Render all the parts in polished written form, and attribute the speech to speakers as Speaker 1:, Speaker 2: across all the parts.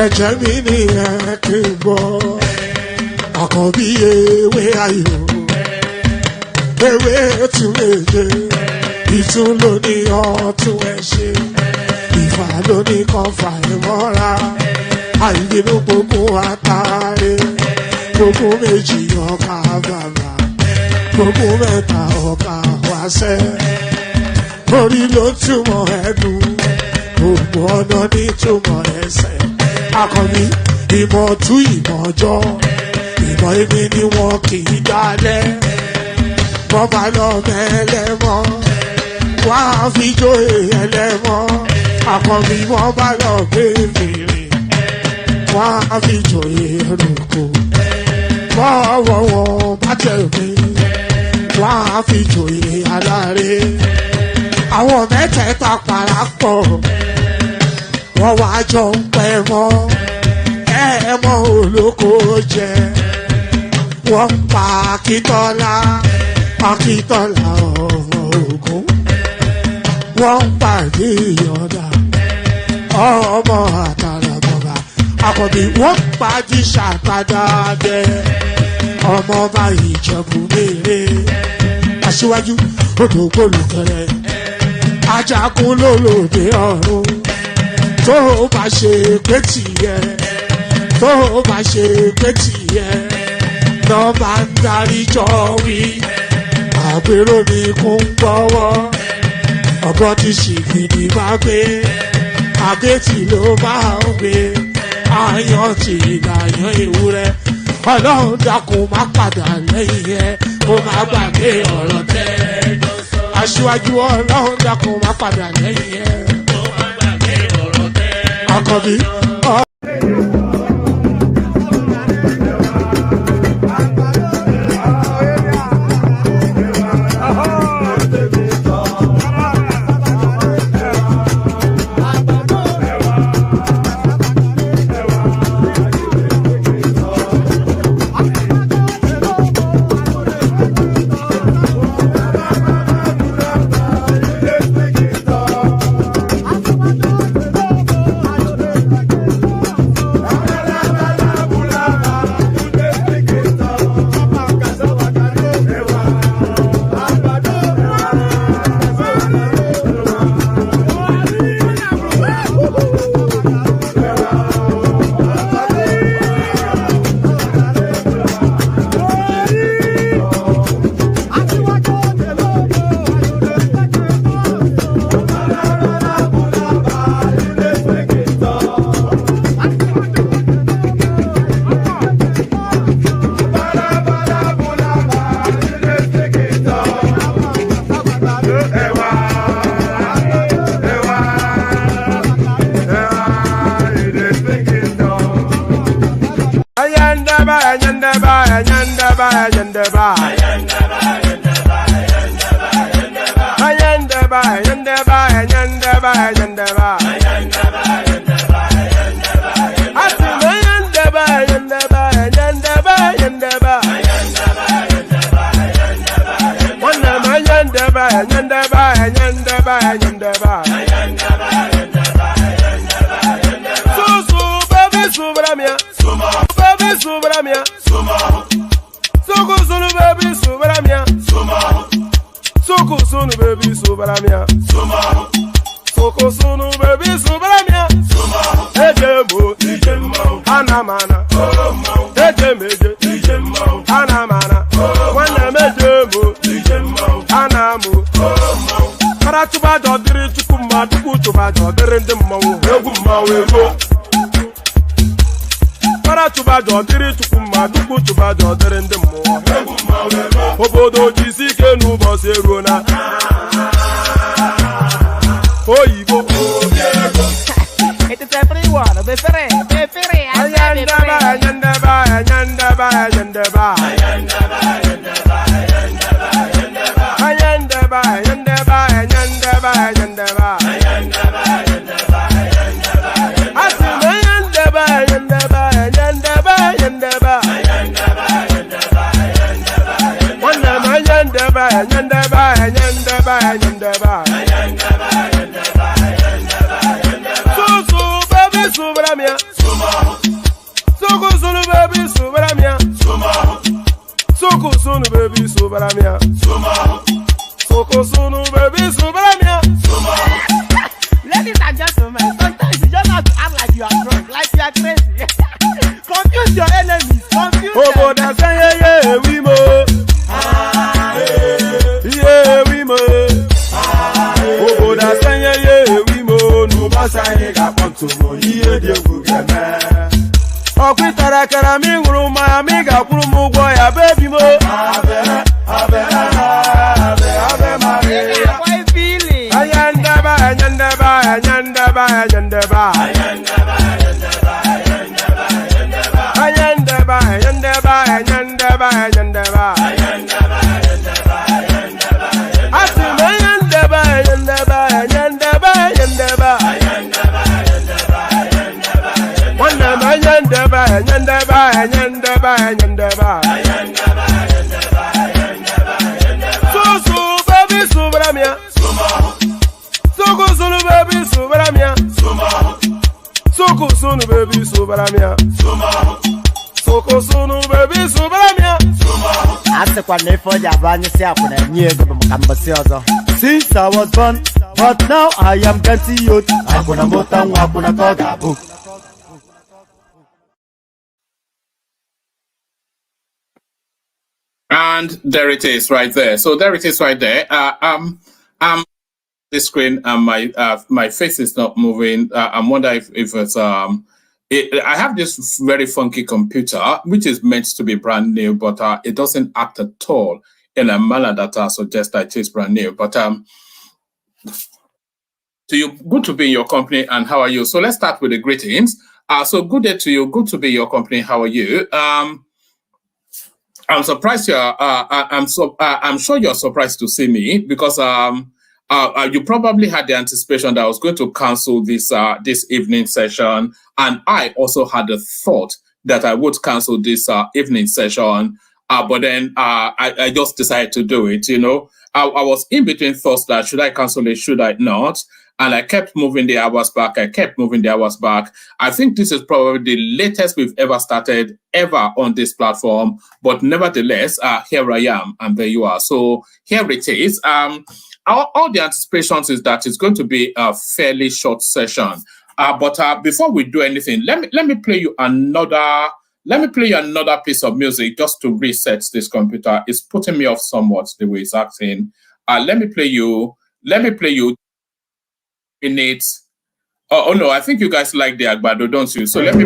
Speaker 1: ẹ̀jẹ̀ mi ni ẹ kí n gbọ́ àkọ́bí ewé ayò ewé tún méje ìtún ló ní ọtún ẹ ṣe ìfà ló ní kan fà ẹ mọ́ra àìbínú gbogbo àtàrẹ gbogbo méjì ọkà bàbà gbogbo mẹ́ta ọkà wáṣẹ́ orí ló túmọ̀ ẹ̀dùn gbogbo ọ̀nà ní túmọ̀ ẹsẹ̀ akọni ìmọ̀ tú ìmọ̀ ọjọ́ ìmọ̀ èmi ni wọn kì í dálẹ̀ bọ́bá lọ mẹ́lẹ́mọ́ wá fi jóye ẹlẹ́mọ́ akọni bọ́bá lọ bèbèrè wá fi jóye ẹrùkù bọ́wọ́ wọn bá tẹ̀lé wá fi jóye aláre àwọn mẹ́tẹ̀ẹ̀ta parapọ̀ wọ́n wá jọ ń pẹ́ mọ́ ẹ̀ẹ́mọ́ olóko jẹ wọ́n ń pa Akíntọ́lá ọmọ Ògún wọ́n ń pàdé ìyọ̀dà ọmọ àtàràbọ̀bà àkọ́bí wọ́n ń pàdé ṣàtàdàdẹ ọmọ ọba Ìjẹ̀bú Mèrè aṣíwájú odò gbólùkẹrẹ ajagun lólòdì ọ̀run tó bá ṣe pé tìyẹ tó bá ṣe pé tìyẹ lọ́ bá ń darí jọ wí àpérò mi kún gbọ́wọ́ ọ̀gọ́ ti ṣìgìdì bá gbé àgẹ́tì ló máa ń gbé àyàn ti ìlàyàn ewúrẹ́ ọlọ́run dákun má padà lẹ́yìn ẹ kó má gbàgbé ọ̀rọ̀ tẹ́ aṣíwájú ọlọ́run dákun má padà lẹ́yìn ẹ kó má gbàgbé ọ̀rọ̀ tẹ́ àkọ́bí.
Speaker 2: Obodo jisike n'ụbọchị eruona oyibo
Speaker 3: It's everyone, be free,
Speaker 2: ayandaba baby subaramia. Soko sunu baby subaramia. Soko sunu baby subaramia.
Speaker 3: Ladies and gentlemen, sometimes you just have to act like you are drunk, like you are crazy. Confuse your enemies, confuse them.
Speaker 2: Oh, that's yeah, we mo. Yeah, we mo. Oh, that's yeah, we mo. No basa he got come to mo. Yeah, they go get me. Oh, quit tarakara mi nguru ma mi ga kuru mo boy a baby mo. Abe Maria.
Speaker 3: Why feeling?
Speaker 2: Ayandaba. Sunu baby subaramia. Soko sunu baby subaramia.
Speaker 3: Ase kwa nefo ya banyo si akuna nyego mkambasi ozo. Since I was born, but now I am getting youth. Akuna mota akuna koga book.
Speaker 4: And there it is right there. So there it is right there. The screen and my face is not moving. I'm wondering if it's I have this very funky computer which is meant to be brand new, but it doesn't act at all in a manner that suggests that it is brand new. But so you good to be in your company, and how are you? So let's start with the greetings. So good day to you. Good to be in your company. How are you? I'm surprised you're. I'm sure you're surprised to see me because you probably had the anticipation that I was going to cancel this this evening session, and I also had the thought that I would cancel this evening session. But then I just decided to do it. You know, I was in between thoughts that should I cancel it, should I not? And I kept moving the hours back. I think this is probably the latest we've ever started ever on this platform. But nevertheless, here I am, and there you are. So here it is. All the anticipations is that it's going to be a fairly short session. But before we do anything, let me play you another piece of music just to reset this computer. It's putting me off somewhat the way it's acting. Let me play you in it. Oh no, I think you guys like the Agbado, don't you? So let me.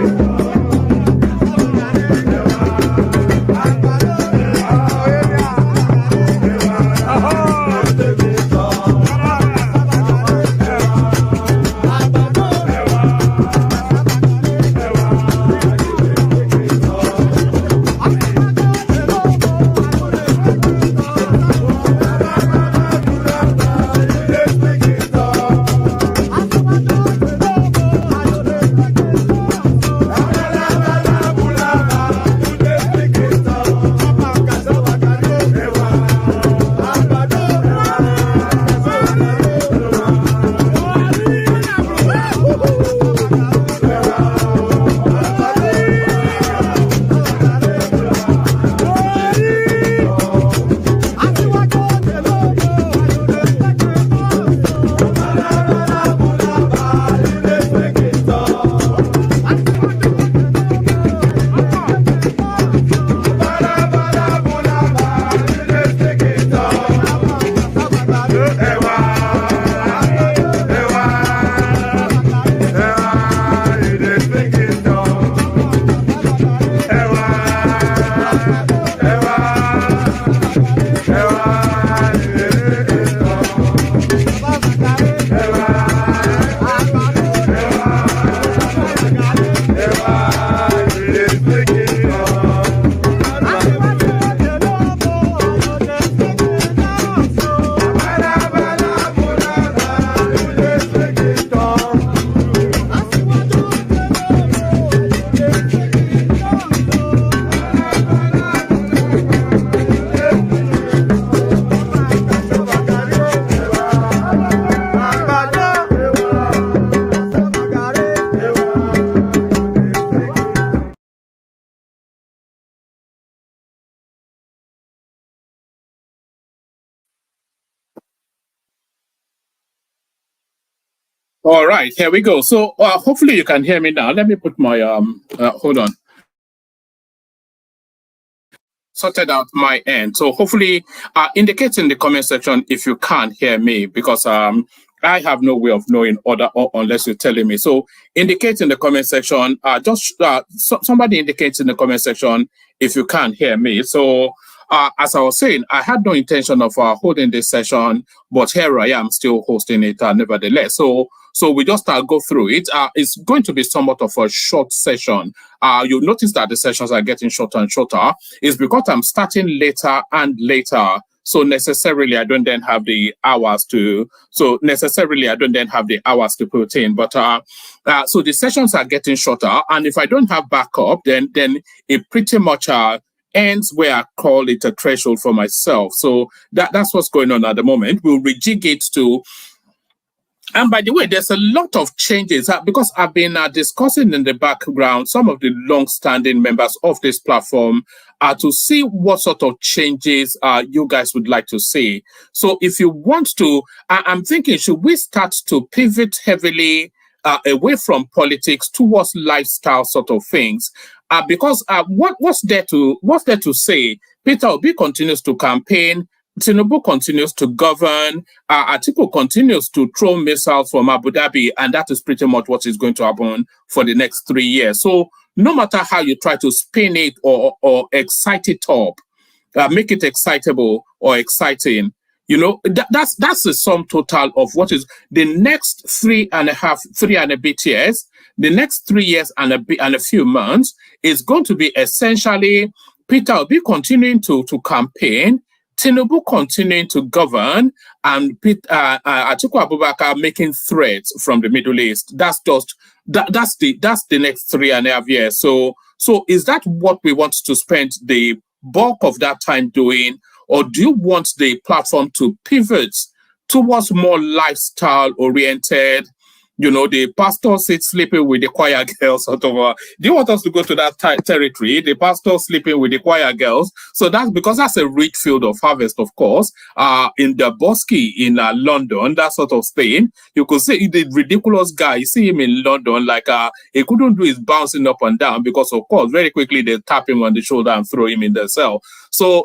Speaker 4: All right, here we go. So hopefully you can hear me now. Let me put my hold on. Sorted out my end. So hopefully indicate in the comment section if you can't hear me, because I have no way of knowing other unless you're telling me. So indicate in the comment section. Somebody indicates in the comment section if you can't hear me. So as I was saying, I had no intention of holding this session, but here I am still hosting it nevertheless. So we just go through it. It's going to be somewhat of a short session. You'll notice that the sessions are getting shorter and shorter. It's because I'm starting later and later. So necessarily I don't then have the hours to. So necessarily I don't then have the hours to put in. But so the sessions are getting shorter, and if I don't have backup, then it pretty much ends where I call it a threshold for myself. So that's what's going on at the moment. We'll rejig it to. And by the way, there's a lot of changes because I've been discussing in the background some of the long-standing members of this platform to see what sort of changes you guys would like to see. So if you want to, I'm thinking, should we start to pivot heavily away from politics towards lifestyle sort of things? Because what's there to say? Peter Obi continues to campaign. TINUBU continues to govern. Atiku continues to throw missiles from Abu Dhabi, and that is pretty much what is going to happen for the next 3 years. So no matter how you try to spin it or excite it up, make it excitable or exciting, you know, that's the sum total of what is the next 3 and a bit years. The next 3 years and a few months is going to be essentially Peter Obi continuing to campaign, TINUBU continuing to govern, and Atiku Abubakar making threats from the Middle East. That's the next 3.5 years. So is that what we want to spend the bulk of that time doing, or do you want the platform to pivot towards more lifestyle oriented? You know, the pastor sits sleeping with the choir girls sort of. Do you want us to go to that territory? The pastor sleeping with the choir girls. So that's because that's a rich field of harvest, of course. In the Bosky in London, that sort of thing. You could say the ridiculous guy. You see him in London, like he couldn't do his bouncing up and down because, of course, very quickly they tap him on the shoulder and throw him in the cell. So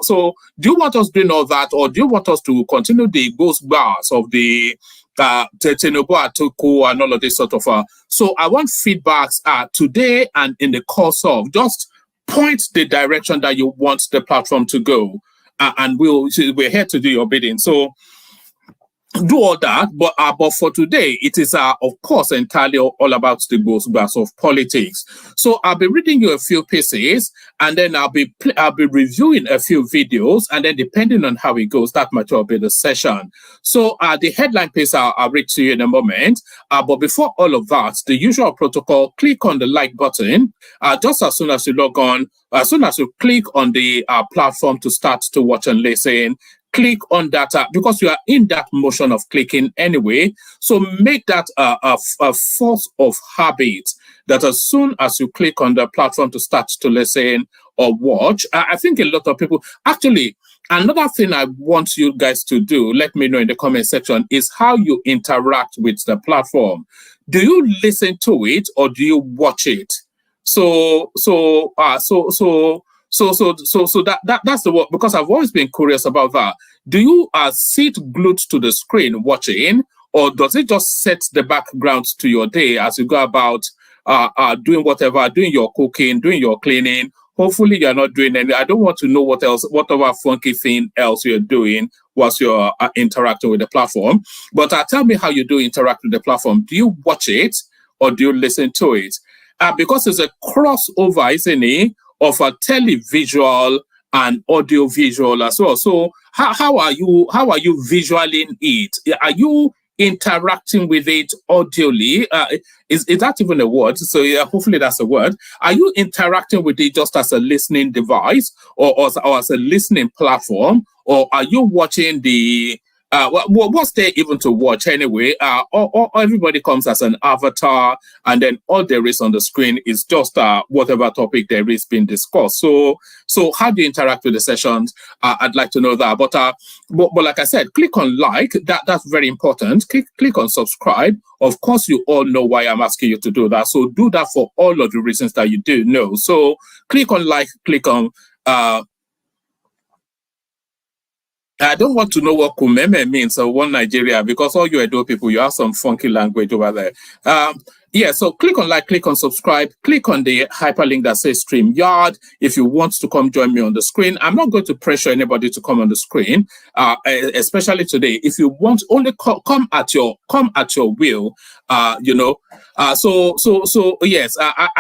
Speaker 4: do you want us doing all that, or do you want us to continue the ghost bars of the TINUBU, Atiku, and all of this sort of so I want feedbacks today and in the course of just point the direction that you want the platform to go, and we're here to do your bidding. So do all that, but for today, it is of course entirely all about the goals of politics. So I'll be reading you a few pieces, and then I'll be reviewing a few videos, and then depending on how it goes, that might well be the session. So the headline piece I'll read to you in a moment. But before all of that, the usual protocol: click on the like button just as soon as you log on. As soon as you click on the platform to start to watch and listen, click on that because you are in that motion of clicking anyway. So make that a force of habit that as soon as you click on the platform to start to listen or watch, I think a lot of people actually. Another thing I want you guys to do, let me know in the comment section, is how you interact with the platform. Do you listen to it or do you watch it? So that's the word, because I've always been curious about that. Do you sit glued to the screen watching, or does it just set the background to your day as you go about doing whatever, doing your cooking, doing your cleaning? Hopefully you're not doing any. I don't want to know whatever funky thing else you're doing whilst you're interacting with the platform. But tell me how you do interact with the platform. Do you watch it or do you listen to it? Because it's a crossover, isn't it, of a televisual and audiovisual as well. So how are you visualing it? Are you interacting with it audibly? Is that even a word? So yeah, hopefully that's a word. Are you interacting with it just as a listening device or as a listening platform? Or are you watching the what's there even to watch anyway? Everybody comes as an avatar, and then all there is on the screen is just whatever topic there is being discussed. So how do you interact with the sessions? I'd like to know that. But like I said, click on like. That's very important. Click on subscribe. Of course, you all know why I'm asking you to do that. So do that for all of the reasons that you do know. So click on like. Click on. I don't want to know what Kumeme means or One Nigeria, because all you Edo people, you have some funky language over there. Yeah, so click on like, click on subscribe, click on the hyperlink that says StreamYard if you want to come join me on the screen. I'm not going to pressure anybody to come on the screen, especially today. If you want, only come at your will, you know. So yes,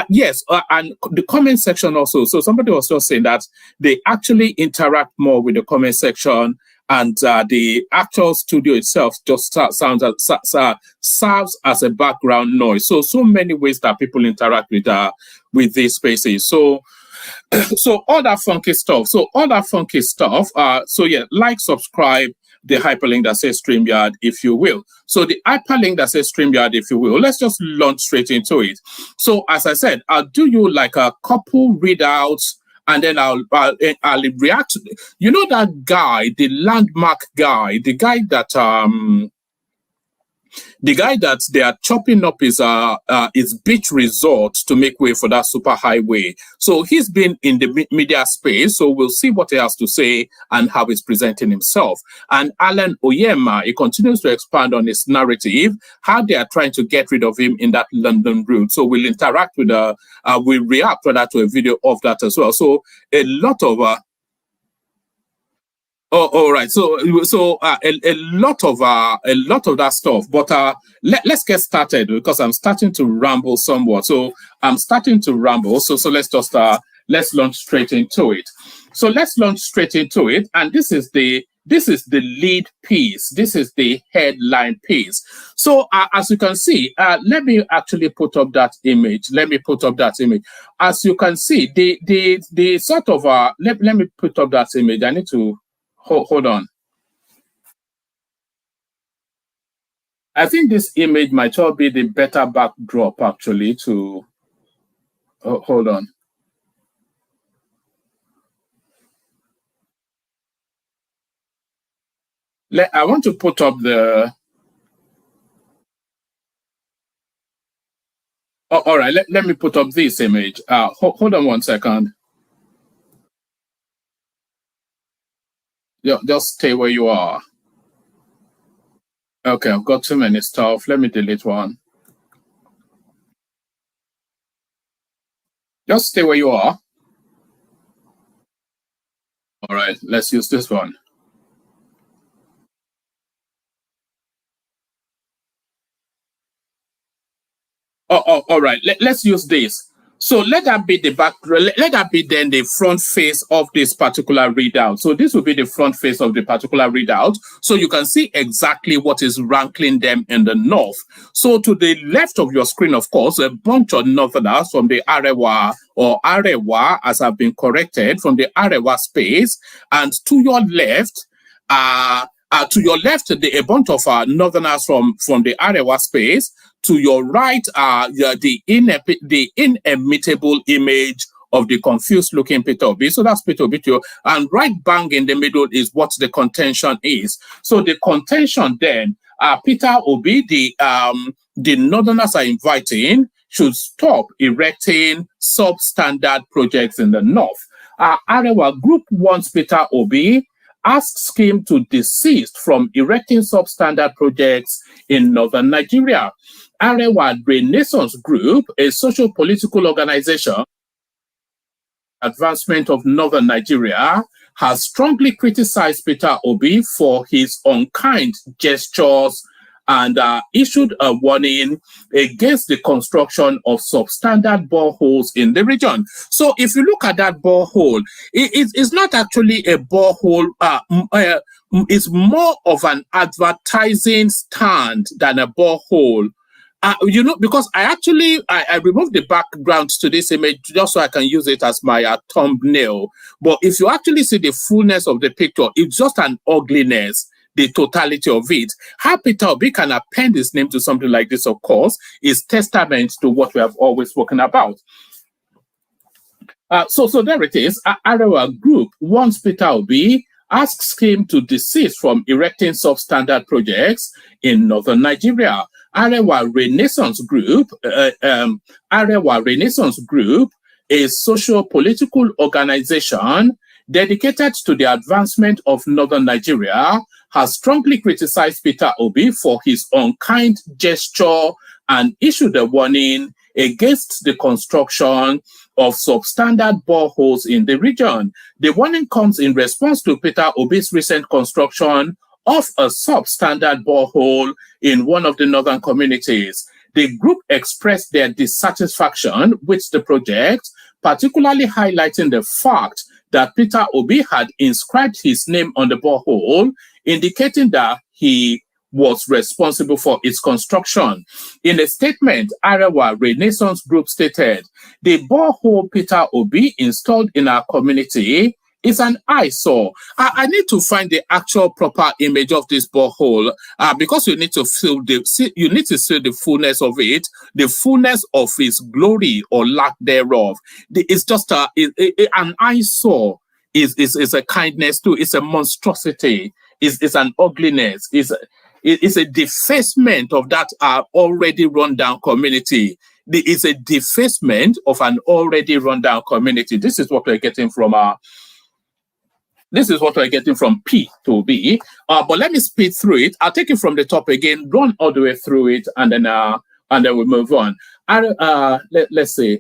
Speaker 4: yes, and the comment section also. So somebody was just saying that they actually interact more with the comment section, and the actual studio itself just serves as a background noise. So many ways that people interact with these spaces. So all that funky stuff. So yeah, like, subscribe, the hyperlink that says StreamYard, if you will. So the hyperlink that says StreamYard, if you will, let's just launch straight into it. So as I said, I'll do you like a couple readouts, and then I'll react to, you know, that guy, the landmark guy, the guy that they are chopping up his beach resort to make way for that super highway. So he's been in the media space. So we'll see what he has to say and how he's presenting himself. And Alan ONYEMA, he continues to expand on his narrative, how they are trying to get rid of him in that London route. So we'll interact with we'll react to a video of that as well. So a lot of Oh, all right. So a lot of that stuff. But let's get started, because I'm starting to ramble somewhat. So I'm starting to ramble. So let's just let's launch straight into it. So let's launch straight into it. And this is the lead piece. This is the headline piece. So as you can see, let me actually put up that image. As you can see, the sort of let me put up that image. I need to. Hold on. I think this image might all be the better backdrop, actually, to... hold on. I want to put up the... all right, let me put up this image. Hold on 1 second. Just stay where you are. Okay, I've got too many stuff. Let me delete one. Just stay where you are. All right, let's use this one. All right, let's use this. So let that be the background. Let that be then the front face of this particular readout. So this will be the front face of the particular readout. So you can see exactly what is rankling them in the north. So to the left of your screen, of course, a bunch of northerners from the Arewa, or Arewa, as I've been corrected, from the Arewa space, and to your left, a bunch of northerners from the Arewa space. To your right, the inimitable image of the confused-looking Peter Obi. So that's Peter Obi. And right bang in the middle is what the contention is. So the contention then, Peter Obi, the northerners are inviting, should stop erecting substandard projects in the north. Arewa Group wants Peter Obi, asks him to desist from erecting substandard projects in northern Nigeria. Arewa Renaissance Group, a social-political organization, advancement of northern Nigeria, has strongly criticized Peter Obi for his unkind gestures and issued a warning against the construction of substandard boreholes in the region. So if you look at that borehole, it's not actually a borehole. It's more of an advertising stand than a borehole. You know, because I removed the background to this image just so I can use it as my thumbnail. But if you actually see the fullness of the picture, it's just an ugliness. the totality of it. How Peter Obi can append his name to something like this, of course, is testament to what we have always spoken about. So there it is. Arewa Group wants Peter Obi, asks him to desist from erecting substandard projects in northern Nigeria. Arewa Renaissance Group, a socio-political organization dedicated to the advancement of northern Nigeria, has strongly criticized Peter Obi for his unkind gesture and issued a warning against the construction of substandard boreholes in the region. The warning comes in response to Peter Obi's recent construction of a substandard borehole in one of the northern communities. The group expressed their dissatisfaction with the project, particularly highlighting the fact that Peter Obi had inscribed his name on the borehole, indicating that he was responsible for its construction. In a statement, Arewa Renaissance Group stated, the borehole Peter Obi installed in our community is an eyesore. I need to find the actual proper image of this borehole because you need to see the fullness of it, the fullness of its glory or lack thereof. It's just an eyesore is a kindness too. It's a monstrosity. It's an ugliness. It's a defacement of that already run down community. It's a defacement of an already run down community. This is what we're getting from P to B. But let me speed through it. I'll take it from the top again, run all the way through it, and then we'll move on. Let's see.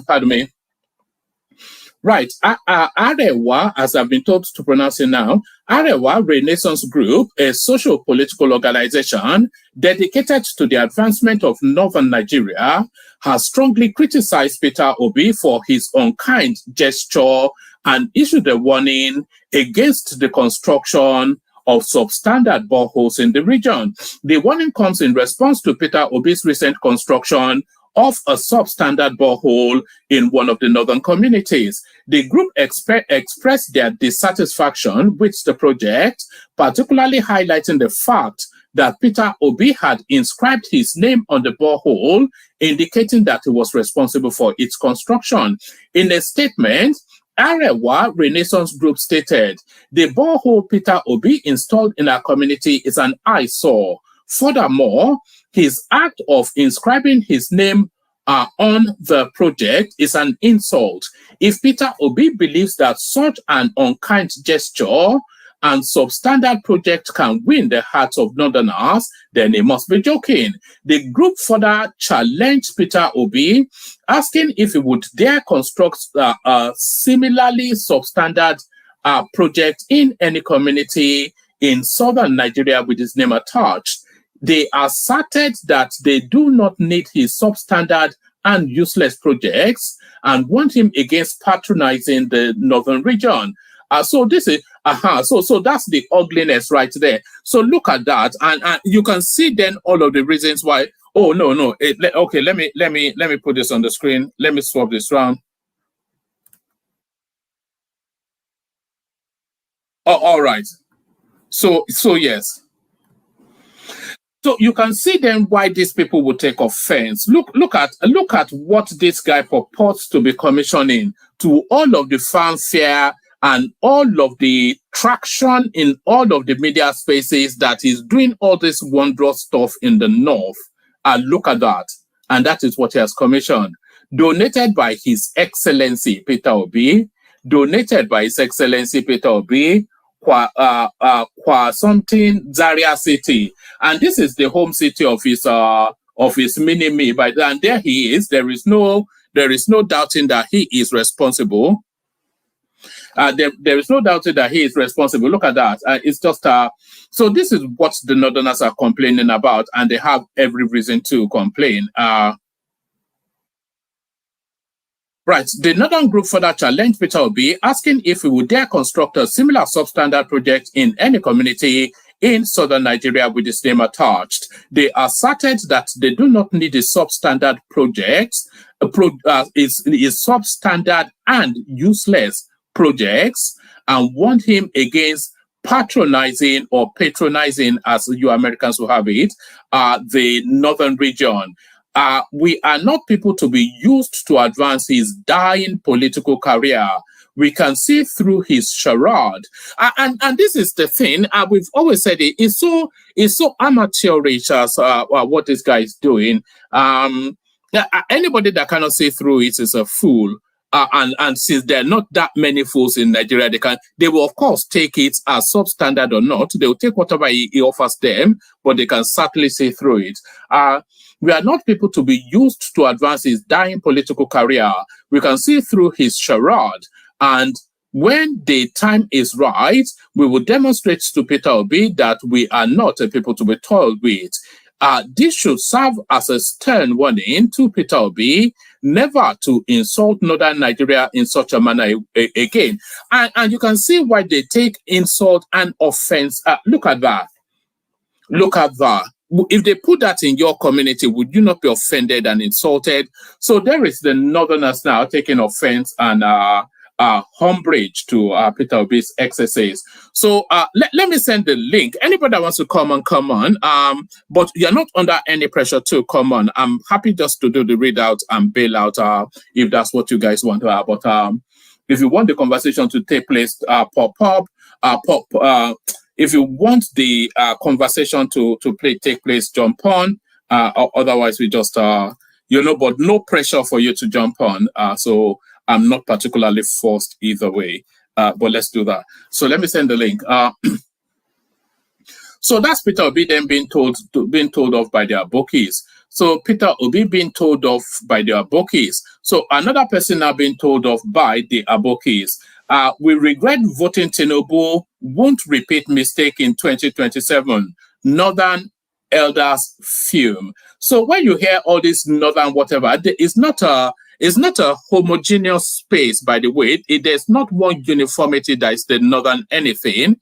Speaker 4: Pardon me. Right. Arewa, as I've been told to pronounce it now, Arewa Renaissance Group, a social political organization dedicated to the advancement of northern Nigeria, has strongly criticized Peter Obi for his unkind gesture and issued a warning against the construction of substandard boreholes in the region. The warning comes in response to Peter Obi's recent construction of a substandard borehole in one of the northern communities. The group expressed their dissatisfaction with the project, particularly highlighting the fact that Peter Obi had inscribed his name on the borehole, indicating that he was responsible for its construction. In a statement, Arewa Renaissance Group stated, the borehole Peter Obi installed in our community is an eyesore. Furthermore, his act of inscribing his name on the project is an insult. If Peter Obi believes that such an unkind gesture and substandard project can win the hearts of northerners, then he must be joking. The group further challenged Peter Obi, asking if he would dare construct a similarly substandard project in any community in southern Nigeria with his name attached. They asserted that they do not need his substandard and useless projects and want him against patronizing the northern region. So this is so that's the ugliness right there. So look at that, and you can see then all of the reasons why. Oh no, okay. Let me put this on the screen. Let me swap this around. Oh, all right. So yes. So you can see then why these people would take offense. Look at what this guy purports to be commissioning, to all of the fanfare and all of the traction in all of the media spaces that he's doing all this wondrous stuff in the north. And look at that. And that is what he has commissioned. Donated by His Excellency Peter Obi. Donated by His Excellency Peter Obi. Kwa something Zaria City, and this is the home city of his mini-me. But and there he is. There is no doubting that he is responsible. There is no doubting that he is responsible. Look at that. It's just so this is what the northerners are complaining about, and they have every reason to complain. Right. The Northern Group further challenged Peter Obi, asking if he would dare construct a similar substandard project in any community in southern Nigeria with his name attached. They asserted that they do not need a substandard project, is substandard and useless projects, and warned him against patronizing or patronizing, as you Americans will have it, the northern region. We are not people to be used to advance his dying political career. We can see through his charade. And this is the thing, we've always said it's so amateurish as what this guy is doing. Anybody that cannot see through it is a fool. And since there are not that many fools in Nigeria, they will of course take it as substandard or not. They will take whatever he offers them, but they can certainly see through it. We are not people to be used to advance his dying political career. We can see through his charade. And when the time is right, we will demonstrate to Peter Obi that we are not a people to be toyed with. This should serve as a stern warning to Peter Obi never to insult northern Nigeria in such a manner again. And you can see why they take insult and offense. Look at that. Look at that. If they put that in your community, would you not be offended and insulted? So there is the northerners now taking offense and umbrage to Peter Obi's excesses. So let me send the link. Anybody that wants to come on. But you're not under any pressure to come on. I'm happy just to do the readout and bail out if that's what you guys want. But if you want the conversation to take place, if you want the conversation to take place, jump on. Otherwise, we just, but no pressure for you to jump on. So I'm not particularly forced either way. But let's do that. So let me send the link. So that's Peter Obi then being told off by their bookies. So Peter Obi being told off by their bookies. So another person now being told off by the bookies. We regret voting TINUBU, won't repeat mistake in 2027. Northern elders fume. So when you hear all this northern whatever, it's not a homogeneous space, by the way. There's not one uniformity that is the northern anything.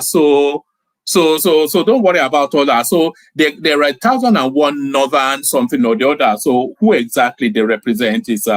Speaker 4: So don't worry about all that. So there are 1,001 northern something or the other. So who exactly they represent is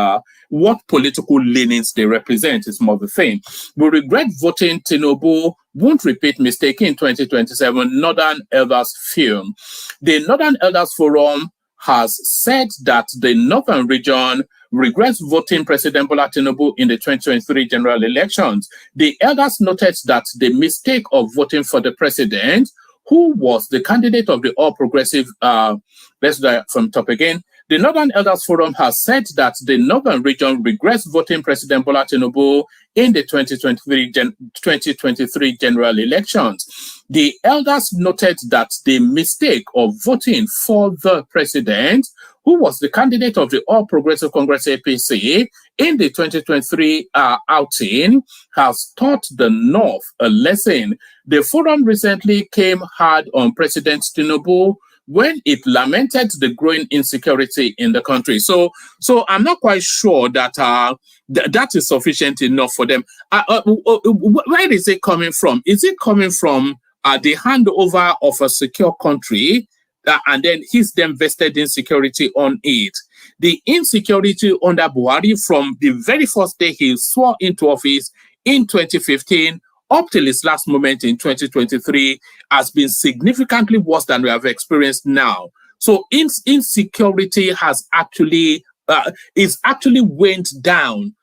Speaker 4: what political leanings they represent is more the thing. We regret voting TINUBU, won't repeat mistake in 2027. Northern Elders Film. The Northern Elders Forum has said that the northern region regrets voting President Bola Tinubu in the 2023 general elections. The elders noted that the mistake of voting for the president, who was the candidate of the All Progressive, let's do from top again. The Northern Elders Forum has said that the northern region regrets voting President Bola Tinubu in the 2023 general elections. The elders noted that the mistake of voting for the president, who was the candidate of the All Progressive Congress APC in the 2023 outing, has taught the North a lesson. The forum recently came hard on President Tinubu when it lamented the growing insecurity in the country. So I'm not quite sure that that is sufficient enough for them. Where is it coming from? Is it coming from the handover of a secure country, and then he's then vested insecurity on it? The insecurity under Buhari from the very first day he swore into office in 2015 up till his last moment in 2023 has been significantly worse than we have experienced now. So insecurity has actually is actually went down.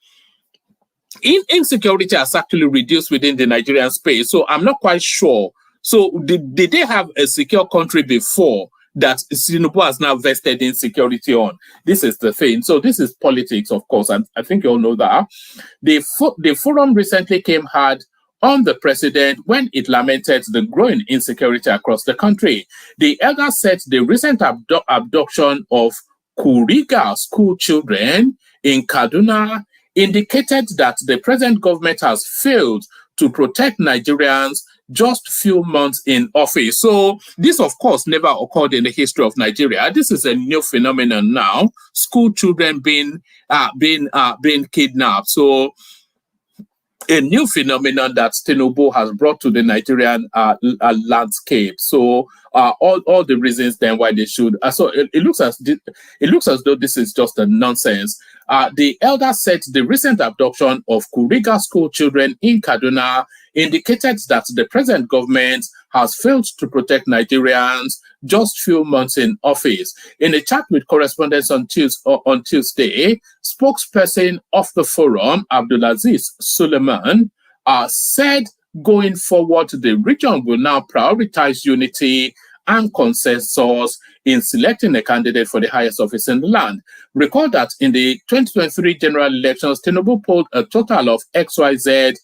Speaker 4: Insecurity has actually reduced within the Nigerian space. So I'm not quite sure. So did they have a secure country before that Tinubu has now vested in security on? This is the thing. So this is politics, of course, and I think you all know that. The forum recently came hard on the president when it lamented the growing insecurity across the country. The elder said the recent abduction of Kuriga school children in Kaduna indicated that the present government has failed to protect Nigerians just few months in office. So this, of course, never occurred in the history of Nigeria. This is a new phenomenon now. School children being kidnapped. So a new phenomenon that Tinubu has brought to the Nigerian landscape. So all the reasons then why they should. So it looks as though this is just a nonsense. The elder said the recent abduction of Kuriga school children in Kaduna indicated that the present government has failed to protect Nigerians just few months in office. In a chat with correspondents on Tuesday, spokesperson of the forum, Abdulaziz Suleiman, said going forward, the region will now prioritize unity and consensus in selecting a candidate for the highest office in the land. Recall that in the 2023 general elections, TINUBU polled a total of XYZ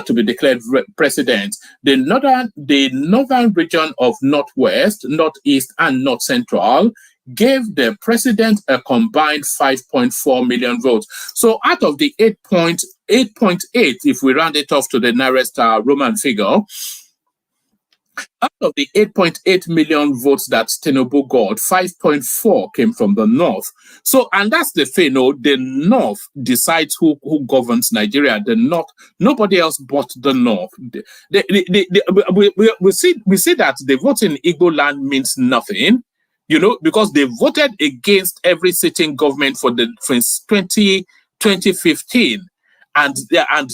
Speaker 4: to be declared president. The northern region of Northwest, Northeast, and North Central gave the president a combined 5.4 million votes. So out of the 8.8, if we round it off to the nearest Roman figure, out of the 8.8 million votes that TINUBU got, 5.4 came from the North. So, and that's the thing, the North decides who governs Nigeria. The North, nobody else but the North. We see that the vote in Igbo land means nothing, because they voted against every sitting government since 2015. And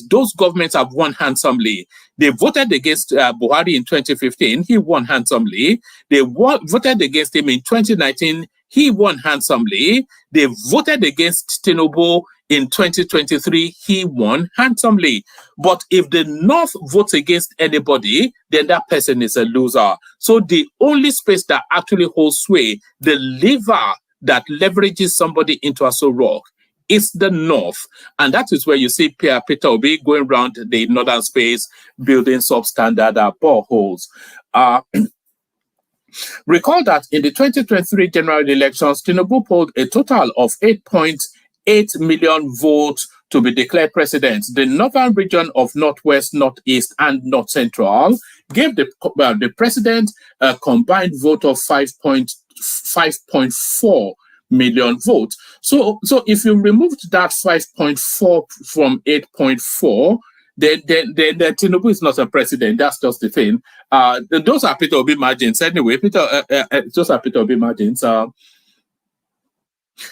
Speaker 4: those governments have won handsomely. They voted against Buhari in 2015. He won handsomely. They voted against him in 2019. He won handsomely. They voted against TINUBU in 2023. He won handsomely. But if the North votes against anybody, then that person is a loser. So the only space that actually holds sway, the lever that leverages somebody into a rock, is the North. And that is where you see Peter Obi going around the northern space, building substandard boreholes. Recall that in the 2023 general elections, TINUBU polled a total of 8.8 million votes to be declared president. The northern region of Northwest, Northeast, and North Central gave the president a combined vote of 5.4 million votes. So if you removed that 5.4 from 8.4, then TINUBU is not a president. That's just the thing. Those are Peter Obi margins anyway. Those are Peter Obi margins.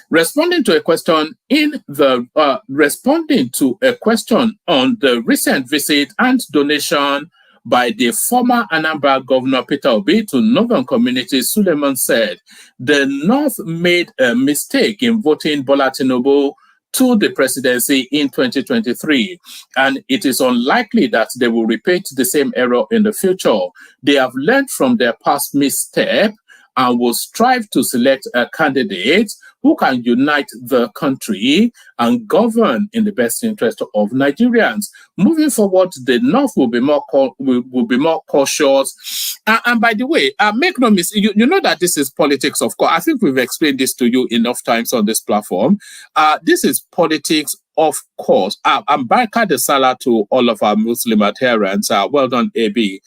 Speaker 4: Responding to a question on the recent visit and donation by the former Anambra Governor Peter Obi to northern communities, Suleiman said the North made a mistake in voting Bola Tinubu to the presidency in 2023, and it is unlikely that they will repeat the same error in the future. They have learned from their past misstep and will strive to select a candidate who can unite the country and govern in the best interest of Nigerians. Moving forward, the North will be more cautious. And by the way, make no mistake, you know that this is politics, of course. I think we've explained this to you enough times on this platform. This is politics, of course. And Baraka de Salah to all of our Muslim adherents. Well done, AB.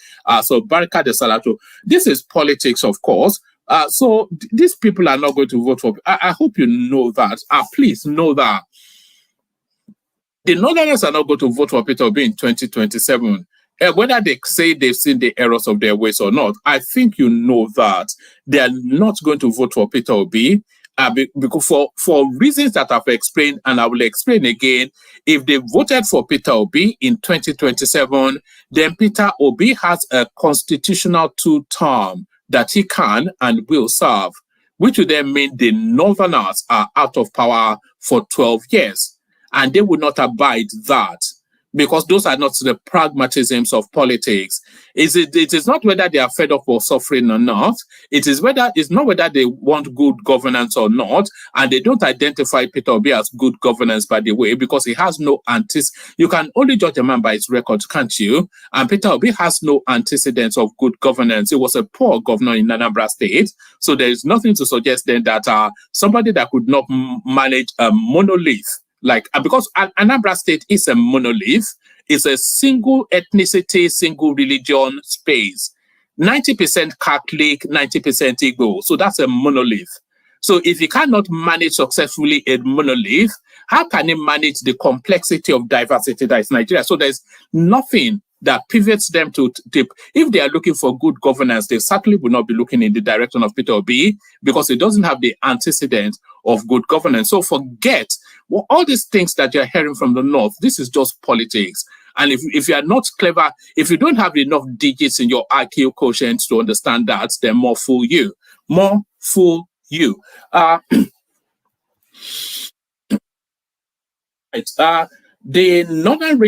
Speaker 4: So Baraka de Salah to. This is politics, of course. So these people are not going to vote for. I hope you know that. Please know that the Northerners are not going to vote for Peter Obi in 2027. Whether they say they've seen the errors of their ways or not, I think you know that they are not going to vote for Peter Obi because for reasons that I've explained, and I will explain again. If they voted for Peter Obi in 2027, then Peter Obi has a constitutional 2-term that he can and will serve, which would then mean the Northerners are out of power for 12 years. And they would not abide that, because those are not the pragmatisms of politics. It is not whether they are fed up or suffering or not. It's not whether they want good governance or not. And they don't identify Peter Obi as good governance, by the way, because he has no you can only judge a man by his record, can't you? And Peter Obi has no antecedents of good governance. He was a poor governor in Anambra State. So there is nothing to suggest then that somebody that could not manage a monolith, because Anambra State is a monolith, it's a single ethnicity, single religion space. 90% Catholic, 90% Igbo. So that's a monolith. So if he cannot manage successfully a monolith, how can he manage the complexity of diversity that is Nigeria? So there's nothing that pivots them to tip. If they are looking for good governance, they certainly will not be looking in the direction of Peter Obi, because it doesn't have the antecedent of good governance. So forget all these things that you're hearing from the North. This is just politics. And if you are not clever, if you don't have enough digits in your IQ quotient to understand that, then more fool you. More fool you. The northern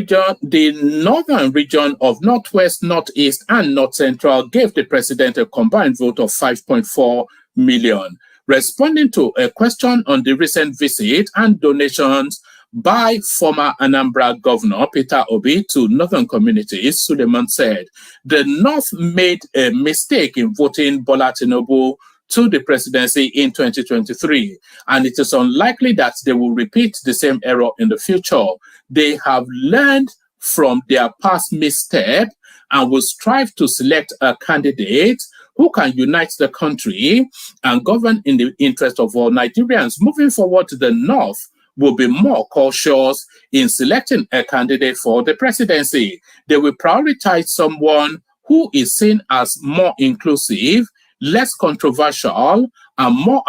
Speaker 4: region of Northwest, Northeast, and North Central gave the president a combined vote of 5.4 million. Responding to a question on the recent visit and donations by former Anambra Governor Peter Obi to northern communities, Suleiman said, the North made a mistake in voting Bola TINUBU to the presidency in 2023, and it is unlikely that they will repeat the same error in the future. They have learned from their past misstep and will strive to select a candidate who can unite the country and govern in the interest of all Nigerians. Moving forward, the North will be more cautious in selecting a candidate for the presidency. They will prioritize someone who is seen as more inclusive, less controversial, and more.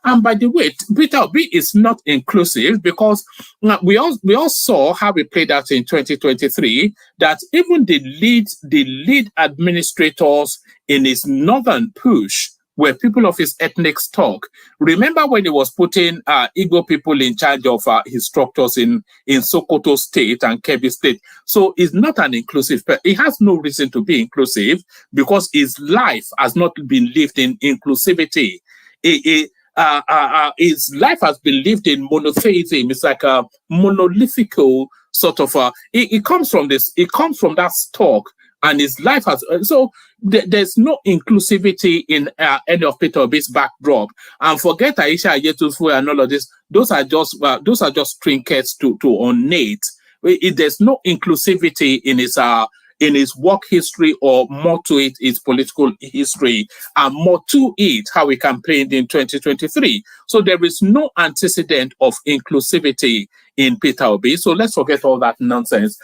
Speaker 4: And by the way, Peter Obi is not inclusive, because we all saw how it played out in 2023. That even the lead administrators in his northern push were people of his ethnic stock. Remember when he was putting Igbo people in charge of his structures in Sokoto State and Kebbi State. So he's not an inclusive, he has no reason to be inclusive, because his life has not been lived in inclusivity. His life has been lived in monotheism. It's like a monolithical sort of, it comes from that stock. And his life has, so there's no inclusivity in any of Peter Obi's backdrop. And forget Aisha Yetufu and all of this. Those are just trinkets to ornate. There's no inclusivity in his work history, or more to it, his political history, and more to it, how he campaigned in 2023. So there is no antecedent of inclusivity in Peter Obi. So let's forget all that nonsense.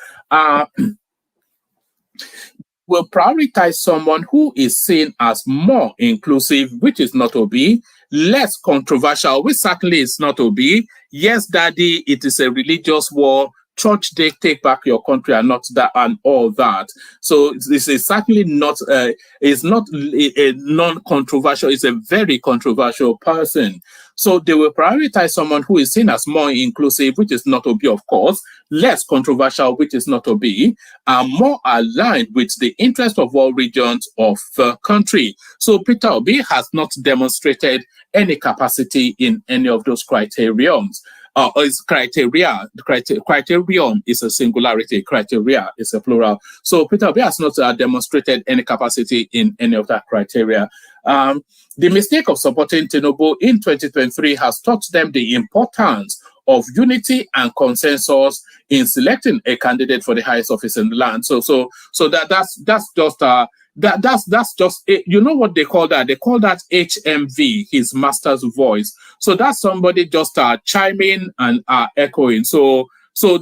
Speaker 4: Will prioritize someone who is seen as more inclusive, which is not Obi, less controversial, which certainly is not Obi. Yes, Daddy, it is a religious war. Church, they take back your country, and not that, and all that. So this is certainly not it's not a non-controversial. It's a very controversial person. So they will prioritize someone who is seen as more inclusive, which is not Obi, of course, less controversial, which is not Obi, and more aligned with the interest of all regions of the country. So Peter Obi has not demonstrated any capacity in any of those criterions. Is criteria. Criterion is a singularity. Criteria is a plural. So Peter Obi has not demonstrated any capacity in any of that criteria. The mistake of supporting TINUBU in 2023 has taught them the importance of unity and consensus in selecting a candidate for the highest office in the land. So that's just you know what they call that? They call that HMV, his master's voice. So that's somebody just chiming and echoing. So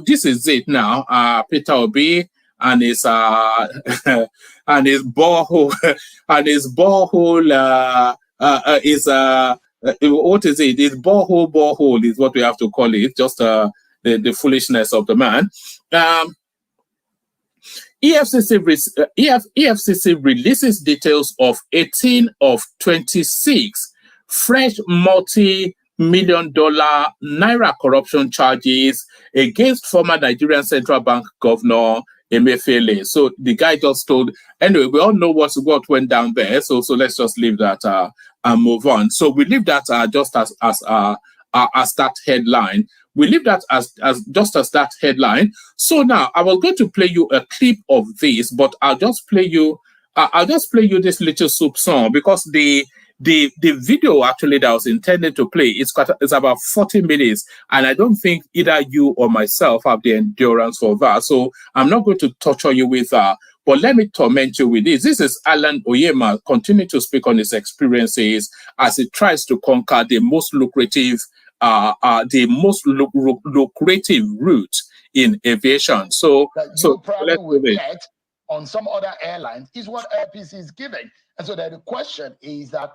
Speaker 4: this is it now. Peter Obi and his and his borehole and his borehole is what is it? It's borehole is what we have to call it. Just the foolishness of the man. EFCC releases details of 18 of 26 fresh multi-million-dollar naira corruption charges against former Nigerian Central Bank Governor Emefiele. So the guy just told, anyway, we all know what went down there. So let's just leave that and move on. So we leave that just as that headline. We leave that as just as that headline. So now I was going to play you a clip of this, but I'll just play you this little soup song, because the video actually that I was intended to play is about 40 minutes, and I don't think either you or myself have the endurance for that. So I'm not going to torture you with that, but let me torment you with this. This is Alan ONYEMA continuing to speak on his experiences as he tries to conquer the most lucrative lucrative route in aviation. So
Speaker 5: probably will get on some other airlines is what Airpeace is giving. And so the question is that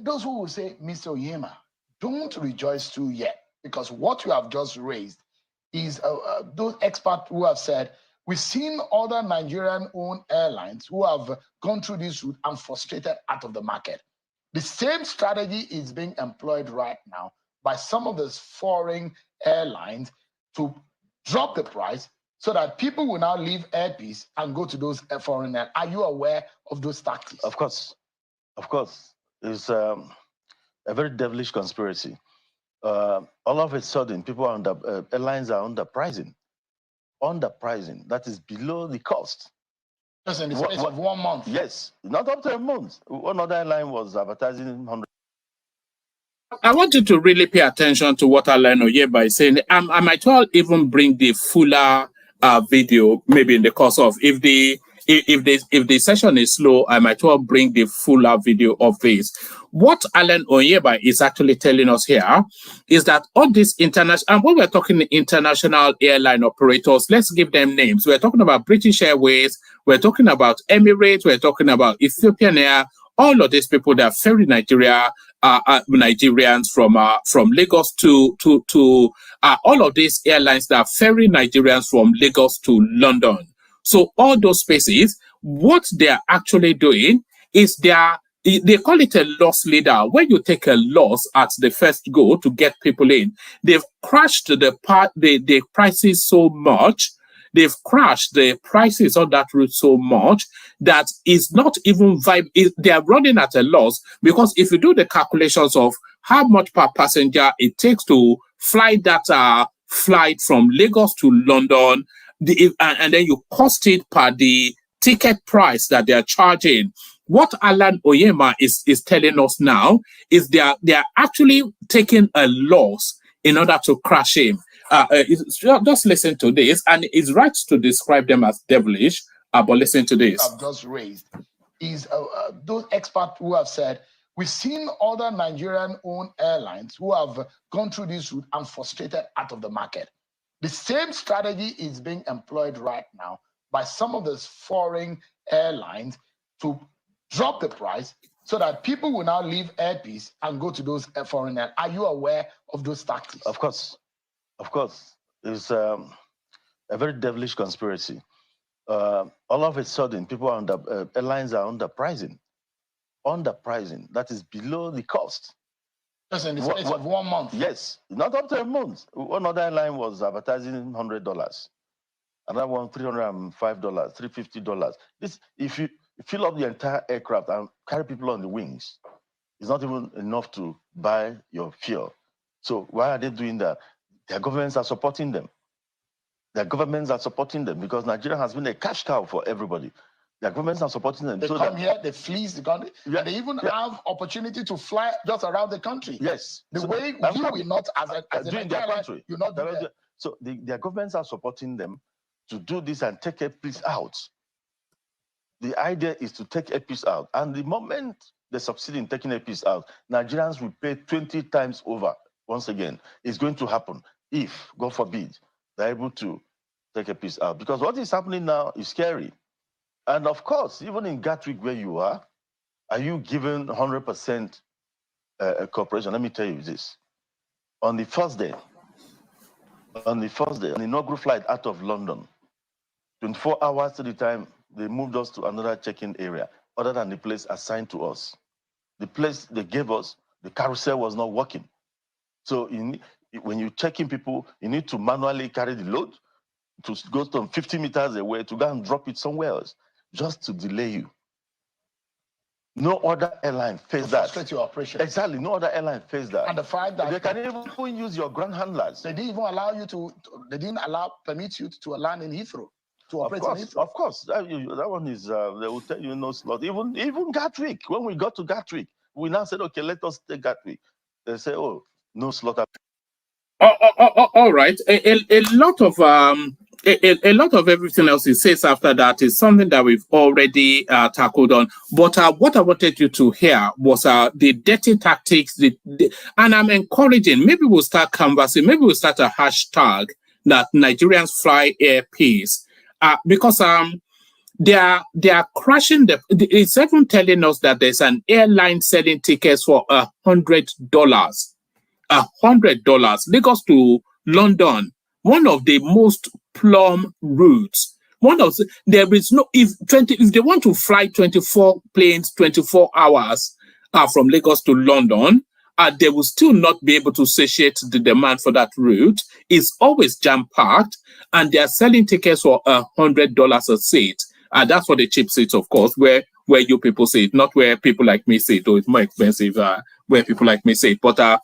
Speaker 5: those who will say, Mr. ONYEMA, don't rejoice too yet, because what you have just raised is those experts who have said, we've seen other Nigerian-owned airlines who have gone through this route and frustrated out of the market. The same strategy is being employed right now by some of those foreign airlines to drop the price so that people will now leave Airpeace and go to those foreign airlines. Are you aware of those tactics?
Speaker 6: Of course. It's a very devilish conspiracy. All of a sudden, people are airlines are underpricing. That is below the cost.
Speaker 5: Just in the space of 1 month.
Speaker 6: Yes, not up to a month. One other airline was advertising 100.
Speaker 4: I want you to really pay attention to what Alan Onwuanibe is saying. I might well even bring the fuller video, maybe in the course of, if the session is slow, I might well bring the fuller video of this. What Alan Onwuanibe is actually telling us here is that all these international, and when we're talking international airline operators, let's give them names. We're talking about British Airways, we're talking about Emirates, we're talking about Ethiopian Air. All of these people that ferry Nigerians from Lagos to all of these airlines that ferry Nigerians from Lagos to London. So all those spaces, what they are actually doing is they call it a loss leader. When you take a loss at the first go to get people in, they've crashed the prices so much. They've crashed the prices on that route so much that is not even they are running at a loss, because if you do the calculations of how much per passenger it takes to fly that flight from Lagos to London, and then you cost it per the ticket price that they are charging. What Alan Onwuanibe is telling us now is they are actually taking a loss in order to crash him. Just listen to this, and it's right to describe them as devilish, but listen to this.
Speaker 5: I've just raised is those experts who have said, we've seen other Nigerian-owned airlines who have gone through this route and frustrated out of the market. The same strategy is being employed right now by some of those foreign airlines to drop the price so that people will now leave Airpeace and go to those foreign airlines. Are you aware of those tactics?
Speaker 6: Of course. It's a very devilish conspiracy. All of a sudden, people are airlines are underpricing. That is below the cost.
Speaker 5: Just in the space of 1 month.
Speaker 6: Yes, not up to a month. One other airline was advertising $100. Another one $305, $350. This, if you fill up the entire aircraft and carry people on the wings, it's not even enough to buy your fuel. So why are they doing that? Their governments are supporting them. Because Nigeria has been a cash cow for everybody. Their governments are supporting them.
Speaker 5: They come here, they fleece the country, and they even have opportunity to fly just around the country.
Speaker 6: Yes.
Speaker 5: The way you will not, as a
Speaker 6: their country,
Speaker 5: you're not doing that.
Speaker 6: So their governments are supporting them to do this and take Airpeace out. The idea is to take Airpeace out. And the moment they succeed in taking Airpeace out, Nigerians will pay 20 times over. Once again, it's going to happen if, God forbid, they're able to take Airpeace out. Because what is happening now is scary. And of course, even in Gatwick where you are you given 100% cooperation? Let me tell you this. On the first day, on the inaugural flight out of London, 24 hours to the time, they moved us to another check-in area other than the place assigned to us. The place they gave us, the carousel was not working. So when you check in people, you need to manually carry the load to go to 50 meters away to go and drop it somewhere else, just to delay you. No other airline faced that.
Speaker 5: Frustrate your operation.
Speaker 6: Exactly, no other airline faced that.
Speaker 5: And the fact that
Speaker 6: they can even use your ground handlers.
Speaker 5: They didn't even allow you to. They didn't permit you to land in Heathrow. To operate in Heathrow.
Speaker 6: Of course, that one is. They will tell you no slot. Even Gatwick. When we got to Gatwick, we now said, okay, let us take Gatwick. They say, oh, no slot.
Speaker 4: All right. A lot of everything else he says after that is something that we've already tackled on. But what I wanted you to hear was the dirty tactics. And I'm encouraging. Maybe we'll start canvassing. Maybe we'll start a hashtag that Nigerians fly Airpeace, because they are crashing it's even telling us that there's an airline selling tickets for $100. Lagos to London, one of the most plumb routes. There is no if they want to fly 24 planes, 24 hours from Lagos to London, they will still not be able to satiate the demand for that route. It's always jam packed, and they are selling tickets for $100 a seat. That's for the cheap seats, of course, where you people sit, not where people like me sit. Though it's more expensive where people like me sit. But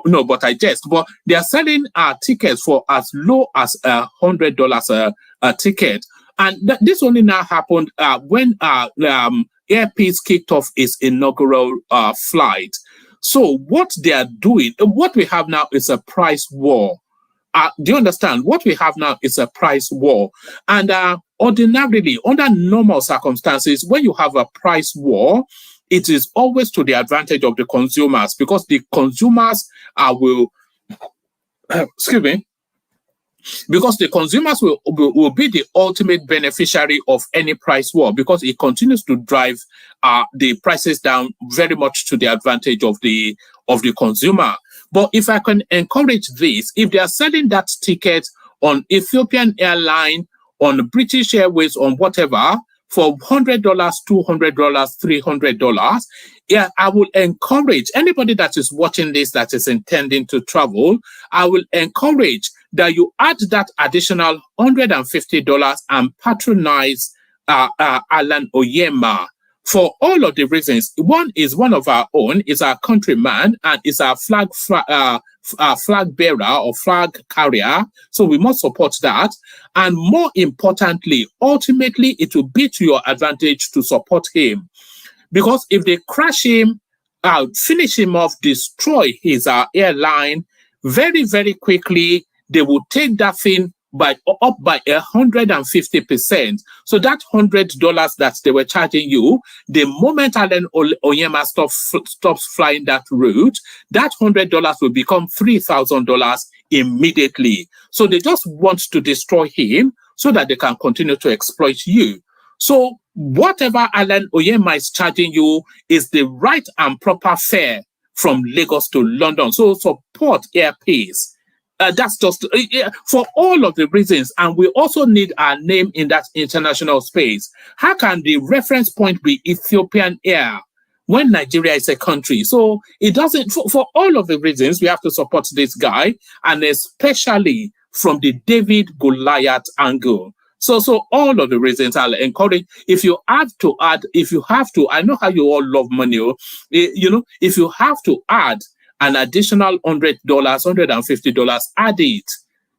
Speaker 4: no, but I jest. But they are selling tickets for as low as $100 a ticket, and this only now happened when Air Peace kicked off its inaugural flight. So what they are doing, what we have now is a price war. Do you understand? What we have now is a price war. And ordinarily, under normal circumstances, when you have a price war, it is always to the advantage of the consumers, because the consumers will, excuse me, because the consumers will be the ultimate beneficiary of any price war, because it continues to drive the prices down very much to the advantage of the consumer. But if I can encourage this, if they are selling that ticket on Ethiopian Airline, on British Airways, on whatever, for $100, $200, $300, yeah, I will encourage anybody that is watching this that is intending to travel, I will encourage that you add that additional $150 and patronize Alan ONYEMA for all of the reasons. One is one of our own, is our countryman, and is our flag bearer or flag carrier. So we must support that. And more importantly, ultimately, it will be to your advantage to support him. Because if they crash him, finish him off, destroy his airline, very, very quickly, they will take that thing up by 150%. So that $100 that they were charging you, the moment Alan ONYEMA stops flying that route, that $100 will become $3,000 immediately. So they just want to destroy him so that they can continue to exploit you. So whatever Alan ONYEMA is charging you is the right and proper fare from Lagos to London. So support Air Peace. That's just for all of the reasons. And we also need our name in that international space. How can the reference point be Ethiopian Air when Nigeria is a country? So it doesn't, for all of the reasons, we have to support this guy, and especially from the David Goliath angle. So all of the reasons I'll encourage, if you have to, I know how you all love money, if you have to add an additional $100, $150, add it,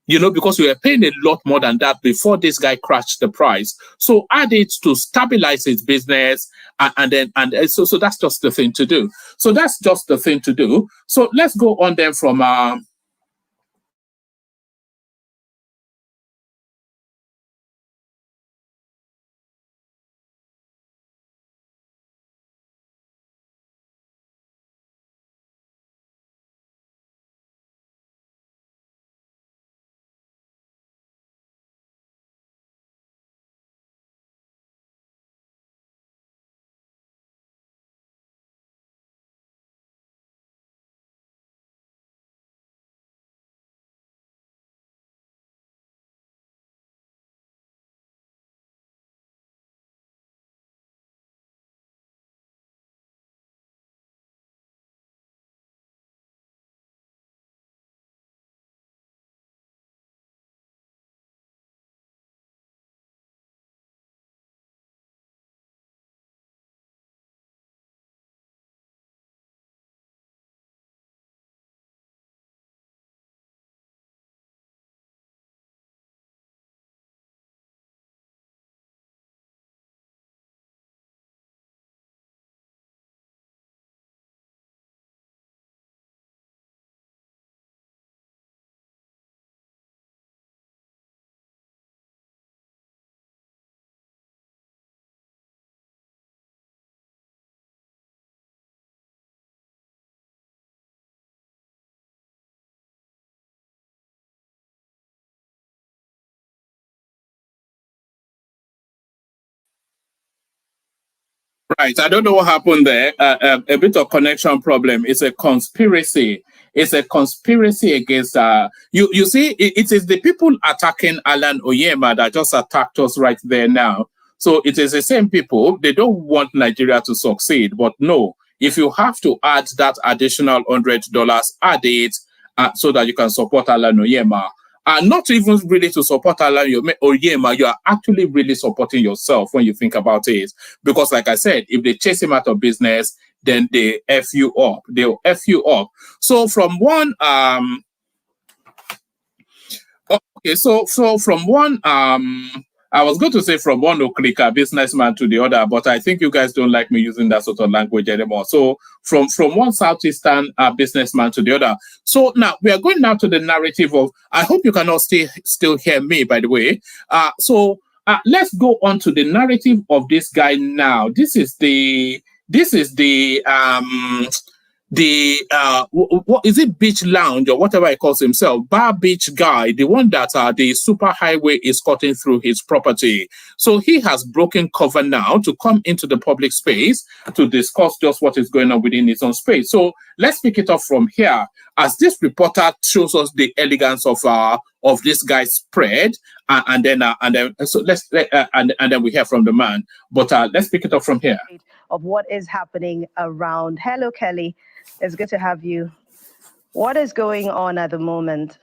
Speaker 4: because we were paying a lot more than that before this guy crashed the price. So add it to stabilize his business, and so that's just the thing to do. So that's just the thing to do. So let's go on then from Right. I don't know what happened there. A bit of connection problem. It's a conspiracy. It's a conspiracy against. You see, it is the people attacking Alan Onyema that just attacked us right there now. So it is the same people. They don't want Nigeria to succeed, but no. If you have to add that additional $100, add it so that you can support Alan Onyema. And not even really to support Alan Onyema, you are actually really supporting yourself when you think about it. Because like I said, if they chase him out of business, then they F you up. They'll F you up. So from one from one I was going to say from one Okrika businessman to the other, but I think you guys don't like me using that sort of language anymore. So from one southeastern businessman to the other. So now we are going now to the narrative of. I hope you can all still hear me, by the way. Let's go on to the narrative of this guy now. This is the what is it, beach lounge or whatever he calls himself, bar beach guy, the one that the super highway is cutting through his property. So he has broken cover now to come into the public space to discuss just what is going on within his own space. So let's pick it up from here as this reporter shows us the elegance of this guy's spread, and then we hear from the man. But let's pick it up from here.
Speaker 7: Of what is happening around. Hello, Kelly. It's good to have you. What is going on at the moment?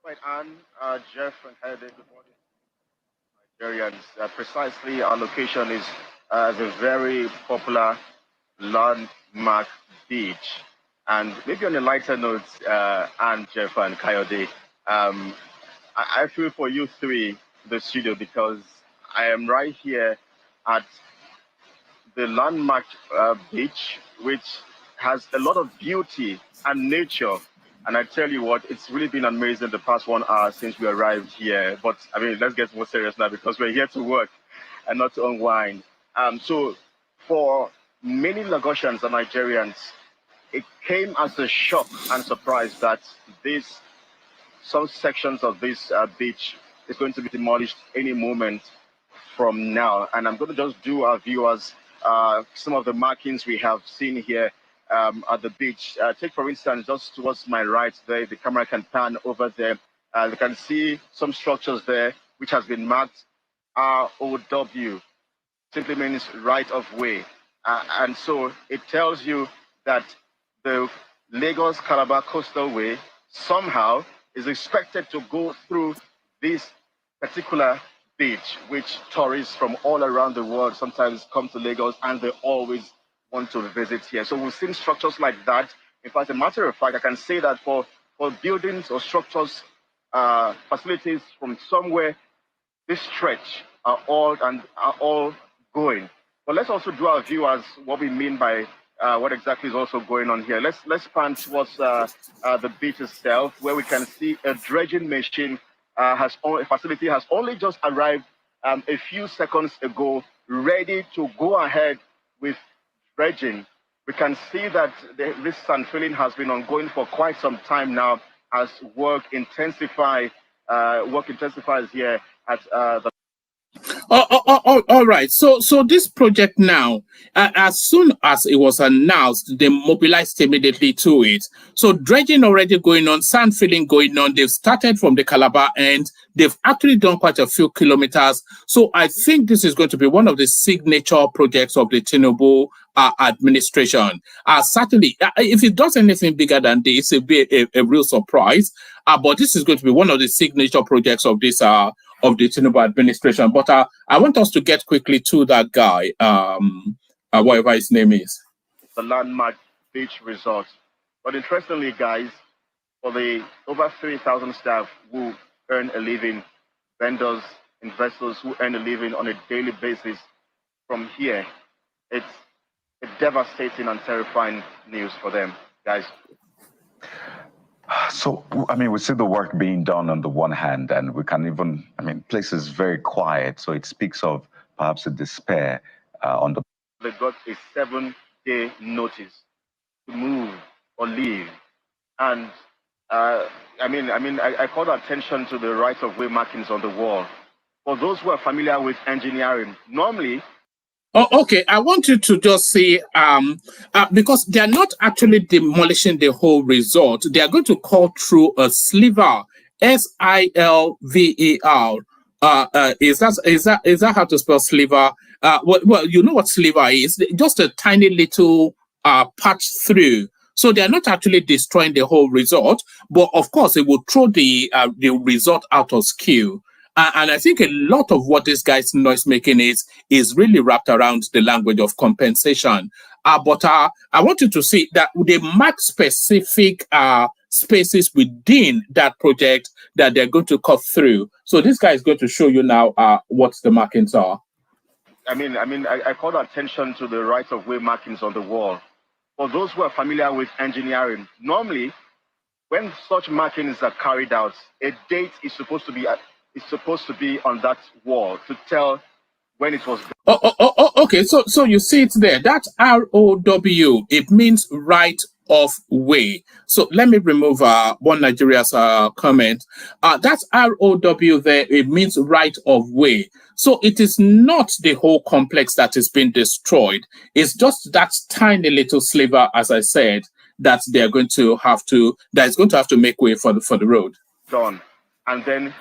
Speaker 8: Right, Anne, Jeff, and Heide, good morning, Nigerians. Precisely, our location is the very popular landmark beach. And maybe on a lighter note, Anne, Jeff, and Kayode, I feel for you three, the studio, because I am right here at the landmark beach, which has a lot of beauty and nature. And I tell you what, it's really been amazing the past 1 hour since we arrived here. But I mean, let's get more serious now because we're here to work and not to unwind. So for many Lagosians and Nigerians, it came as a shock and surprise that some sections of this beach is going to be demolished any moment from now. And I'm going to just do our viewers some of the markings we have seen here at the beach. Take, for instance, just towards my right there, the camera can pan over there. You can see some structures there, which has been marked ROW, simply means right of way. And so it tells you that the Lagos-Calabar Coastal Way somehow is expected to go through this particular beach, which tourists from all around the world sometimes come to Lagos and they always want to visit here. So we've seen structures like that. In fact, a matter of fact, I can say that for buildings or structures, facilities from somewhere, this stretch are all going. But let's also do our viewers what we mean by what exactly is also going on here. Let's pan towards the beach itself, where we can see a dredging machine facility has only just arrived a few seconds ago, ready to go ahead with dredging. We can see that this sand filling has been ongoing for quite some time now as work intensifies here at the.
Speaker 4: All right. So this project now, as soon as it was announced, they mobilized immediately to it. So dredging already going on, sand filling going on. They've started from the Calabar end. They've actually done quite a few kilometers. So I think this is going to be one of the signature projects of the TINUBU administration. Certainly, if it does anything bigger than this, it'll be a real surprise. But this is going to be one of the signature projects of this of the TINUBU administration. But I want us to get quickly to that guy, whatever his name is.
Speaker 8: The landmark beach resort. But interestingly, guys, for the over 3,000 staff who earn a living, vendors, investors who earn a living on a daily basis from here, it's a devastating and terrifying news for them, guys.
Speaker 9: So, I mean, we see the work being done on the one hand, and we can even, I mean, place is very quiet, so it speaks of perhaps a despair on the.
Speaker 8: They got a 7-day notice to move or leave, and I called attention to the right-of-way markings on the wall. For those who are familiar with engineering, normally.
Speaker 4: Oh, okay. I want you to just see, because they are not actually demolishing the whole resort. They are going to cut through a sliver, SILVER. Is that how to spell sliver? Well, you know what sliver is? Just a tiny little patch through. So they are not actually destroying the whole resort, but of course it will throw the resort out of skew. And I think a lot of what this guy's noise making is really wrapped around the language of compensation. But I want you to see that they mark specific spaces within that project that they're going to cut through. So this guy is going to show you now what the markings are.
Speaker 8: I call attention to the right-of-way markings on the wall. For those who are familiar with engineering, normally when such markings are carried out, a date is supposed to be on that wall to tell when it was done.
Speaker 4: Okay. So you see it there. That ROW, it means right of way. So let me remove one Nigeria's comment. That's ROW there. It means right of way. So it is not the whole complex that is being destroyed. It's just that tiny little sliver, as I said, that they're going to have to make way for the road.
Speaker 8: Done. And then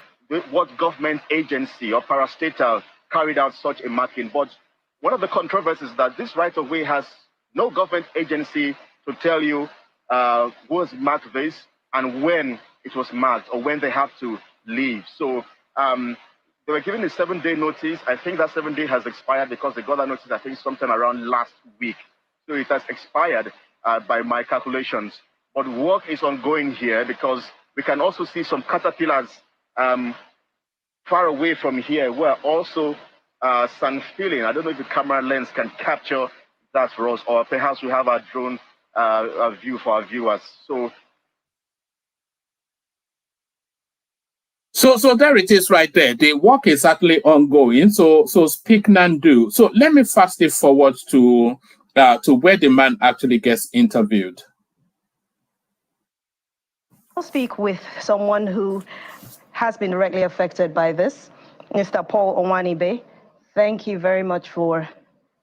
Speaker 8: what government agency or parastatal carried out such a marking? But one of the controversies is that this right-of-way has no government agency to tell you who has marked this and when it was marked or when they have to leave. So they were given a 7-day notice. I think that 7 day has expired because they got that notice, I think, sometime around last week. So it has expired by my calculations. But work is ongoing here because we can also see some caterpillars far away from here. We're also sun filling. I don't know if the camera lens can capture that for us, or perhaps we have our drone view for our viewers.
Speaker 4: So there it is right there. The work is actually ongoing. So speak Nandu. So let me fast it forward to where the man actually gets interviewed.
Speaker 7: I'll speak with someone who has been directly affected by this, Mr. Paul Onwuanibe. Thank you very much for...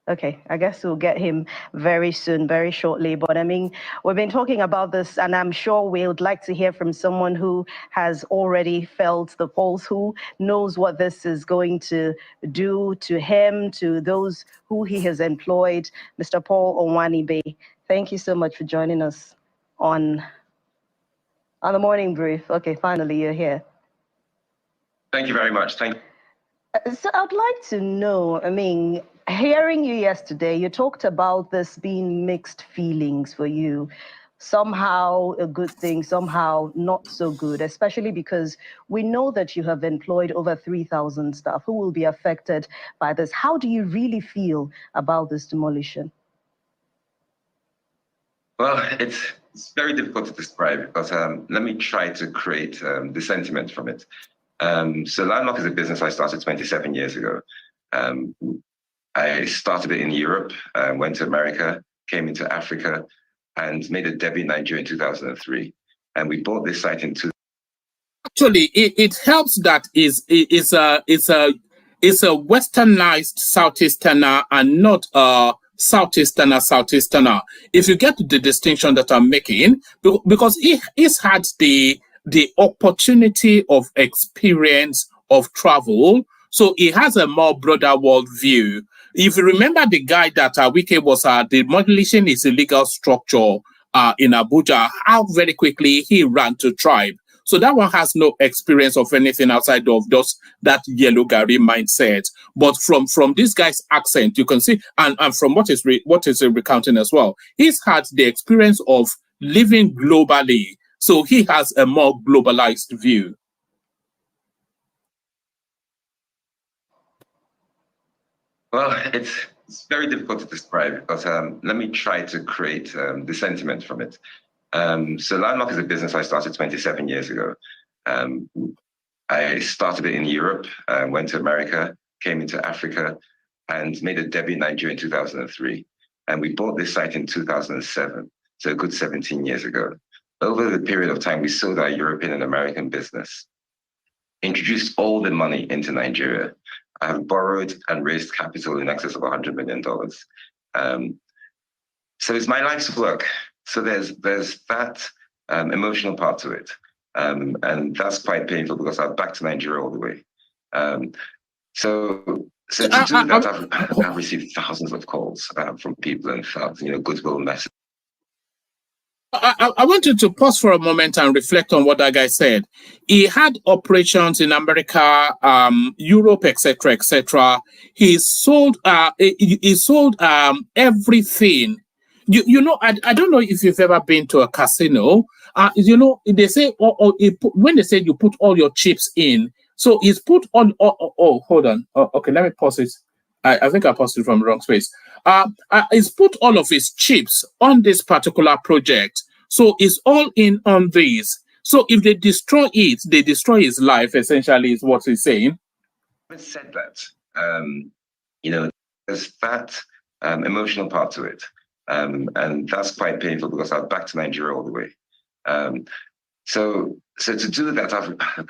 Speaker 7: Okay, I guess we'll get him very soon, very shortly. But I mean, we've been talking about this, and I'm sure we would like to hear from someone who has already felt the pulse, who knows what this is going to do to him, to those who he has employed. Mr. Paul Onwuanibe, thank you so much for joining us on the morning brief. Okay, finally you're here.
Speaker 10: Thank you very much. Thank you.
Speaker 7: So I'd like to know, I mean, hearing you yesterday, you talked about this being mixed feelings for you. Somehow a good thing, somehow not so good, especially because we know that you have employed over 3,000 staff who will be affected by this. How do you really feel about this demolition?
Speaker 10: Well, it's very difficult to describe because let me try to create the sentiment from it. So Landmark is a business I started 27 years ago. I started it in Europe, went to America, came into Africa, and made a debut in Nigeria in 2003. And we bought this site in
Speaker 4: Actually, it helps that it's a westernized Southeasterner and not a Southeasterner. If you get the distinction that I'm making, because he's had the opportunity of experience of travel, so he has a more broader world view. If you remember the guy that Wike was demolishing his illegal structure in Abuja, how very quickly he ran to tribe. So that one has no experience of anything outside of just that yellow Gary mindset. But from this guy's accent, you can see, and from what is recounting as well, he's had the experience of living globally. So he has a more globalized view.
Speaker 10: Well, it's very difficult to describe because let me try to create the sentiment from it. So Landmark is a business I started 27 years ago. I started it in Europe, went to America, came into Africa, and made a debut in Nigeria in 2003. And we bought this site in 2007, so a good 17 years ago. Over the period of time, we sold our European and American business. introduced all the money into Nigeria. I have borrowed and raised capital in excess of $100 million. So it's my life's work. So there's that emotional part to it. And that's quite painful because I'm back to Nigeria all the way. So to do that, I've received thousands of calls from people and thousands, goodwill messages.
Speaker 4: I want you to pause for a moment and reflect on what that guy said. He had operations in America, Europe, etc., etc. He sold everything. I don't know if you've ever been to a casino. They say, when they say you put all your chips in, so he's put on. Hold on. Okay, let me pause it. I think I paused it from the wrong space. He's put all of his chips on this particular project. So it's all in on this. So if they destroy it, they destroy his life, essentially, is what he's saying.
Speaker 10: Having said that, there's that emotional part to it. And that's quite painful because I'm back to Nigeria all the way. So to do that,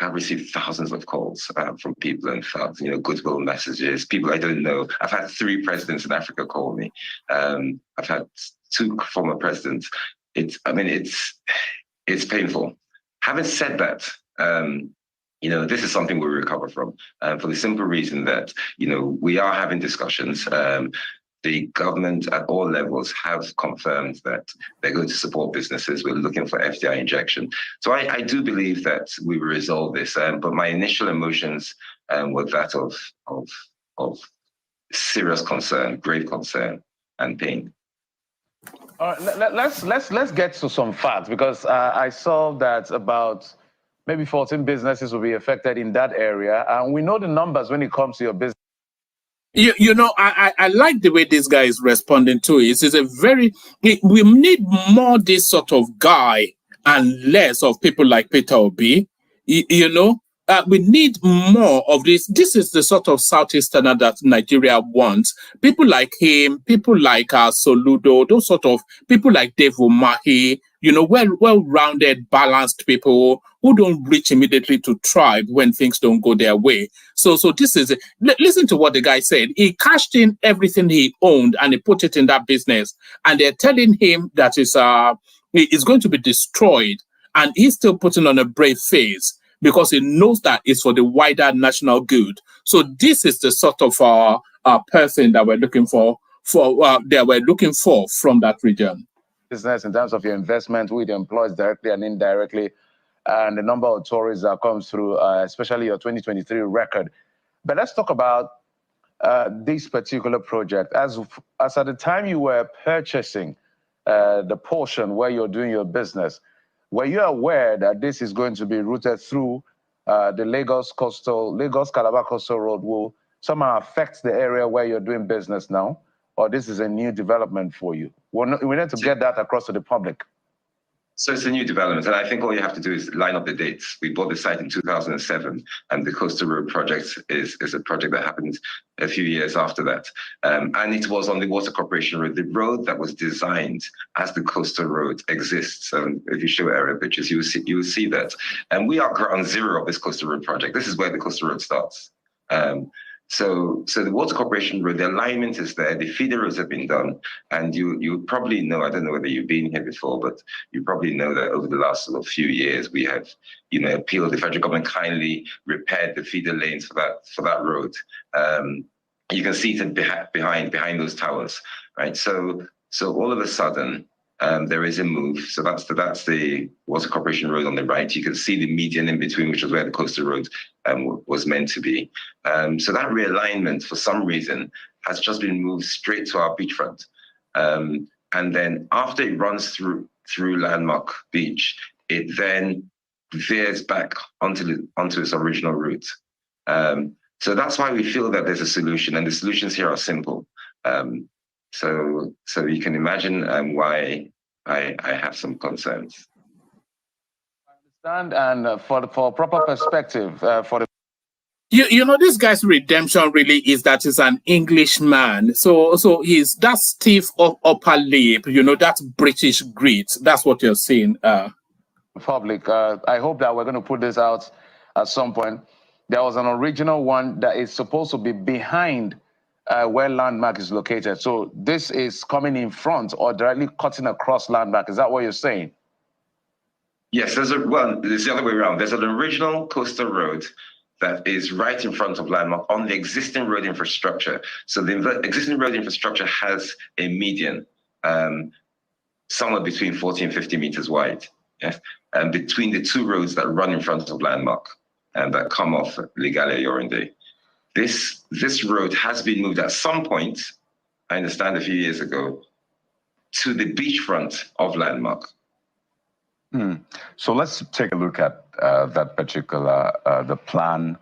Speaker 10: I've received thousands of calls from people and thousands, goodwill messages, people I don't know. I've had 3 presidents in Africa call me. I've had 2 former presidents. It's painful. Having said that, this is something we recover from for the simple reason that, we are having discussions. The government at all levels have confirmed that they're going to support businesses. We're looking for FDI injection. So I do believe that we will resolve this. But my initial emotions were that of serious concern, grave concern, and pain.
Speaker 11: All right, let's get to some facts, because I saw that about maybe 14 businesses will be affected in that area, and we know the numbers when it comes to your business.
Speaker 4: I like the way this guy is responding to it. We need more this sort of guy and less of people like Peter Obi. We need more of this. This is the sort of Southeasterner that Nigeria wants. People like him, people like Soludo, those sort of people like Dave Umahi, well-rounded, balanced people who don't reach immediately to tribe when things don't go their way. So this is it. Listen to what the guy said. He cashed in everything he owned and he put it in that business. And they're telling him that it's going to be destroyed. And he's still putting on a brave face because he knows that it's for the wider national good. So this is the sort of person that we're looking for from that region.
Speaker 11: Business in terms of your investment, who it employs directly and indirectly, and the number of tourists that comes through, especially your 2023 record. But let's talk about this particular project. As at the time you were purchasing the portion where you're doing your business, were you aware that this is going to be routed through the Lagos-Calabar Coastal Road will somehow affect the area where you're doing business now? Or this is a new development for you? We need to get that across to the public.
Speaker 10: So it's a new development, and I think all you have to do is line up the dates. We bought the site in 2007, and the Coastal Road project is a project that happened a few years after that. And it was on the Water Corporation Road, the road that was designed as the Coastal Road exists. If you show aerial pictures, you will see that. And we are ground zero of this Coastal Road project. This is where the Coastal Road starts. So the Water Corporation Road, the alignment is there, the feeder roads have been done, and you probably know, I don't know whether you've been here before, but you probably know that over the last few years, we have, appealed, the federal government kindly repaired the feeder lanes for that road. You can see it behind those towers, right? So all of a sudden, there is a move. So that's the Water Corporation Road on the right. You can see the median in between, which is where the Coastal Road was meant to be. So that realignment, for some reason, has just been moved straight to our beachfront. And then after it runs through Landmark Beach, it then veers back onto its original route. So that's why we feel that there's a solution, and the solutions here are simple. So you can imagine why I have some concerns.
Speaker 11: I understand, and for proper perspective, for the
Speaker 4: this guy's redemption really is that he's an Englishman. So he's that stiff upper lip, that's British grit. That's what you're seeing.
Speaker 11: Public. I hope that we're going to put this out at some point. there was an original one that is supposed to be behind where landmark is located. So this is coming in front or directly cutting across landmark. Is that what you're saying?
Speaker 10: Yes, it's the other way around. There's an original coastal road that is right in front of landmark on the existing road infrastructure. So the existing road infrastructure has a median somewhere between 40 and 50 meters wide, yes, and between the two roads that run in front of landmark and that come off Legale Yorinde. This road has been moved at some point, I understand a few years ago, to the beachfront of landmark.
Speaker 9: So let's take a look at that particular, the plan,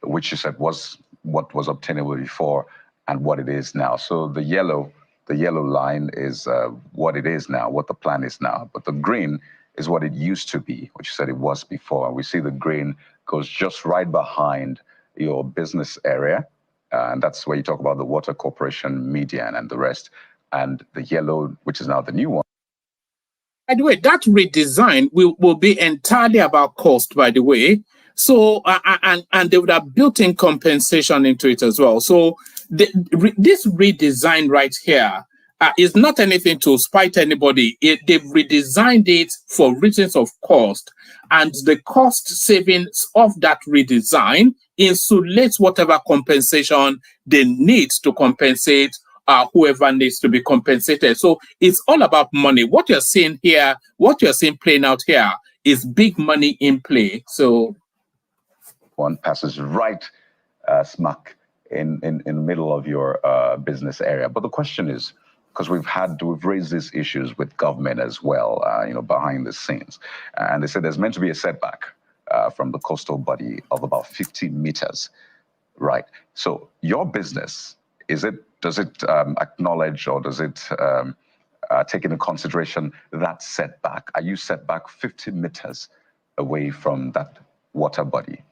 Speaker 9: which you said was what was obtainable before and what it is now. So the yellow line is what it is now, what the plan is now. But the green is what it used to be, which you said it was before. And we see the green goes just right behind your business area. And that's where you talk about the Water Corporation median and the rest. And the yellow, which is now the new one.
Speaker 4: By the way, that redesign will be entirely about cost, by the way. So, and they would have built in compensation into it as well. So this redesign right here is not anything to spite anybody. They've redesigned it for reasons of cost, and the cost savings of that redesign insulates whatever compensation they need to compensate whoever needs to be compensated. So it's all about money. What you're seeing here, what you're seeing playing out here is big money in play. So
Speaker 9: one passes right smack in the middle of your business area. But the question is, because we've raised these issues with government as well, behind the scenes. And they said there's meant to be a setback from the coastal body of about 50 meters, right? So your business, does it acknowledge or does it take into consideration that setback? Are you set back 50 meters away from that water body?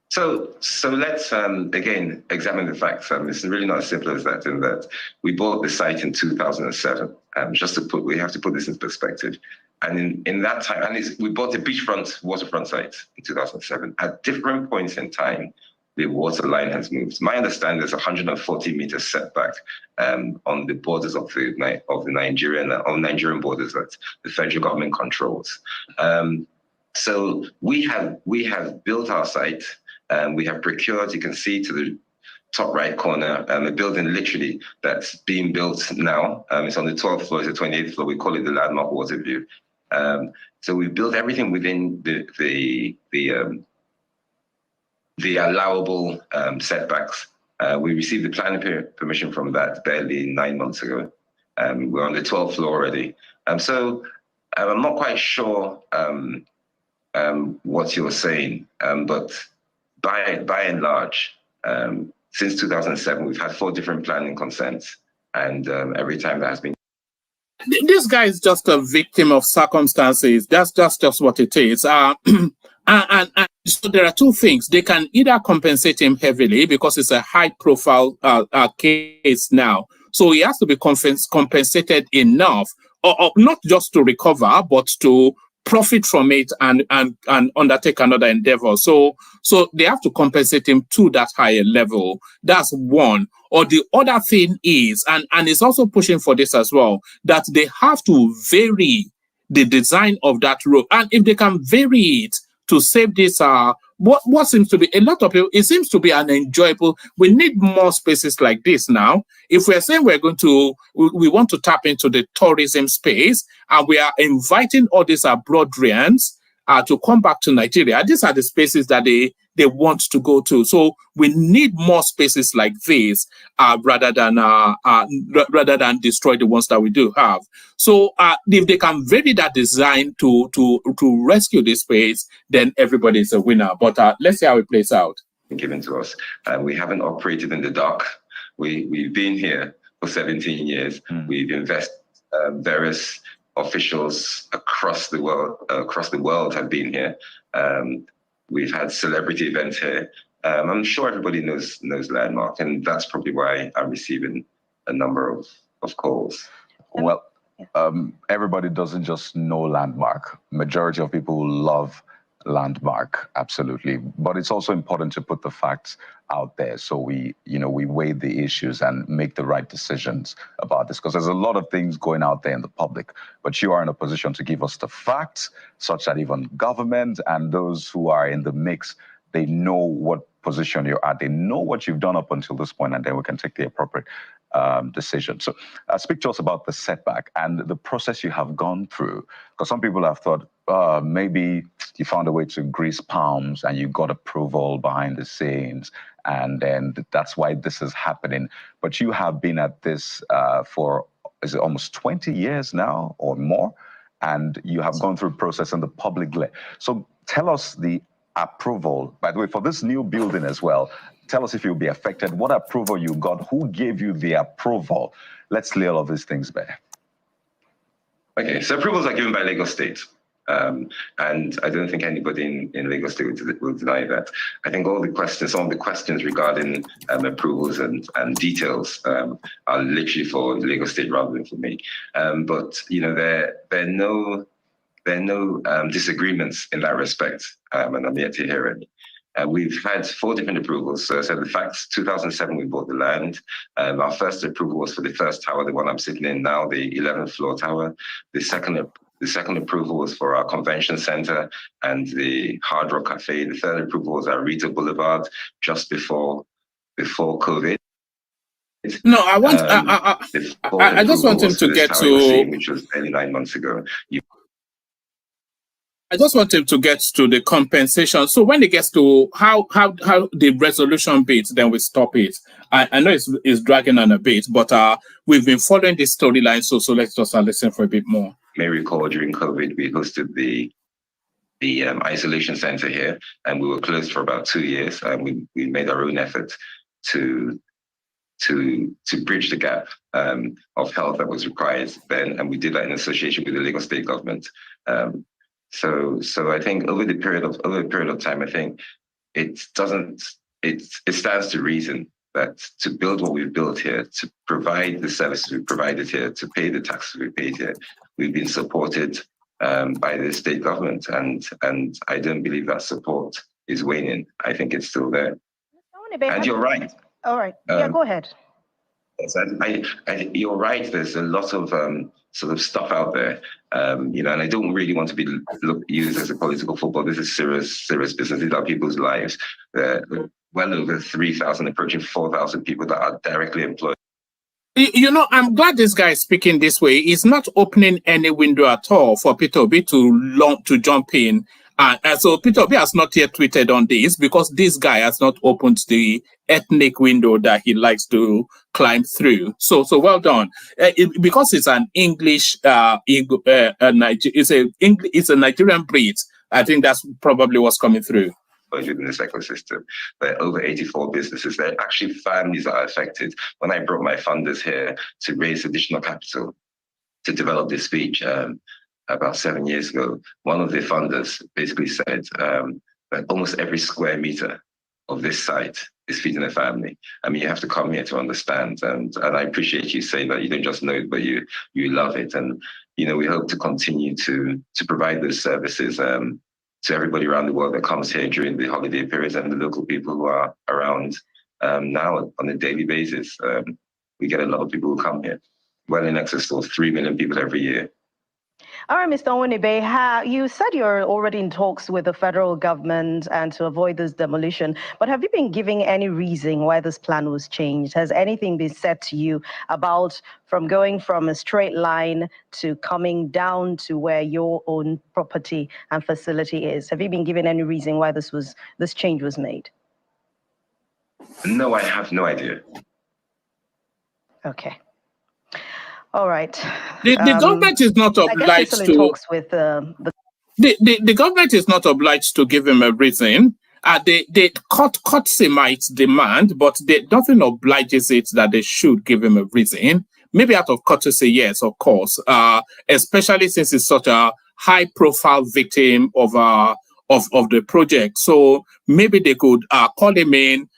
Speaker 10: So let's again examine the facts. It's really not as simple as that. In that we bought the site in 2007. We have to put this in perspective. And in that time, we bought a beachfront waterfront site in 2007. At different points in time, the water line has moved. My understanding is 140 meters setback on the borders of the Nigerian borders that the federal government controls. So we have built our site. We have procured, you can see to the top right corner, a building literally that's being built now. It's on the 12th floor, it's the 28th floor. We call it the Landmark Water View. So we built everything within the allowable setbacks. We received the planning permission from that barely 9 months ago. We're on the 12th floor already. So I'm not quite sure what you're saying, but by and large, since 2007, we've had 4 different planning consents, and every time that has been.
Speaker 4: This guy is just a victim of circumstances. That's just what it is. And so there are 2 things. They can either compensate him heavily because it's a high-profile case now. So he has to be compensated enough, or not just to recover, but to profit from it and undertake another endeavor. So they have to compensate him to that higher level. That's one. Or the other thing is, and it's also pushing for this as well, that they have to vary the design of that road. And if they can vary it to save this, what seems to be a lot of people, it seems to be an enjoyable. We need more spaces like this now. If we're saying we want to tap into the tourism space, and we are inviting all these Broadrians to come back to Nigeria, these are the spaces that they want to go to. So we need more spaces like this rather than destroy the ones that we do have. So if they can vary that design to rescue this space, then everybody is a winner. But let's see how it plays out.
Speaker 10: Given to us, we haven't operated in the dark. We've been here for 17 years. We've invested. Various officials across the world have been here. We've had celebrity events here. I'm sure everybody knows Landmark, and that's probably why I'm receiving a number of calls.
Speaker 9: Well, everybody doesn't just know Landmark. Majority of people love landmark, absolutely. But it's also important to put the facts out there so we weigh the issues and make the right decisions about this, because there's a lot of things going out there in the public, but you are in a position to give us the facts such that even government and those who are in the mix, they know what position you're at, they know what you've done up until this point, and then we can take the appropriate decision. So speak to us about the setback and the process you have gone through, because some people have thought maybe you found a way to grease palms and you got approval behind the scenes, and then that's why this is happening. But you have been at this for, is it almost 20 years now or more? And you have gone through process in the public. So tell us the approval, by the way, for this new building as well. Tell us if you'll be affected, what approval you got, who gave you the approval? Let's lay all of these things bare.
Speaker 10: Okay, so approvals are given by Lagos State. And I don't think anybody in Lagos State will deny that. I think all the questions, some of the questions regarding approvals and details are literally for Lagos State rather than for me. But there are no disagreements in that respect, and I'm yet to hear any. We've had 4 different approvals. So the facts, 2007, we bought the land. Our first approval was for the first tower, the one I'm sitting in now, the 11th floor tower. The second approval was for our convention center and the Hard Rock Cafe. The third approval was our Rita Boulevard just before COVID.
Speaker 4: No, I want. I just want him to get to,
Speaker 10: which was only 9 months ago.
Speaker 4: I just want him to get to the compensation. So when it gets to how the resolution bit, then we stop it. I know it's dragging on a bit, but we've been following this storyline. So let's just listen for a bit more.
Speaker 10: You may recall during COVID, we hosted the isolation center here, and we were closed for about 2 years. And we made our own effort to bridge the gap of health that was required then, and we did that in association with the Lagos State government. So I think over a period of time, I think it stands to reason that to build what we've built here, to provide the services we've provided here, to pay the taxes we paid here, we've been supported by the state government, and I don't believe that support is waning. I think it's still there. And you're right.
Speaker 7: All right. Yeah, go ahead.
Speaker 10: Yes, you're right. There's a lot of sort of stuff out there, and I don't really want to be used as a political football. This is serious business. These are people's lives. Well over 3,000, approaching 4,000 people that are directly employed.
Speaker 4: I'm glad this guy is speaking this way. He's not opening any window at all for Peter Obi to jump in. And so Peter Obi has not yet tweeted on this because this guy has not opened the ethnic window that he likes to climb through. So well done. Because it's an English, it's a Nigerian breed. I think that's probably what's coming through.
Speaker 10: In this ecosystem, there are over 84 businesses. There are actually families that are affected. When I brought my funders here to raise additional capital to develop this speech about 7 years ago, one of the funders basically said that almost every square meter of this site is feeding a family. I mean, you have to come here to understand, and I appreciate you saying that you don't just know it, but you love it. And we hope to continue to provide those services to everybody around the world that comes here during the holiday periods, and the local people who are around now on a daily basis. We get a lot of people who come here, well in excess of 3 million people every year.
Speaker 7: All right, Mr. Onwuanibe, you said you're already in talks with the federal government and to avoid this demolition, but have you been giving any reason why this plan was changed? Has anything been said to you about from going from a straight line to coming down to where your own property and facility is? Have you been given any reason why this change was made?
Speaker 10: No, I have no idea.
Speaker 7: Okay. All right.
Speaker 4: The government is not obliged to
Speaker 7: talks with
Speaker 4: the government is not obliged to give him a reason. The courtesy might demand, but nothing obliges it that they should give him a reason. Maybe out of courtesy, yes, of course. Especially since he's such a high-profile victim of the project. So maybe they could call him in.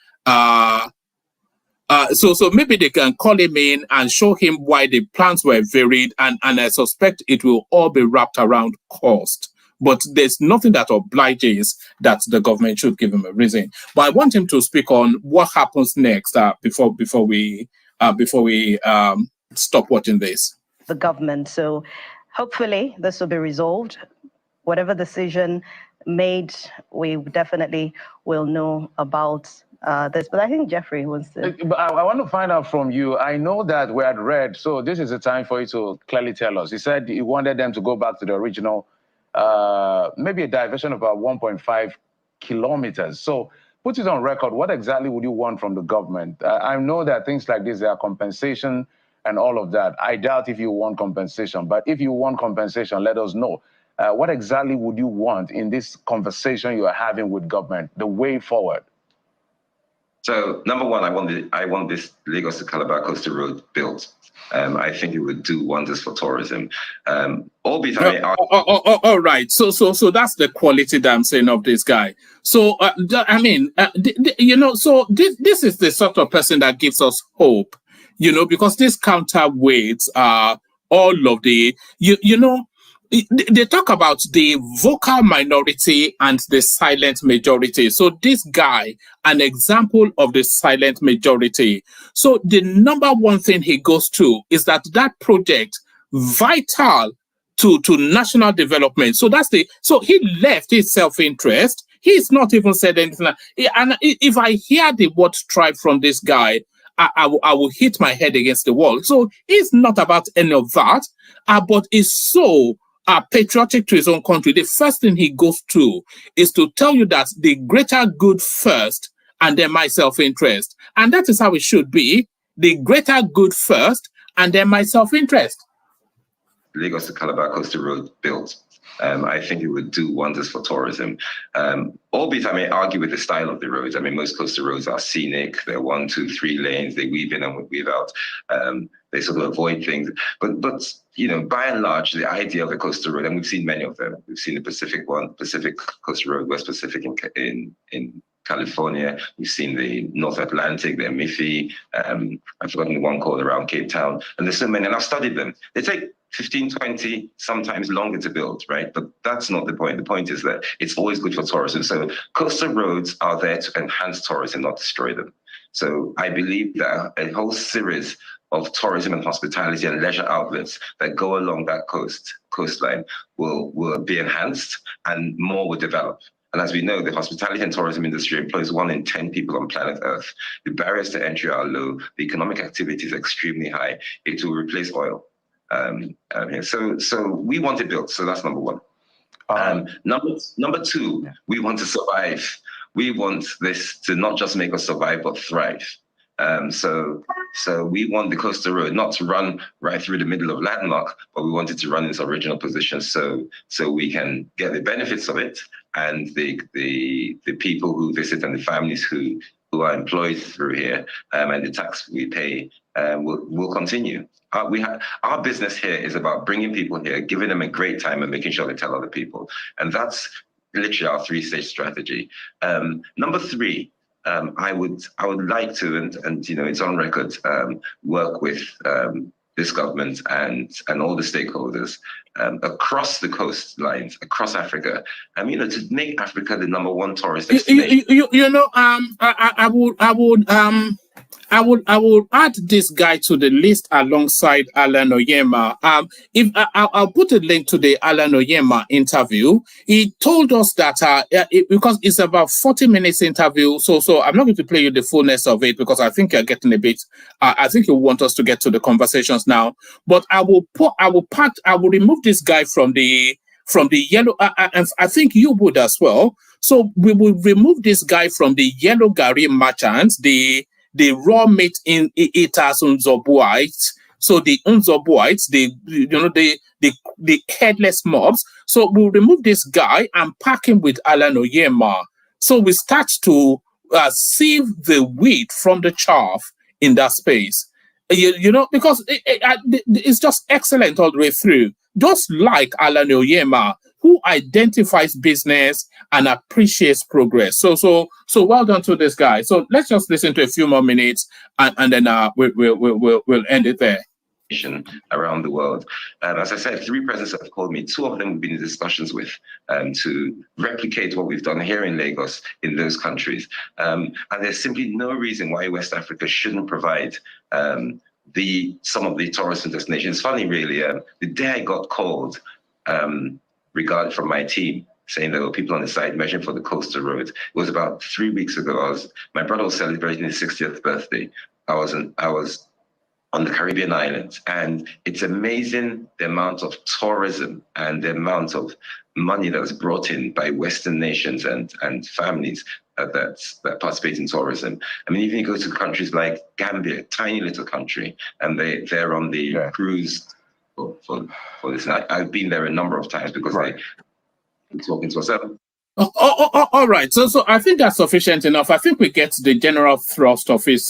Speaker 4: So maybe they can call him in and show him why the plans were varied, and I suspect it will all be wrapped around cost. but there's nothing that obliges that the government should give him a reason. But I want him to speak on what happens next before we stop watching this.
Speaker 7: The government. So hopefully this will be resolved. Whatever decision made, we definitely will know about this. But I think Jeffrey wants to.
Speaker 11: But I want to find out from you. I know that we had read, so this is the time for you to clearly tell us. He said he wanted them to go back to the original, maybe a diversion of about 1.5 kilometers. So put it on record. What exactly would you want from the government? I know that things like this, there are compensation and all of that. I doubt if you want compensation, but if you want compensation, let us know. What exactly would you want in this conversation you are having with government, the way forward?
Speaker 10: So number one, I want this Lagos to Calabar Coastal Road built. I think it would do wonders for tourism. All
Speaker 4: right. So that's the quality that I'm saying of this guy. So I mean, so this is the sort of person that gives us hope. Because these counterweights are all of the, they talk about the vocal minority and the silent majority. So this guy, an example of the silent majority. So the number one thing he goes to is that project vital to national development. So so he left his self-interest. He's not even said anything. And if I hear the word tribe from this guy, I will hit my head against the wall. So it's not about any of that, but it's so patriotic to his own country. The first thing he goes to is to tell you that the greater good first and then my self-interest. And that is how it should be. The greater good first and then my self-interest.
Speaker 10: Lagos to Calabar Coastal Road built. I think it would do wonders for tourism. Albeit I may argue with the style of the roads. I mean, most coastal roads are scenic. They're 1, 2, 3 lanes. They weave in and weave out. They sort of avoid things. But by and large, the idea of a coastal road, and we've seen many of them. We've seen the Pacific Coastal Road, West Pacific in California. We've seen the North Atlantic, the Miffy. I've forgotten the one called around Cape Town. And there's so many, and I've studied them. They take 15, 20, sometimes longer to build, right? But that's not the point. The point is that it's always good for tourism. So coastal roads are there to enhance tourism, not destroy them. So I believe that a whole series of tourism and hospitality and leisure outlets that go along that coastline will be enhanced and more will develop. And as we know, the hospitality and tourism industry employs 1 in 10 people on planet Earth. The barriers to entry are low. The economic activity is extremely high. It will replace oil. So we want it built. So that's number one. Number two, we want to survive. We want this to not just make us survive, but thrive. So we want the coastal road not to run right through the middle of landmark, but we want it to run in its original position so we can get the benefits of it, and the people who visit and the families who are employed through here, and the tax we pay will continue. Our business here is about bringing people here, giving them a great time, and making sure they tell other people. And that's literally our 3-stage strategy. Number 3, I would like to, and it's on record, work with this government and all the stakeholders across the coastlines, across Africa, to make Africa the #1 tourist destination.
Speaker 4: I will add this guy to the list alongside Alan ONYEMA. I'll put a link to the Alan ONYEMA interview. He told us that because it's about 40 minutes interview, so I'm not going to play you the fullness of it because I think you're getting a bit. I think you want us to get to the conversations now. But I will remove this guy from the yellow. And I think you would as well. So we will remove this guy from the yellow Gari merchants, the raw meat eaters Nzobuites, so the Nzobuites, the headless mobs. So we'll remove this guy and pack him with Alan ONYEMA. So we start to sieve the wheat from the chaff in that space. Because it's just excellent all the way through. Just like Alan ONYEMA, who identifies business and appreciates progress. So well done to this guy. So let's just listen to a few more minutes and then we'll end it there.
Speaker 10: around the world. As I said, 3 presidents have called me. 2 of them have been in discussions with to replicate what we've done here in Lagos in those countries. And there's simply no reason why West Africa shouldn't provide some of the tourism destinations. It's funny, really. The day I got called regarding from my team, saying there were people on the side measuring for the coastal road. It was about 3 weeks ago. My brother was celebrating his 60th birthday. I was on the Caribbean islands, and it's amazing the amount of tourism and the amount of money that's brought in by Western nations and families that participate in tourism. I mean, even you go to countries like Gambia, tiny little country, and they're on the cruise for this. And I've been there a number of times because they're talking to us.
Speaker 4: All right. So I think that's sufficient enough. I think we get the general thrust of his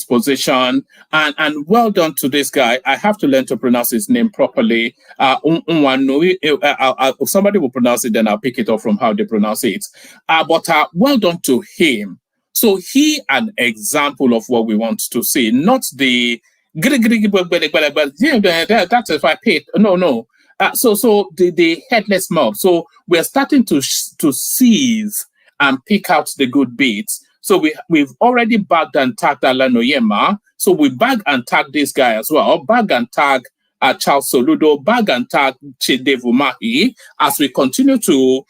Speaker 4: position, and well done to this guy. I have to learn to pronounce his name properly. If somebody will pronounce it, then I'll pick it up from how they pronounce it. But well done to him. So he an example of what we want to see, not the that's if I paid. No. So the headless mob. So we're starting to seize and pick out the good bits. So we've already bagged and tagged ONYEMA. So we bag and tag this guy as well. Bag and tag Charles Soludo. Bag and tag Chidevu Mahi. As we continue to,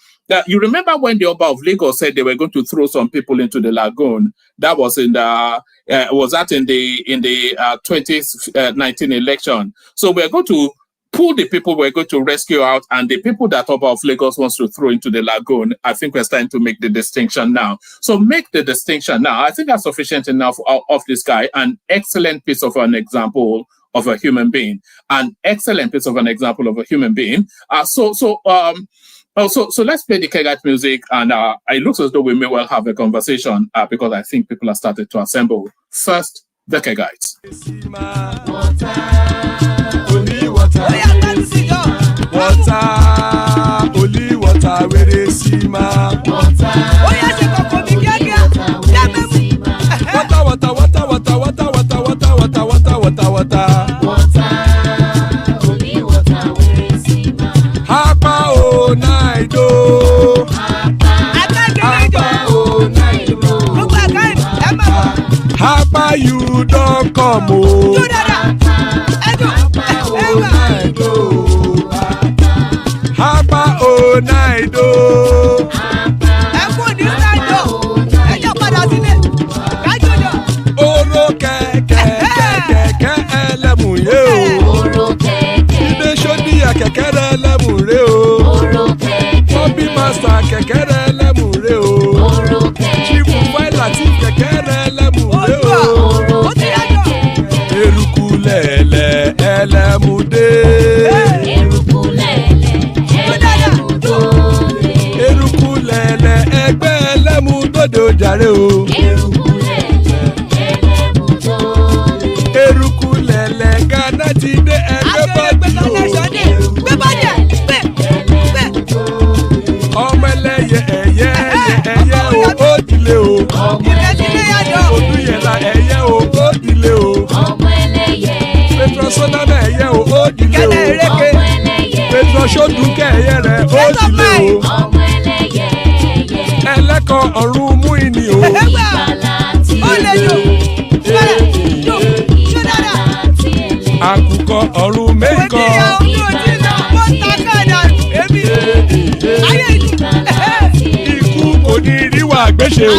Speaker 4: you remember when the Oba of Lagos said they were going to throw some people into the lagoon? That was in the in the 2019 election. So we're going to pull the people we're going to rescue out, and the people that Oba of Lagos wants to throw into the lagoon. I think we're starting to make the distinction now. So make the distinction now. I think that's sufficient enough of this guy. An excellent piece of an example of a human being. An excellent piece of an example of a human being. So let's play the Kegite music, and it looks as though we may well have a conversation because I think people have started to assemble. First, the Kegites.
Speaker 2: Only water, where they see ma. Water,
Speaker 12: only water, where they see ma.
Speaker 2: Hapa o naido. Hapa you don't come o. Hapa o naido. Oro keke elemu ye o. Ibe shodi ya kekere elemu re o. Obi master kekere elemu re o. Chifu Latif kekere elemu re o. Eruku lele elemu de. Ẹgbẹ́ ẹlẹ́mu dòdò jàre o. Eruku lẹ̀lẹ̀ Ghana ti dé ẹgbẹ́ bọ́dì o. Ọmọ ẹlẹ́yẹ ẹ̀yẹ o ó dìle o. Odúyẹ̀lá ẹ̀yẹ o ó dìle o. Petrosodana ẹ̀yẹ o ó dìle o. Petrosodúnkẹ́ ẹ̀yẹ rẹ̀ ó dìle o. Ẹlẹ́kọ̀ọ́ ọ̀run mú ìní o. Àkùkọ ọ̀run mẹ́kọ̀. Ikú kò ní ríwà gbéṣe o.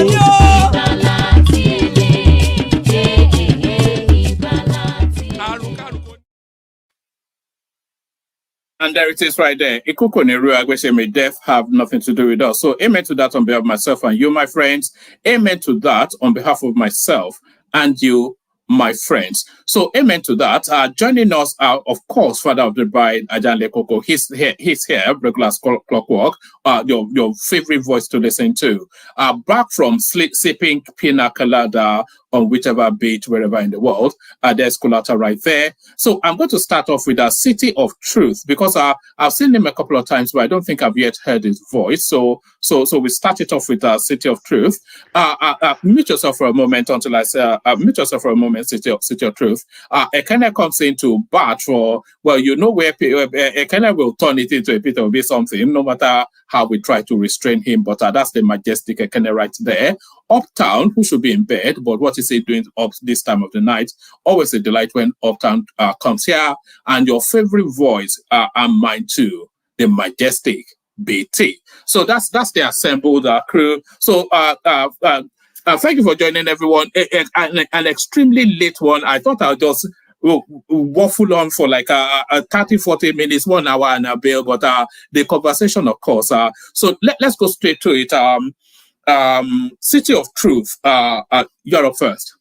Speaker 4: And there it is right there. Ikuko Neru Agwese, may death have nothing to do with us. So amen to that on behalf of myself and you, my friends. Amen to that on behalf of myself and you, my friends. So amen to that. Joining us are, of course, Father of the Bride, Ajan Lekoko. He's here, regular clockwork, your favorite voice to listen to. Back from sipping pina colada on whichever beach, wherever in the world. There's Kulata right there. So I'm going to start off with a City of Truth, because I've seen him a couple of times, but I don't think I've yet heard his voice. So we start it off with a City of Truth. Mute yourself for a moment until I say, mute yourself for a moment, City of Truth. Ekene comes into bat for, well, you know where Ekene will turn it into a pit or be something, no matter how we try to restrain him. But that's the majestic Ekene right there. Uptown, who should be in bed, but what is he doing up this time of the night? Always a delight when Uptown comes here. And your favorite voice, and mine too, the majestic BT. So that's the assembled crew. So thank you for joining, everyone. An extremely late one. I thought I'll just waffle on for like 30-40 minutes, 1 hour and a bit, but the conversation, of course. So let's go straight to it. City of Truth, you're up first.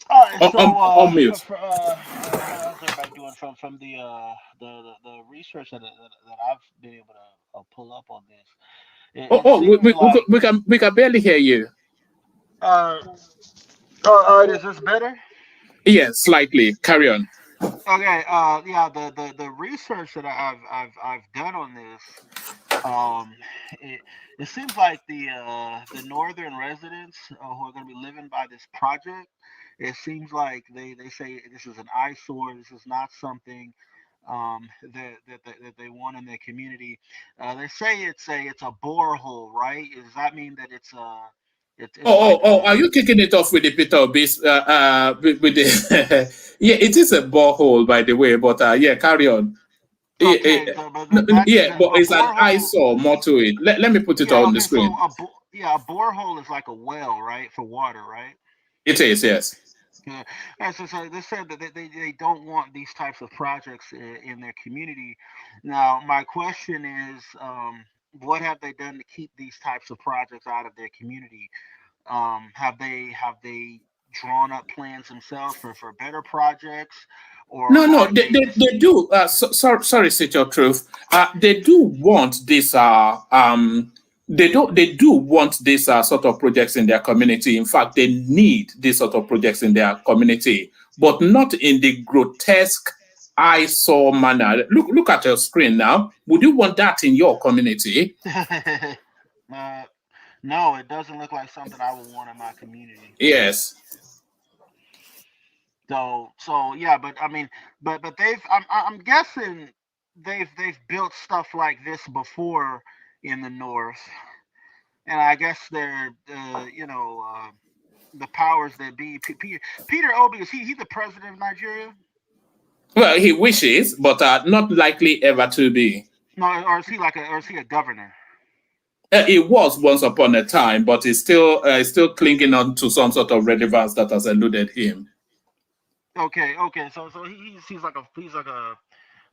Speaker 13: All right, so
Speaker 4: on mute.
Speaker 13: how's everybody doing from the research that I've been able to pull up on this?
Speaker 4: We can barely hear you.
Speaker 13: All right, is this better?
Speaker 4: Yes, slightly. Carry on.
Speaker 13: Okay. Yeah. The research that I've done on this, it seems like the northern residents who are going to be living by this project, it seems like they say this is an eyesore. This is not something that they want in their community. They say it's a borehole, right? Does that mean that it's
Speaker 4: are you kicking it off with the Peter Obis? With the yeah, it is a borehole, by the way. But yeah, carry on.
Speaker 13: Okay,
Speaker 4: but it's an eyesore more to it. Let me put it on the screen.
Speaker 13: So a borehole is like a well, right, for water, right?
Speaker 4: It is, yes.
Speaker 13: Yeah. And so they said that they don't want these types of projects in their community. Now, my question is, what have they done to keep these types of projects out of their community? Have they drawn up plans themselves for better projects? Or
Speaker 4: no, they do. Sorry, City of Truth. They do want this. They do want this sort of projects in their community. In fact, they need this sort of projects in their community, but not in the grotesque eyesore manner. Look at your screen now. Would you want that in your community?
Speaker 13: No, it doesn't look like something I would want in my community.
Speaker 4: Yes.
Speaker 13: So yeah, but I mean, but I'm guessing they've built stuff like this before in the north, and I guess they're the powers that be. Peter Obi, is he the president of Nigeria?
Speaker 4: Well, he wishes, but not likely ever to be.
Speaker 13: No, or is he a governor?
Speaker 4: It was once upon a time, but he's still clinging on to some sort of relevance that has eluded him.
Speaker 13: Okay. So he's like a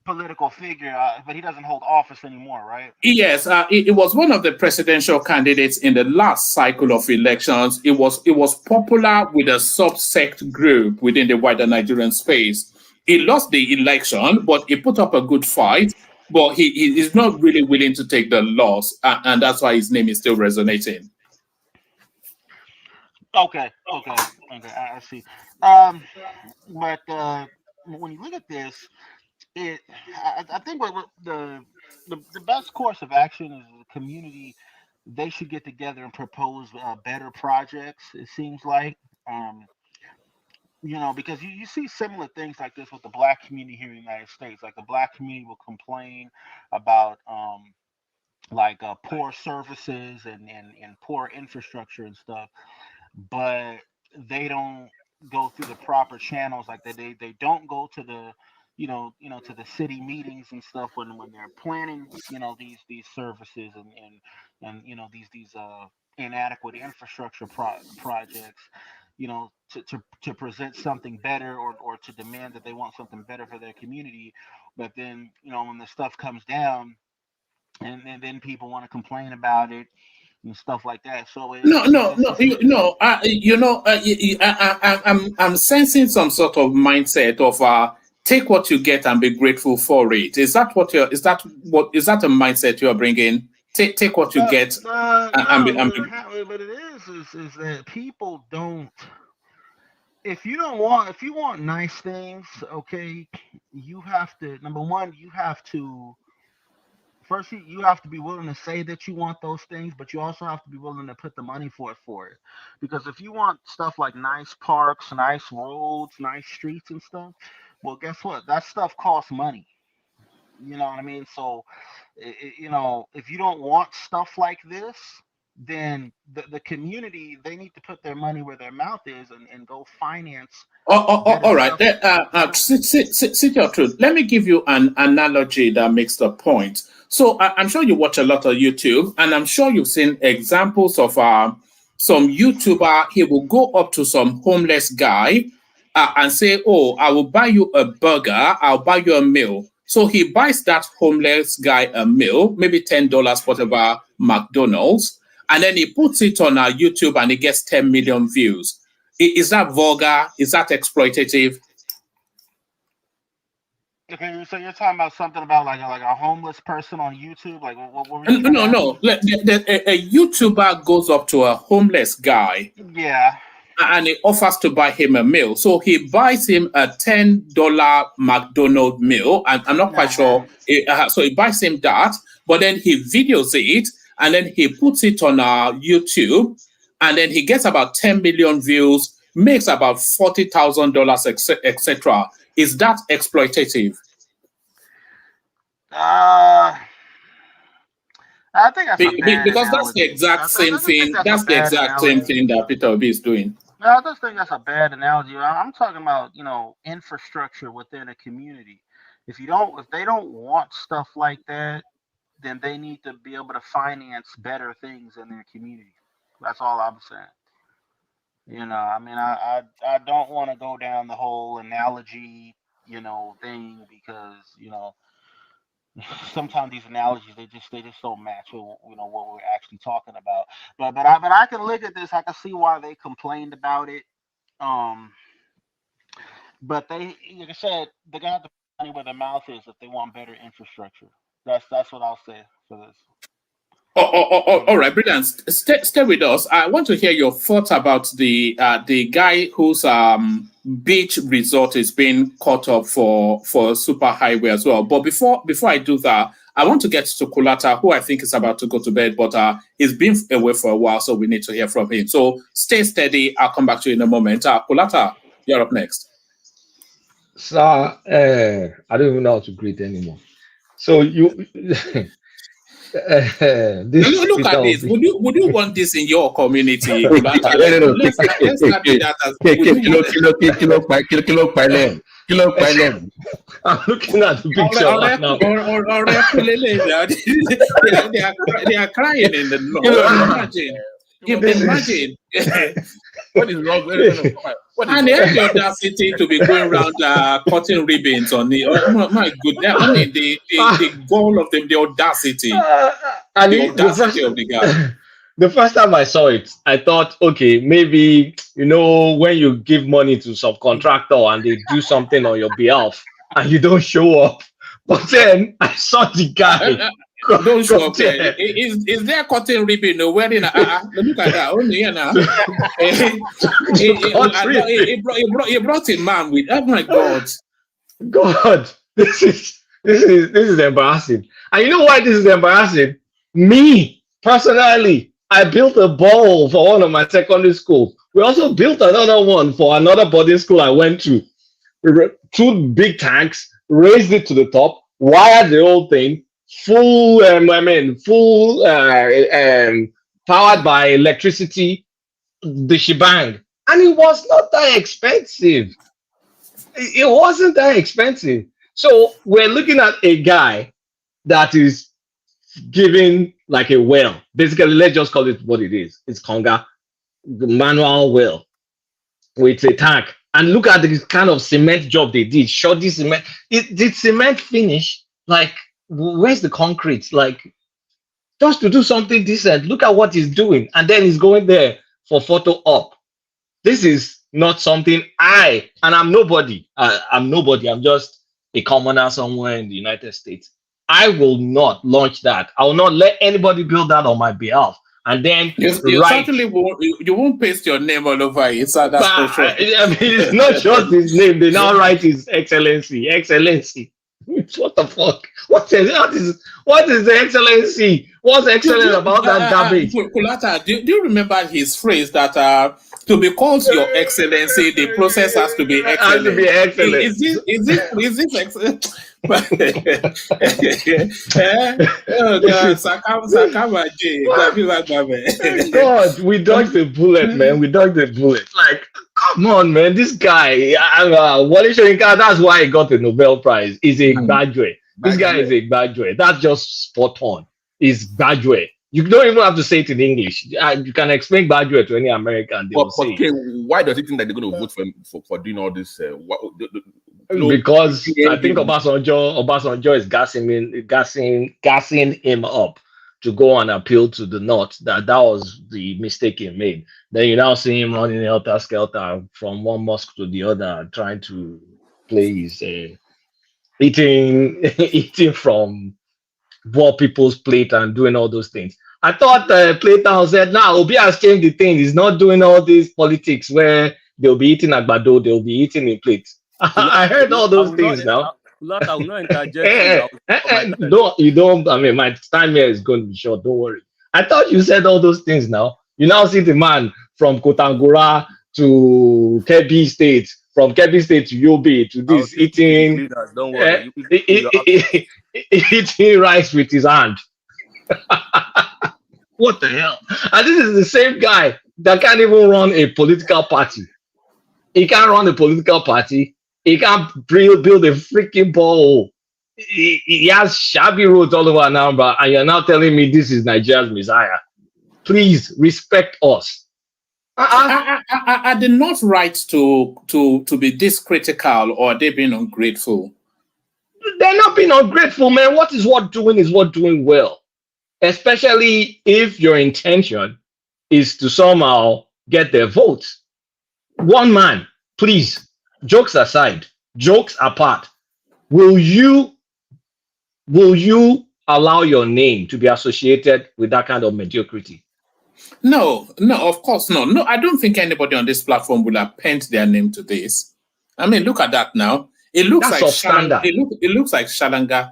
Speaker 13: political figure, but he doesn't hold office anymore, right?
Speaker 4: Yes, it was one of the presidential candidates in the last cycle of elections. It was popular with a subsect group within the wider Nigerian space. He lost the election, but he put up a good fight. But he is not really willing to take the loss, and that's why his name is still resonating.
Speaker 13: Okay, I see. But when you look at this, I think what the best course of action is the community. They should get together and propose better projects. It seems like, because you see similar things like this with the Black community here in the United States. Like the Black community will complain about poor services and poor infrastructure and stuff, but they don't go through the proper channels. Like they don't go to the to the city meetings and stuff when they're planning these services and these inadequate infrastructure projects, to present something better or to demand that they want something better for their community. But then when the stuff comes down and then people want to complain about it and stuff like that. So I'm sensing some sort of mindset of take what you get and be grateful for it. Is that a mindset you're bringing?
Speaker 4: take what you get.
Speaker 13: No,
Speaker 4: And
Speaker 13: what it is that people don't. If you want nice things, okay, you have to. Number one, you have to. First, you have to be willing to say that you want those things, but you also have to be willing to put the money for it. Because if you want stuff like nice parks, nice roads, nice streets and stuff, well, guess what? That stuff costs money. You know what I mean? So, if you don't want stuff like this, then the community, they need to put their money where their mouth is and go finance.
Speaker 4: All right. Sit your truth. Let me give you an analogy that makes the point. So I'm sure you watch a lot of YouTube, and I'm sure you've seen examples of some YouTuber. He will go up to some homeless guy and say, "Oh, I will buy you a burger. I'll buy you a meal." So he buys that homeless guy a meal, maybe $10, whatever, McDonald's, and then he puts it on YouTube and he gets 10 million views. Is that vulgar? Is that exploitative?
Speaker 13: Okay, so you're talking about something about like a homeless person on YouTube? Like what were you
Speaker 4: No. A YouTuber goes up to a homeless guy.
Speaker 13: Yeah.
Speaker 4: And he offers to buy him a meal. So he buys him a $10 McDonald's meal. And I'm not quite sure. So he buys him that, but then he videos it and then he puts it on YouTube. And then he gets about 10 million views, makes about $40,000, etc. Is that exploitative?
Speaker 13: I think that's
Speaker 4: because that's the exact same thing. That's the exact same thing that Peter Obi is doing.
Speaker 13: No, I just think that's a bad analogy. I'm talking about, infrastructure within a community. If they don't want stuff like that, then they need to be able to finance better things in their community. That's all I'm saying. I don't want to go down the whole analogy, thing because, sometimes these analogies they just don't match with what we're actually talking about. But I can look at this. I can see why they complained about it. But they, like I said, they got the money where their mouth is if they want better infrastructure. That's what I'll say for this.
Speaker 4: All right, brilliant. Stay with us. I want to hear your thoughts about the guy whose beach resort is being caught up for super highway as well. But before I do that, I want to get to Kulata, who I think is about to go to bed, but he's been away for a while, so we need to hear from him. So stay steady. I'll come back to you in a moment. Kulata, you're up next.
Speaker 14: Sir, I don't even know how to greet anymore. So you.
Speaker 4: Look at this. Would you want this in your community? Let's not do that.
Speaker 14: I'm looking at the picture right now.
Speaker 4: They are crying in the Imagine. What is wrong with it? And they have the audacity to be going around cutting ribbons on the. Oh my goodness! I mean, the goal of them, the audacity. Of the guy.
Speaker 14: The first time I saw it, I thought, okay, maybe when you give money to subcontractor and they do something on your behalf and you don't show up. But then I saw the guy.
Speaker 4: Don't show up. Is there cutting ribbon? Wearing look at that. Only now. He brought a man with. Oh my God!
Speaker 14: God, this is embarrassing. And you know why this is embarrassing? Me personally, I built a borehole for one of my secondary schools. We also built another one for another boarding school I went to. Two big tanks, raised it to the top, wired the whole thing. Full powered by electricity, the shebang, and it was not that expensive. It wasn't that expensive. So we're looking at a guy that is giving like a well. Basically, let's just call it what it is. It's conga, the manual well with a tank. And look at the kind of cement job they did. Shoddy cement. Did cement finish? Like, where's the concrete? Like, just to do something decent. Look at what he's doing. And then he's going there for photo op. This is not something I'm nobody. I'm nobody. I'm just a commoner somewhere in the United States. I will not launch that. I will not let anybody build that on my behalf. And then
Speaker 4: You certainly won't. You won't paste your name all over it. So that's for sure.
Speaker 14: I mean, it's not just his name. They now write His Excellency. Excellency. What the fuck? What is the Excellency? What's excellent about that garbage?
Speaker 4: Kulata, do you remember his phrase that to be called Your Excellency, the process has to be excellent.
Speaker 14: Has to be excellent.
Speaker 4: Is this excellent? Oh
Speaker 14: God, we dodged the bullet, man. We dodged the bullet. Like, come on, man. This guy, Wale Soyinka, that's why he got the Nobel Prize. He's a graduate. This guy is a graduate. That's just spot on. He's graduate. You don't even have to say it in English. You can explain graduate to any American.
Speaker 15: Okay, why does he think that they're going to vote for doing all this?
Speaker 14: Because I think Obasanjo is gassing him up to go and appeal to the North. That was the mistake he made. Then you now see him running helter skelter from one mosque to the other, trying to play his eating from poor people's plate and doing all those things. I thought Playtown said, "Now Obi has changed the thing. He's not doing all these politics where they'll be eating agbado, they'll be eating in plates." I heard all those things now.
Speaker 15: I will not interject.
Speaker 14: No, you don't. I mean, my time here is going to be short. Don't worry. I thought you said all those things now. You now see the man from Kotangura to Kebbi State, from Kebbi State to Yobe to this eating.
Speaker 15: Don't worry.
Speaker 14: Eating rice with his hand. What the hell? And this is the same guy that can't even run a political party. He can't run a political party. He can't build a freaking borehole. He has shabby roads all over Anambra, and you're now telling me this is Nigeria's Messiah. Please respect us.
Speaker 4: Are they not right to be this critical, or are they being ungrateful?
Speaker 14: They're not being ungrateful, man. What doing well. Especially if your intention is to somehow get their votes. One man, please, jokes aside, jokes apart, will you allow your name to be associated with that kind of mediocrity?
Speaker 4: No, of course not. No, I don't think anybody on this platform will append their name to this. I mean, look at that now. It looks
Speaker 14: That's
Speaker 4: like
Speaker 14: substandard.
Speaker 4: It looks like Shalanga.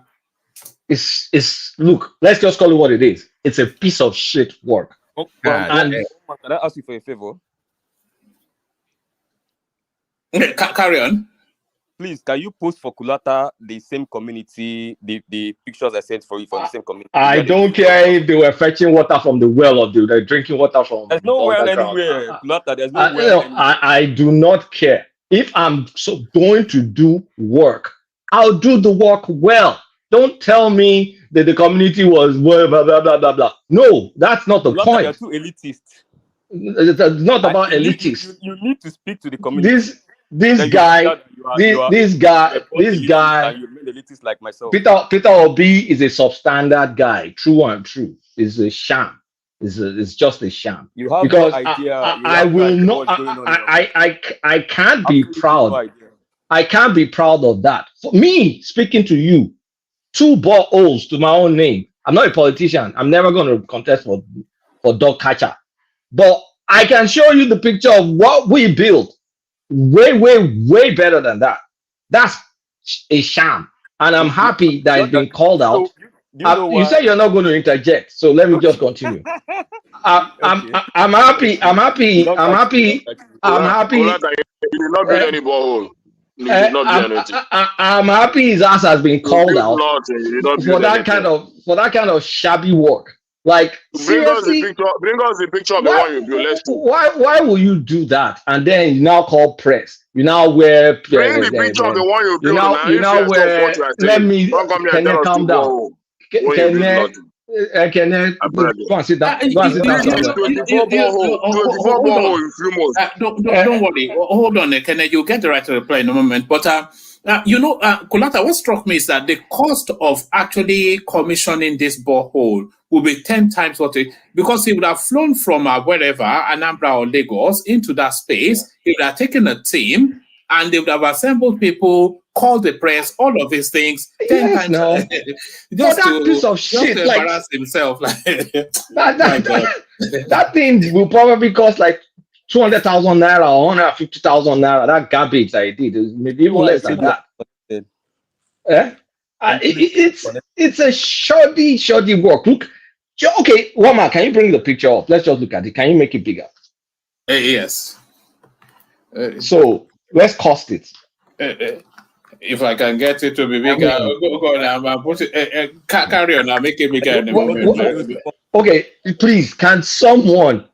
Speaker 14: It's look, let's just call it what it is. It's a piece of shit work.
Speaker 15: Can I ask you for a favor?
Speaker 4: Carry on.
Speaker 15: Please, can you post for Kulata the same community, the pictures I sent for you from the same community?
Speaker 14: I don't care if they were fetching water from the well or they're drinking water from.
Speaker 15: There's no well anywhere, Kulata. There's no well anywhere.
Speaker 14: I do not care. If I'm going to do work, I'll do the work well. Don't tell me that the community was blah, blah, blah, blah, blah, blah. No, that's not the point.
Speaker 15: You're too elitist.
Speaker 14: It's not about elitist.
Speaker 15: You need to speak to the community.
Speaker 14: This guy.
Speaker 15: Like myself.
Speaker 14: Peter Obi is a substandard guy. True and true. Is a sham. It's just a sham.
Speaker 15: You have
Speaker 14: because
Speaker 15: no idea.
Speaker 14: I will not. I can't be proud. I can't be proud of that. For me, speaking to you, 2 boreholes to my own name. I'm not a politician. I'm never going to contest for dog catcher. But I can show you the picture of what we built. Way better than that. That's a sham. And I'm happy that it's been called out. You say you're not going to interject. So let me just continue. I'm happy.
Speaker 16: You did not build any borehole.
Speaker 14: I'm happy his ass has been called out for that kind of shabby work. Like, seriously,
Speaker 16: bring us the picture of the one you built. Let's
Speaker 14: why will you do that? And then you now call press. You now wear.
Speaker 16: Bring the picture of the one you built.
Speaker 14: You now wear. Let me. Can you calm down? Can I go and sit down?
Speaker 4: Don't worry. Hold on, Kenneth. You'll get the right to reply in a moment. But Kulata, what struck me is that the cost of actually commissioning this borehole will be 10 times what it, because he would have flown from wherever, Anambra or Lagos, into that space. He would have taken a team and they would have assembled people call the press, all of these things, 10
Speaker 14: Yes,
Speaker 4: times
Speaker 14: no.
Speaker 4: just
Speaker 14: that piece of
Speaker 4: just
Speaker 14: shit,
Speaker 4: to
Speaker 14: like
Speaker 4: embarrass himself. Like,
Speaker 14: that,
Speaker 4: God.
Speaker 14: that thing will probably cost like 200,000 naira or 150,000 naira. That garbage I did, maybe even less than that. Eh? It's a shoddy work. Look, okay, Wama, can you bring the picture up? Let's just look at it. Can you make it bigger?
Speaker 4: Yes.
Speaker 14: So let's cost it.
Speaker 4: If I can get it to be bigger, go on. I'm put it, carry on. I'll make it bigger.
Speaker 14: Okay, please, can someone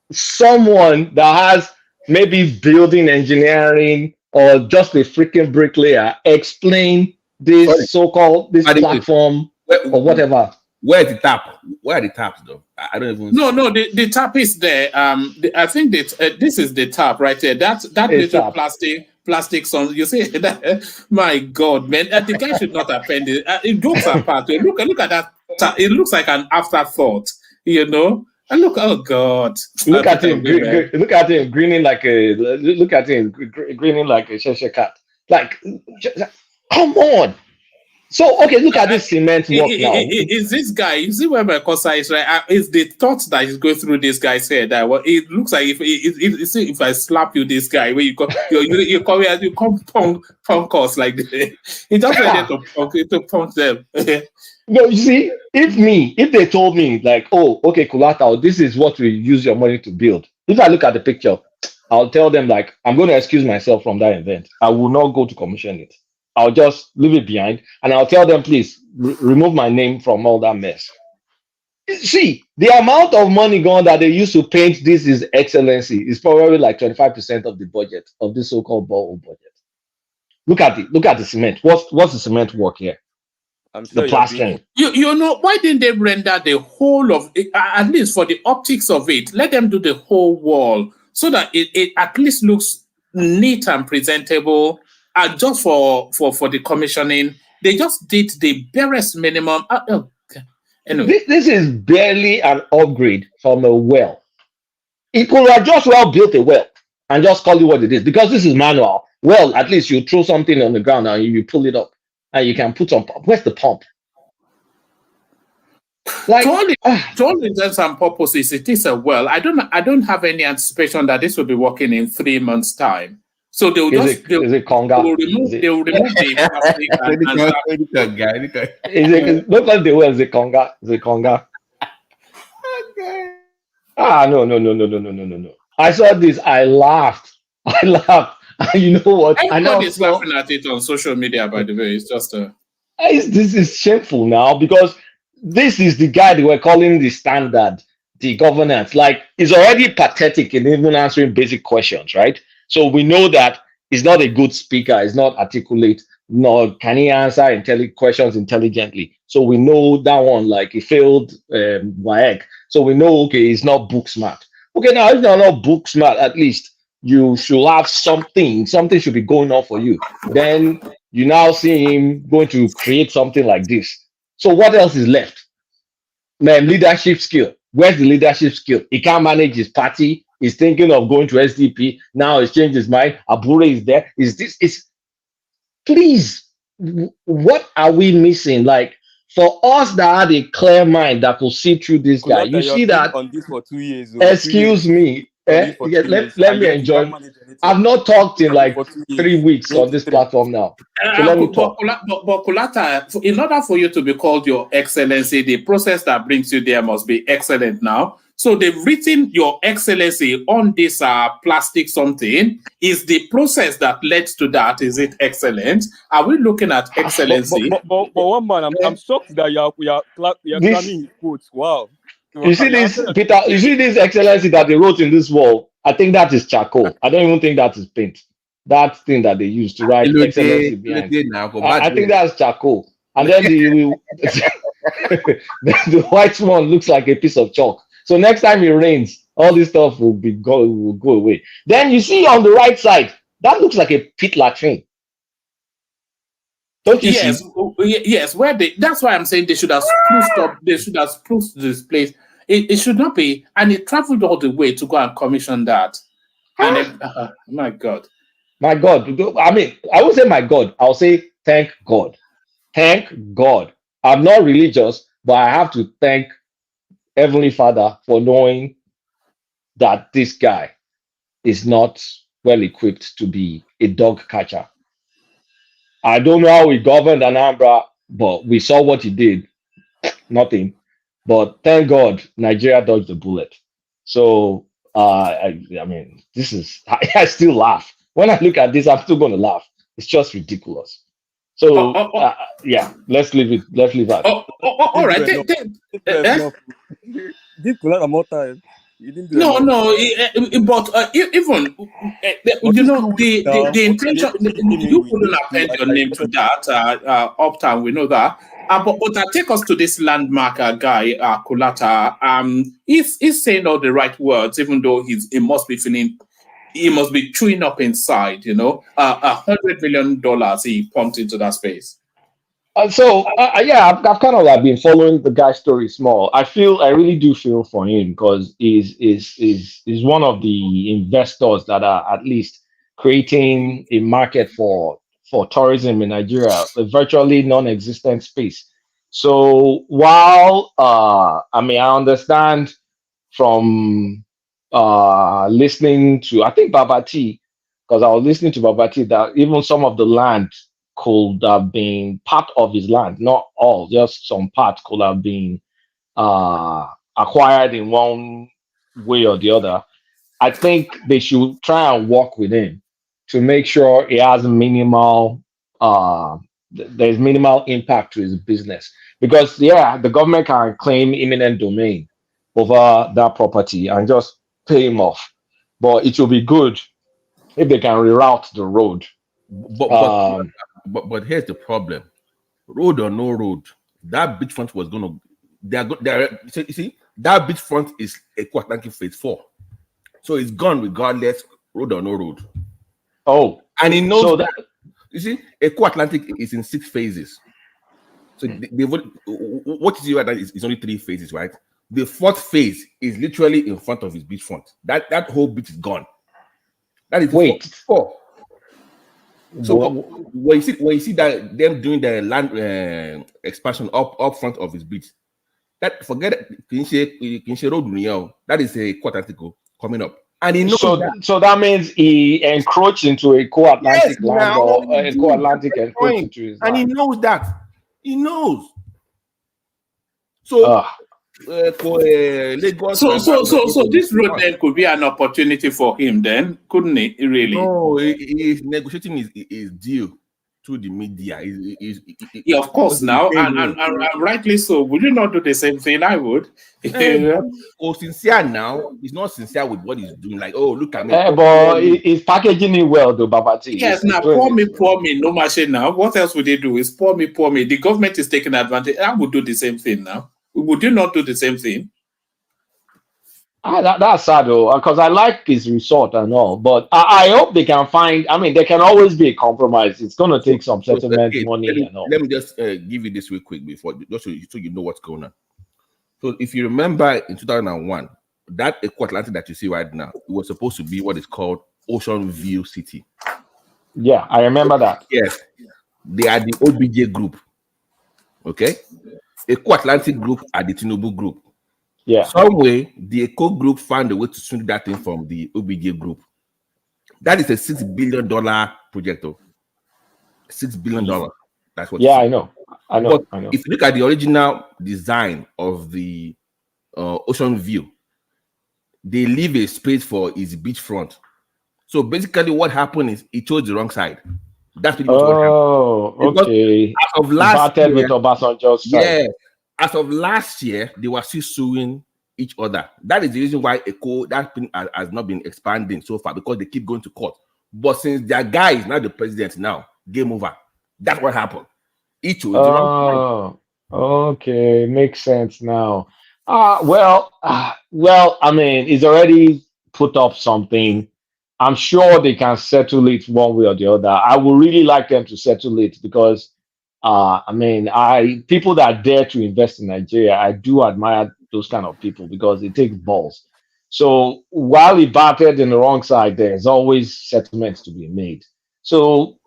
Speaker 14: that has maybe building engineering or just a freaking bricklayer explain this so-called platform or whatever?
Speaker 17: Where the tap? Where are the taps though? I don't even.
Speaker 4: No, the tap is there. I think that this is the tap right there. That little plastic song. You see that? My God, man! The guy should not append it. It looks apart. Look at that. It looks like an afterthought. You know. And look, oh God!
Speaker 14: Look at him. Look at him grinning like a. Look at him grinning like a Cheshire cat. Like, come on. So okay, look at this cement work now.
Speaker 4: Is this guy? You see where my cursor is, right? It's the thoughts that is going through this guy's head. That it looks like if I slap you, this guy, where you come punk us like this. It's just ready to punk them.
Speaker 14: No, you see, if they told me like, oh, okay, Kulata, this is what we use your money to build. If I look at the picture, I'll tell them like, I'm going to excuse myself from that event. I will not go to commission it. I'll just leave it behind and I'll tell them, please remove my name from all that mess. See, the amount of money gone that they used to paint this is excellency is probably like 25% of the budget of this so-called borehole budget. Look at it. Look at the cement. What's the cement work here?
Speaker 15: I'm sure
Speaker 14: the plastering.
Speaker 4: You know, why didn't they render the whole of it, at least for the optics of it? Let them do the whole wall so that it at least looks neat and presentable. And just for the commissioning, they just did the barest minimum. Anyway.
Speaker 14: This is barely an upgrade from a well. It could have just well built a well and just call it what it is, because this is manual. Well, at least you throw something on the ground and you pull it up and you can put some. Where's the pump?
Speaker 4: Like to all intents and purposes, it is a well. I don't have any anticipation that this will be working in 3 months' time. So they will
Speaker 14: is it conga?
Speaker 4: They will remove the plastic
Speaker 14: look like the well. Is it conga? Is it conga?
Speaker 17: Okay.
Speaker 14: No. I saw this. I laughed. And you know what?
Speaker 4: Everybody's laughing at it on social media. By the way, it's just
Speaker 14: this is shameful now, because this is the guy they were calling the standard, the governance. Like, it's already pathetic in even answering basic questions, right? So we know that he's not a good speaker, he's not articulate, nor can he answer questions intelligently. So we know that one, like he failed WAEC. So we know, okay, he's not book smart. Okay, now if you're not book smart, at least you should have something should be going on for you. Then you now see him going to create something like this. So what else is left? Man, leadership skill. Where's the leadership skill? He can't manage his party. He's thinking of going to SDP. Now he's changed his mind. Abure is there. Please, what are we missing? Like, for us that had a clear mind that could see through this guy, you see that.
Speaker 15: On this for 2 years.
Speaker 14: Excuse me. Let me enjoy. I've not talked in like 3 weeks on this platform now. So let me talk.
Speaker 4: But Kulata, in order for you to be called Your Excellency, the process that brings you there must be excellent now. So they've written Your Excellency on this plastic something. Is the process that led to that, is it excellent? Are we looking at excellency?
Speaker 15: But one man, I'm shocked that you're claiming his quotes. Wow.
Speaker 14: You see this, Peter, you see this excellency that they wrote in this wall? I think that is charcoal. I don't even think that is paint. That thing that they used to write excellency behind. I think that's charcoal. And then the white one looks like a piece of chalk. So next time it rains, all this stuff will go away. Then you see on the right side, that looks like a pit latrine. Don't you see?
Speaker 4: Yes. That's why I'm saying they should have spruced up. They should have spruced this place. It should not be, and it traveled all the way to go and commission that. And then, my God,
Speaker 14: My God. I mean, I won't say my God. I'll say thank God. Thank God. I'm not religious, but I have to thank Heavenly Father for knowing that this guy is not well equipped to be a dog catcher. I don't know how he governed Anambra, but we saw what he did. Nothing. But thank God Nigeria dodged the bullet. So I mean, this is I still laugh. When I look at this, I'm still gonna laugh. It's just ridiculous.
Speaker 4: Oh,
Speaker 14: So
Speaker 4: oh, oh,
Speaker 14: yeah, let's leave it. Let's leave that.
Speaker 4: all right.
Speaker 15: Give Kulana more time. You didn't do
Speaker 4: No,
Speaker 15: enough.
Speaker 4: no, but even
Speaker 15: But
Speaker 4: you
Speaker 15: you
Speaker 4: know
Speaker 15: still wait now.
Speaker 4: the
Speaker 15: They
Speaker 4: intention.
Speaker 15: actually came in
Speaker 4: You
Speaker 15: with
Speaker 4: couldn't
Speaker 15: you.
Speaker 4: append your name to that uptown. We know that. But take us to this landmark guy, Kulata. He's saying all the right words, even though he must be feeling. He must be chewing up inside. You know, $100 million he pumped into that space.
Speaker 14: Yeah, I've kind of like been following the guy's story small. I really do feel for him because is one of the investors that are at least creating a market for tourism in Nigeria, a virtually non-existent space. So while I mean I understand from listening to I think Babati, because I was listening to Babati that even some of the land could have been part of his land, not all, just some part could have been acquired in one way or the other. I think they should try and work with him to make sure he has minimal there's minimal impact to his business. Because yeah, the government can claim eminent domain over that property and just pay him off. But it will be good if they can reroute the road.
Speaker 17: But but here's the problem: road or no road, that beachfront was gonna. You see, that beachfront is a Atlantic Phase 4, so it's gone regardless, road or no road.
Speaker 14: Oh,
Speaker 17: and he knows
Speaker 14: so
Speaker 17: that. You see, Eco Atlantic is in 6 phases. So what you see right now is only 3 phases, right? The 4th phase is literally in front of his beachfront. That whole beach is gone. That is
Speaker 14: wait.
Speaker 17: 4. So when you see that them doing the land expansion up front of his beach, that forget it, Kinshe Road, that is a Atlantic coming up. And he knows
Speaker 14: so that means he encroached into a co-Atlantic
Speaker 17: yes,
Speaker 14: land or a co-Atlantic encroached into his
Speaker 17: and
Speaker 14: land.
Speaker 17: he knows that. He knows. So Lagos.
Speaker 4: So this road then could be an opportunity for him, then, couldn't it? Really?
Speaker 17: No, he is negotiating his deal through the media.
Speaker 4: Yeah, of course. Now, and rightly so. Would you not do the same thing? I would.
Speaker 17: Sincere now. He's not sincere with what he's doing. Like, oh, look at me.
Speaker 14: But he's packaging it well, though, Babati.
Speaker 4: Yes, now pour me, no machine now. What else would they do? Is pour me. The government is taking advantage. I would do the same thing now. Would you not do the same thing?
Speaker 14: That's sad though, because I like his resort and all, but I hope they can find. I mean, there can always be a compromise. It's going to take some settlement money and all.
Speaker 17: Let me just give you this real quick before, just so you know what's going on. So, if you remember in 2001, that Eco Atlantic that you see right now, it was supposed to be what is called Ocean View City.
Speaker 14: Yeah, I remember that.
Speaker 17: Yes, they are the OBJ group. Okay, Eco Atlantic group are the TINUBU group.
Speaker 14: Yeah.
Speaker 17: Some way, the Eco group found a way to swing that thing from the OBJ group. That is a $6 billion project. $6 billion. That's what.
Speaker 14: Yeah, I know.
Speaker 17: But if you look at the original design of the Ocean View, they leave a space for his beachfront. So basically, what happened is he chose the wrong side. That's pretty much what happened.
Speaker 14: Okay.
Speaker 17: As of last year,
Speaker 14: with Obasanjo's side.
Speaker 17: Yeah. As of last year, they were still suing each other. That is the reason why that thing has not been expanding so far, because they keep going to court. But since their guy is now the president now, game over. That's what happened. Each was the wrong side.
Speaker 14: Okay, makes sense now. Well, I mean, he's already put up something. I'm sure they can settle it one way or the other. I would really like them to settle it because I mean, people that dare to invest in Nigeria, I do admire those kind of people because it takes balls. So while he batted in the wrong side, there's always settlements to be made. So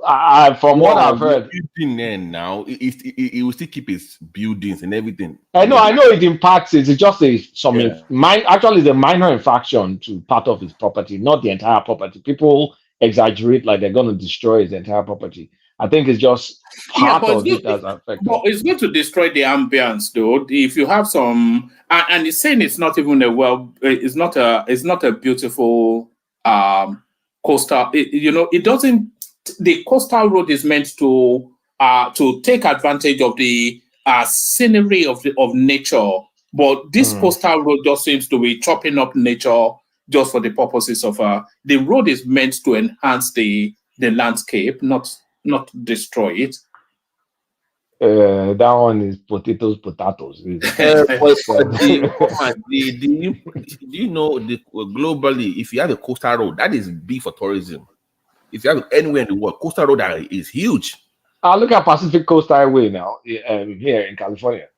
Speaker 14: from what I've heard,
Speaker 17: building there now, it will still keep its buildings and everything.
Speaker 14: I know it impacts it. It's just actually the minor infraction to part of his property, not the entire property. People exaggerate like they're going to destroy his entire property. I think it's just part of it that's affected.
Speaker 4: But it's going to destroy the ambience, though. If you have some, and it's saying it's not even it's not a beautiful coastal. It doesn't. The coastal road is meant to take advantage of the scenery of nature, but this coastal road just seems to be chopping up nature just for the purposes of the road is meant to enhance the landscape, not destroy it.
Speaker 14: That one is potatoes.
Speaker 17: Do you know globally, if you have a coastal road, that is big for tourism. If you have anywhere in the world, coastal road is huge.
Speaker 14: Look at Pacific Coast Highway now here in California.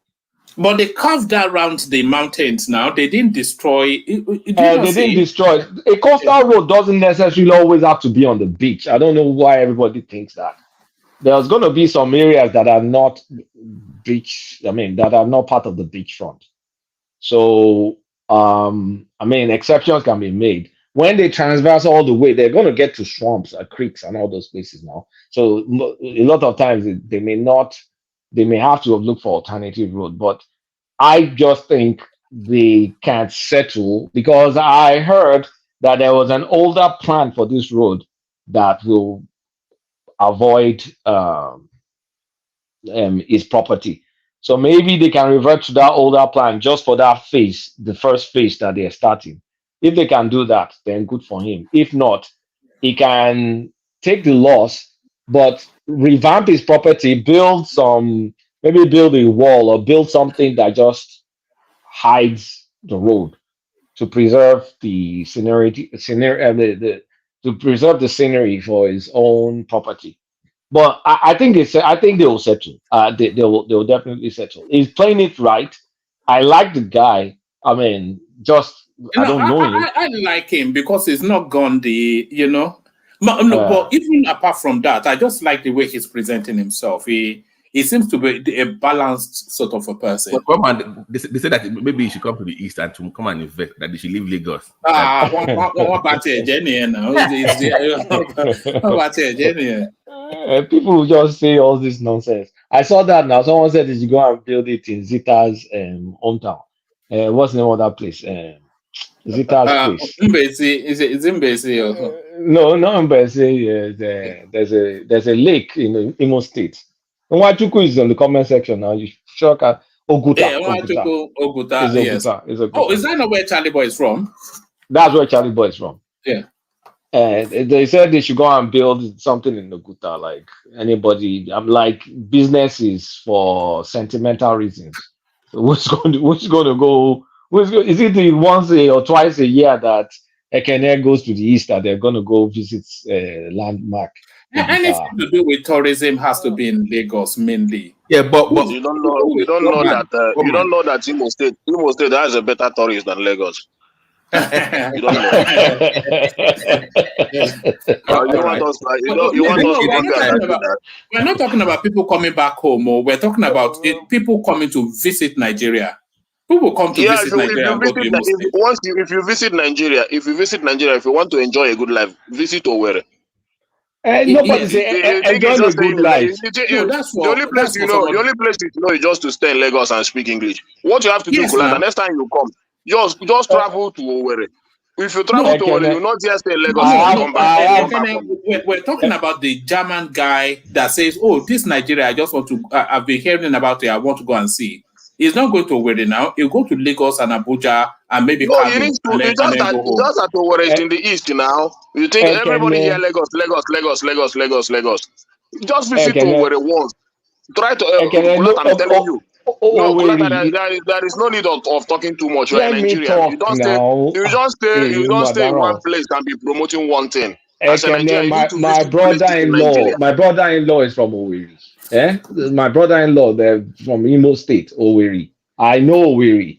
Speaker 4: But they carved around the mountains now. They didn't destroy.
Speaker 14: They didn't destroy. A coastal road doesn't necessarily always have to be on the beach. I don't know why everybody thinks that. There's going to be some areas that are not beach. That are not part of the beachfront. So, exceptions can be made. When they transverse all the way, they're going to get to swamps, creeks, and all those places now. So a lot of times they may have to look for alternative road. But I just think they can't settle, because I heard that there was an older plan for this road that will avoid his property. So maybe they can revert to that older plan just for that phase, the first phase that they're starting. If they can do that, then good for him. If not, he can take the loss, but revamp his property, maybe build a wall or build something that just hides the road to preserve the scenery, to preserve the scenery for his own property. But I think they will settle. They will definitely settle. He's playing it right. I like the guy. I don't know him.
Speaker 4: I like him because he's not gone but even apart from that, I just like the way he's presenting himself. He seems to be a balanced sort of a person.
Speaker 17: But they said that maybe he should come to the east and to come and invest, that they should leave Lagos.
Speaker 4: What about Jenny now? What about Jenny?
Speaker 14: People will just say all this nonsense. I saw that now. Someone said they should go and build it in Zita's hometown. What's the name of that place? Zita's place.
Speaker 4: Mbesi. Is it Mbesi also?
Speaker 14: No, not Mbesi. There's a lake in Imo State. Onwuanibe is in the comment section now. You sure can. Oguta.
Speaker 4: Yeah, Oguta. Yes. Oh, is that not where Charlie Boy is from?
Speaker 14: That's where Charlie Boy is from.
Speaker 4: Yeah.
Speaker 14: They said they should go and build something in Oguta. Like anybody, I'm like, business is for sentimental reasons. Who's going to go? Is it the once or twice a year that Ekene goes to the east that they're going to go visit landmark?
Speaker 4: Anything to do with tourism has to be in Lagos mainly.
Speaker 17: Yeah, but
Speaker 16: you don't know that Imo State has a better tourist than Lagos. You don't know.
Speaker 4: We're not talking about people coming back home, or we're talking about people coming to visit Nigeria. People come to visit Nigeria.
Speaker 16: If you visit Nigeria, if you want to enjoy a good life, visit Owerri.
Speaker 14: Nobody say enjoy a good life.
Speaker 16: The only place you know is just to stay in Lagos and speak English. What you have to do, the next time you come, just travel to Owerri. If you travel to Owerri, you not just stay in Lagos and come back.
Speaker 4: We're talking about the German guy that says, "Oh, this Nigeria, I just want to. I've been hearing about it. I want to go and see." He's not going to Owerri now. He'll go to Lagos and Abuja and maybe.
Speaker 16: No, you need to. Just that Owerri is in the east now. You think everybody here Lagos. Just visit Owerri once. Try to. I'm telling you. There is no need of talking too much. You're in Nigeria. You just stay in one place and be promoting one thing.
Speaker 14: My brother-in-law is from Owerri. My brother-in-law, they're from Imo State, Owerri. I know Owerri.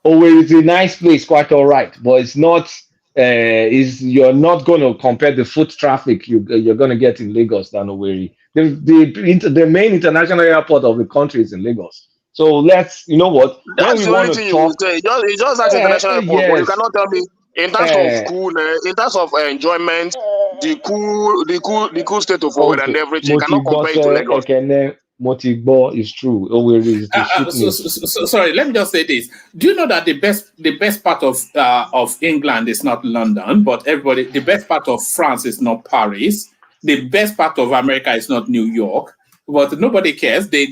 Speaker 14: Owerri is a nice place, quite all right, but it's not is you're not going to compare the foot traffic you're going to get in Lagos than Owerri. The main international airport of the country is in Lagos. So let's, you know what, when
Speaker 16: That's
Speaker 14: we
Speaker 16: the only
Speaker 14: want to
Speaker 16: thing you will
Speaker 14: talk,
Speaker 16: say. It's just that international airport, but you
Speaker 14: yes,
Speaker 16: cannot tell me in terms of cool, in terms of enjoyment, the cool state of Owerri and
Speaker 14: okay,
Speaker 16: everything. You cannot
Speaker 14: Motigbo
Speaker 16: compare it to
Speaker 14: say
Speaker 16: Lagos.
Speaker 14: Ekene, Motigbo is true. Owerri is the sweetness.
Speaker 4: Sorry, let me just say this. Do you know that the best part of England is not London, but the best part of France is not Paris. The best part of America is not New York, but nobody cares. They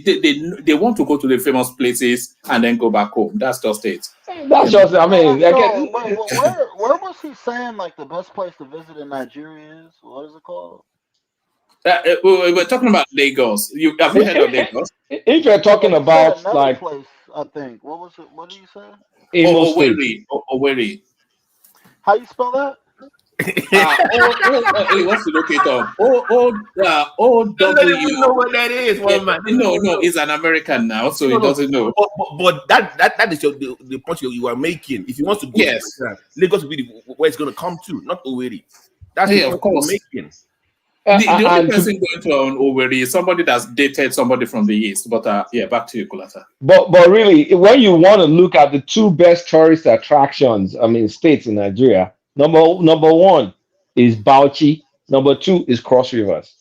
Speaker 4: want to go to the famous places and then go back home. That's just it.
Speaker 14: That's just, I mean,
Speaker 13: So, where was he saying like the best place to visit in Nigeria is? What is it called?
Speaker 4: We're talking about Lagos. Have you heard of Lagos?
Speaker 14: If you're talking
Speaker 13: He said
Speaker 14: about
Speaker 13: another
Speaker 14: like
Speaker 13: place, I think. What was it? What did you say?
Speaker 14: Imo State,
Speaker 4: Owerri.
Speaker 13: How you spell that?
Speaker 4: He wants to look it up.
Speaker 17: Doesn't even know what that is. One man.
Speaker 4: No, he's an American now, so he doesn't know.
Speaker 17: But that is the point you are making. If he wants to go, to Lagos will be where it's going to come to, not Owerri. That's the
Speaker 4: of
Speaker 17: point
Speaker 4: course.
Speaker 17: you're making.
Speaker 4: The only person going to Owerri is somebody that's dated somebody from the east. But back to you, Kulata.
Speaker 14: but really, when you want to look at the two best tourist attractions, I mean, states in Nigeria, number one is Bauchi, number two is Cross Rivers.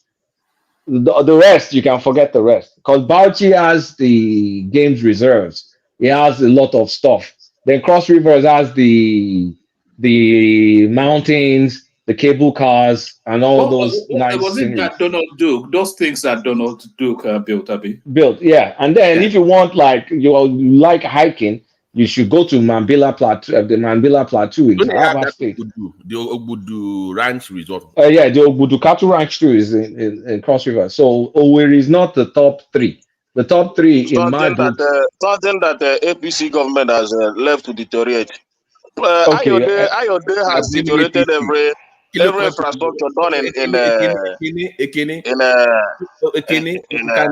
Speaker 14: The rest, you can forget the rest, because Bauchi has the games reserves. It has a lot of stuff. Then Cross Rivers has the mountains, the cable cars, and all those nice
Speaker 4: was it
Speaker 14: scenery.
Speaker 4: that Donald Duke? Those things that Donald Duke built, Abi?
Speaker 14: Yeah. And then if you want like you like hiking, you should go to Mambila Plateau. The Mambila Plateau in
Speaker 17: Don't they have
Speaker 14: Taraba
Speaker 17: that
Speaker 14: State.
Speaker 17: the Obudu Ranch Resort?
Speaker 14: Yeah, the Obudu Cattle Ranch too is in Cross River. So Owerri is not the top three. The top three in my book.
Speaker 16: Something that APC government has left to deteriorate.
Speaker 14: Okay,
Speaker 16: Ayode has deteriorated every infrastructure done
Speaker 17: You can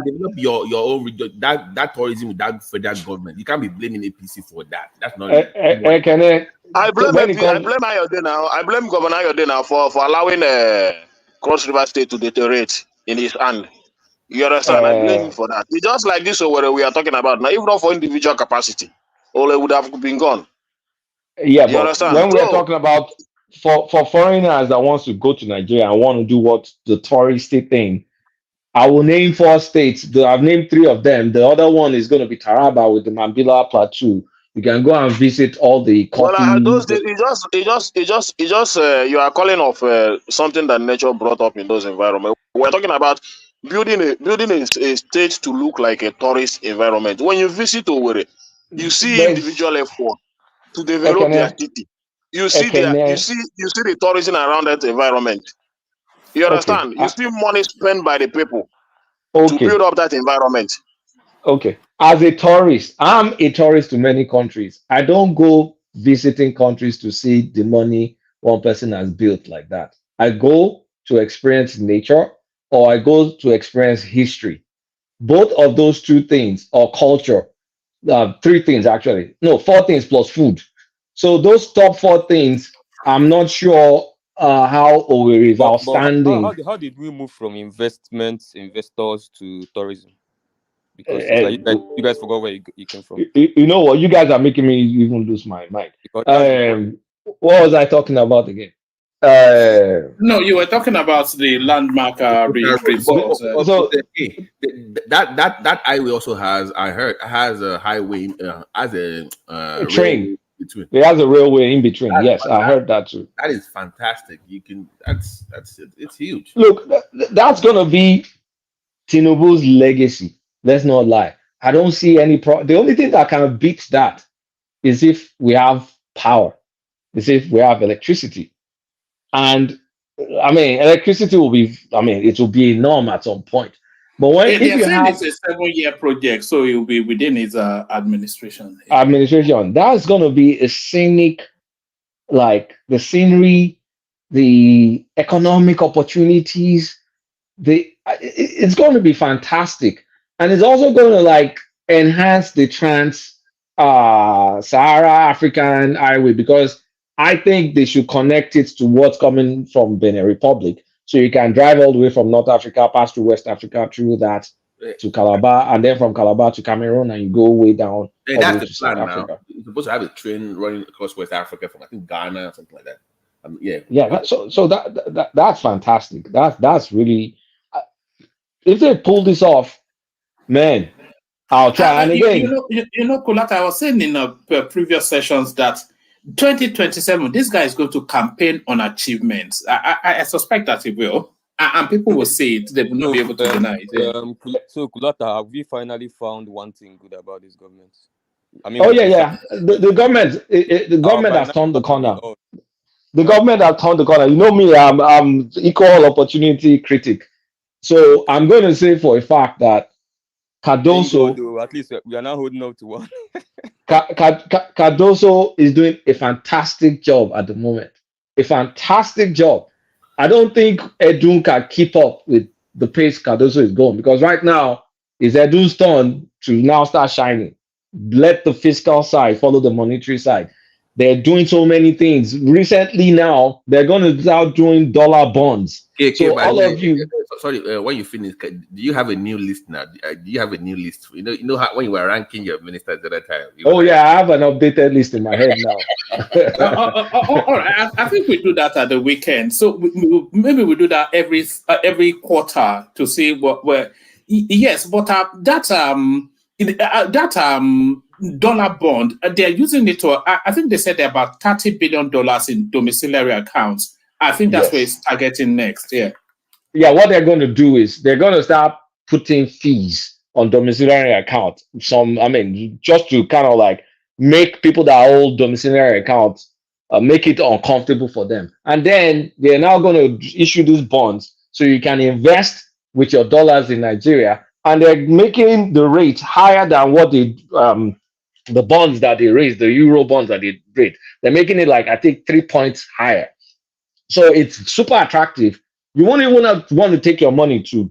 Speaker 17: develop your own region. That tourism with that federal government. You can't be blaming APC for that. That's not.
Speaker 16: I blame Ayode now. I blame Governor Ayode now for allowing Cross River State to deteriorate in his hand. You understand? I blame him for that. It's just like this where we are talking about now. Even not for individual capacity, Ole would have been gone.
Speaker 14: Yeah,
Speaker 16: you
Speaker 14: but
Speaker 16: understand?
Speaker 14: when we're talking about for foreigners that wants to go to Nigeria and want to do what the touristy thing, I will name 4 states. I've named 3 of them. The other one is going to be Taraba with the Mambila Plateau. You can go and visit all the coffee.
Speaker 16: Well, those days, it just you are calling of something that nature brought up in those environments. We're talking about building a state to look like a tourist environment. When you visit Owerri, you see individual effort to develop their city. You see you see the tourism around that environment. You understand? You see money spent by the people to build up that environment.
Speaker 14: Okay. As a tourist, I'm a tourist to many countries. I don't go visiting countries to see the money one person has built like that. I go to experience nature or I go to experience history. Both of those 2 things or culture, 3 things actually. No, 4 things plus food. So those top 4 things, I'm not sure how Owerri is outstanding.
Speaker 15: How did we move from investors to tourism? Because you guys forgot where you came from.
Speaker 14: You know what? You guys are making me even lose my mind. What was I talking about again?
Speaker 4: No, you were talking about the landmark resorts.
Speaker 17: So that highway also has, I heard, has a highway as a
Speaker 14: train. It has a railway in between. Yes, I heard that too.
Speaker 17: That is fantastic. You can. That's it. It's huge.
Speaker 14: Look, that's gonna be TINUBU's legacy. Let's not lie. I don't see any the only thing that can beat that is if we have power, is if we have electricity. And I mean, electricity will be, it will be enormous at some point. But if you have,
Speaker 4: it's a 7-year project, so it will be within his administration.
Speaker 14: That's going to be a scenic, like the scenery, the economic opportunities. It's going to be fantastic, and it's also going to like enhance the Sahara African highway, because I think they should connect it to what's coming from Benin Republic. So you can drive all the way from North Africa, pass through West Africa, through that to Calabar, and then from Calabar to Cameroon, and you go way down all the
Speaker 17: That's
Speaker 14: way
Speaker 17: the
Speaker 14: to South
Speaker 17: plan now.
Speaker 14: Africa.
Speaker 17: You're supposed to have a train running across West Africa from I think Ghana or something like that. Yeah.
Speaker 14: Yeah, that's fantastic. That's really if they pull this off, man, I'll try. And again,
Speaker 4: Kulata, I was saying in previous sessions that 2027, this guy is going to campaign on achievements. I suspect that he will. And people will say it. They will not be able to deny it. Yeah.
Speaker 15: So, Kulata, have we finally found one thing good about this government? I mean,
Speaker 14: the government, the government has turned the corner. The government has turned the corner. You know me, I'm equal opportunity critic. So I'm going to say for a fact that Cardoso,
Speaker 15: at least we are now holding up to one.
Speaker 14: Cardoso is doing a fantastic job at the moment. A fantastic job. I don't think Edun can keep up with the pace Cardoso is going, because right now it's Edun's turn to now start shining. Let the fiscal side follow the monetary side. They're doing so many things. Recently now, they're going to start doing dollar bonds. So all of you...
Speaker 17: Sorry, when you finish, do you have a new list now? Do you have a new list? You know how, when you were ranking your ministers at that time?
Speaker 14: I have an updated list in my head now.
Speaker 4: All right, I think we do that at the weekend. So maybe we do that every quarter to see where. Yes, but that dollar bond, they're using it to. I think they said they're about $30 billion in domiciliary accounts. I think that's where it's targeting next. Yeah.
Speaker 14: Yeah, what they're going to do is they're going to start putting fees on domiciliary accounts. Just to kind of like make people that hold domiciliary accounts make it uncomfortable for them. And then they're now going to issue these bonds so you can invest with your dollars in Nigeria. And they're making the rate higher than what the bonds that they raised, the euro bonds that they raised. They're making it like, I think, 3 points higher. So it's super attractive. You won't even want to take your money to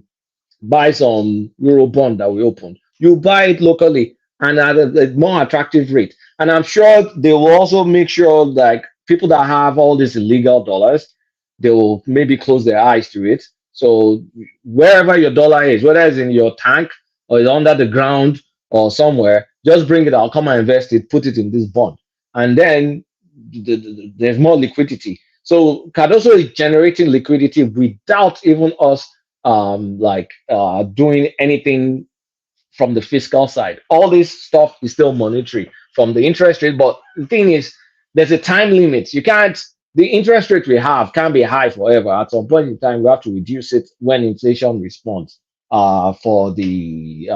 Speaker 14: buy some euro bond that we open. You buy it locally and at a more attractive rate. And I'm sure they will also make sure like people that have all these illegal dollars, they will maybe close their eyes to it. So wherever your dollar is, whether it's in your tank or it's under the ground or somewhere, just bring it out, come and invest it, put it in this bond. And then there's more liquidity. So Cardoso is generating liquidity without even us doing anything from the fiscal side. All this stuff is still monetary from the interest rate. But the thing is, there's a time limit. The interest rate we have can't be high forever. At some point in time, we have to reduce it when inflation responds for the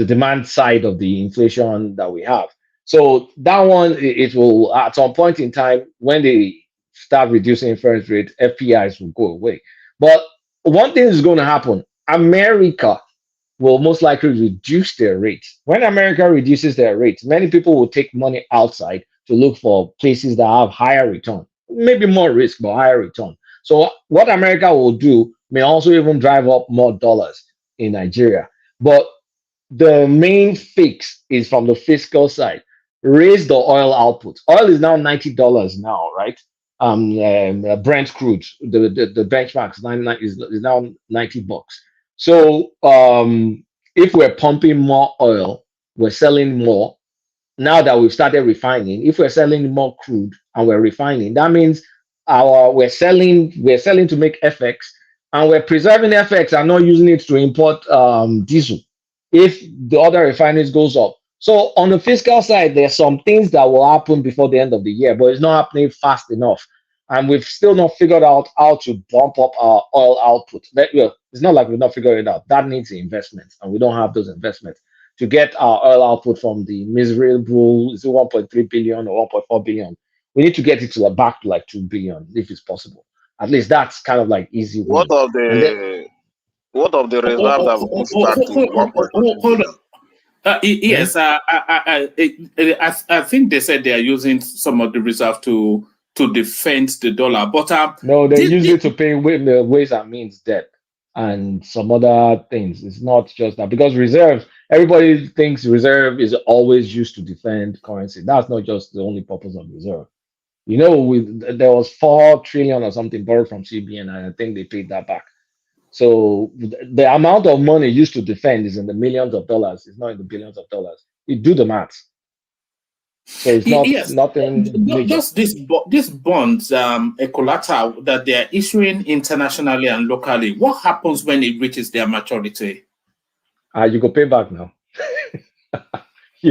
Speaker 14: demand side of the inflation that we have. So that one, it will, at some point in time, when they start reducing interest rate, FPIs will go away. But one thing is going to happen. America will most likely reduce their rates. When America reduces their rates, many people will take money outside to look for places that have higher return. Maybe more risk, but higher return. So what America will do may also even drive up more dollars in Nigeria. But the main fix is from the fiscal side. Raise the oil output. Oil is now $90 now, right? Brent crude, the benchmark is now $90. So if we're pumping more oil, we're selling more. Now that we've started refining, if we're selling more crude and we're refining, that means we're selling to make FX, and we're preserving FX and not using it to import diesel if the other refineries goes up. So on the fiscal side, there's some things that will happen before the end of the year, but it's not happening fast enough. And we've still not figured out how to bump up our oil output. It's not like we've not figured it out. That needs investments, and we don't have those investments to get our oil output from the miserable 1.3 billion or 1.4 billion. We need to get it to back to like 2 billion if it's possible. At least that's kind of like easy.
Speaker 16: What of the reserve that will start to 1.4 billion?
Speaker 4: Yes, I think they said they are using some of the reserve to defend the dollar, but
Speaker 14: no, they use it to pay ways and means debt and some other things. It's not just that, because reserves, everybody thinks reserve is always used to defend currency. That's not just the only purpose of reserve. You know, there was 4 trillion or something borrowed from CBN, and I think they paid that back. So the amount of money used to defend is in the millions of dollars. It's not in the billions of dollars. You do the math. So it's not
Speaker 4: Yes,
Speaker 14: nothing major.
Speaker 4: just these bonds, a collateral that they are issuing internationally and locally. What happens when it reaches their maturity?
Speaker 14: You go pay back now.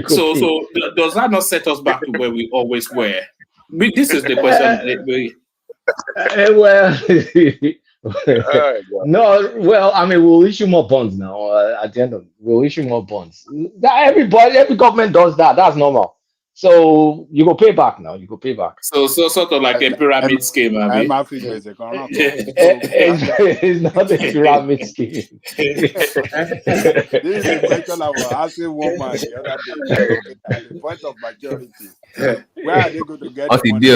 Speaker 4: So does that not set us back to where we always were? This is the question.
Speaker 14: Well, no. Well, I mean, we'll issue more bonds now. At the end of, we'll issue more bonds. Every government does that. That's normal. So you go pay back now. You go pay back.
Speaker 4: So sort of like a pyramid scheme, Abi.
Speaker 14: It's not a pyramid scheme.
Speaker 18: This is a question I was asking one man the other day. At the point of maturity, where are they going to get the money?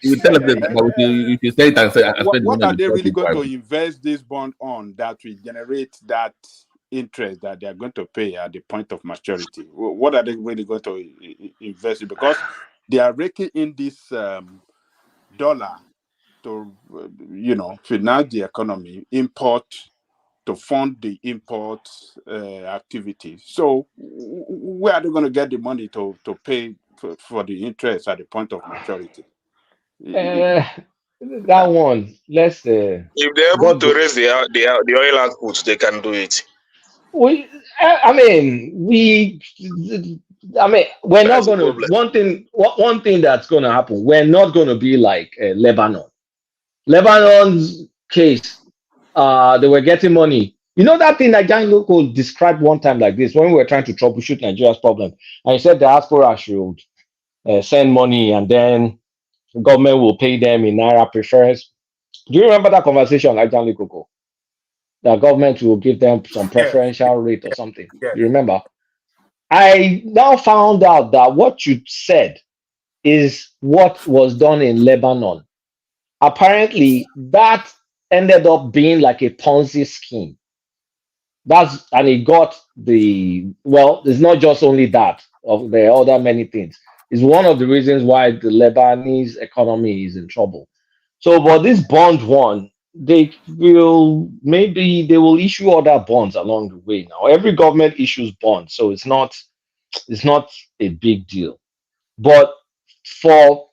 Speaker 17: You tell them that if you say it and say,
Speaker 18: what are they really going to invest this bond on that will generate that interest that they are going to pay at the point of maturity? What are they really going to invest in? Because they are raking in this dollar to finance the economy, import, to fund the import activity. So where are they going to get the money to pay for the interest at the point of maturity?
Speaker 14: That one, let's
Speaker 16: if they're able to raise the oil output, they can do it.
Speaker 14: We're not going to. One thing that's going to happen, we're not going to be like Lebanon. Lebanon's case, they were getting money. You know that thing that Jan Loco described one time like this when we were trying to troubleshoot Nigeria's problem, and he said the diaspora should send money and then the government will pay them in Naira preference. Do you remember that conversation, like Jan Loco? The government will give them some preferential rate or something. You remember? I now found out that what you said is what was done in Lebanon. Apparently, that ended up being like a Ponzi scheme. And it got it's not just only that, there are other many things. It's one of the reasons why the Lebanese economy is in trouble. So, but this bond one, they will issue other bonds along the way. Now every government issues bonds, so it's not a big deal. But to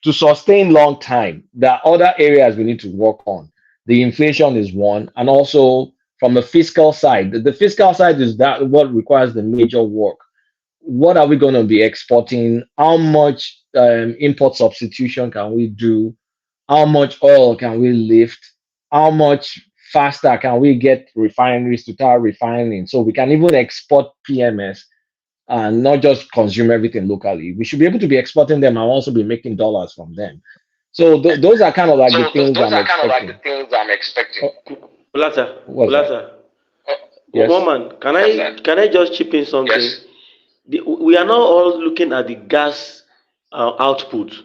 Speaker 14: sustain long time, there are other areas we need to work on. The inflation is one, and also from the fiscal side. The fiscal side is that what requires the major work. What are we going to be exporting? How much import substitution can we do? How much oil can we lift? How much faster can we get refineries to start refining so we can even export PMS and not just consume everything locally? We should be able to be exporting them and also be making dollars from them. So those are kind of like the things I'm expecting.
Speaker 19: Bulata.
Speaker 14: Yes.
Speaker 19: Woman, can I just chip in something?
Speaker 14: Yes.
Speaker 19: We are now all looking at the gas output.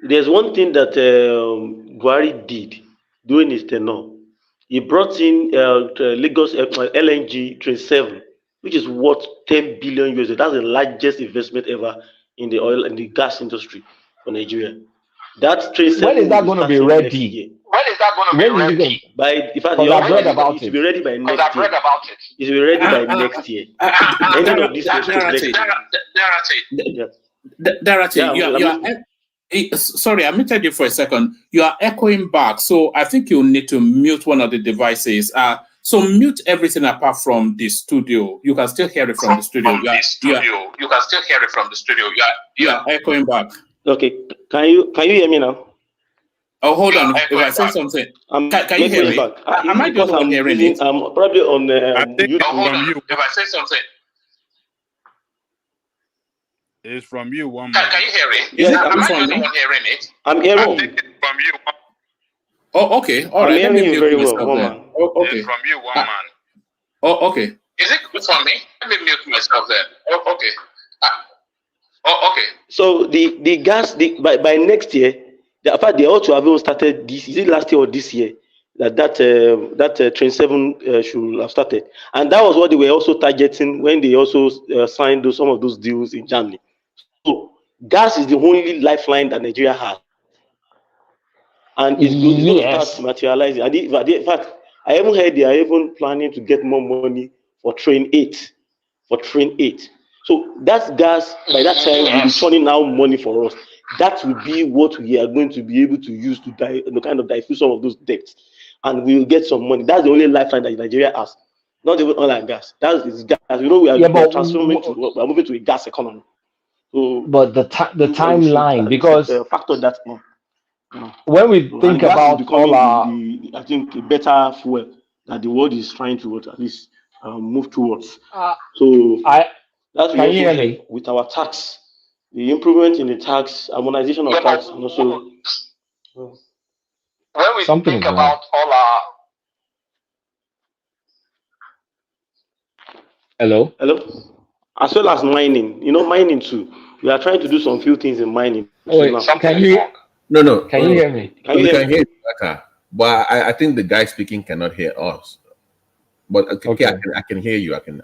Speaker 19: There's one thing that Buhari did during his tenure. He brought in Lagos LNG Train 7, which is worth 10 billion US. That's the largest investment ever in the oil and the gas industry for Nigeria. That Train 7
Speaker 14: when is that going to be ready?
Speaker 19: When is that going to be ready? In fact,
Speaker 14: I've read about
Speaker 19: it will be ready by next year. It will be ready by next year. Ending of this
Speaker 4: year. Sorry, I muted you for a second. You are echoing back, so I think you'll need to mute one of the devices. So mute everything apart from the studio. You can still hear it from the studio. You can still hear it from the studio. You are echoing back.
Speaker 19: Okay, can you hear me now?
Speaker 4: Oh, hold on. If I say something, can you hear me? Am I the one hearing it?
Speaker 19: I'm probably on YouTube.
Speaker 4: Hold on. If I say something,
Speaker 18: it's from you, one man.
Speaker 4: Can you hear it?
Speaker 19: Yes,
Speaker 4: am I the one hearing it?
Speaker 19: I'm hearing you.
Speaker 4: From you. Oh, okay. All right.
Speaker 19: I'm hearing you very well, one man.
Speaker 4: Oh, okay.
Speaker 16: It's from you, one man.
Speaker 4: Oh, okay. Is it good for me? Let me mute myself then. Oh, okay. Okay.
Speaker 19: So the gas by next year, in fact they ought to have even started this. Is it last year or this year that Train 7 should have started? And that was what they were also targeting when they also signed some of those deals in Germany. gas is the only lifeline that Nigeria has, and it's going to start materializing. And in fact, I haven't heard they are even planning to get more money for Train 8. So that gas, by that time, will be turning out money for us. That will be what we are going to be able to use to kind of diffuse some of those debts, and we will get some money. That's the only lifeline that Nigeria has. Not even oil and gas. That is gas. We are we're moving to a gas economy. So,
Speaker 14: but the timeline, because
Speaker 19: factor that in.
Speaker 14: When we think about all our,
Speaker 19: I think a better fuel that the world is trying to at least move towards. So that's
Speaker 14: can you hear me?
Speaker 19: With our tax, the improvement in the tax, harmonization of tax, and also
Speaker 14: when we think about all our. Hello,
Speaker 19: as well as mining. Mining too. We are trying to do some few things in mining.
Speaker 14: Can you?
Speaker 17: No.
Speaker 14: Can you hear me?
Speaker 17: Can you hear me better? But I think the guy speaking cannot hear us. But okay, I can hear you. I can.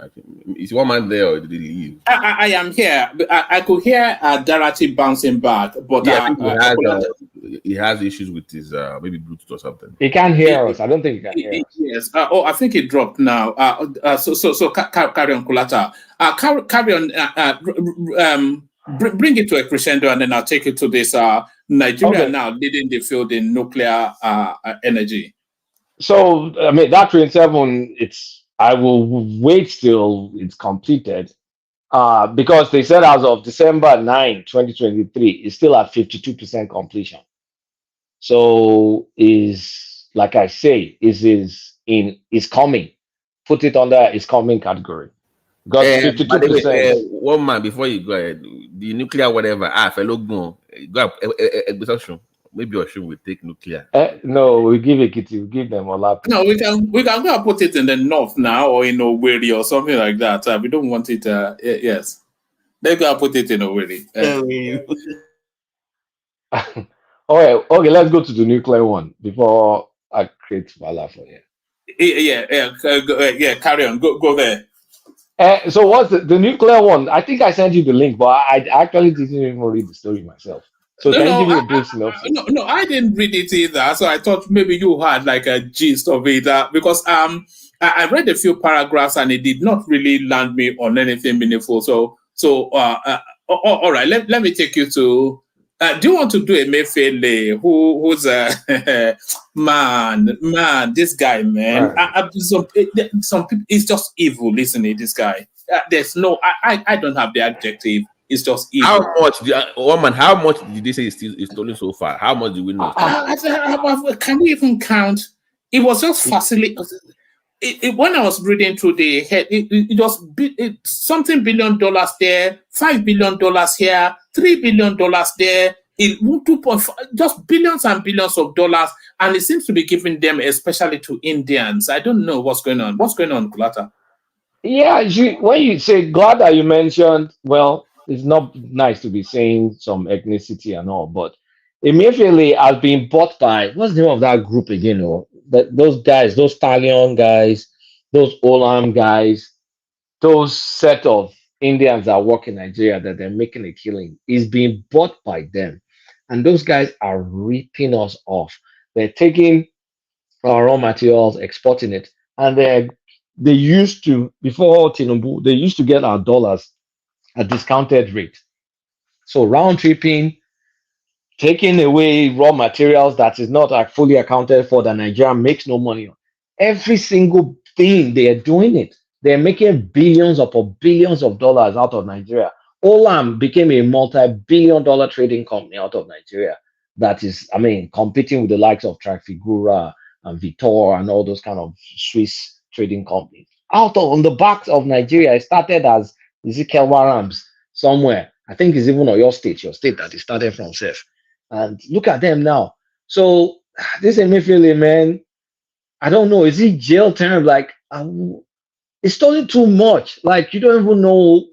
Speaker 17: Is one man there or did he leave?
Speaker 4: I am here. I could hear Darati bouncing back, but
Speaker 17: yeah, I think he has issues with his maybe Bluetooth or something.
Speaker 14: He can't hear us. I don't think he can hear us.
Speaker 4: Yes. I think it dropped now. So carry on, Kulata. Carry on. Bring it to a crescendo, and then I'll take it to this. Nigeria now leading the field in nuclear energy.
Speaker 14: So I mean that Train 7, I will wait till it's completed, because they said as of December 9, 2023, it's still at 52% completion. So like I say, is coming. Put it under is coming category. Because 52%.
Speaker 17: One man before you go ahead, the nuclear whatever. Fellow go maybe Oshun will take nuclear.
Speaker 14: No, we give it. We give them a lot.
Speaker 4: No, we can go and put it in the north now, or in Owerri or something like that. We don't want it. Yes, they go and put it in Owerri.
Speaker 14: All right. Okay, let's go to the nuclear one before I create Vala for you.
Speaker 4: Yeah. Carry on. Go there.
Speaker 14: So what's the nuclear one? I think I sent you the link, but I actually didn't even read the story myself. So can you give me a brief synopsis?
Speaker 4: No, I didn't read it either. So I thought maybe you had like a gist of it, because I read a few paragraphs and it did not really land me on anything meaningful. So all right, let me take you to. Do you want to do a Mefele? Who's man? This guy, man. Right. Some people, it's just evil. Listen to this guy. There's no. I don't have the adjective. It's just evil.
Speaker 17: How much did they say is stolen so far? How much do we know?
Speaker 4: Can we even count? It was just facility. When I was reading through the head, it was something $1 billion there, $5 billion here, $3 billion there, 2.5, just billions and billions of dollars, and it seems to be giving them, especially to Indians. I don't know what's going on. What's going on, Kulata?
Speaker 14: Yeah, when you say glad that you mentioned, well, it's not nice to be saying some ethnicity and all, but Emefiele has been bought by, what's the name of that group again? Those guys, those Stallion guys, those Olam guys, those set of Indians that work in Nigeria that they're making a killing is being bought by them. And those guys are ripping us off. They're taking our raw materials, exporting it, and they used to, before TINUBU, they used to get our dollars at discounted rate. So round tripping, taking away raw materials that is not fully accounted for, that Nigeria makes no money on. Every single thing they are doing it. They're making billions upon billions of dollars out of Nigeria. Olam became a multi-billion-dollar trading company out of Nigeria that is, competing with the likes of Trafigura and Vitor and all those kind of Swiss trading companies. On the backs of Nigeria, it started as Ezekiel Warams somewhere. I think it's even your state that it started from, Seth. And look at them now. So this Emefiele, man, I don't know. Is he jail term? Like, it's stolen too much. Like, you don't even know.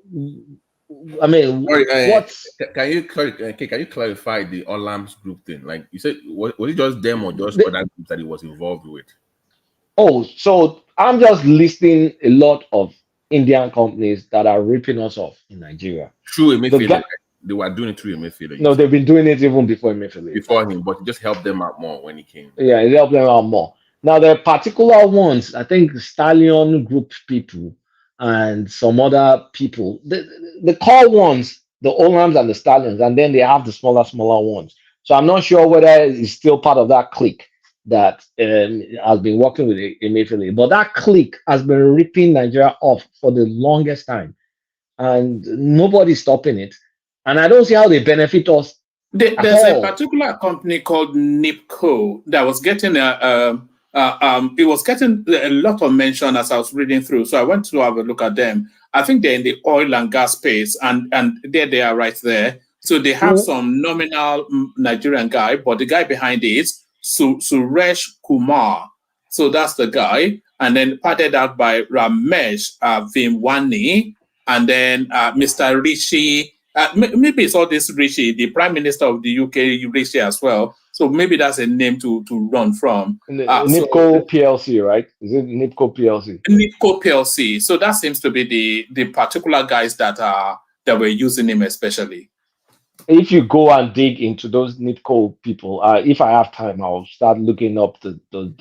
Speaker 14: What?
Speaker 17: Can you clarify the Olam's group thing? Like you said, was it just them or just other groups that he was involved with?
Speaker 14: Oh, so I'm just listing a lot of Indian companies that are ripping us off in Nigeria.
Speaker 17: True, They were doing it through Emefiele.
Speaker 14: No, they've been doing it even before Emefiele.
Speaker 17: Before him, but it just helped them out more when he came.
Speaker 14: Yeah, it helped them out more. Now, there are particular ones, I think Stallion Group people and some other people, the core ones, the Orams and the Stallions, and then they have the smaller ones. So I'm not sure whether it's still part of that clique that has been working with Emefiele. But that clique has been ripping Nigeria off for the longest time. And nobody's stopping it. And I don't see how they benefit us.
Speaker 4: There's a particular company called NIPCO that was getting it was getting a lot of mention as I was reading through. So I went to have a look at them. I think they're in the oil and gas space, and there they are right there. So they have some nominal Nigerian guy, but the guy behind it is Suresh Kumar. So that's the guy, and then padded out by Ramesh Vimwani, and then Mr. Rishi. Maybe it's all this Rishi, the Prime Minister of the UK, Rishi as well. So maybe that's a name to run from.
Speaker 14: NIPCO PLC, right? Is it NIPCO PLC?
Speaker 4: NIPCO PLC. So that seems to be the particular guys that were using him especially.
Speaker 14: If you go and dig into those NIPCO people, if I have time, I'll start looking up the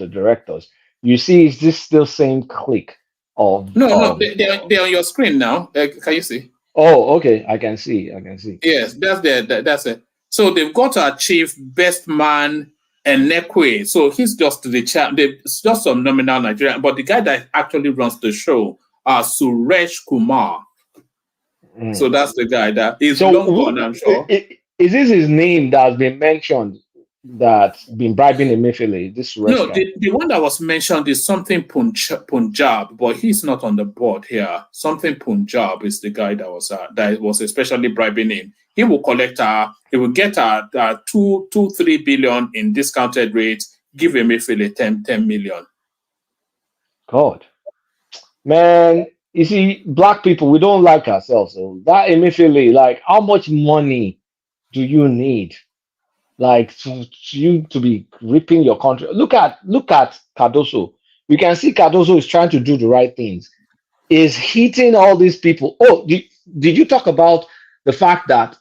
Speaker 14: directors. You see, is this still same clique of?
Speaker 4: No, they're on your screen now. Can you see?
Speaker 14: Oh, okay. I can see.
Speaker 4: Yes, that's it. So they've got to achieve best man Enekwe. So he's just the just some nominal Nigerian, but the guy that actually runs the show, Suresh Kumar. So that's the guy that is long gone, I'm sure.
Speaker 14: Is this his name that has been mentioned that's been bribing Emefiele? This
Speaker 4: No, the one that was mentioned is something Punjab, but he's not on the board here. Something Punjab is the guy that was especially bribing him. He will collect he will get 3 billion in discounted rates, give Emefiele 10 million.
Speaker 14: God, man, you see, black people, we don't like ourselves. So that Emefiele, like, how much money do you need? Like for you to be ripping your country. Look at Cardoso. You can see Cardoso is trying to do the right things. Is hitting all these people. Oh, did you talk about the fact that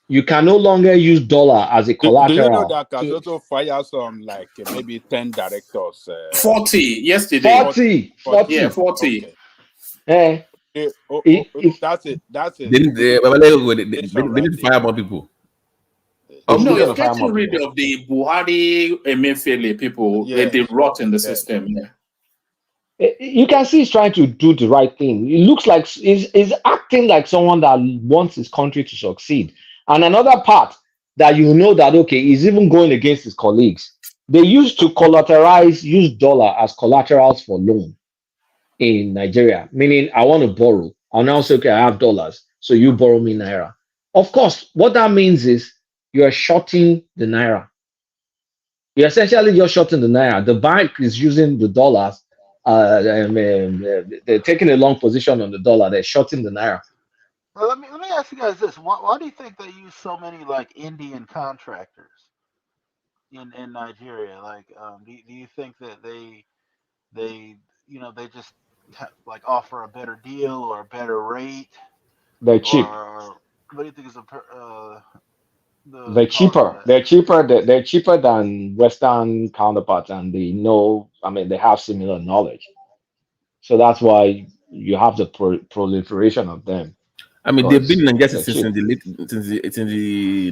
Speaker 14: you can no longer use dollar as a collateral?
Speaker 18: Do you know that Cardoso fired some like maybe 10 directors?
Speaker 4: 40 yesterday.
Speaker 14: 40.
Speaker 4: Yeah, 40.
Speaker 14: Okay.
Speaker 18: That's it.
Speaker 17: They didn't fire more people.
Speaker 4: No, it's getting rid of the Buhari Emefiele people. Yeah. They rot in the system. Yeah.
Speaker 14: You can see he's trying to do the right thing. It looks like he's acting like someone that wants his country to succeed. And another part that you know that, okay, he's even going against his colleagues. They used to use dollar as collaterals for loan in Nigeria, meaning I want to borrow. I'll now say, okay, I have dollars, so you borrow me naira. Of course, what that means is you're shorting the naira. You're essentially just shorting the naira. The bank is using the dollars. They're taking a long position on the dollar. They're shorting the naira.
Speaker 13: Well, let me ask you guys this: why do you think they use so many like Indian contractors in Nigeria? Like, do you think that they just like offer a better deal or a better rate?
Speaker 14: They're cheap.
Speaker 13: Or what do you think is
Speaker 14: they're cheaper. They're cheaper. They're cheaper than Western counterparts, and they have similar knowledge. So that's why you have the proliferation of them.
Speaker 17: I mean, they've been in Nigeria since in the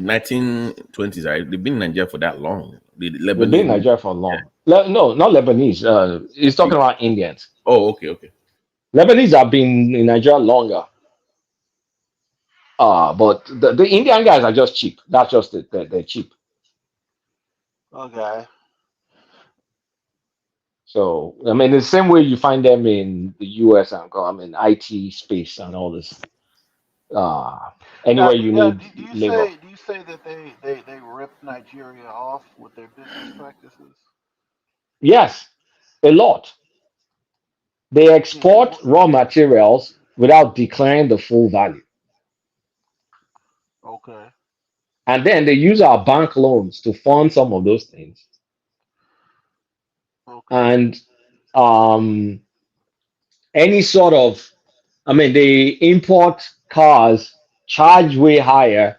Speaker 17: 1920s, right? They've been in Nigeria for that long.
Speaker 14: They've been in Nigeria for long. Yeah. No, not Lebanese. He's talking about Indians.
Speaker 17: Oh, okay.
Speaker 14: Lebanese have been in Nigeria longer. But the Indian guys are just cheap. That's just it. They're cheap.
Speaker 13: Okay.
Speaker 14: So the same way you find them in the US and IT space and all this. Anywhere you need labor.
Speaker 13: Do you say that they rip Nigeria off with their business practices?
Speaker 14: Yes, a lot. They export raw materials without declaring the full value.
Speaker 13: Okay.
Speaker 14: And then they use our bank loans to fund some of those things. Okay. And any sort of, they import cars charge way higher,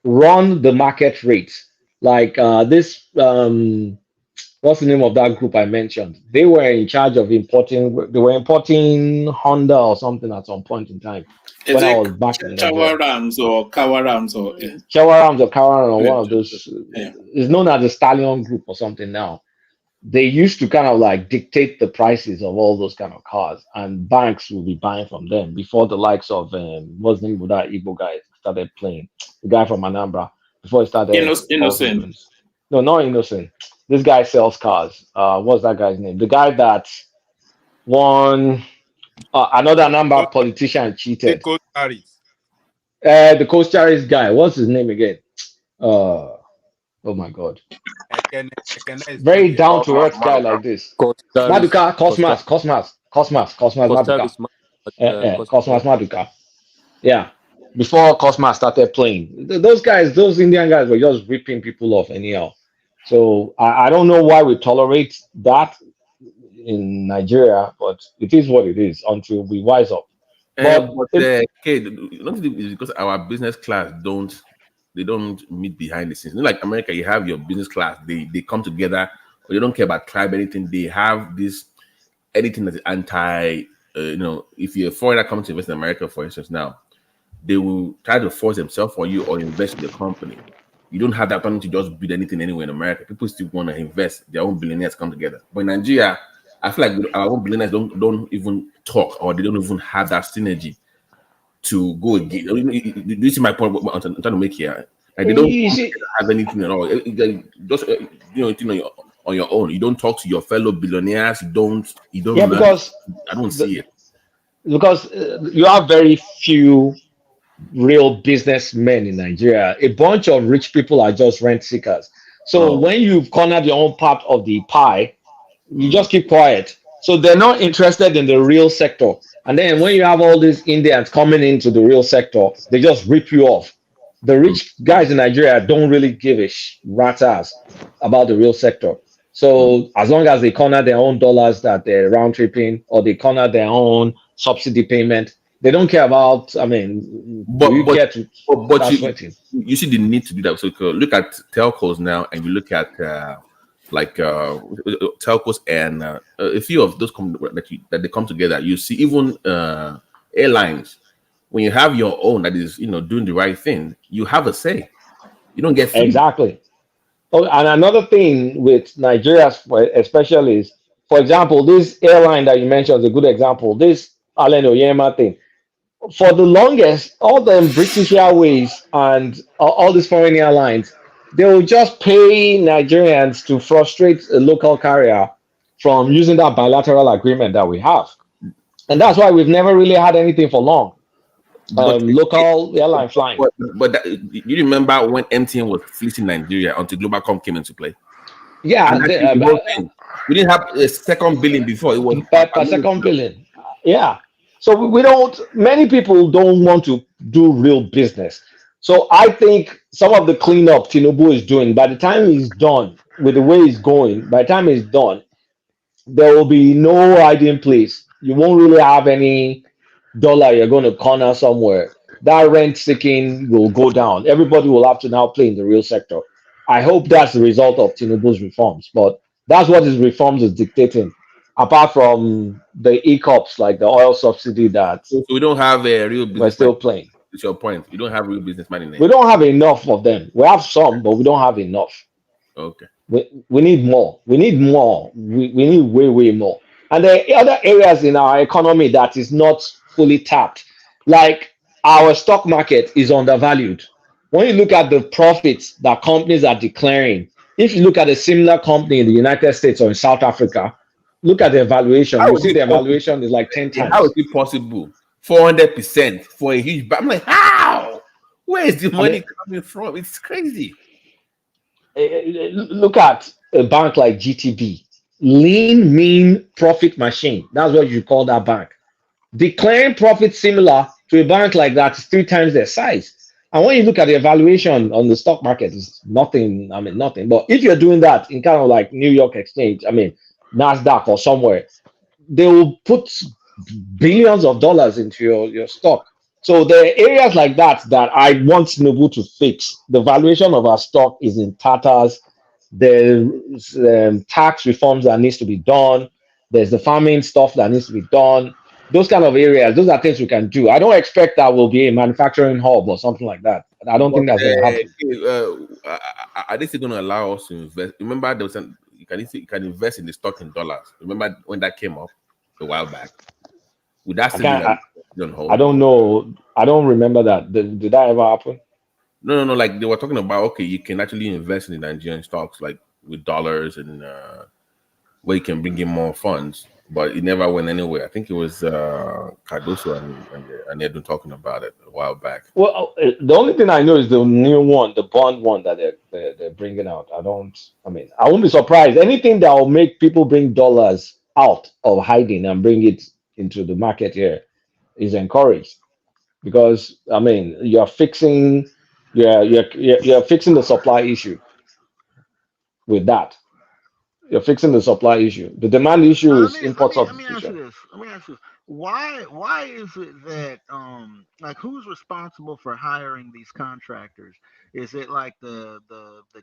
Speaker 14: run the market rate. Like this, what's the name of that group I mentioned? They were in charge of importing. They were importing Honda or something at some point in time
Speaker 4: Is
Speaker 14: when I
Speaker 4: it
Speaker 14: was back in Nigeria.
Speaker 4: Chawarams or Kawarams or
Speaker 14: Chawarams or Karan or one of those.
Speaker 4: yeah.
Speaker 14: It's known as the Stallion Group or something now. They used to kind of like dictate the prices of all those kind of cars, and banks will be buying from them before the likes of what's the name of that Igbo guy started playing. The guy from Anambra before he started causing
Speaker 4: Innocent.
Speaker 14: problems. No, not Innocent. This guy sells cars. What's that guy's name? The guy that won another Anambra politician cheated. The Coast Charis guy. What's his name again? Oh my god. Very down to earth guy like this. Maduka, Cosmas Maduka. Cosmas Maduka. Yeah. Before Cosmas started playing. Those guys, those Indian guys were just ripping people off anyhow. So I don't know why we tolerate that in Nigeria, but it is what it is until we wise up.
Speaker 17: Okay, don't think it's because our business class don't meet behind the scenes. Like America, you have your business class, they come together, or they don't care about tribe, anything. They have this anything that's anti, if you're a foreigner coming to invest in America, for instance, now, they will try to force themselves for you or invest in the company. You don't have that time to just build anything anywhere in America. People still want to invest. Their own billionaires come together. But in Nigeria, I feel like our own billionaires don't even talk, or they don't even have that synergy to go again. Do you see my point? What I'm trying to make here? Like they don't have anything at all. Just on your own. You don't talk to your fellow billionaires. You don't. Yeah, learn.
Speaker 14: Because
Speaker 17: I don't see it.
Speaker 14: Because you have very few real businessmen in Nigeria. A bunch of rich people are just rent seekers. So when you've cornered your own part of the pie, you just keep quiet. So they're not interested in the real sector. And then when you have all these Indians coming into the real sector, they just rip you off. The rich guys in Nigeria don't really give a rat's ass about the real sector. So as long as they corner their own dollars that they're round tripping, or they corner their own subsidy payment, they don't care about. I mean,
Speaker 17: but you see the need to do that. So look at telcos now, and you look at telcos and a few of those that they come together. You see even airlines. When you have your own that is doing the right thing, you have a say. You don't get free.
Speaker 14: Exactly. Oh, and another thing with Nigeria, especially, is, for example, this airline that you mentioned is a good example. This ONYEMA thing. For the longest, all the British Airways and all these foreign airlines, they will just pay Nigerians to frustrate a local carrier from using that bilateral agreement that we have. And that's why we've never really had anything for long. Local airline flying.
Speaker 17: But you remember when MTN was fleecing Nigeria until Globalcom came into play?
Speaker 14: Yeah.
Speaker 17: We didn't have a second billing before. It was
Speaker 14: a second billing. Yeah. So many people don't want to do real business. So I think some of the cleanup TINUBU is doing, by the time he's done with the way he's going, by the time he's done, there will be no hiding place. You won't really have any dollar you're going to corner somewhere. That rent seeking will go down. Everybody will have to now play in the real sector. I hope that's the result of TINUBU's reforms, but that's what his reforms is dictating. Apart from the ECOPs, like the oil subsidy that
Speaker 17: so we don't have a real business.
Speaker 14: We're still playing.
Speaker 17: It's your point. You don't have real businessmen in there.
Speaker 14: We don't have enough of them. We have some, but we don't have enough.
Speaker 17: Okay.
Speaker 14: We need more. We need more. We need way more. And there are other areas in our economy that is not fully tapped. Like our stock market is undervalued. When you look at the profits that companies are declaring, if you look at a similar company in the United States or in South Africa, look at the evaluation. You see the evaluation is like 10 times.
Speaker 17: How is it possible? 400% for a huge bank. I'm like, how? Where is the money coming from? It's crazy.
Speaker 14: Look at a bank like GTB. Lean, mean profit machine. That's what you call that bank. Declaring profit similar to a bank like that is 3 times their size. And when you look at the evaluation on the stock market, it's nothing. I mean, nothing. But if you're doing that in kind of like New York Exchange, I mean, NASDAQ or somewhere, they will put billions of dollars into your stock. So there are areas like that that I want TINUBU to fix. The valuation of our stock is in tatters. There's tax reforms that needs to be done. There's the farming stuff that needs to be done. Those kind of areas, those are things we can do. I don't expect that will be a manufacturing hub or something like that. I don't
Speaker 17: But
Speaker 14: think that's going to happen.
Speaker 17: are they still going to allow us to invest? Remember, there was you can invest in the stock in dollars. Remember when that came up a while back? Would that
Speaker 14: I
Speaker 17: still be
Speaker 14: can't.
Speaker 17: on hold?
Speaker 14: I don't know. I don't remember that. Did that ever happen?
Speaker 17: No. Like they were talking about, okay, you can actually invest in the Nigerian stocks, like with dollars, and where you can bring in more funds. But it never went anywhere. I think it was Cardoso and they've been talking about it a while back.
Speaker 14: Well, the only thing I know is the new one, the bond one that they're bringing out. I won't be surprised. Anything that will make people bring dollars out of hiding and bring it into the market here is encouraged, because you're fixing you're fixing the supply issue with that. You're fixing the supply issue. The demand issue is import
Speaker 13: Let me ask you
Speaker 14: substitution.
Speaker 13: this. Why is it that like who's responsible for hiring these contractors? Is it like the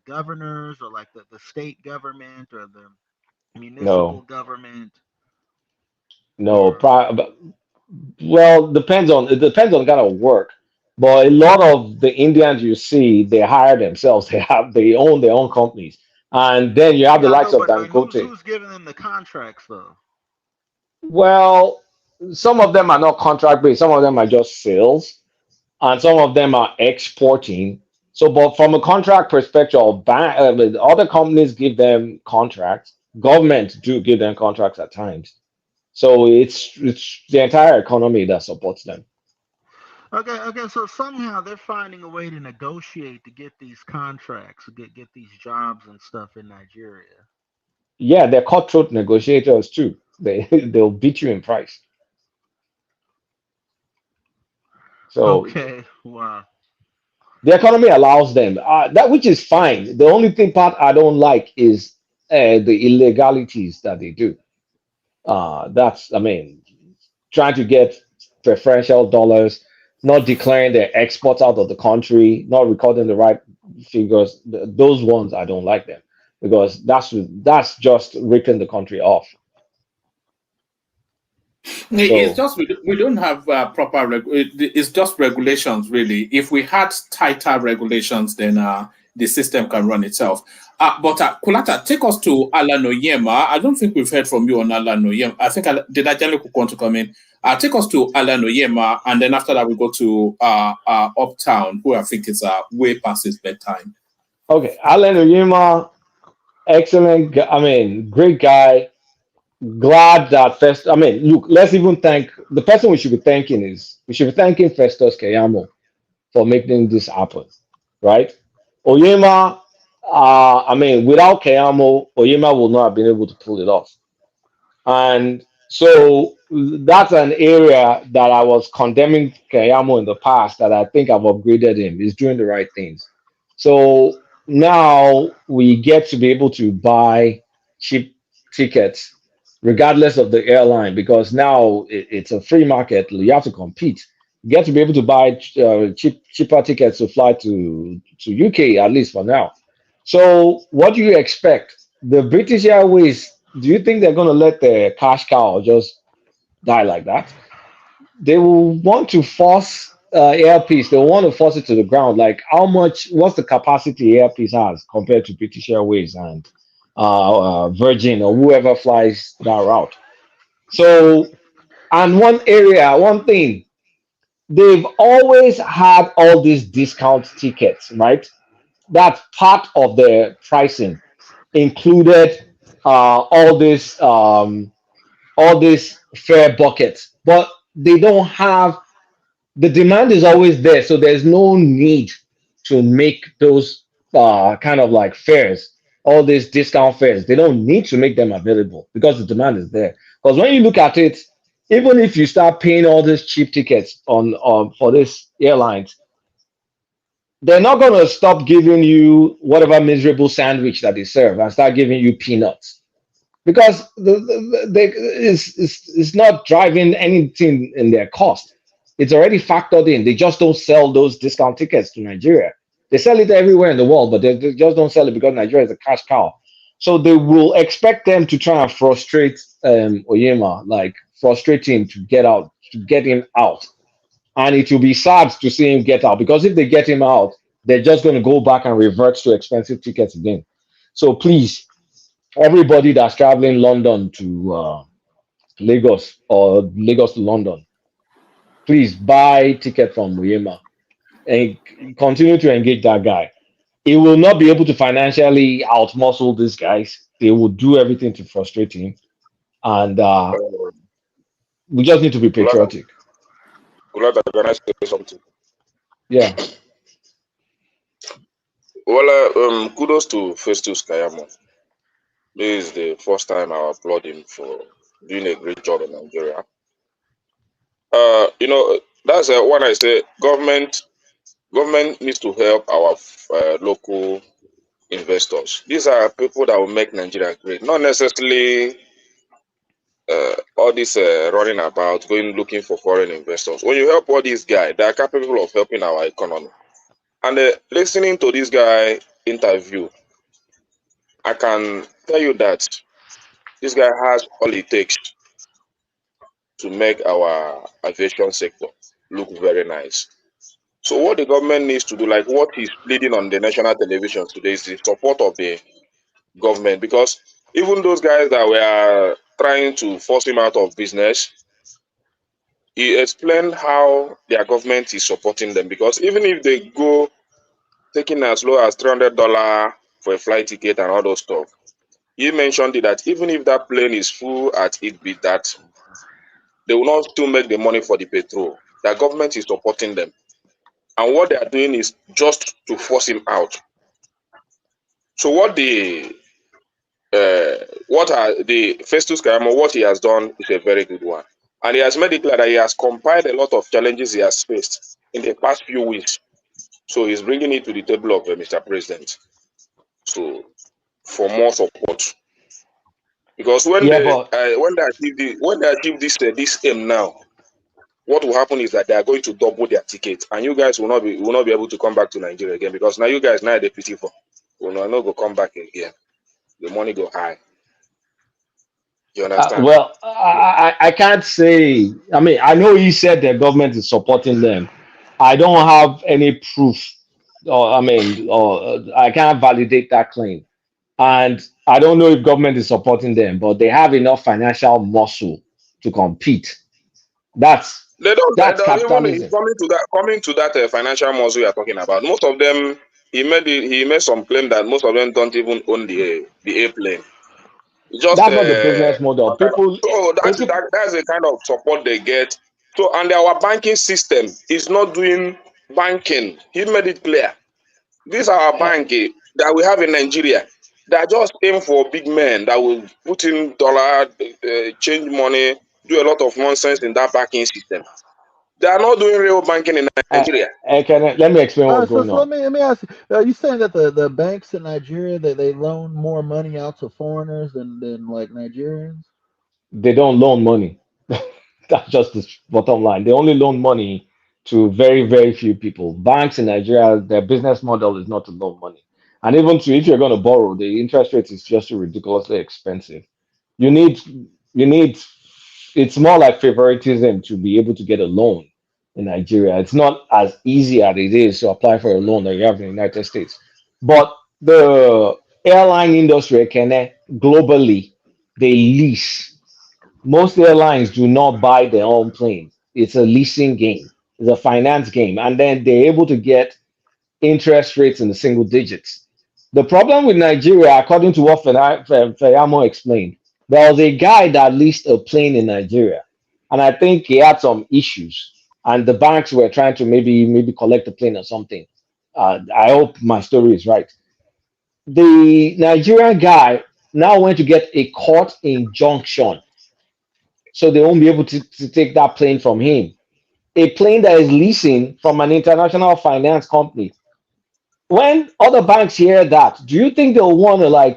Speaker 13: governors, or like the state government, or the municipal
Speaker 14: No,
Speaker 13: government?
Speaker 14: no. Well, it depends on the kind of work. But a lot of the Indians you see, they hire themselves. They own their own companies, and then you have the
Speaker 13: Yeah, I
Speaker 14: likes
Speaker 13: know,
Speaker 14: of
Speaker 13: but like
Speaker 14: Dangote.
Speaker 13: who's giving them the contracts though?
Speaker 14: Well, some of them are not contract based. Some of them are just sales, and some of them are exporting. So, but from a contract perspective, other companies give them contracts. Government do give them contracts at times. So it's the entire economy that supports them.
Speaker 13: Okay. So somehow they're finding a way to negotiate to get these contracts, get these jobs and stuff in Nigeria.
Speaker 14: Yeah, they're cutthroat negotiators too. They'll beat you in price. So
Speaker 13: Okay, wow.
Speaker 14: the economy allows them that, which is fine. The only thing part I don't like is the illegalities that they do. That's trying to get preferential dollars, not declaring their exports out of the country, not recording the right figures. Those ones I don't like them, because that's just ripping the country off.
Speaker 4: It's
Speaker 14: So
Speaker 4: just we don't have proper it's just regulations, really. If we had tighter regulations, then the system can run itself. But Kulata, take us to Alan Oyema. I don't think we've heard from you on Alan Oyema. I think did Ajale want to come in? Take us to Alan Oyema, and then after that we go to Uptown, who I think is way past his bedtime.
Speaker 14: okay, Alan Oyema, excellent. Great guy. Glad that first. Look, let's even thank the person we should be thanking Festus Keyamo for making this happen, right? Oyema, without Keyamo, Oyema will not have been able to pull it off. And so that's an area that I was condemning Keyamo in the past, that I think I've upgraded him. He's doing the right things. So now we get to be able to buy cheap tickets regardless of the airline, because now it's a free market. You have to compete. You get to be able to buy cheaper tickets to fly to UK, at least for now. So what do you expect? The British Airways, do you think they're going to let the cash cow just die like that? They will want to force Airpeace. They want to force it to the ground. Like, what's the capacity Airpeace has compared to British Airways and Virgin or whoever flies that route? So, and one thing, they've always had all these discount tickets, right? That's part of the pricing, included all these fare buckets, but they don't have, the demand is always there, so there's no need to make those kind of like fares, all these discount fares. They don't need to make them available because the demand is there. Because when you look at it, even if you start paying all these cheap tickets on for these airlines, they're not going to stop giving you whatever miserable sandwich that they serve and start giving you peanuts, because it's not driving anything in their cost. It's already factored in. They just don't sell those discount tickets to Nigeria. They sell it everywhere in the world, but they just don't sell it because Nigeria is a cash cow. So they will expect them to try and frustrate Onyema, like frustrate him to get out, to get him out. And it will be sad to see him get out because if they get him out, they're just going to go back and revert to expensive tickets again. So please, everybody that's traveling London to Lagos or Lagos to London, please buy ticket from Onyema and continue to engage that guy. He will not be able to financially outmuscle these guys. They will do everything to frustrate him, and we just need to be patriotic.
Speaker 16: Can I say something?
Speaker 14: Yeah.
Speaker 16: Well, kudos to Festus Kayamo. This is the first time I applaud him for doing a great job in Nigeria. You know, that's when I say government needs to help our local investors. These are people that will make Nigeria great, not necessarily all this running about, going looking for foreign investors. When you help all these guys, they are capable of helping our economy. And listening to this guy interview, I can tell you that this guy has all it takes to make our aviation sector look very nice. So what the government needs to do, like what he's pleading on the national television today, is the support of the government, because even those guys that were trying to force him out of business, he explained how their government is supporting them, because even if they go taking as low as $300 for a flight ticket and all those stuff, he mentioned that even if that plane is full at it be that, they will not still make the money for the petrol. The government is supporting them. And what they are doing is just to force him out. So what the Festus Kayamo, what he has done is a very good one. And he has made it clear that he has compiled a lot of challenges he has faced in the past few weeks. So he's bringing it to the table of Mr. President. So for more support. Because when they achieve this aim now, what will happen is that they are going to double their tickets, and you guys will not be able to come back to Nigeria again, because now you guys now they pity for will not go come back again. The money go high. You understand?
Speaker 14: Well, I can't say. I mean, I know he said the government is supporting them. I don't have any proof, or I can't validate that claim. And I don't know if government is supporting them, but they have enough financial muscle to compete. That's capitalism.
Speaker 16: Even coming to that financial muscle you are talking about. Most of them, he made some claim that most of them don't even own the airplane. Just
Speaker 14: that's not the business model. People.
Speaker 16: So that's the kind of support they get. So, and our banking system is not doing banking. He made it clear. These are our banking that we have in Nigeria. They are just aim for big men that will put in dollar, change money, do a lot of nonsense in that banking system. They are not doing real banking in Nigeria.
Speaker 14: Let me explain what's going
Speaker 20: So
Speaker 14: on.
Speaker 20: let me ask you. Are you saying that the banks in Nigeria they loan more money out to foreigners than like Nigerians?
Speaker 14: They don't loan money. That's just the bottom line. They only loan money to very, very few people. Banks in Nigeria, their business model is not to loan money. And even if you're going to borrow, the interest rate is just ridiculously expensive. You need, it's more like favoritism to be able to get a loan in Nigeria. It's not as easy as it is to apply for a loan that you have in the United States. But the airline industry, globally, they lease. Most airlines do not buy their own planes. It's a leasing game. It's a finance game. And then they're able to get interest rates in the single digits. The problem with Nigeria, according to what Fayamo explained, there was a guy that leased a plane in Nigeria. And I think he had some issues. And the banks were trying to maybe collect the plane or something. I hope my story is right. The Nigerian guy now went to get a court injunction, so they won't be able to take that plane from him. A plane that is leasing from an international finance company. When other banks hear that, do you think they'll want to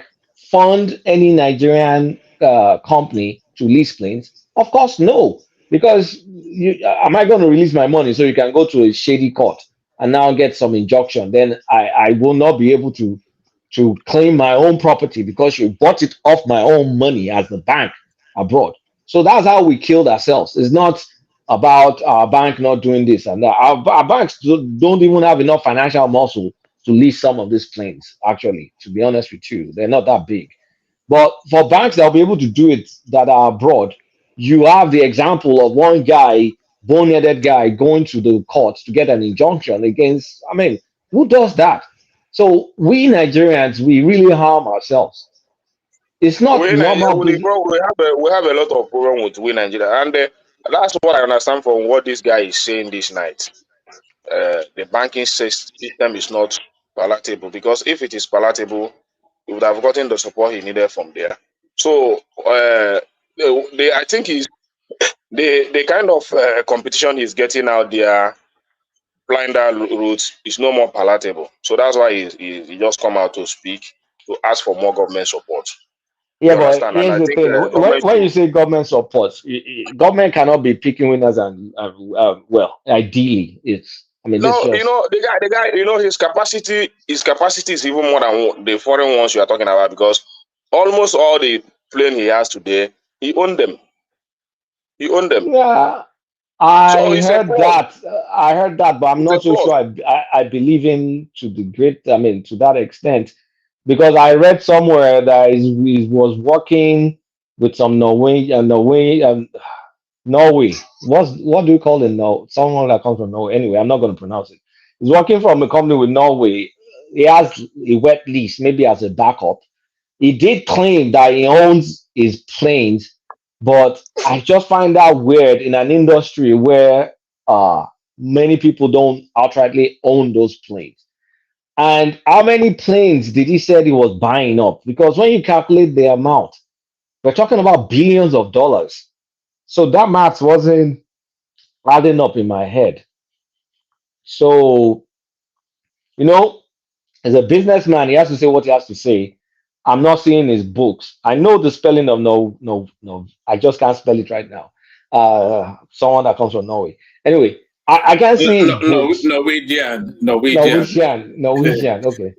Speaker 14: fund any Nigerian company to lease planes? Of course, no. Because am I going to release my money so you can go to a shady court and now get some injunction? Then I will not be able to claim my own property because you bought it off my own money as the bank abroad. So that's how we killed ourselves. It's not about our bank not doing this and that. Our banks don't even have enough financial muscle to lease some of these planes, actually, to be honest with you. They're not that big. But for banks that will be able to do it that are abroad, you have the example of one guy, boneheaded guy, going to the courts to get an injunction against. I mean, who does that? So we Nigerians, we really harm ourselves. It's not normal business.
Speaker 16: We have a lot of problem with we Nigeria, and that's what I understand from what this guy is saying this night. The banking system is not palatable, because if it is palatable, he would have gotten the support he needed from there. So I think the kind of competition he's getting out there, blinder routes, is no more palatable. So that's why he just come out to speak, to ask for more government support.
Speaker 14: Yeah,
Speaker 16: You
Speaker 14: but
Speaker 16: understand? And
Speaker 14: here's
Speaker 16: I
Speaker 14: the
Speaker 16: think
Speaker 14: thing:
Speaker 16: government
Speaker 14: when you say government supports, government cannot be picking winners and well, ideally, it's. I mean, this
Speaker 16: no,
Speaker 14: just
Speaker 16: the guy, his capacity is even more than the foreign ones you are talking about, because almost all the plane he has today, he owned them.
Speaker 14: yeah.
Speaker 16: So
Speaker 14: I
Speaker 16: it's a
Speaker 14: heard
Speaker 16: fraud.
Speaker 14: that. I heard that, but I'm
Speaker 16: It's a
Speaker 14: not so
Speaker 16: fraud.
Speaker 14: sure. I believe him to the great. I mean, to that extent, because I read somewhere that he was working with some Norway. What do you call it now? Someone that comes from Norway. Anyway, I'm not going to pronounce it. He's working from a company with Norway. He has a wet lease, maybe as a backup. He did claim that he owns his planes, but I just find that weird in an industry where many people don't outrightly own those planes. And how many planes did he say he was buying up? Because when you calculate the amount, we're talking about billions of dollars. So that math wasn't adding up in my head. So, you know, as a businessman, he has to say what he has to say. I'm not seeing his books. I know the spelling of no. I just can't spell it right now. Someone that comes from Norway. Anyway, I can't see his books.
Speaker 4: Norwegian.
Speaker 14: Norwegian. Okay.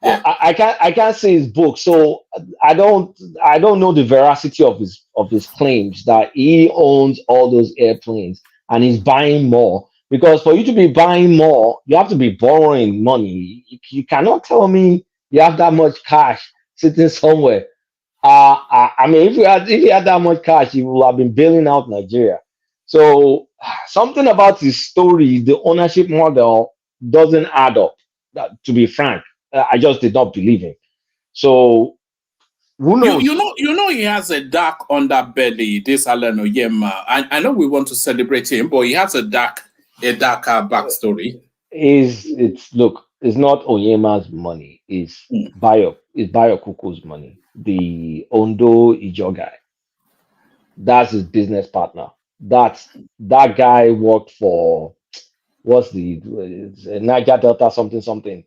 Speaker 4: Yeah.
Speaker 14: I can't see his book, so I don't know the veracity of his claims that he owns all those airplanes and he's buying more. Because for you to be buying more, you have to be borrowing money. You cannot tell me you have that much cash sitting somewhere. I mean, if you had that much cash, you would have been bailing out Nigeria. So something about his story, the ownership model doesn't add up. To be frank, I just did not believe him. So who knows?
Speaker 4: You know he has a dark underbelly, this Alan Oyema. I know we want to celebrate him, but he has a darker backstory.
Speaker 14: It's not Onyema's money, it's Bayo Kuku's money, the Ondo Ijo guy. That's his business partner. That guy worked for what's the Niger Delta something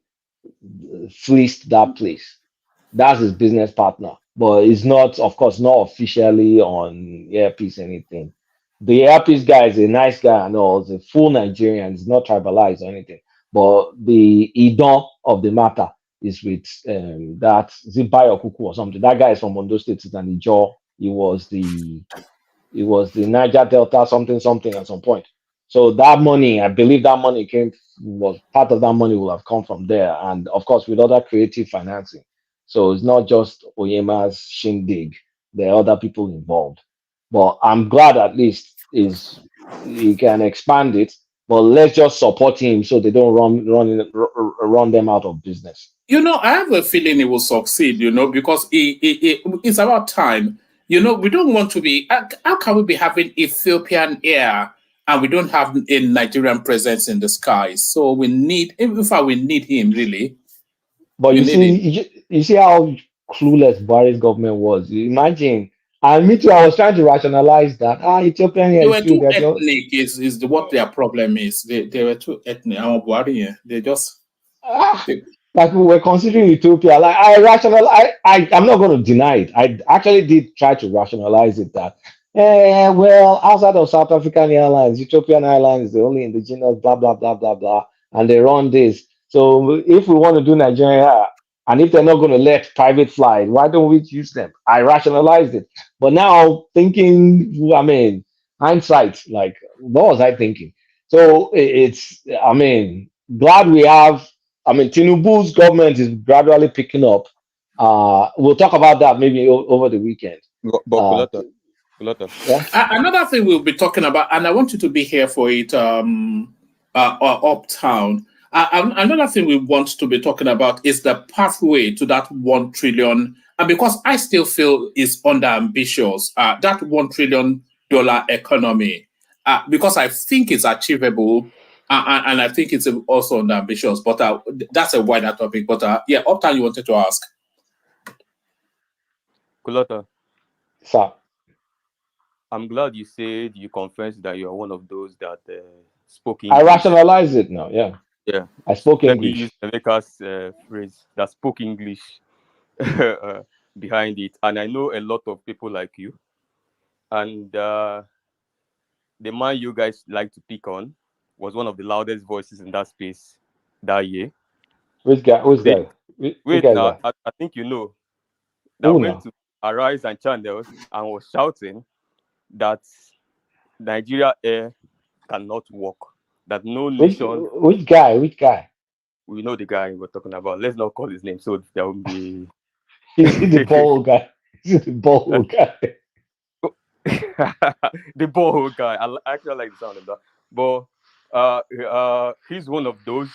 Speaker 14: fleeced that place. That's his business partner, but it's not, of course, not officially on Earpiece anything. The Earpiece guy is a nice guy and all, he's a full Nigerian, he's not tribalized or anything. But the Idon of the matter is with that Zibayo Kuku or something. That guy is from Ondo State, and Ijo. It was the Niger Delta something at some point. So that money, I believe that money was part of that money will have come from there, and of course with other creative financing. So it's not just Oyema's shindig. There are other people involved. But I'm glad at least is he can expand it. But let's just support him so they don't run them out of business.
Speaker 4: You know, I have a feeling he will succeed, because it's about time. We don't want to be, how can we be having Ethiopian air and we don't have a Nigerian presence in the skies? So we need him, really.
Speaker 14: But you see how clueless Buhari's government was. You imagine, and me too, I was trying to rationalize that. Ethiopian
Speaker 4: They
Speaker 14: air
Speaker 4: were
Speaker 14: is too
Speaker 4: too ethnic, is what their problem is. They were too ethnic. They just...
Speaker 14: like we were considering Ethiopia. Like I'm not going to deny it. I actually did try to rationalize it that Well, outside of South African Airlines, Ethiopian Airlines is the only indigenous, blah, blah, blah, blah, blah. And they run this. So if we want to do Nigeria, and if they're not going to let private fly, why don't we use them? I rationalized it. But now thinking, I mean, hindsight, like, what was I thinking? So it's, I mean, glad we have, I mean, TINUBU's government is gradually picking up. We'll talk about that maybe over the weekend.
Speaker 15: But Kulata,
Speaker 14: Yeah.
Speaker 4: Another thing we'll be talking about, and I want you to be here for it, uptown. Another thing we want to be talking about is the pathway to that 1 trillion. And because I still feel it's under ambitious, that $1 trillion economy, because I think it's achievable, and I think it's also under ambitious. But that's a wider topic. But yeah, uptown, you wanted to ask.
Speaker 15: Kulata.
Speaker 14: Sir.
Speaker 15: I'm glad you said you confessed that you are one of those that spoke English.
Speaker 14: I rationalize it now, yeah.
Speaker 15: Yeah.
Speaker 14: I spoke
Speaker 15: Let
Speaker 14: English.
Speaker 15: me use Emeka's phrase that spoke English behind it. And I know a lot of people like you. And the man you guys like to pick on was one of the loudest voices in that space that year.
Speaker 14: Which guy? Which guy?
Speaker 15: Wait,
Speaker 14: guy
Speaker 15: now,
Speaker 14: that?
Speaker 15: I think you know. That
Speaker 14: Who
Speaker 15: went
Speaker 14: now?
Speaker 15: to Arise and Channels and was shouting that Nigeria Air cannot work. That no nation.
Speaker 14: Which guy? Which guy?
Speaker 15: We know the guy we're talking about. Let's not call his name, so there will be.
Speaker 14: Is he the bald guy? Is he the bald guy?
Speaker 15: The bald guy. I actually like the sound of that. But he's one of those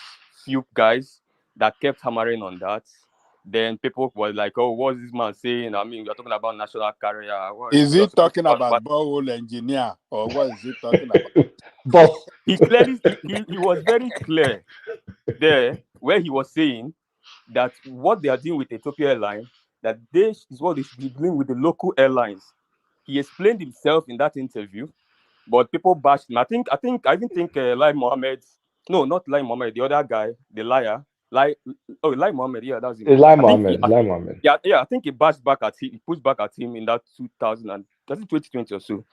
Speaker 15: few guys that kept hammering on that. Then people were like, "Oh, what's this man saying? I mean, we're talking about national carrier.
Speaker 18: Is he talking about borehole engineer or what is he talking about?
Speaker 14: But
Speaker 15: he clearly he was very clear there where he was saying that what they are doing with Ethiopia Airlines, that this is what they should be doing with the local airlines. He explained himself in that interview, but people bashed him. I even think Lai Mohammed, no, not Lai Mohammed, the other guy, the liar, Lai Mohammed, yeah, that's him.
Speaker 14: Lai Mohammed.
Speaker 15: Yeah, I think he bashed back at him, he pushed back at him in that 2020 or so.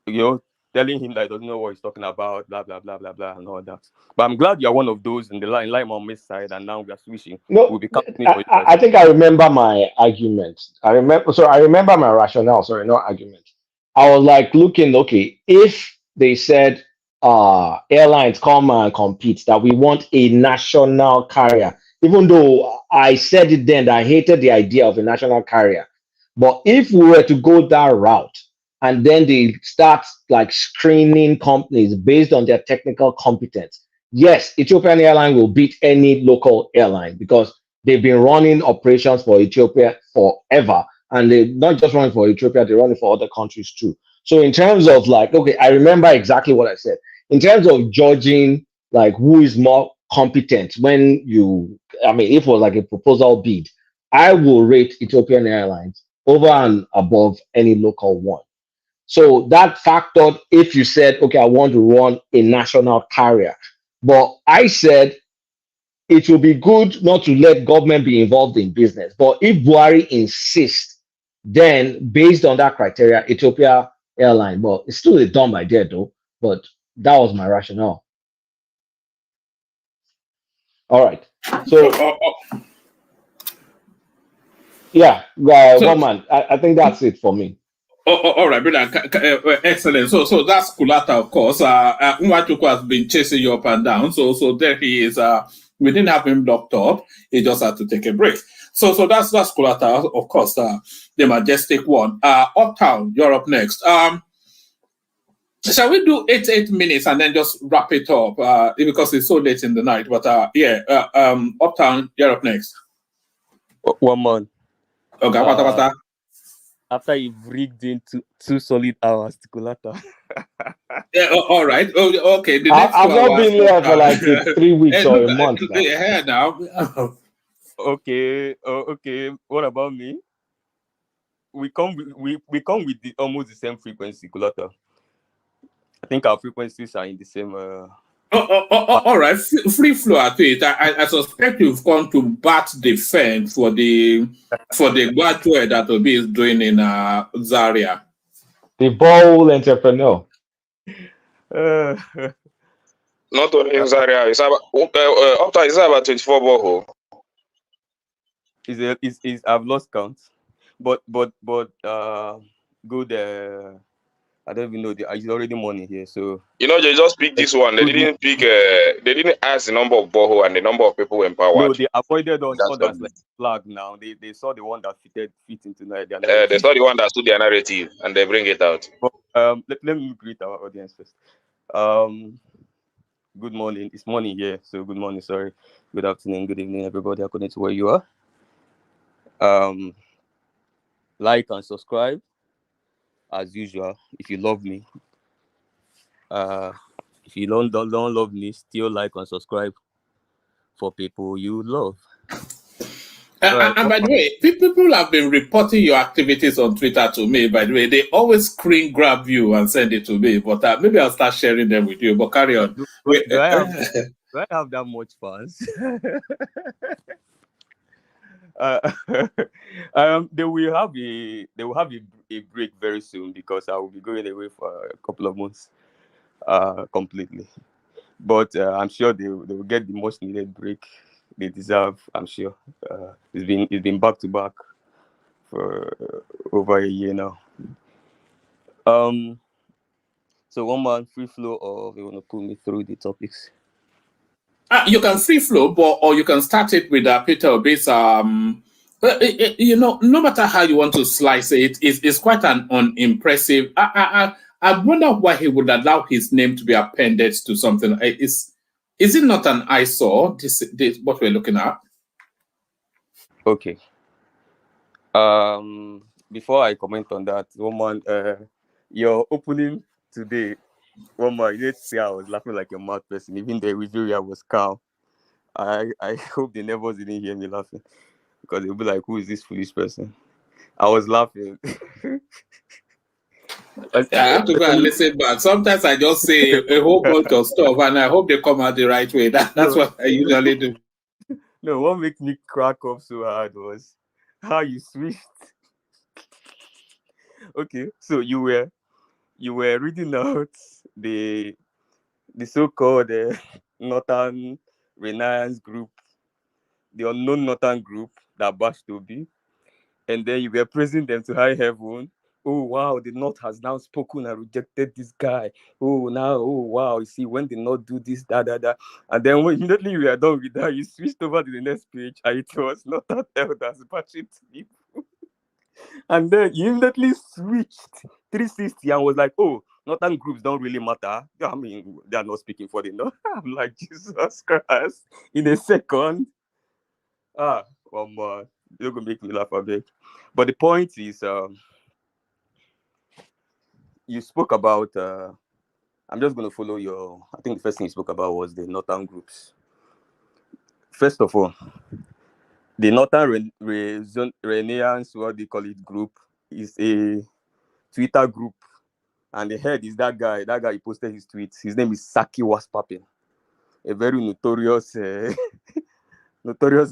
Speaker 15: You know, telling him that he doesn't know what he's talking about, blah blah blah blah blah, and all that. But I'm glad you're one of those in the line Mohammed's side, and now we are switching.
Speaker 14: No,
Speaker 15: we'll be coming for you.
Speaker 14: I think I remember my argument. I remember my rationale. Sorry, not argument. I was like looking, okay, if they said airlines come and compete, that we want a national carrier, even though I said it then that I hated the idea of a national carrier. But if we were to go that route and then they start like screening companies based on their technical competence, yes, Ethiopian Airlines will beat any local airline because they've been running operations for Ethiopia forever. And they're not just running for Ethiopia, they're running for other countries too. So in terms of like, okay, I remember exactly what I said. In terms of judging like who is more competent when if it was like a proposal bid, I will rate Ethiopian Airlines over and above any local one. So that factored if you said, okay, I want to run a national carrier. But I said it will be good not to let government be involved in business. But if Buhari insists, then based on that criteria, Ethiopia Airline, well, it's still a dumb idea though, but that was my rationale. All right. So, yeah, one man, I think that's it for me.
Speaker 4: All right, brother. Excellent. So that's Kulata, of course. Nwachukwu has been chasing you up and down. So there he is. We didn't have him locked up. He just had to take a break. So that's Kulata, of course, the majestic one. Uptown, you're up next. Shall we do 8 minutes and then just wrap it up? Because it's so late in the night. But Uptown, you're up next.
Speaker 15: 1 month.
Speaker 4: Okay,
Speaker 15: after you've rigged into 2 solid hours to Kulata.
Speaker 4: Yeah, all right. Oh, okay. The next
Speaker 14: I've not been here for like 3 weeks or a month
Speaker 4: now.
Speaker 15: Okay. What about me? We come with almost the same frequency, Kulata. I think our frequencies are in the same.
Speaker 4: All right. Free flow to it. I suspect you've come to bat the fence for the guard that Obi is doing in Zaria.
Speaker 14: The borehole entrepreneur.
Speaker 16: Not only in Zaria, it's about Opta is about 24 borehole.
Speaker 15: I've lost count, but good. I don't even know. It's already morning here, so
Speaker 16: You know, they just picked this one. They didn't pick. They didn't ask the number of borehole and the number of people empowered.
Speaker 15: no, they avoided us
Speaker 16: That's
Speaker 15: others
Speaker 16: what-
Speaker 15: like flag. Now they saw the one that fit into their
Speaker 16: they
Speaker 15: narrative.
Speaker 16: saw the one that stood their narrative and they bring it out.
Speaker 15: But, let me greet our audience first. Good morning. It's morning here, so good morning. Sorry. Good afternoon. Good evening, everybody, according to where you are. Like and subscribe as usual. If you love me, if you don't love me, still like and subscribe for people you love.
Speaker 4: And by the way, people have been reporting your activities on Twitter to me. By the way, they always screen grab you and send it to me. But maybe I'll start sharing them with you. But carry on.
Speaker 15: Do I have that much fans? They will have a break very soon because I will be going away for a couple of months, completely. But I'm sure they will get the most needed break they deserve. I'm sure. It's been back to back for over a year now. So one man free flow, or you want to pull me through the topics?
Speaker 4: You can free flow, or you can start it with Peter Obi's. You know, no matter how you want to slice it, it's quite an unimpressive. I wonder why he would allow his name to be appended to something. Is it not an eyesore? This what we're looking at.
Speaker 15: Okay. Before I comment on that, woman, your opening today, woman, you need to see I was laughing like a mad person. Even the review I was calm. I hope the neighbors didn't hear me laughing because they'll be like, "Who is this foolish person?" I was laughing.
Speaker 4: I have to go and listen back. Sometimes I just say a whole bunch of stuff, and I hope they come out the right way. That's what I usually do.
Speaker 15: No, what made me crack up so hard was how you switched. Okay, so you were reading out the so-called Northern Renaissance group, the unknown Northern group that bashed Obi, and then you were praising them to high heaven. Oh wow, the North has now spoken and rejected this guy. Oh wow, you see, when the North do this, and then when immediately you were done with that, you switched over to the next page, and it was not that elders bashing people. And then you immediately switched 360 and was like, oh, Northern groups don't really matter. I mean, they are not speaking for the North. I'm like, Jesus Christ. In a second. One more. You're going to make me laugh a bit. But the point is, you spoke about, I'm just going to follow I think the first thing you spoke about was the Northern groups. First of all, the Northern Renaissance, what they call it, group, is a Twitter group. And the head is that guy. That guy, he posted his tweets. His name is Saki Waspapin, a very notorious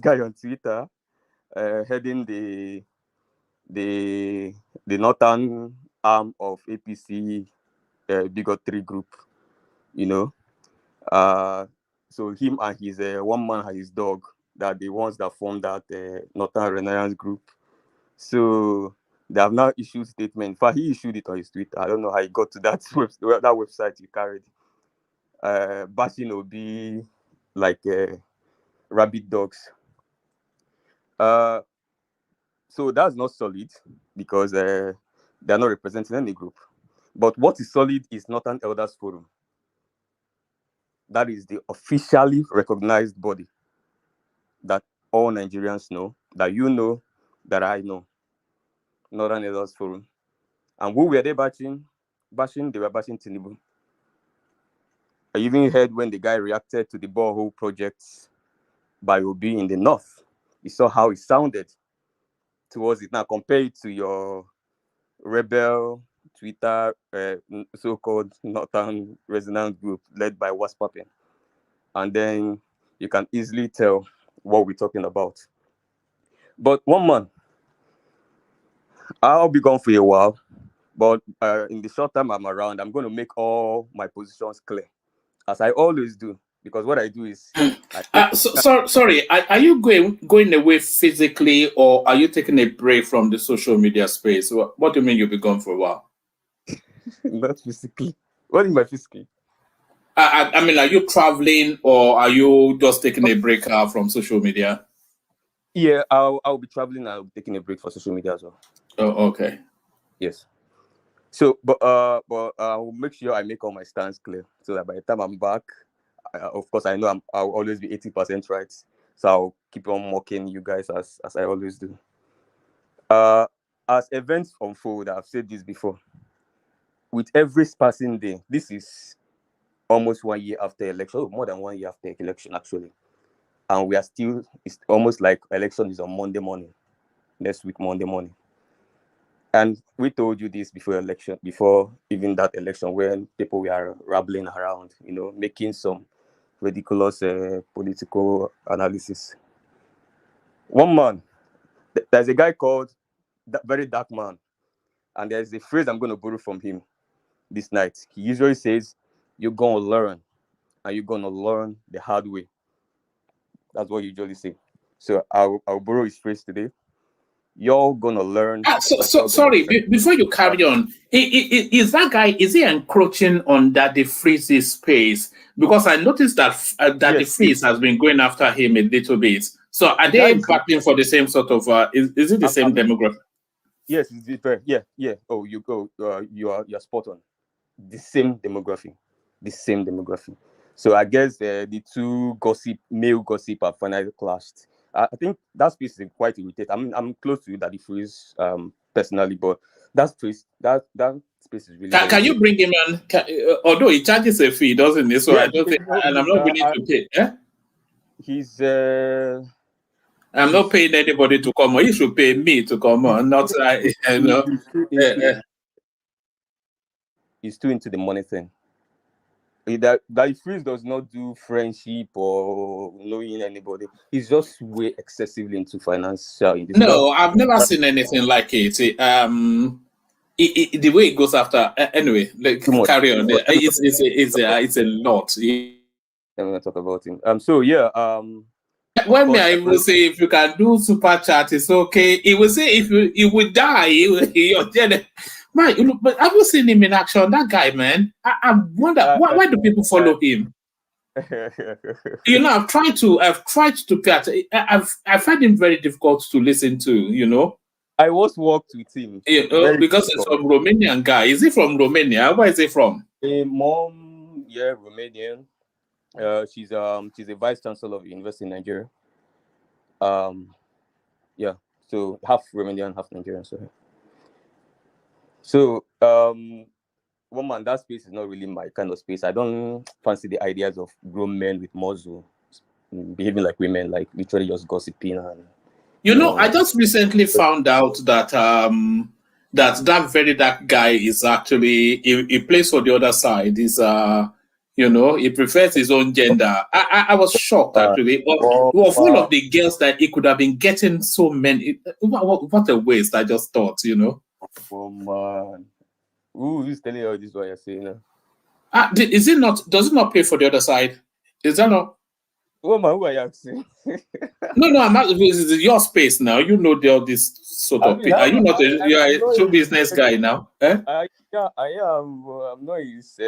Speaker 15: guy on Twitter, heading the northern arm of APC bigotry group. You know, so him and his one man and his dog, that the ones that formed that Northern Renaissance group. So they have now issued statement. In fact, he issued it on his Twitter. I don't know how he got to that website you carried. Bashing Obi like rabid dogs. So that's not solid because they are not representing any group. But what is solid is Northern Elders Forum. That is the officially recognized body that all Nigerians know, that you know, that I know. Northern Elders Forum. And who were they bashing? They were bashing TINUBU. I even heard when the guy reacted to the borehole projects by Obi in the north. You saw how it sounded towards it. Now compare it to your rebel Twitter so-called Northern Resonance group led by Waspapin. And then you can easily tell what we're talking about. But one man, I'll be gone for a while, But in the short time I'm around, I'm going to make all my positions clear, as I always do. Because what I do is,
Speaker 4: sorry, are you going away physically, or are you taking a break from the social media space? What do you mean you'll be gone for a while?
Speaker 15: Not physically. What is my physically?
Speaker 4: I mean, are you traveling, or are you just taking a break from social media?
Speaker 15: Yeah, I'll be traveling. I'll be taking a break for social media as well.
Speaker 4: Oh, okay.
Speaker 15: Yes. So, but I'll make sure I make all my stands clear, so that by the time I'm back, of course, I know I'll always be 80% right. So I'll keep on mocking you guys as I always do. As events unfold, I've said this before. With every passing day, this is almost 1 year after election, more than 1 year after election actually, and we are still. It's almost like election is on Monday morning, next week Monday morning. And we told you this before election, before even that election, when people were rambling around, making some ridiculous political analysis. One man, there's a guy called Very Dark Man, and there's a phrase I'm going to borrow from him this night. He usually says, "You're going to learn, and you're going to learn the hard way." That's what you usually say. So I'll borrow his phrase today. You're gonna learn.
Speaker 4: Sorry, before you carry on, is that guy, is he encroaching on Daddy Freeze's space? Because I noticed that Daddy Freeze has been going after him a little bit. So are they battling for the same sort of? Is it the same demographic?
Speaker 15: Yes, it's very, yeah. Oh, you're spot on. The same demography. So I guess the two male gossip have finally clashed. I think that space is quite irritating. I mean, I'm close to Daddy Freeze personally, but that space is really.
Speaker 4: Can you bring him on? Although he charges a fee, doesn't he? So
Speaker 15: yeah,
Speaker 4: I don't think, and I'm not willing to pay. Eh?
Speaker 15: He's.
Speaker 4: I'm not paying anybody to come on. You should pay me to come on, not
Speaker 15: He's too into the money thing. That Freeze does not do friendship or knowing anybody. He's just way excessively into financial.
Speaker 4: No, I've never seen anything like it. The way it goes after. Anyway, carry on. It's a lot.
Speaker 15: I'm gonna talk about him. So yeah.
Speaker 4: When I will say, if you can do super chat, it's okay. He will say, if you will die, you're dead. Man, but have you seen him in action? That guy, man. I wonder why do people follow him? I've tried to pay. I find him very difficult to listen to.
Speaker 15: I was worked with him.
Speaker 4: Because it's from Romanian guy. Is he from Romania? Where is he from?
Speaker 15: Mom, yeah, Romanian. She's a vice chancellor of the university in Nigeria. Yeah, so half Romanian, half Nigerian. So one man, that space is not really my kind of space. I don't fancy the ideas of grown men with muzzle behaving like women, like literally just gossiping and.
Speaker 4: I just recently found out that that Very Dark guy is actually he plays for the other side. He's he prefers his own gender. I was shocked actually. Of all of the girls that he could have been getting, so many. What a waste! I just thought,
Speaker 15: Oh man, who's telling you all this? What you're saying?
Speaker 4: Is it not? Does it not play for the other side? Is that not?
Speaker 15: Oh man, who are you asking?
Speaker 4: No, I'm not. This is your space now. You know all this sort of thing. Are you not? You're a show business guy now. Eh?
Speaker 15: Yeah, I am. I'm not his.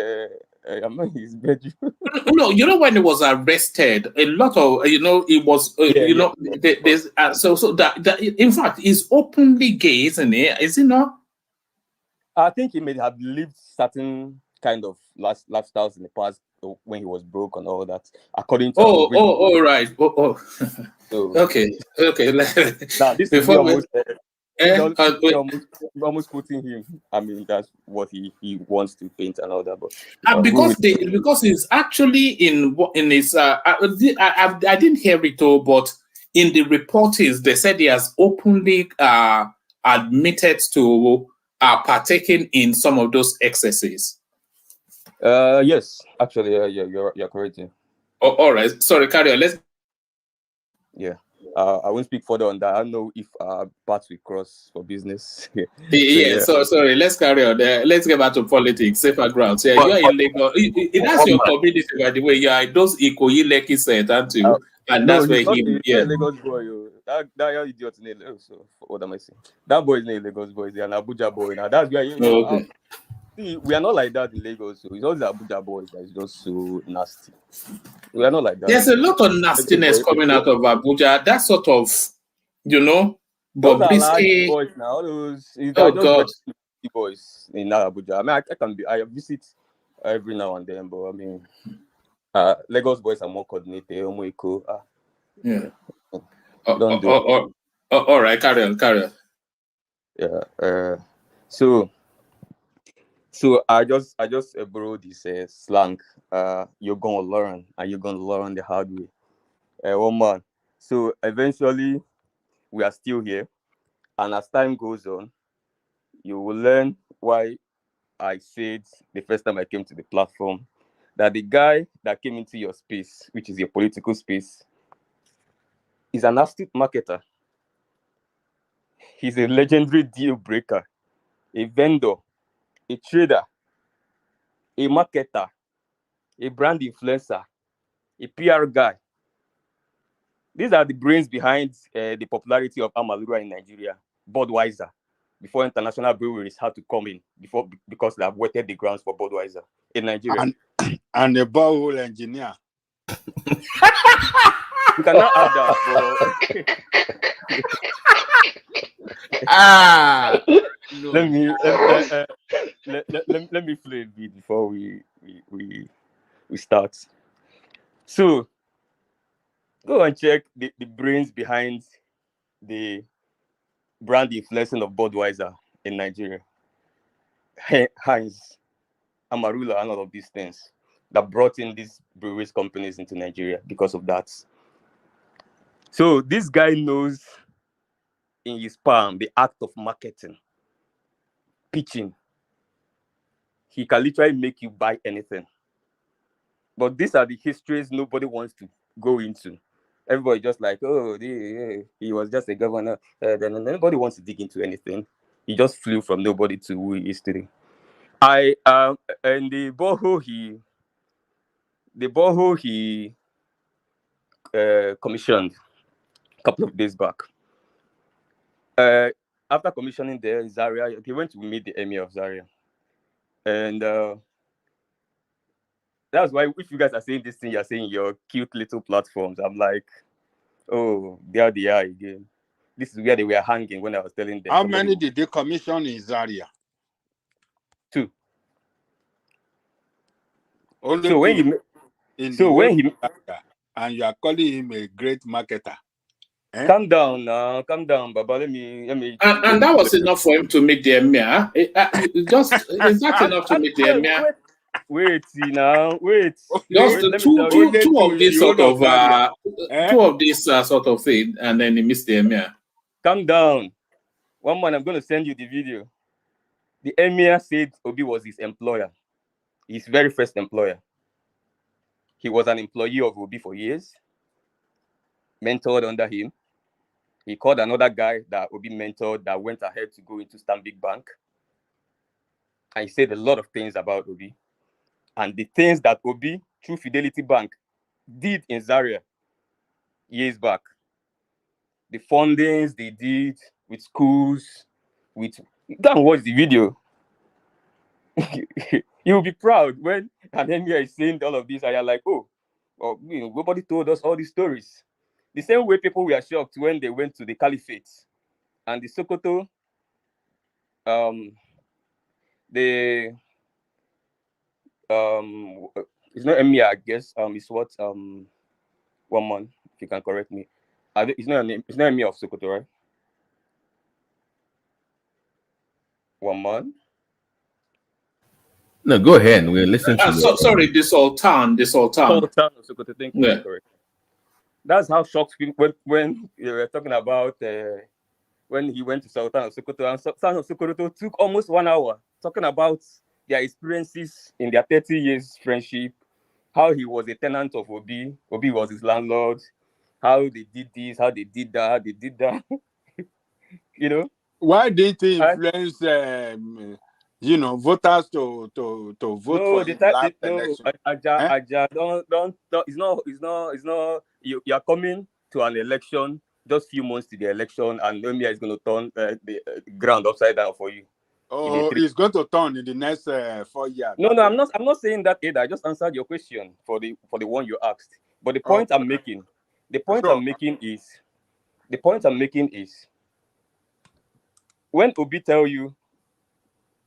Speaker 15: I'm not his bedroom.
Speaker 4: No, when he was arrested, a lot of it was there's so that in fact he's openly gay, isn't he? Is he not?
Speaker 15: I think he may have lived certain kind of lifestyles in the past when he was broke and all that. According to
Speaker 4: right. So, okay.
Speaker 15: Now this is almost putting him. I mean, that's what he wants to paint and all that. But
Speaker 4: because he's actually in his. I didn't hear it all, but in the reportings they said he has openly admitted to partaking in some of those excesses.
Speaker 15: Yes, actually, you're correct. Yeah.
Speaker 4: All right. Sorry, carry on.
Speaker 15: Yeah. I won't speak further on that. I don't know if paths will cross for business.
Speaker 4: So sorry, let's carry on. Let's get back to politics, safer grounds. Yeah, you're in Lagos. That's your community, by the way. Yeah, those Ikoyi Lekki said, aren't you? And
Speaker 15: No,
Speaker 4: that's where
Speaker 15: he's not
Speaker 4: he.
Speaker 15: a Lagos boy. That idiot in Lagos. So what am I saying? That boy is not a Lagos boy. He's an Abuja boy. Now that's where
Speaker 4: Okay.
Speaker 15: see, we are not like that in Lagos. So it's all the Abuja boys that is just so nasty. We are not like that.
Speaker 4: There's a lot of nastiness coming out of Abuja. That sort of,
Speaker 15: those are large boys now. All those
Speaker 4: God.
Speaker 15: Boys in Abuja. I mean, I visit every now and then, but I mean, Lagos boys are more coordinated, more equal.
Speaker 4: Yeah.
Speaker 15: Don't do
Speaker 4: all right, carry on.
Speaker 15: Yeah. So I just borrowed this slang. You're gonna learn, and you're gonna learn the hard way. One man. So eventually, we are still here, and as time goes on, you will learn why I said the first time I came to the platform that the guy that came into your space, which is your political space, is an astute marketer. He's a legendary deal breaker, a vendor, a trader, a marketer, a brand influencer, a PR guy. These are the brains behind the popularity of Amalura in Nigeria, Budweiser, before international breweries had to come in because they have wetted the grounds for Budweiser in Nigeria.
Speaker 18: And a borehole engineer.
Speaker 15: You cannot add that,
Speaker 18: no.
Speaker 15: Let me play a bit before we start. So go and check the brains behind the brand influencing of Budweiser in Nigeria. Heinz, Amarula, and all of these things that brought in these breweries companies into Nigeria because of that. So this guy knows in his palm the act of marketing, pitching. He can literally make you buy anything. But these are the histories nobody wants to go into. Everybody just like, he was just a governor. Then nobody wants to dig into anything. He just flew from nobody to who he is today. And the borehole he commissioned a couple of days back. After commissioning there in Zaria, he went to meet the emir of Zaria. And that's why if you guys are saying this thing, you're saying your cute little platforms. I'm like, oh, there they are again. This is where they were hanging when I was telling them.
Speaker 18: How many did they commission in Zaria?
Speaker 15: 2.
Speaker 18: Only
Speaker 15: so when
Speaker 18: two
Speaker 15: he
Speaker 18: and you are calling him a great marketer.
Speaker 15: Calm down now, Baba. Let me.
Speaker 4: And that was enough for him to meet the emir. Is that enough to meet the emir?
Speaker 15: Wait, now.
Speaker 4: Just two of these sort of thing, and then he missed the emir.
Speaker 15: Calm down. One man, I'm going to send you the video. The emir said Obi was his employer, his very first employer. He was an employee of Obi for years, mentored under him. He called another guy that Obi mentored that went ahead to go into Stanbic Bank. And he said a lot of things about Obi. And the things that Obi, through Fidelity Bank, did in Zaria years back. The fundings they did with schools, go and watch the video. You'll be proud when an emir is saying all of this and you're like, nobody told us all these stories. The same way people were shocked when they went to the Caliphate and the Sokoto, it's not emir, I guess. It's what one man, if you can correct me. It's not emir of Sokoto, right? One man.
Speaker 17: No, go ahead. We're listening to
Speaker 4: sorry, the Sultan.
Speaker 15: Sultan of Sokoto, thank you. Yeah. Correct. That's how shocked people when they were talking about when he went to Sultan of Sokoto, and Sultan of Sokoto took almost 1 hour talking about their experiences in their 30 years friendship, how he was a tenant of Obi, Obi was his landlord, how they did this, how they did that, how they did that. You know.
Speaker 18: Why didn't he
Speaker 15: And
Speaker 18: influence, voters to vote
Speaker 15: no,
Speaker 18: for
Speaker 15: the
Speaker 18: him
Speaker 15: type
Speaker 18: last
Speaker 15: no,
Speaker 18: election? Eh?
Speaker 15: Aja, don't. It's not. You are coming to an election just few months to the election, and Omia is going to turn the ground upside down for you. In a
Speaker 18: Oh,
Speaker 15: three.
Speaker 18: it's going to turn in the next 4 years.
Speaker 15: No, no, I'm not saying that either. I just answered your question for the one you asked. But the point I'm making, is when Obi tell you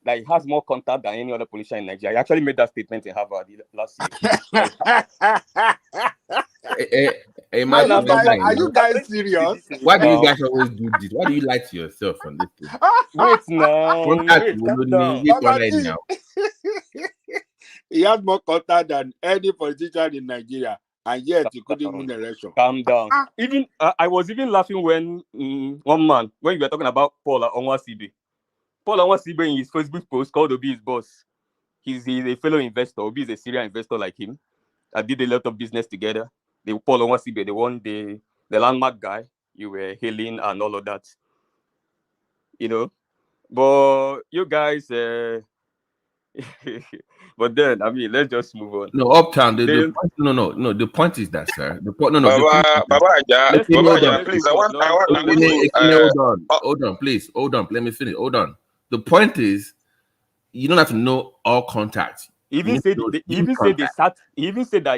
Speaker 15: that he has more contact than any other politician in Nigeria. He actually made that statement in Harvard last year.
Speaker 18: Are you guys serious?
Speaker 17: Why do you guys always do this? Why do you lie to yourself on this thing?
Speaker 15: Wait now.
Speaker 17: Contact
Speaker 15: Wait,
Speaker 17: will
Speaker 15: calm
Speaker 17: only
Speaker 15: down.
Speaker 17: wait on it now.
Speaker 18: He has more contact than any politician in Nigeria, and yet he couldn't win the election.
Speaker 15: Calm down. Even I was even laughing when one man, when you were talking about Paul Onwuanibe. Paul Onwuanibe in his Facebook post called Obi his boss. He's a fellow investor. Obi is a serial investor like him. I did a lot of business together. Paul Onwuanibe, the landmark guy you were hailing and all of that. You know, but you guys. But then, I mean, let's just move on.
Speaker 17: No, Uptown. The point, no. The point is that, sir. The point,
Speaker 16: Baba Aja, please,
Speaker 17: hold on, please, hold on. Let me finish. Hold on. The point is, you don't have to know all contacts.
Speaker 15: He even said that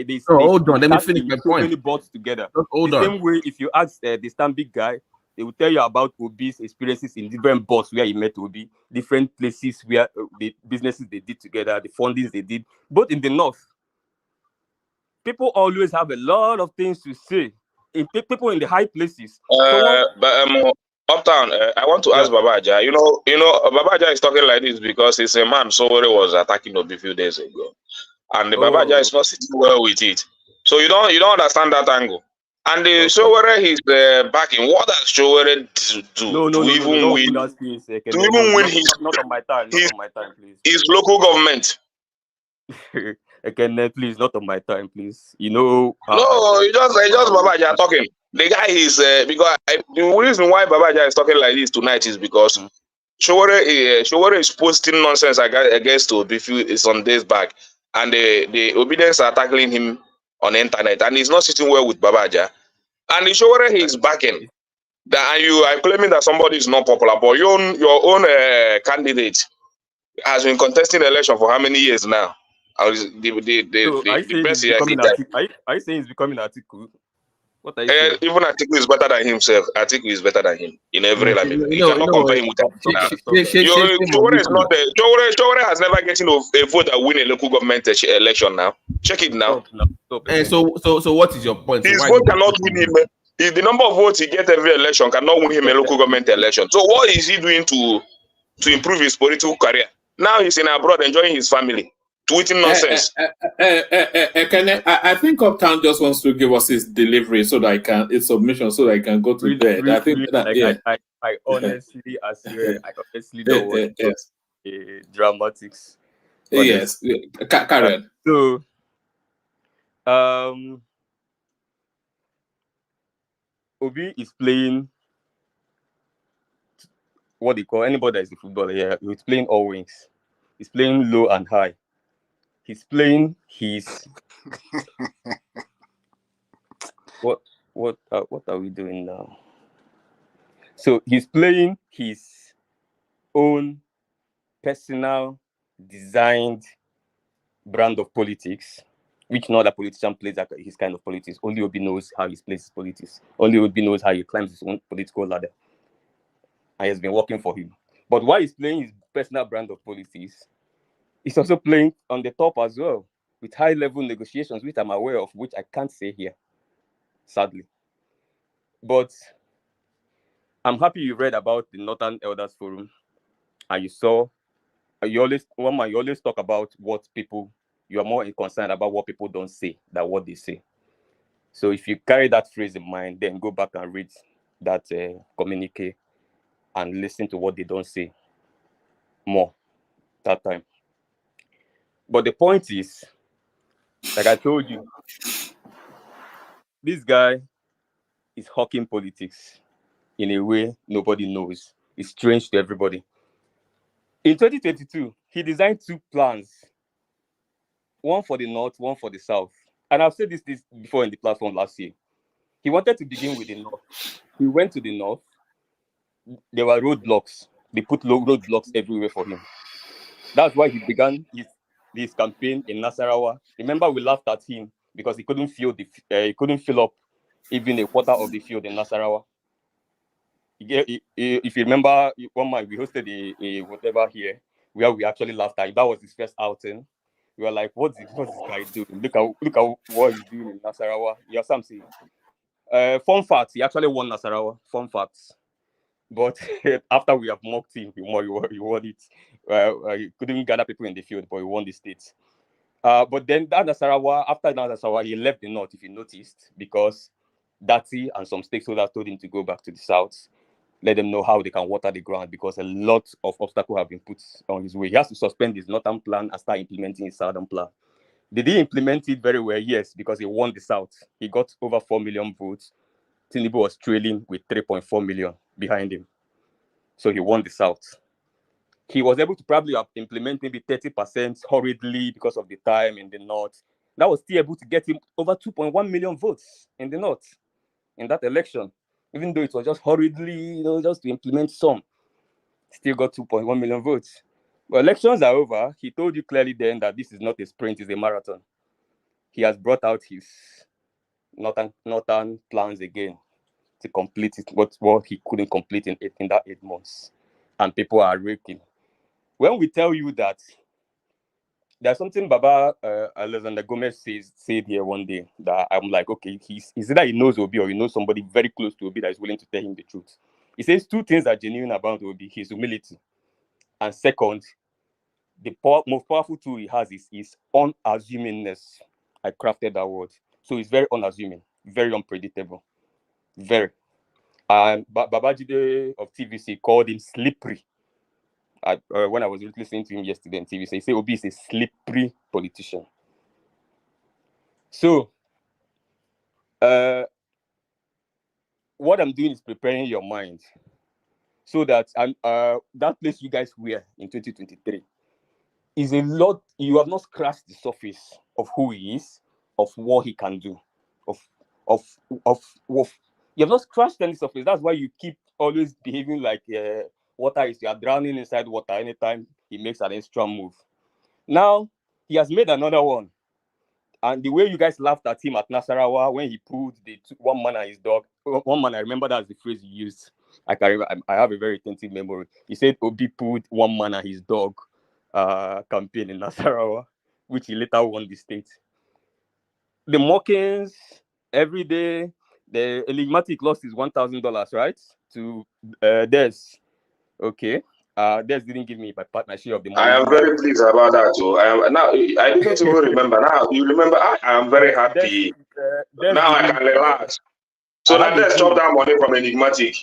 Speaker 15: they
Speaker 17: hold on. Let me finish my
Speaker 15: so
Speaker 17: point.
Speaker 15: many bots together.
Speaker 17: Hold
Speaker 15: the
Speaker 17: on.
Speaker 15: Same way, if you ask the Stanbic guy, they will tell you about Obi's experiences in different bots where he met Obi, different places where the businesses they did together, the fundings they did, both in the north. People always have a lot of things to say. People in the high places.
Speaker 16: Uptown, I want to ask Baba Aja. You know, Baba Aja is talking like this because he's a man. Somebody was attacking Obi a few days ago, and the Baba Aja is not sitting well with it. So you don't understand that angle. And the Showore he's backing. What does Showore do to even win? To even win his
Speaker 15: not on my time. Not on my time, please.
Speaker 16: His local government.
Speaker 15: Again, please, not on my time, please. You know.
Speaker 16: No, it's just Baba Aja talking. The guy is because the reason why Baba Aja is talking like this tonight is because Showore is posting nonsense against Obi some days back, and the obedience are tackling him on the internet, and he's not sitting well with Baba Aja. And the Showore he is backing. That you are claiming that somebody is not popular, but your own candidate has been contesting the election for how many years now?
Speaker 15: Are you saying it's becoming Atiku? What are you saying?
Speaker 16: Even Atiku is better than himself. Atiku is better than him in every level. You cannot compare him with Showore has never gotten a vote that win a local government election now. Check it now.
Speaker 17: So what is your point?
Speaker 16: His vote cannot win him. The number of votes he gets every election cannot win him a local government election. So what is he doing to improve his political career? Now he's in abroad enjoying his family, tweeting nonsense.
Speaker 4: I think Uptown just wants to give us his delivery so that his submission so that I can go to bed. I think
Speaker 15: I honestly, I swear, I honestly don't want dramatics.
Speaker 4: Yes, Karen.
Speaker 15: So, Obi is playing what they call anybody that is a footballer here. He's playing all wings. He's playing low and high. He's playing his what are we doing now? So he's playing his own personal designed brand of politics, which no other politician plays his kind of politics. Only Obi knows how he plays his politics. Only Obi knows how he climbs his own political ladder. And has been working for him. But while he's playing his personal brand of politics, he's also playing on the top as well, with high-level negotiations, which I'm aware of, which I can't say here, sadly. But I'm happy you read about the Northern Elders Forum, and you always talk about what people, you are more concerned about what people don't say than what they say. So if you carry that phrase in mind, then go back and read that communique and listen to what they don't say more that time. But the point is, like I told you, this guy is hawking politics in a way nobody knows. It's strange to everybody. In 2022, he designed 2 plans, one for the north, one for the south. And I've said this before in the platform last year. He wanted to begin with the north. He went to the north. There were roadblocks. They put roadblocks everywhere for him. That's why he began his campaign in Nasarawa. Remember, we laughed at him because he couldn't fill up even a quarter of the field in Nasarawa. If you remember, one month we hosted a whatever here where we actually laughed at him. That was his first outing. We were like, what's this guy doing? Look at what he's doing in Nasarawa. Yeah, something. Fun facts, he actually won Nasarawa. Fun facts. But after we have mocked him, he won it. He couldn't gather people in the field, but he won the state. But then after Nasarawa, he left the north, if you noticed, because Dati and some stakeholders told him to go back to the south, let them know how they can water the ground, because a lot of obstacles have been put on his way. He has to suspend his northern plan and start implementing his southern plan. Did he implement it very well? Yes, because he won the south. He got over 4 million votes. TINUBU was trailing with 3.4 million behind him. So he won the south. He was able to probably implement maybe 30% hurriedly because of the time in the north. That was still able to get him over 2.1 million votes in the north in that election. Even though it was just hurriedly, just to implement some, still got 2.1 million votes. But elections are over. He told you clearly then that this is not a sprint, it's a marathon. He has brought out his northern plans again to complete it, what he couldn't complete in that 8 months. And people are raking. When we tell you that, there's something Baba Alexander Gomez said here one day that I'm like, okay, he's either he knows Obi or he knows somebody very close to Obi that is willing to tell him the truth. He says 2 things are genuine about Obi: his humility, and second, the most powerful tool he has is his unassumingness. I crafted that word. So he's very unassuming, very unpredictable, very. And Babajide of TVC called him slippery. When I was listening to him yesterday on TVC, he said Obi is a slippery politician. So, what I'm doing is preparing your mind so that that place you guys were in 2023 is a lot. You have not scratched the surface of who he is, of what he can do, of you have not scratched any surface. That's why you keep always behaving like water is, you are drowning inside water anytime he makes an extra move. Now he has made another one, and the way you guys laughed at him at Nasarawa when he pulled the one man and his dog. One man, I remember that's the phrase he used. I have a very attentive memory. He said Obi pulled one man and his dog campaign in Nasarawa, which he later won the state. The mockings every day. The enigmatic lost his $1,000, right, to Des. Okay. Des didn't give me my partnership of the money.
Speaker 16: I am very pleased about that too. I didn't even remember. Now you remember. I am very happy. Now I can relax. So now let's chop that money from enigmatic.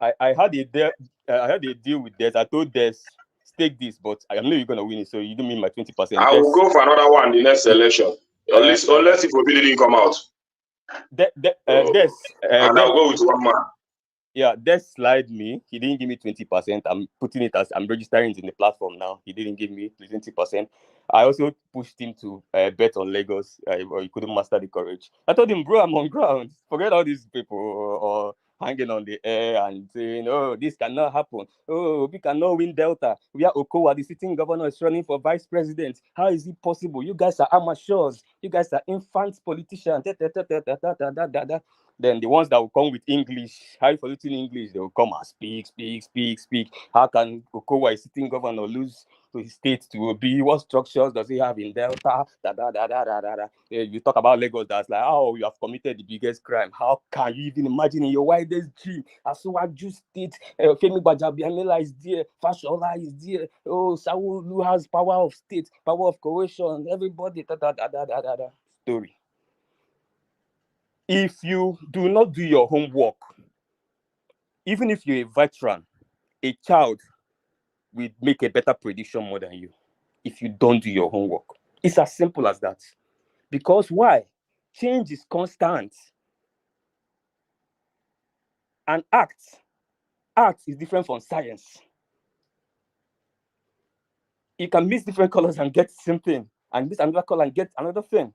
Speaker 15: I had a deal with Des. I told Des, stake this, but I know you're gonna win it, so you don't mean my 20%.
Speaker 16: I will go for another one in the next election. Unless if Obi didn't come out. And I'll go with one man.
Speaker 15: Yeah, Des slide me. He didn't give me 20%. I'm putting it as I'm registering it in the platform now. He didn't give me 20%. I also pushed him to bet on Lagos. He couldn't master the courage. I told him, bro, I'm on ground. Forget all these people or hanging on the air and saying, oh, this cannot happen. Oh, we cannot win Delta. We are Okowa, the sitting governor, is running for vice president. How is it possible? You guys are amateurs. You guys are infant politicians. Then the ones that will come with English, high falutin English, they will come and speak. How can Okowa, a sitting governor, lose to his state to Obi? What structures does he have in Delta? You talk about Lagos, that's like, oh, you have committed the biggest crime. How can you even imagine in your wildest dream? Asuwaju State, Femi Gbajabiamila is there, Fashola is there, oh, Sawolu has power of state, power of coercion, everybody, story. If you do not do your homework, even if you're a veteran, a child will make a better prediction more than you if you don't do your homework. It's as simple as that. Because why? Change is constant. And art is different from science. You can mix different colors and get the same thing, and mix another color and get another thing.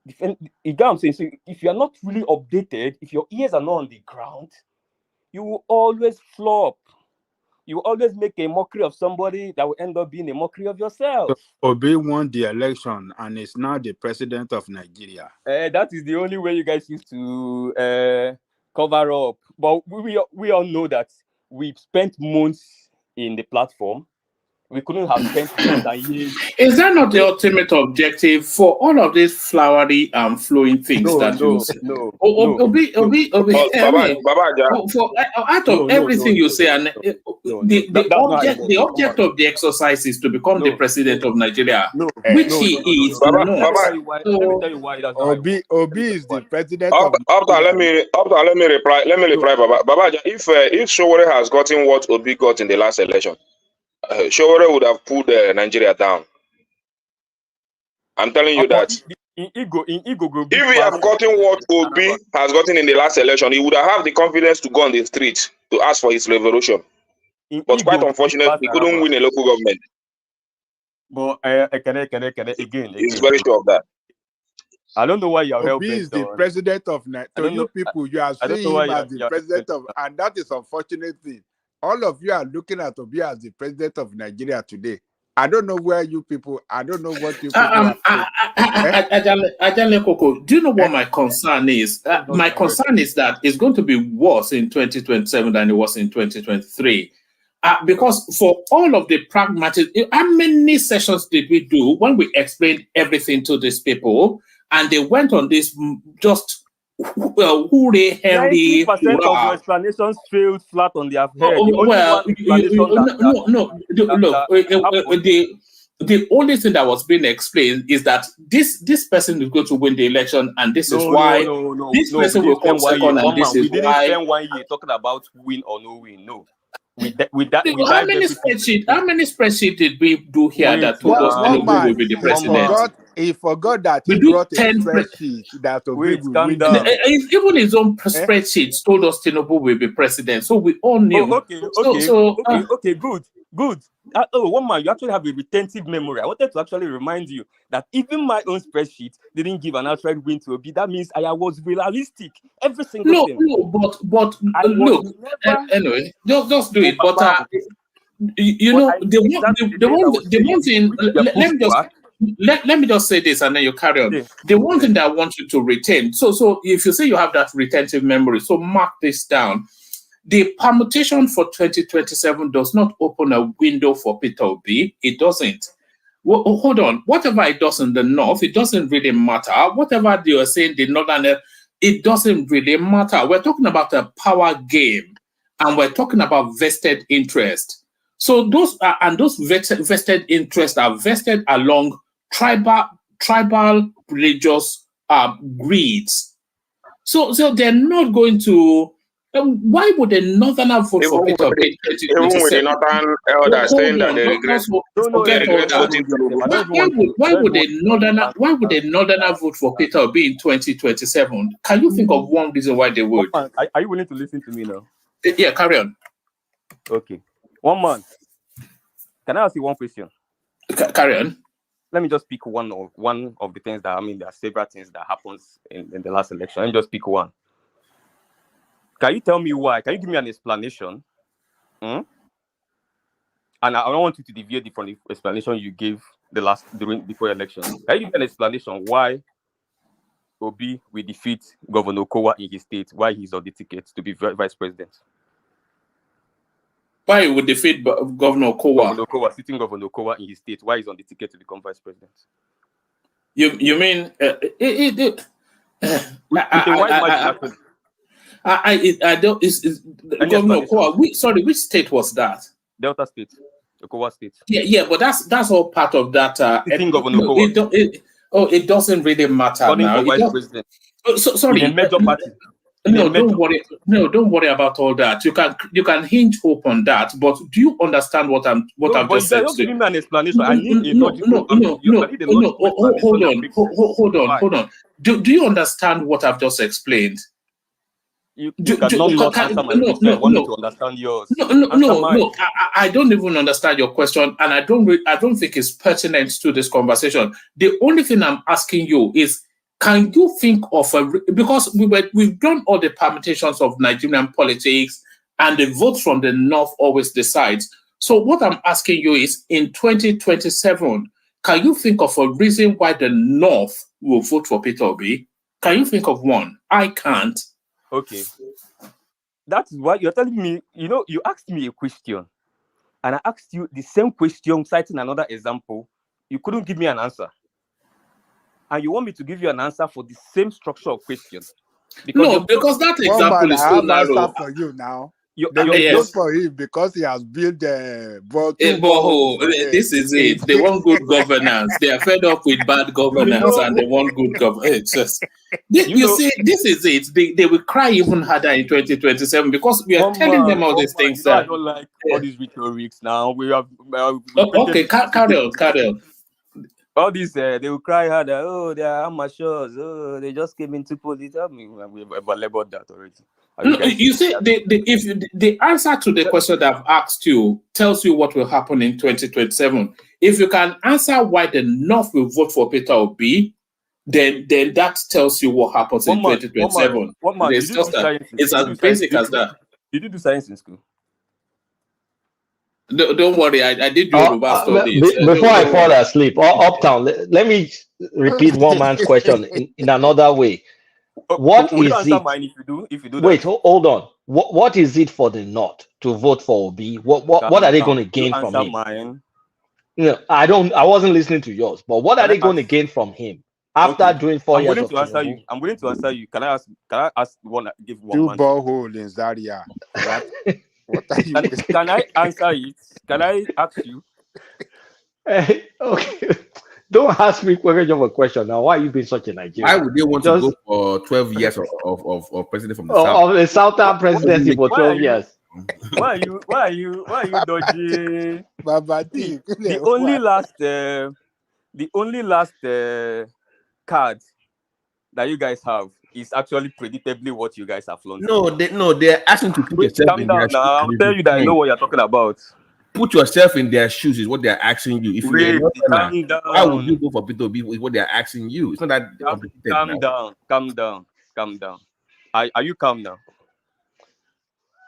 Speaker 15: You get what I'm saying? So if you are not really updated, if your ears are not on the ground, you will always flop. You will always make a mockery of somebody that will end up being a mockery of yourself.
Speaker 18: Obi won the election and is now the president of Nigeria.
Speaker 15: That is the only way you guys used to cover up. But we all know that we've spent months in the platform. We couldn't have spent years and years.
Speaker 4: Is that not the ultimate objective for all of these flowery and flowing things that you say?
Speaker 15: No.
Speaker 4: Out of everything you say, and the object of the exercise is to become the president of Nigeria, which he is not.
Speaker 15: Let me tell you why that's not.
Speaker 18: Obi is the president
Speaker 16: let me reply, Baba, if Showore has gotten what Obi got in the last election, Showore would have pulled Nigeria down. I'm telling you that. If he have gotten what Obi has gotten in the last election, he would have the confidence to go on the street to ask for his revolution. But quite unfortunate, he couldn't win a local government.
Speaker 15: But again,
Speaker 16: he's very sure of that.
Speaker 15: I don't know why you're
Speaker 18: Obi is the president of Nigeria. To you people, you are seeing him as the president of, and that is unfortunate thing. All of you are looking at Obi as the president of Nigeria today. I don't know where you people, I don't know what you people
Speaker 4: Ajale Koko, do you know what my concern is? My concern is that it's going to be worse in 2027 than it was in 2023. Because for all of the pragmatic, how many sessions did we do when we explained everything to these people and they went on this just hooray, Henry.
Speaker 15: 90% of your explanations failed flat on their head.
Speaker 4: The only thing that was being explained is that this person is going to win the election, and this is why this person will come second, and this is why.
Speaker 15: We didn't spend 1 year talking about win or no win. No.
Speaker 4: How many spreadsheets did we do here that told us Tinubu will be the president?
Speaker 18: He forgot that he brought a spreadsheet that Obi will win.
Speaker 4: Even his own spreadsheets told us Tinubu will be president, so we all knew.
Speaker 15: Okay, good. One man, you actually have a retentive memory. I wanted to actually remind you that even my own spreadsheet didn't give an outright win to Obi. That means I was realistic. Every single thing.
Speaker 4: But look. Anyway, just do it. But you know, the one thing. Let me just say this, and then you carry on. The one thing that I want you to retain. So if you say you have that retentive memory, so mark this down. The permutation for 2027 does not open a window for Peter Obi. It doesn't. Well, hold on. Whatever it does in the north, it doesn't really matter. Whatever you are saying, the northern, it doesn't really matter. We're talking about a power game, and we're talking about vested interest. So those vested interests are vested along tribal religious greeds. So they're not going to. Why would a northerner vote for Peter Obi?
Speaker 16: Even with the northern elders saying that they regret voting
Speaker 4: Tinubu. Why would a northerner vote for Peter Obi in 2027? Can you think of one reason why they would?
Speaker 15: Are you willing to listen to me now?
Speaker 4: Yeah, carry on.
Speaker 15: Okay. 1 month. Can I ask you one question?
Speaker 4: Carry on.
Speaker 15: Let me just pick one of the things that, there are several things that happens in the last election. Let me just pick one. Can you tell me why? Can you give me an explanation? And I don't want you to deviate from the explanation you gave before election. Can you give me an explanation why Obi will defeat Governor Okowa in his state, why he's on the ticket to be vice president?
Speaker 4: Why he would defeat Governor Okowa?
Speaker 15: Sitting Governor Okowa in his state, why he's on the ticket to become vice president?
Speaker 4: You mean I don't. Governor Okowa. Which state was that?
Speaker 15: Delta State, Okowa State.
Speaker 4: Yeah, but that's all part of that.
Speaker 15: Governor Okowa.
Speaker 4: It doesn't really matter now.
Speaker 15: Vice president.
Speaker 4: Sorry,
Speaker 15: in a major party.
Speaker 4: No, don't worry. No, don't worry about all that. You can hinge hope on that. But do you understand what I'm just saying?
Speaker 15: Don't give me an explanation. I need
Speaker 4: Hold on. Do you understand what I've just explained?
Speaker 15: You cannot not answer my question. I want me to understand yours.
Speaker 4: No. I don't even understand your question, and I don't think it's pertinent to this conversation. The only thing I'm asking you is, can you think of because we've done all the permutations of Nigerian politics, and the vote from the North always decides. So what I'm asking you is, in 2027, can you think of a reason why the North will vote for Peter Obi? Can you think of one? I can't.
Speaker 15: Okay. That's why you're telling me, you asked me a question, and I asked you the same question, citing another example. You couldn't give me an answer. And you want me to give you an answer for the same structure of question.
Speaker 4: Because that example is so narrow.
Speaker 18: I have answer for you now. They vote for him because he has built the
Speaker 4: borehole. This is it. They want good governance. They are fed up with bad governance, and they want good governance. You see, this is it. They will cry even harder in 2027 because we are telling them all these things.
Speaker 15: I don't like all these rhetorics now. We have.
Speaker 4: Okay, carry on.
Speaker 15: All these, they will cry harder. Oh, they are amateurs. Oh, they just came into politics. I mean, we've labeled that already.
Speaker 4: You see, if the answer to the question that I've asked you tells you what will happen in 2027. If you can answer why the North will vote for Peter Obi, then that tells you what happens in 2027. It's as basic as that.
Speaker 15: Did you do science in school?
Speaker 4: Don't worry, I did Yoruba studies.
Speaker 14: Before I fall asleep, Uptown, let me repeat one man's question in another way. What is it?
Speaker 15: If you do
Speaker 14: wait, hold on. What is it for the North to vote for Obi? What are they going to gain from him?
Speaker 15: Mine.
Speaker 14: I wasn't listening to yours, but what are they going to gain from him after doing 4 years of TINUBU?
Speaker 15: I'm willing to answer you. Can I ask one? Give one.
Speaker 18: Do borehole in Zaria. What are you?
Speaker 15: Can I answer it? Can I ask you?
Speaker 14: Okay. Don't ask me a question now. Why are you being such a Nigerian?
Speaker 17: Why would they want to go for 12 years of president from the South?
Speaker 14: Of the Southern presidency for 12 years.
Speaker 15: Why are you dodging? The only last card that you guys have is actually predictably what you guys have flown.
Speaker 17: They're asking to put yourself in their shoes.
Speaker 15: I'll tell you that I know what you're talking about.
Speaker 17: Put yourself in their shoes is what they're asking you. If why would you go for Peter Obi is what they're asking you? It's not that
Speaker 15: calm down. Are you calm now?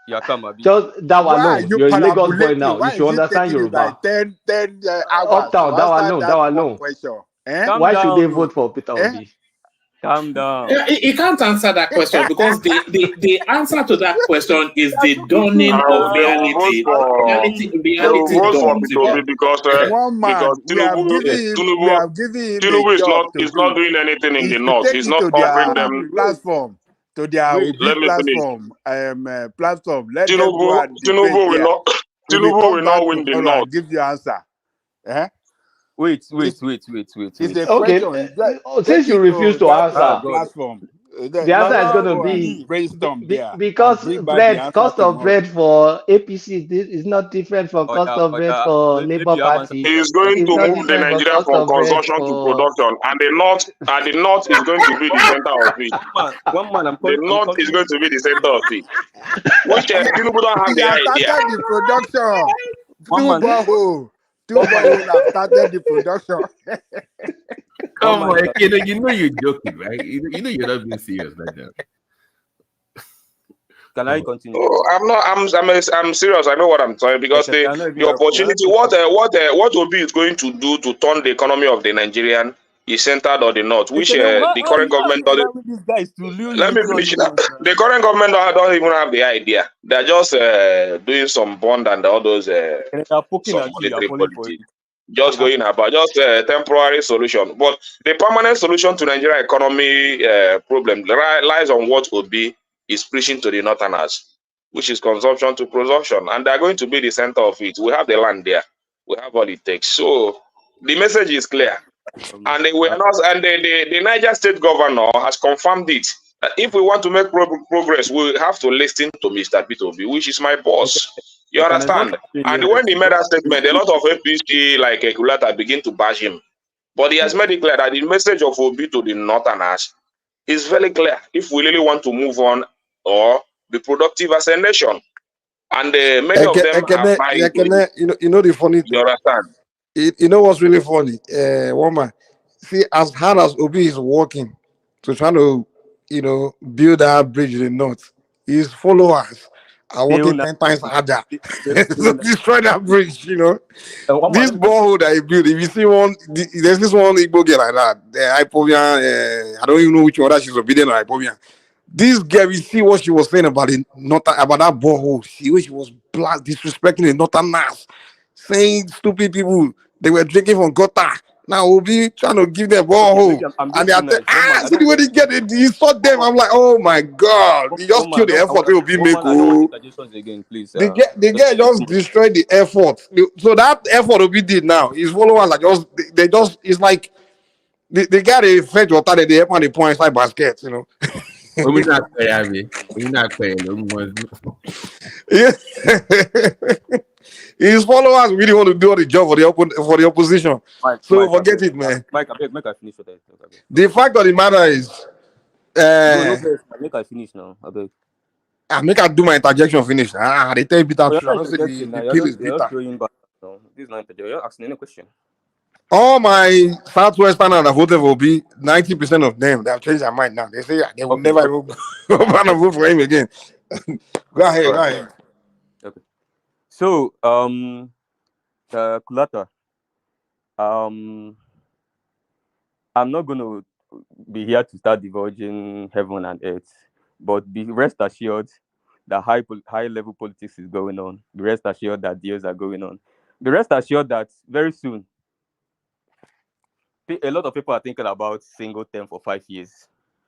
Speaker 15: You're calm, Abi.
Speaker 14: Just that one, no. You're a Lagos boy now. You should understand Yoruba.
Speaker 18: 10
Speaker 14: hours. Uptown, that one, no. Why should they vote for Peter Obi?
Speaker 15: Calm down.
Speaker 4: He can't answer that question because the answer to that question is the dawning of reality. Reality dawns.
Speaker 16: Because Tinubu is not doing anything in the North. He's not offering them
Speaker 18: platform. To their platform.
Speaker 16: Tinubu will not win the North.
Speaker 18: Give you answer.
Speaker 15: Wait.
Speaker 18: It's a
Speaker 14: okay.
Speaker 18: question.
Speaker 14: Since you refuse to answer,
Speaker 18: platform.
Speaker 14: The answer is going to be
Speaker 18: brainstorm there.
Speaker 14: Because cost of bread for APC is not different from cost of bread for Labour Party.
Speaker 16: He's going to move the Nigeria from consumption to production, and the North is going to be the center of it. The North is going to be the center of it. Which Tinubu don't have the idea.
Speaker 18: The production. Two boys have started the production.
Speaker 17: Come on, you know you're joking, right? You know you're not being serious right now.
Speaker 15: Can I continue?
Speaker 16: I'm not. I'm serious. I know what I'm saying because the opportunity. What Obi is going to do to turn the economy of the Nigerian is centered on the North, which the current government doesn't. Let me finish that. The current government don't even have the idea. They're just doing some bond and all those some monetary policy. Just going about just a temporary solution. But the permanent solution to Nigeria economy problem lies on what Obi is preaching to the Northerners, which is consumption to production, and they're going to be the center of it. We have the land there. We have all it takes. So the message is clear. And the Niger State governor has confirmed it. If we want to make progress, we have to listen to Mr. Peter Obi, which is my boss. You understand? And when he made that statement, a lot of APC like Ekulata begin to bash him. But he has made it clear that the message of Obi to the Northerners is very clear. If we really want to move on, or be productive as a nation. And many of them are buying into it.
Speaker 21: You know the funny
Speaker 16: You
Speaker 21: thing.
Speaker 16: understand?
Speaker 21: You know what's really funny? Woman, see, as hard as Obi is working to try to, build that bridge in the north, his followers are working 10 times harder to destroy that bridge. This borehole that he built, if you see there's this one Igbo girl like that, the Hypovian, I don't even know which one that she's obedient or Hypovian. This girl, you see what she was saying about about that borehole. See what she was disrespecting the northerners, saying stupid people they were drinking from gutter. Now we'll be trying to give them borehole, and they are see the way they get it. You saw them. I'm like, oh my god, they just killed the effort. They will be make.
Speaker 15: Again, please.
Speaker 21: The girl just destroyed the effort. So that effort will be did now. His followers are they just. It's like they got a fetch water that they help on the point inside baskets.
Speaker 17: We're not paying. We're not paying.
Speaker 21: Yeah. His followers really want to do the job for the opposition.
Speaker 15: Mike,
Speaker 21: forget it, man.
Speaker 15: Mike, make I finish with that.
Speaker 21: The fact of the matter is,
Speaker 15: make I finish now.
Speaker 21: I make I do my interjection finish. They tell you bitter. I don't say the pill is bitter.
Speaker 15: This is not interjection. You're asking any question.
Speaker 21: All my Southwesterners that voted for Obi, 90% of them, they have changed their mind now. They say they will never even go back and vote for him again. Go ahead.
Speaker 15: Okay. So, Kulata, I'm not going to be here to start divulging heaven and earth, but be rest assured that high level politics is going on. Be rest assured that deals are going on. Be rest assured that very soon, a lot of people are thinking about single term for 5 years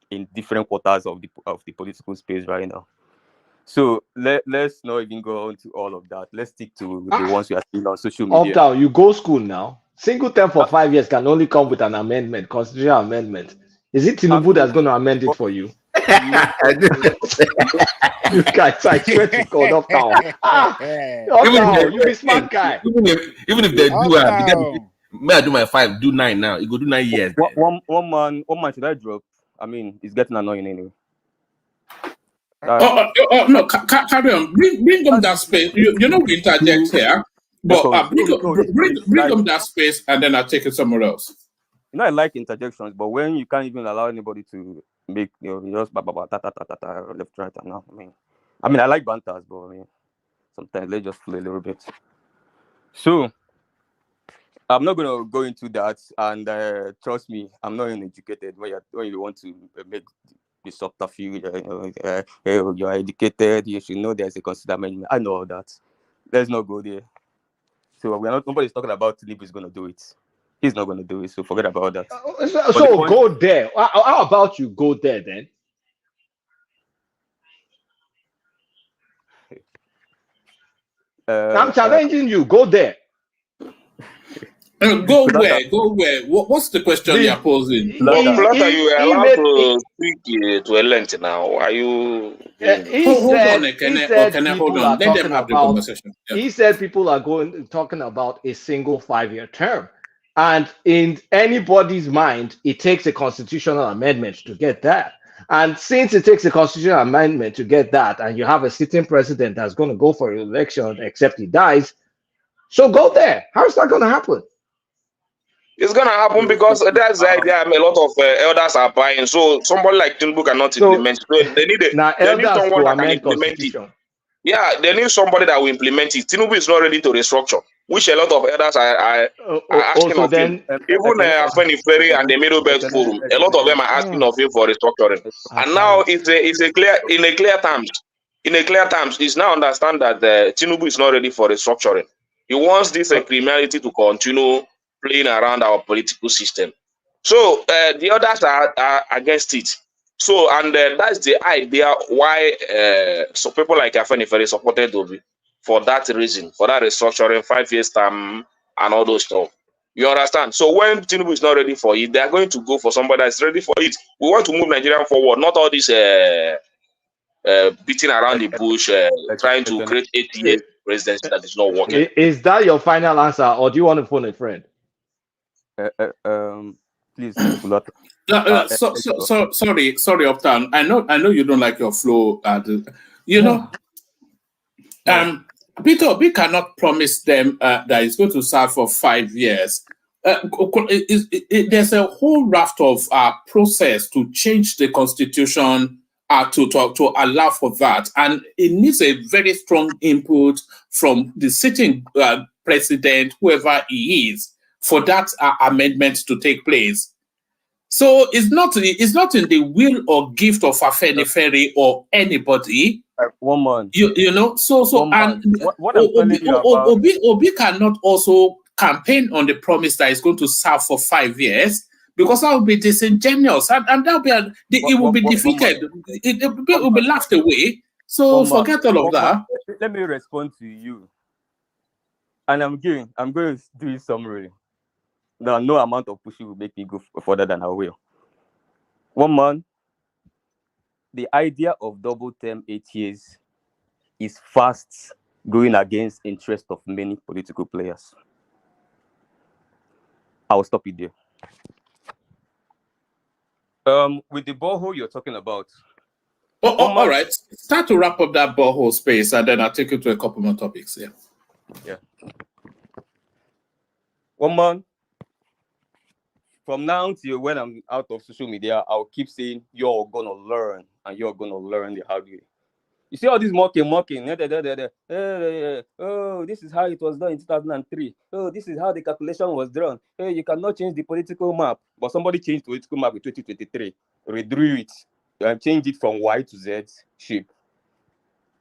Speaker 15: in different quarters of the political space right now. So let's not even go into all of that. Let's stick to the ones we are seeing on social media.
Speaker 14: Uptown, you go school now. Single term for 5 years can only come with an amendment, constitutional amendment. Is it TINUBU that's going to amend it for you? You guys, I swear to God, Uptown. Uptown, you be smart guy.
Speaker 17: Even if they do, may I do my 5, do 9 now. You go do 9 years.
Speaker 15: One man should I drop? I mean, it's getting annoying anyway.
Speaker 4: No, carry on. Bring them that space. We interject here, but bring them that space, and then I'll take it somewhere else.
Speaker 15: I like interjections, but when you can't even allow anybody to make, just left, right, and now. I mean, I like banters, but sometimes let's just play a little bit. So, I'm not gonna go into that, and trust me, I'm not uneducated. When you want to make the subterfuge, you're educated, you should know there's a considered amendment. I know all that. Let's not go there. So nobody's talking about TINUBU is gonna do it. He's not gonna do it. So forget about that.
Speaker 14: So go there. How about you go there then? I'm challenging you. Go there.
Speaker 4: Go where? What's the question you're posing?
Speaker 16: Plata, you are allowed to speak to a length now. Are you?
Speaker 4: Hold on. Let them have the conversation. Yeah.
Speaker 14: He said people are talking about a single 5-year term. And in anybody's mind, it takes a constitutional amendment to get that. And since it takes a constitutional amendment to get that, and you have a sitting president that's going to go for election except he dies, so go there. How is that going to happen?
Speaker 16: It's going to happen because that's the idea. A lot of elders are buying. So somebody like TINUBU cannot implement it. So they need someone that can implement it. Yeah, they need somebody that will implement it. TINUBU is not ready to restructure, which a lot of elders are asking of him. Even Afenifere and the Middle Belt Forum, a lot of them are asking of him for restructuring. And now in a clear terms, it's now understand that TINUBU is not ready for restructuring. He wants this criminality to continue playing around our political system. So the others are against it. So, and that's the idea why so people like Afenifere supported Obi for that reason, for that restructuring, 5 years term, and all those stuff. You understand? So when TINUBU is not ready for it, they are going to go for somebody that's ready for it. We want to move Nigeria forward, not all this beating around the bush, trying to create 8 years presidency that is not working.
Speaker 14: Is that your final answer, or do you want to phone a friend?
Speaker 15: Please,
Speaker 4: Sorry, Uptown. I know you don't like your flow. You know, Peter Obi cannot promise them that it's going to serve for 5 years. There's a whole raft of process to change the constitution to allow for that, and it needs a very strong input from the sitting president, whoever he is, for that amendment to take place. So it's not in the will or gift of Afenifere or anybody.
Speaker 15: One man.
Speaker 4: You know, and
Speaker 15: what I'm telling you about
Speaker 4: Obi cannot also campaign on the promise that it's going to serve for 5 years, because that would be disingenuous, and that will be it will be defeated. It will be laughed away. So forget all of that.
Speaker 15: Let me respond to you, and I'm going to do it summary. No amount of pushing will make me go further than I will. One man, the idea of double term 8 years is fast going against interest of many political players. I'll stop it there. With the borehole you're talking about.
Speaker 4: All right. Start to wrap up that borehole space, and then I'll take you to a couple more topics here.
Speaker 15: Yeah. One man, from now till when I'm out of social media, I'll keep saying you're gonna learn, and you're gonna learn the hard way. You see all this mocking. Oh, this is how it was done in 2003. Oh, this is how the calculation was drawn. Hey, you cannot change the political map. But somebody changed the political map in 2023, redrew it, and changed it from Y to Z shape.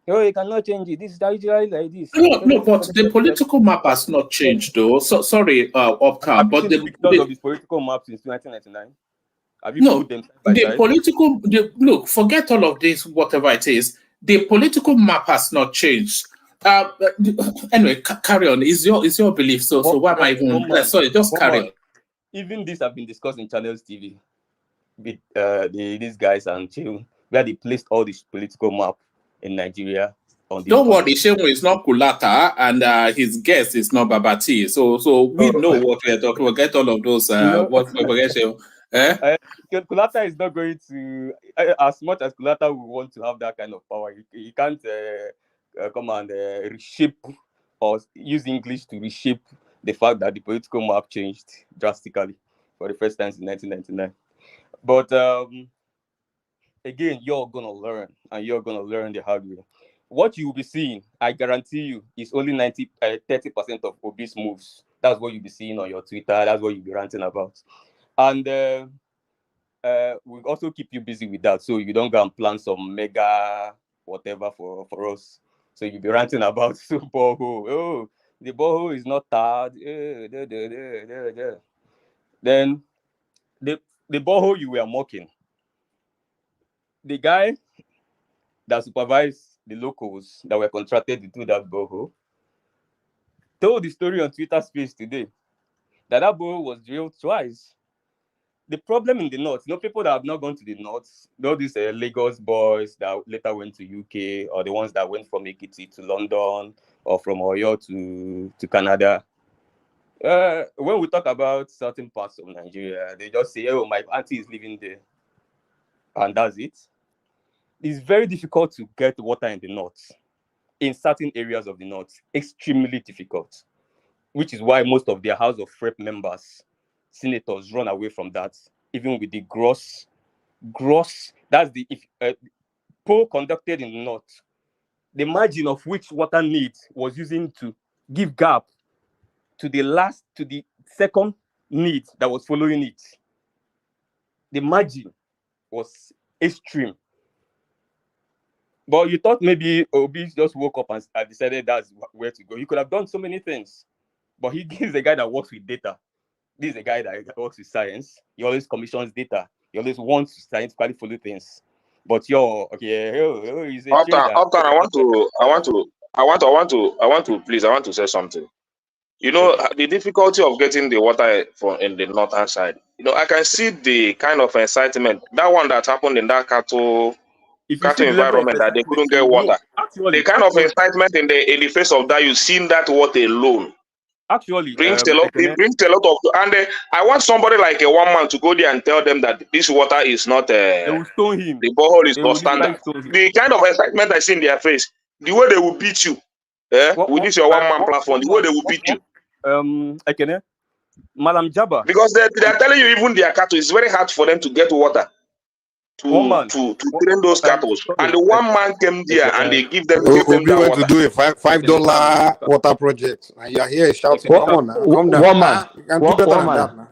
Speaker 15: Oh, you cannot change it. This is usually like this.
Speaker 4: No, but the political map has not changed, though. So sorry, Uptown, but
Speaker 15: the pictures of this political map since 1999. Have you put them side by side?
Speaker 4: Look, forget all of this, whatever it is. The political map has not changed. Anyway, carry on. Is your belief? So why am I even? Sorry, just carry on.
Speaker 15: Even this have been discussed in Channels TV with these guys and Chill, where they placed all this political map in Nigeria.
Speaker 4: Don't worry, Shemo is not Kulata, and his guest is not Babati. So we know what we are talking about. Get all of those.
Speaker 15: Kulata is not going to, as much as Kulata will want to have that kind of power, he can't come and reshape or use English to reshape the fact that the political map changed drastically for the first time in 1999. But again, you're gonna learn, and you're gonna learn the hard way. What you will be seeing, I guarantee you, is only 30% of Obi's moves. That's what you'll be seeing on your Twitter. That's what you'll be ranting about. And we'll also keep you busy with that, so you don't go and plan some mega whatever for us. So you'll be ranting about borehole. Oh, the borehole is not tarred. Then the borehole you were mocking, the guy that supervised the locals that were contracted to do that borehole told the story on Twitter Space today that borehole was drilled twice. The problem in the north, people that have not gone to the north, these Lagos boys that later went to UK, or the ones that went from Ekiti to London, or from Oyo to Canada. When we talk about certain parts of Nigeria, they just say, oh, my auntie is living there. And that's it. It's very difficult to get water in the north, in certain areas of the north. Extremely difficult. Which is why most of their House of Rep members, senators, run away from that, even with the gross, that's the poll conducted in the north. The margin of which water need was using to give gap to the second need that was following it. The margin was extreme. But you thought maybe Obi just woke up and decided that's where to go. He could have done so many things. But he's a guy that works with data. This is a guy that works with science. He always commissions data. He always wants to scientifically follow things. But he's a trader.
Speaker 16: I want to say something. You know, the difficulty of getting the water in the northern side. You know, I can see the kind of excitement. That one that happened in that cattle environment that they couldn't get water. The kind of excitement in the face of that, you've seen that water alone.
Speaker 15: Actually,
Speaker 16: it brings a lot of, and I want somebody like a one man to go there and tell them that this water is not,
Speaker 15: they will stone him.
Speaker 16: the borehole is
Speaker 15: They
Speaker 16: not
Speaker 15: will literally
Speaker 16: standard.
Speaker 15: stone him.
Speaker 16: The kind of excitement I see in their face, the way they will beat you, with this your one man platform, the way they will beat you.
Speaker 15: Ekene, Madam Jabba.
Speaker 16: Because they are telling you even their cattle, it's very hard for them to get water to train those cattle. And the one man came there and they gave them
Speaker 21: Obi
Speaker 16: that
Speaker 21: went
Speaker 16: water.
Speaker 21: to do a $5 water project, and you are here shouting, "Come on now, come down."
Speaker 14: One man,
Speaker 21: You can do better
Speaker 14: one
Speaker 21: than that
Speaker 14: man.
Speaker 21: now.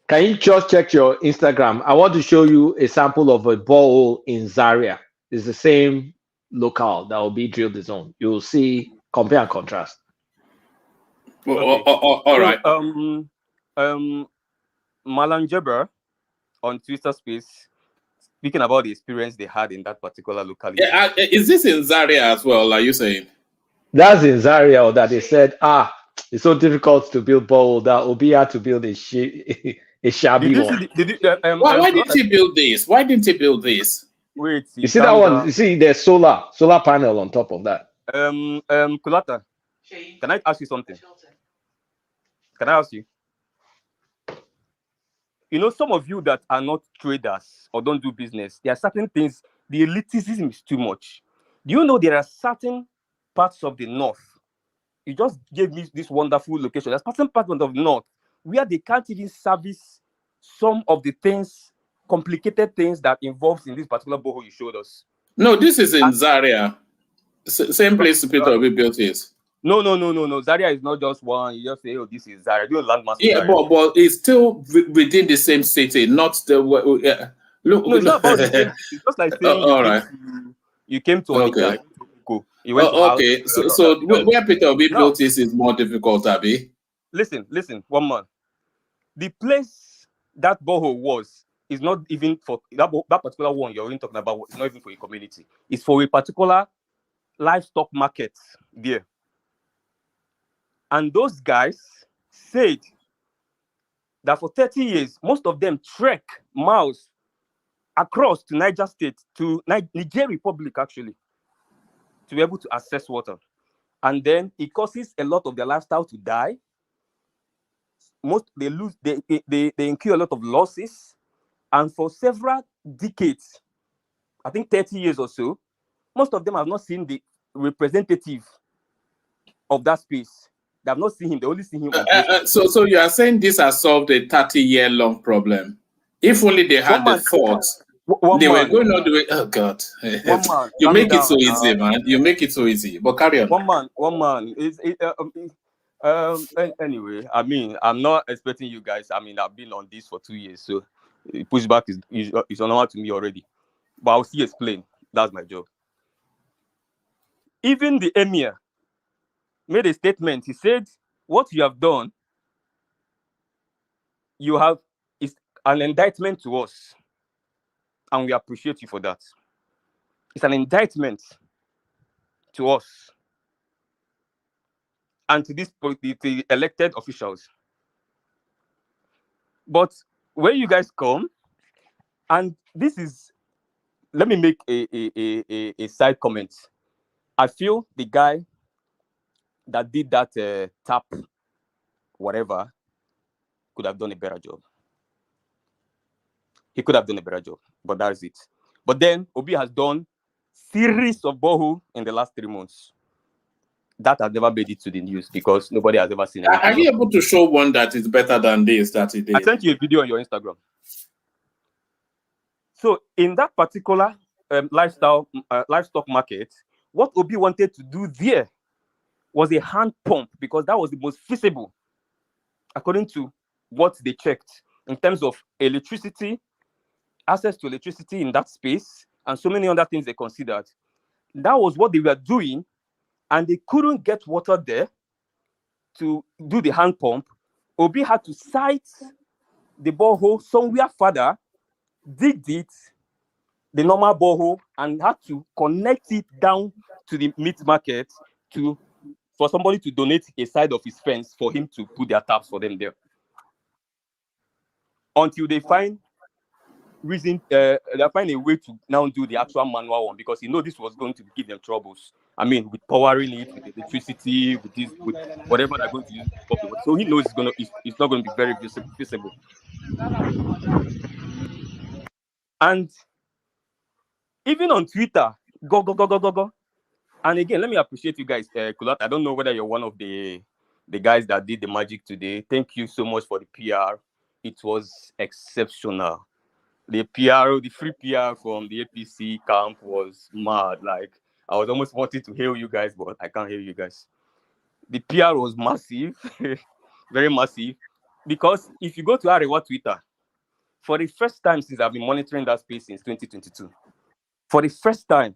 Speaker 14: Can you just check your Instagram? I want to show you a sample of a borehole in Zaria. It's the same locale that will be drilled its own. You'll see, compare and contrast.
Speaker 15: Okay.
Speaker 4: All right.
Speaker 15: Malam Jabba on Twitter Space, speaking about the experience they had in that particular locality.
Speaker 4: Yeah, is this in Zaria as well? Are you saying?
Speaker 14: That's in Zaria that they said, it's so difficult to build borehole that Obi had to build a shabby one.
Speaker 4: Why didn't he build this? Why didn't he build this?
Speaker 15: Wait,
Speaker 14: You see that one? You see there's solar panel on top of that.
Speaker 15: Kulata, can I ask you something? Can I ask you? You know, some of you that are not traders or don't do business, there are certain things, the elitism is too much. Do you know there are certain parts of the north? You just gave me this wonderful location. There's certain parts of the north where they can't even service some of the things, complicated things that involves in this particular borehole you showed us.
Speaker 4: No, this is in Zaria. Same place Peter Obi built his.
Speaker 15: No. Zaria is not just one. You just say, oh, this is Zaria. Do a landmass.
Speaker 4: Yeah, but it's still within the same city, not the. Look,
Speaker 15: no, it's not about the same city. It's just like saying you came to Onitsha.
Speaker 4: Okay.
Speaker 15: You went to House.
Speaker 4: Okay. So where Peter Obi built this is more difficult, Abi.
Speaker 15: Listen, one man. The place that borehole was is not even for that particular one you're even talking about. It's not even for a community. It's for a particular livestock market there. And those guys said that for 30 years, most of them trek miles across to Niger State, to Niger Republic, actually, to be able to access water. And then it causes a lot of their lifestyle to die. They incur a lot of losses. And for several decades, I think 30 years or so, most of them have not seen the representative of that space. They have not seen him. They only see him on
Speaker 4: so you are saying this has solved a 30-year-long problem. If only they had the thoughts, they were going all the way. Oh God! You make it so easy, man. You make it so easy. But carry on.
Speaker 15: One man. Anyway, I mean, I'm not expecting you guys. I mean, I've been on this for 2 years, so pushback is normal to me already. But I'll still explain. That's my job. Even the emir made a statement. He said, what you have done, is an indictment to us. And we appreciate you for that. It's an indictment to us. And to the elected officials. But when you guys come, and this is, let me make a side comment. I feel the guy that did that tap, whatever, could have done a better job. He could have done a better job, but that's it. But then Obi has done series of borehole in the last 3 months. That has never made it to the news because nobody has ever seen it.
Speaker 4: Are you able to show one that is better than this that he did?
Speaker 15: I sent you a video on your Instagram. So in that particular livestock market, what Obi wanted to do there was a hand pump because that was the most feasible, according to what they checked in terms of electricity, access to electricity in that space, and so many other things they considered. That was what they were doing, and they couldn't get water there to do the hand pump. Obi had to site the borehole somewhere further, dig it, the normal borehole, and had to connect it down to the meat market for somebody to donate a side of his fence for him to put their taps for them there. Until they find they find a way to now do the actual manual one because this was going to give them troubles. I mean, with powering it, with electricity, with this, with whatever they're going to use. So he knows it's not going to be very visible. And even on Twitter, go. And again, let me appreciate you guys, Kulat. I don't know whether you're one of the guys that did the magic today. Thank you so much for the PR. It was exceptional. The PR, the free PR from the APC camp was mad. Like, I was almost wanting to hail you guys, but I can't hail you guys. The PR was massive, very massive. Because if you go to Arewa Twitter, for the first time since I've been monitoring that space since 2022, for the first time,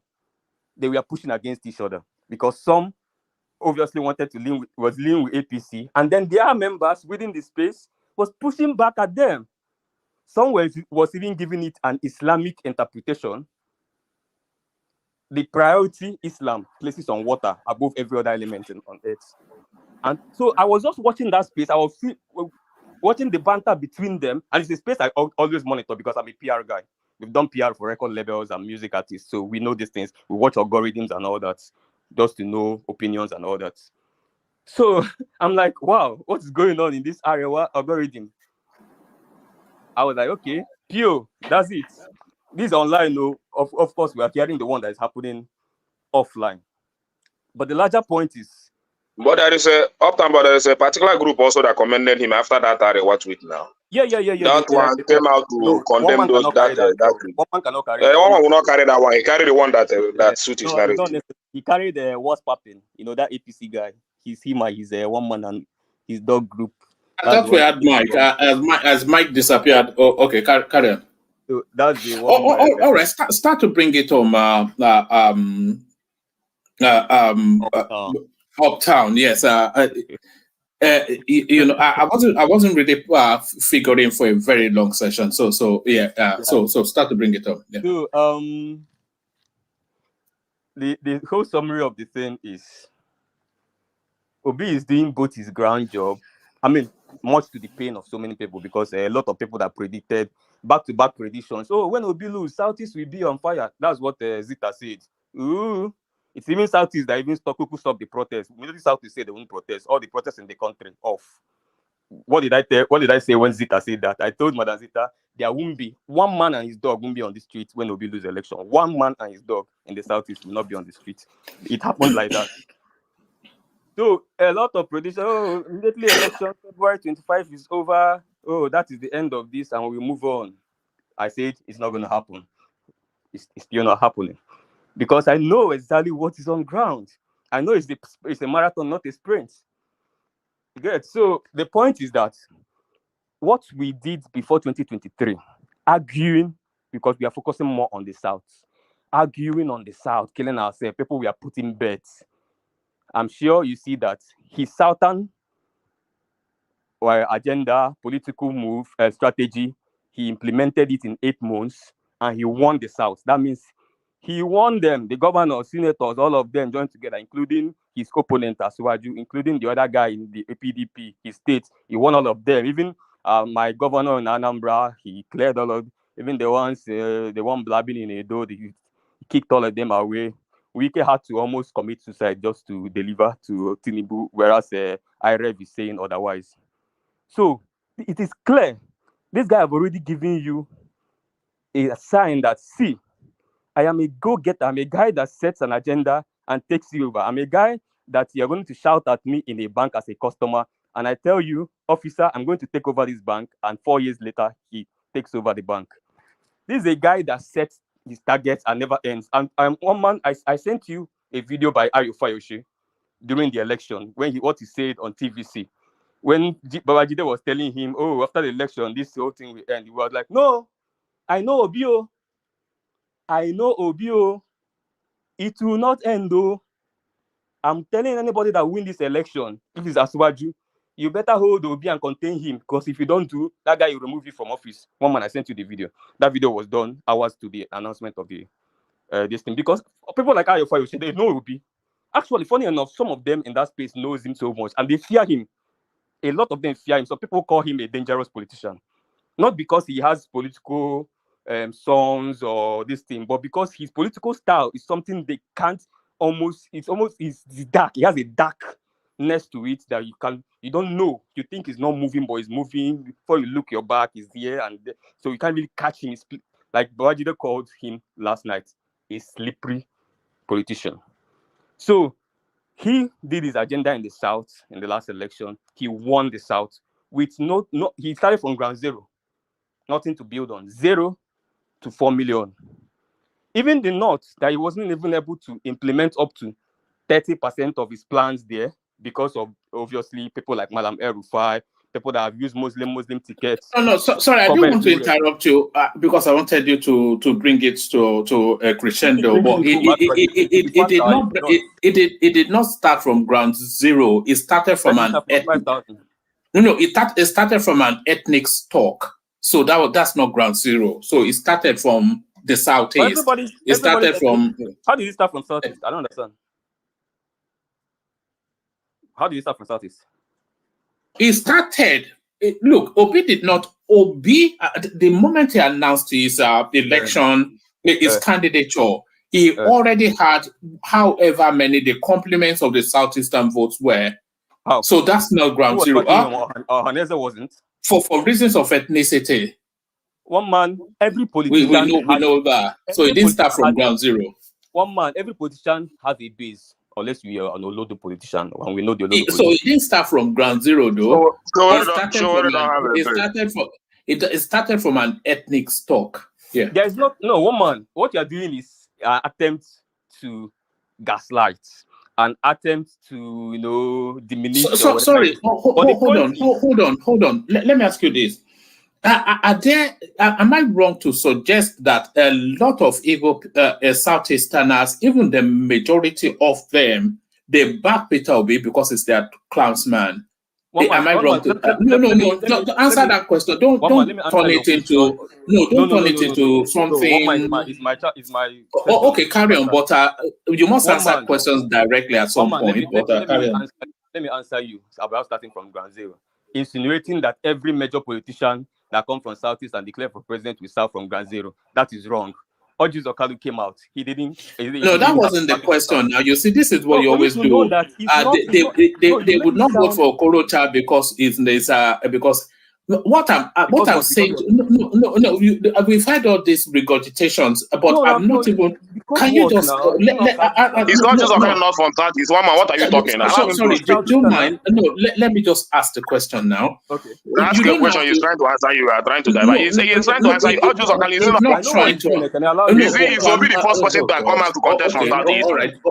Speaker 15: they were pushing against each other because some obviously wanted to lean with APC, and then their members within the space was pushing back at them. Some was even giving it an Islamic interpretation. The priority Islam places on water above every other element on earth. And so I was just watching that space. I was watching the banter between them, and it's a space I always monitor because I'm a PR guy. We've done PR for record labels and music artists, so we know these things. We watch algorithms and all that, just to know opinions and all that. So I'm like, wow, what's going on in this area algorithm? I was like, okay, Pio, that's it. This is online, no. Of course, we are hearing the one that is happening offline. But the larger point is,
Speaker 16: but there is a particular group also that commended him after that Arewa tweet now.
Speaker 15: Yeah.
Speaker 16: That one came out to condemn those that tweet.
Speaker 15: One man cannot carry
Speaker 16: One man will not carry that one. He carried the one that suit his narrative.
Speaker 15: He carried what's popping. You know, that APC guy. He's one man and his dog group.
Speaker 4: That's where Mike. As Mike disappeared. Oh, okay, carry on.
Speaker 15: So that's the one.
Speaker 4: All right. Start to bring it home. Uptown. Yes. You know, I wasn't really figuring for a very long session. So start to bring it up. Yeah.
Speaker 15: So the whole summary of the thing is Obi is doing both his ground job. I mean, much to the pain of so many people, because a lot of people that predicted back-to-back predictions. Oh, when Obi lose, Southeast will be on fire. That's what Zita said. Ooh, it's even Southeast that even stop the protest. Immediately Southeast say they won't protest. All the protests in the country off. What did I say when Zita said that? I told Madam Zita there won't be one man and his dog won't be on the street when Obi lose election. One man and his dog in the Southeast will not be on the street. It happened like that. So a lot of predictions. Oh, immediately election February 25 is over. Oh, that is the end of this, and we move on. I said it's not going to happen. It's still not happening, because I know exactly what is on ground. I know it's a marathon, not a sprint. Good. So the point is that what we did before 2023, arguing, because we are focusing more on the South, arguing on the South, killing ourselves. People we are putting bets. I'm sure you see that his Southern agenda, political move, strategy, he implemented it in 8 months and he won the South. That means he won them, the governors, senators, all of them joined together, including his opponent, Asuwaju, including the other guy in the PDP, his state. He won all of them. Even my governor in Anambra, he cleared all of them. Even the one blabbing in Edo, he kicked all of them away. Wike had to almost commit suicide just to deliver to TINUBU, whereas IREV is saying otherwise. So it is clear. This guy have already given you a sign that, see, I am a go-getter. I'm a guy that sets an agenda and takes you over. I'm a guy that you're going to shout at me in a bank as a customer, and I tell you, officer, I'm going to take over this bank, and 4 years later, he takes over the bank. This is a guy that sets his targets and never ends. And one man, I sent you a video by Ayo Fayoshe during the election, what he said on TVC. When Babajide was telling him, oh, after the election, this whole thing will end, he was like, no, I know Obio. It will not end, though. I'm telling anybody that win this election, if it's Asuwaju, you better hold Obi and contain him, because if you don't do, that guy will remove you from office. One man, I sent you the video. That video was done hours to the announcement of the this thing, because people like Ayo Fayoshe, they know Obi. Actually, funny enough, some of them in that space knows him so much, and they fear him. A lot of them fear him. So people call him a dangerous politician, not because he has political sons or this thing, but because his political style is something they can't it's dark. It has a darkness to it that you don't know. You think it's not moving, but it's moving. Before you look your back, it's there and there. So you can't really catch him. Like Bajide called him last night, a slippery politician. So he did his agenda in the South in the last election. He won the South with he started from ground zero, nothing to build on, 0 to 4 million. Even the North, that he wasn't even able to implement up to 30% of his plans there because of obviously people like Malam El-Rufai, people that have used Muslim tickets.
Speaker 4: No, sorry, I didn't want to interrupt you because I wanted you to bring it to a crescendo, but it did not start from ground zero. It started from it started from an ethnic stock. So that's not ground zero. So it started from the Southeast. It started from.
Speaker 15: How did it start from Southeast? I don't understand. How did you start from Southeast?
Speaker 4: It started. Look, Obi did not. Obi, the moment he announced his election, his candidature, he already had however many the complements of the Southeastern votes were.
Speaker 15: How?
Speaker 4: So that's not ground zero.
Speaker 15: Haneze wasn't.
Speaker 4: For reasons of ethnicity.
Speaker 15: One man, every politician.
Speaker 4: We know that. So it didn't start from ground zero.
Speaker 15: One man, every politician has a base. Unless you are an Olodo politician, and we know the Olodo
Speaker 4: So it didn't start from ground zero, though. It started from an ethnic stock. Yeah.
Speaker 15: There is no one man. What you are doing is attempt to gaslight, an attempt to diminish.
Speaker 4: Sorry. Hold on. Let me ask you this. Am I wrong to suggest that a lot of Igbo Southeasterners, even the majority of them, they back Peter Obi because it's their clansman? Am I wrong to? No. Answer that question. Don't turn it into something. Okay, carry on. But you must answer questions directly at some point.
Speaker 15: Let me answer you about starting from ground zero, insinuating that every major politician that come from Southeast and declare for president will start from ground zero. That is wrong. Ojus Okalu came out. He didn't.
Speaker 4: That wasn't the question. Now you see, this is what you always do. They would not vote for Okorocha because because what I'm saying. No. We've had all these regurgitations, but I'm not even. Can you just?
Speaker 16: It's not just not from that. It's one man. What are you talking about?
Speaker 4: Sorry, do you mind? No, let me just ask the question now.
Speaker 15: Okay.
Speaker 16: Ask the question. He's trying to answer you. You are trying to divert. He's trying to answer you. He's
Speaker 4: not trying to.
Speaker 16: He will be the first person to come out to contest from that.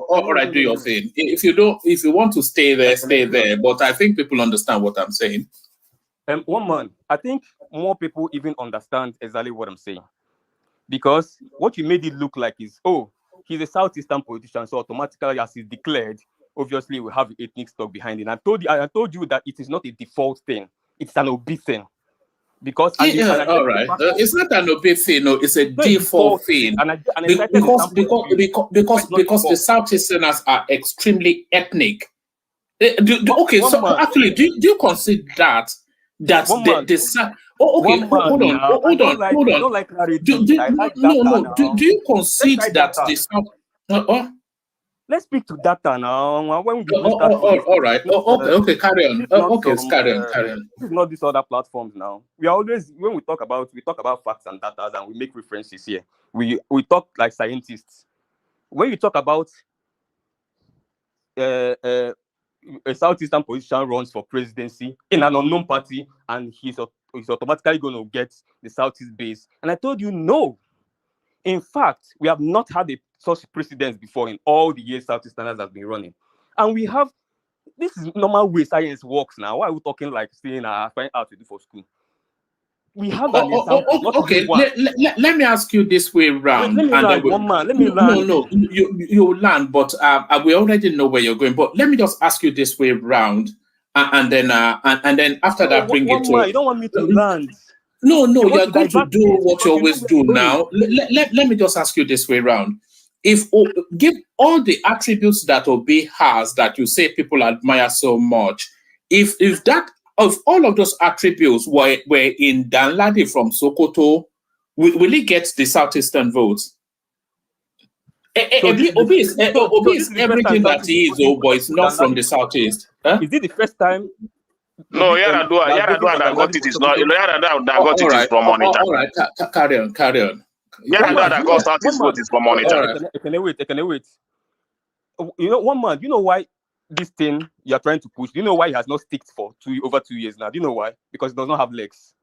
Speaker 4: All right. Do your thing. If you want to stay there, stay there. But I think people understand what I'm saying.
Speaker 15: One man, I think more people even understand exactly what I'm saying. Because what you made it look like is, he's a Southeastern politician, so automatically, as he's declared, obviously we have ethnic stock behind it. I told you that it is not a default thing; it's an Obi thing. Because
Speaker 4: all right, it's not an Obi thing; no, it's a default thing. Because the Southeasterners are extremely ethnic. Okay, so actually, do you consider that? That's hold on. Do you concede that the South?
Speaker 15: Let's speak to data now. When we
Speaker 4: all right. Okay, carry on. Carry on.
Speaker 15: This is not these other platforms now. We are always, when we talk about facts and data and we make references here. We talk like scientists. When you talk about a Southeastern politician runs for presidency in an unknown party, and he's automatically going to get the Southeast base. And I told you, no. In fact, we have not had such precedents before in all the years Southeasterners have been running. And we have, this is normal way science works now. Why are we talking like saying, find out to do for school? We have an example.
Speaker 4: Okay, let me ask you this way round.
Speaker 15: Let me land.
Speaker 4: No, you land, but we already know where you're going. But let me just ask you this way round, and then after that, bring it to.
Speaker 15: You don't want me to land.
Speaker 4: No, you're going to do what you always do now. Let me just ask you this way round. If give all the attributes that Obi has that you say people admire so much, if all of those attributes were in Danladi from Sokoto, will he get the Southeastern votes?
Speaker 15: So this is
Speaker 4: Obi
Speaker 15: the,
Speaker 4: is
Speaker 15: so this is the first time
Speaker 4: everything that
Speaker 15: Southeast
Speaker 4: he
Speaker 15: is
Speaker 4: is, oh,
Speaker 15: voting
Speaker 4: but
Speaker 15: for
Speaker 4: it's
Speaker 15: people
Speaker 4: not
Speaker 15: that
Speaker 4: from the
Speaker 15: Ladi voted for.
Speaker 4: southeast. Huh?
Speaker 15: Is it the first time
Speaker 16: No,
Speaker 15: Obi that's voting for
Speaker 16: Yaradua that got
Speaker 15: Danladi
Speaker 16: it is not.
Speaker 15: Bosomito?
Speaker 16: Yaradua that got
Speaker 4: All
Speaker 16: it is
Speaker 4: right,
Speaker 16: from Onitsha.
Speaker 4: all right. Carry on, carry on.
Speaker 15: One
Speaker 16: Yaradua
Speaker 15: man,
Speaker 16: that
Speaker 15: you
Speaker 16: got
Speaker 15: know,
Speaker 16: start his
Speaker 15: one
Speaker 16: vote
Speaker 15: man.
Speaker 16: is from
Speaker 4: All
Speaker 16: Onitsha.
Speaker 4: right.
Speaker 15: I can wait. You know, one man. You know why this thing you are trying to push? Do you know why he has not sticked for over 2 years now? Do you know why? Because he does not have legs.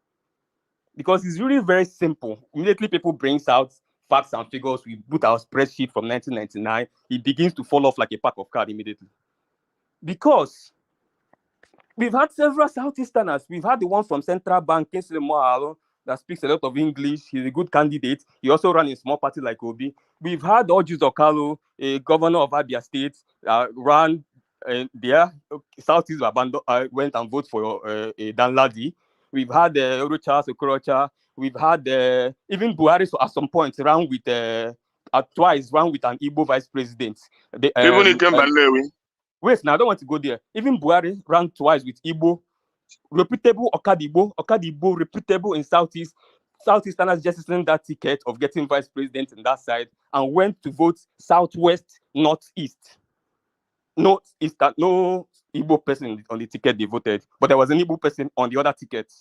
Speaker 15: Because it's really very simple. Immediately people brings out facts and figures. We put our spreadsheet from 1999. It begins to fall off like a pack of cards immediately. Because we've had several Southeasterners. We've had the one from Central Bank, Kingsley Mohalo, that speaks a lot of English. He's a good candidate. He also ran a small party like Obi. We've had Ojus Okalo, a governor of Abia State, ran there. Southeast went and voted for Danladi. We've had Orocha Okorocha. We've had even Buhari at some point ran with twice ran with an Igbo vice president.
Speaker 16: Even he came Banlewi.
Speaker 15: Wait, now I don't want to go there. Even Buhari ran twice with Igbo, reputable Okadibo, reputable in Southeasterners jettisoning that ticket of getting vice president in that side and went to vote Southwest, Northeast. No Igbo person on the ticket they voted, but there was an Igbo person on the other ticket.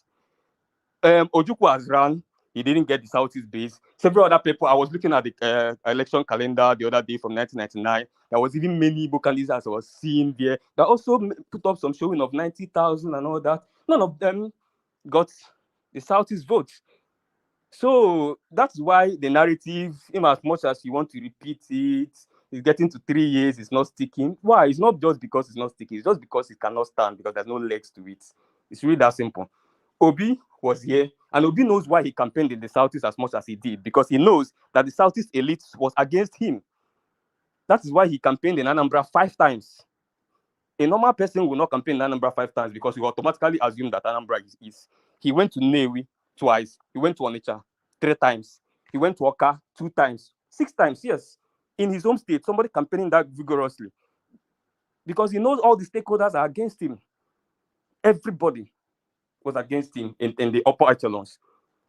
Speaker 15: Ojukwu has run. He didn't get the Southeast base. Several other people. I was looking at the election calendar the other day from 1999. There was even many Igbo candidates I was seeing there. That also put up some showing of 90,000 and all that. None of them got the Southeast vote. So that's why the narrative, in as much as you want to repeat it, it's getting to 3 years, it's not sticking. Why? It's not just because it's not sticking. It's just because it cannot stand, because there's no legs to it. It's really that simple. Obi was here, and Obi knows why he campaigned in the Southeast as much as he did, because he knows that the Southeast elite was against him. That is why he campaigned in Anambra 5 times. A normal person will not campaign in Anambra 5 times because you automatically assume that Anambra is. He went to Nnewi twice. He went to Onitsha 3 times. He went to Oka 2 times. 6 times, yes. In his home state, somebody campaigning that vigorously. Because he knows all the stakeholders are against him. Everybody was against him in the upper echelons.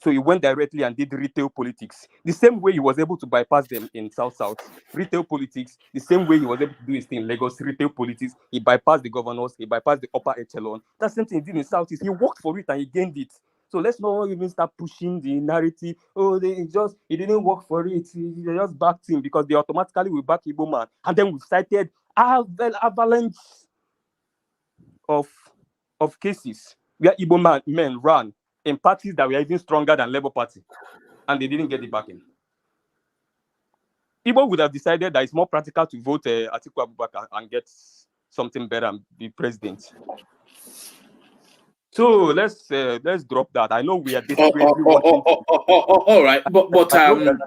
Speaker 15: So he went directly and did retail politics. The same way he was able to bypass them in South-South. Retail politics, the same way he was able to do his thing in Lagos, retail politics. He bypassed the governors, he bypassed the upper echelon. That same thing he did in Southeast. He worked for it and he gained it. So let's not even start pushing the narrative. Oh, he didn't work for it. They just backed him because they automatically will back Igbo man. And then we've cited avalanche of cases where Igbo men ran in parties that were even stronger than Labour Party, and they didn't get the backing. Igbo would have decided that it's more practical to vote Atiku Abubakar and get something better and be president. So let's drop that. I know we are desperately wanting to.
Speaker 4: All right, but Uptown,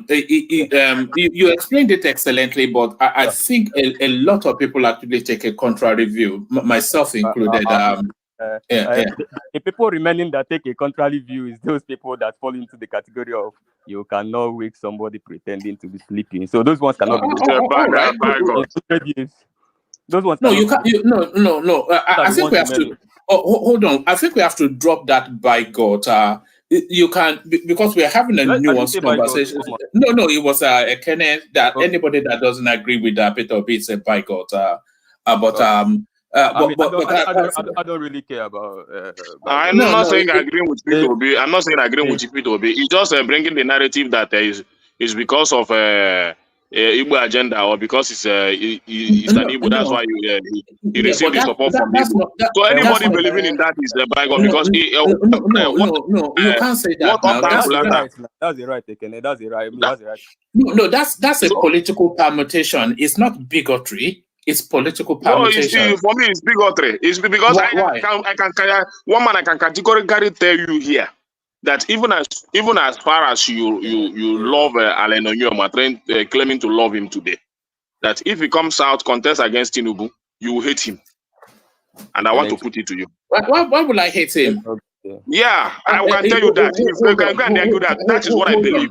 Speaker 4: you explained it excellently, but I think a lot of people actually take a contrary view, myself included.
Speaker 15: The people remaining that take a contrary view is those people that fall into the category of you cannot wake somebody pretending to be sleeping. So those ones cannot be. Those ones.
Speaker 4: No, you can't. No. I think we have to. Hold on. I think we have to drop that by God. You can, because we're having a nuanced conversation. No, it was a Kenneth that anybody that doesn't agree with Peter Obi is a by God. I
Speaker 15: don't really care about.
Speaker 16: I'm not saying agreeing with Peter Obi. I'm not saying agreeing with Peter Obi. It's just bringing the narrative that is because of Igbo agenda or because it's an Igbo. That's why he received the support from Igbo. So anybody believing in that is a bygone because
Speaker 4: you can't say that now.
Speaker 15: That's the right. That's the right.
Speaker 4: No, that's a political permutation. It's not bigotry. It's political permutation.
Speaker 16: No, for me, it's bigotry. It's because I can one man I can categorically tell you here that even as far as you love Alain Onyeoma, claiming to love him today, that if he comes out contest against TINUBU, you will hate him. And I want to put it to you.
Speaker 4: Why would I hate him?
Speaker 16: Yeah, I can tell you that. If you can argue that is what I believe.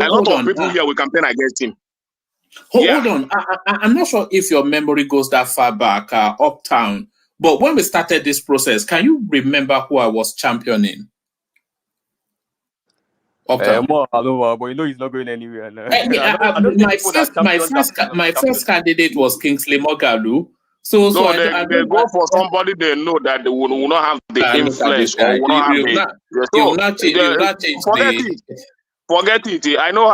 Speaker 16: A lot of people here will campaign against him.
Speaker 4: Hold on. I'm not sure if your memory goes that far back, Uptown. But when we started this process, can you remember who I was championing? Uptown.
Speaker 15: More Alova, but you know he's not going anywhere. No. I don't
Speaker 4: My
Speaker 15: think people that champion that kind of
Speaker 4: my first candidate was Kingsley Moghalu. So
Speaker 16: No,
Speaker 4: I
Speaker 16: they
Speaker 4: don't.
Speaker 16: go for somebody they know that they will not have the
Speaker 4: Look at this
Speaker 16: influence
Speaker 4: guy.
Speaker 16: or will not have the.
Speaker 4: You've
Speaker 16: So
Speaker 4: not changed
Speaker 16: forget
Speaker 4: the.
Speaker 16: it. Forget it. I know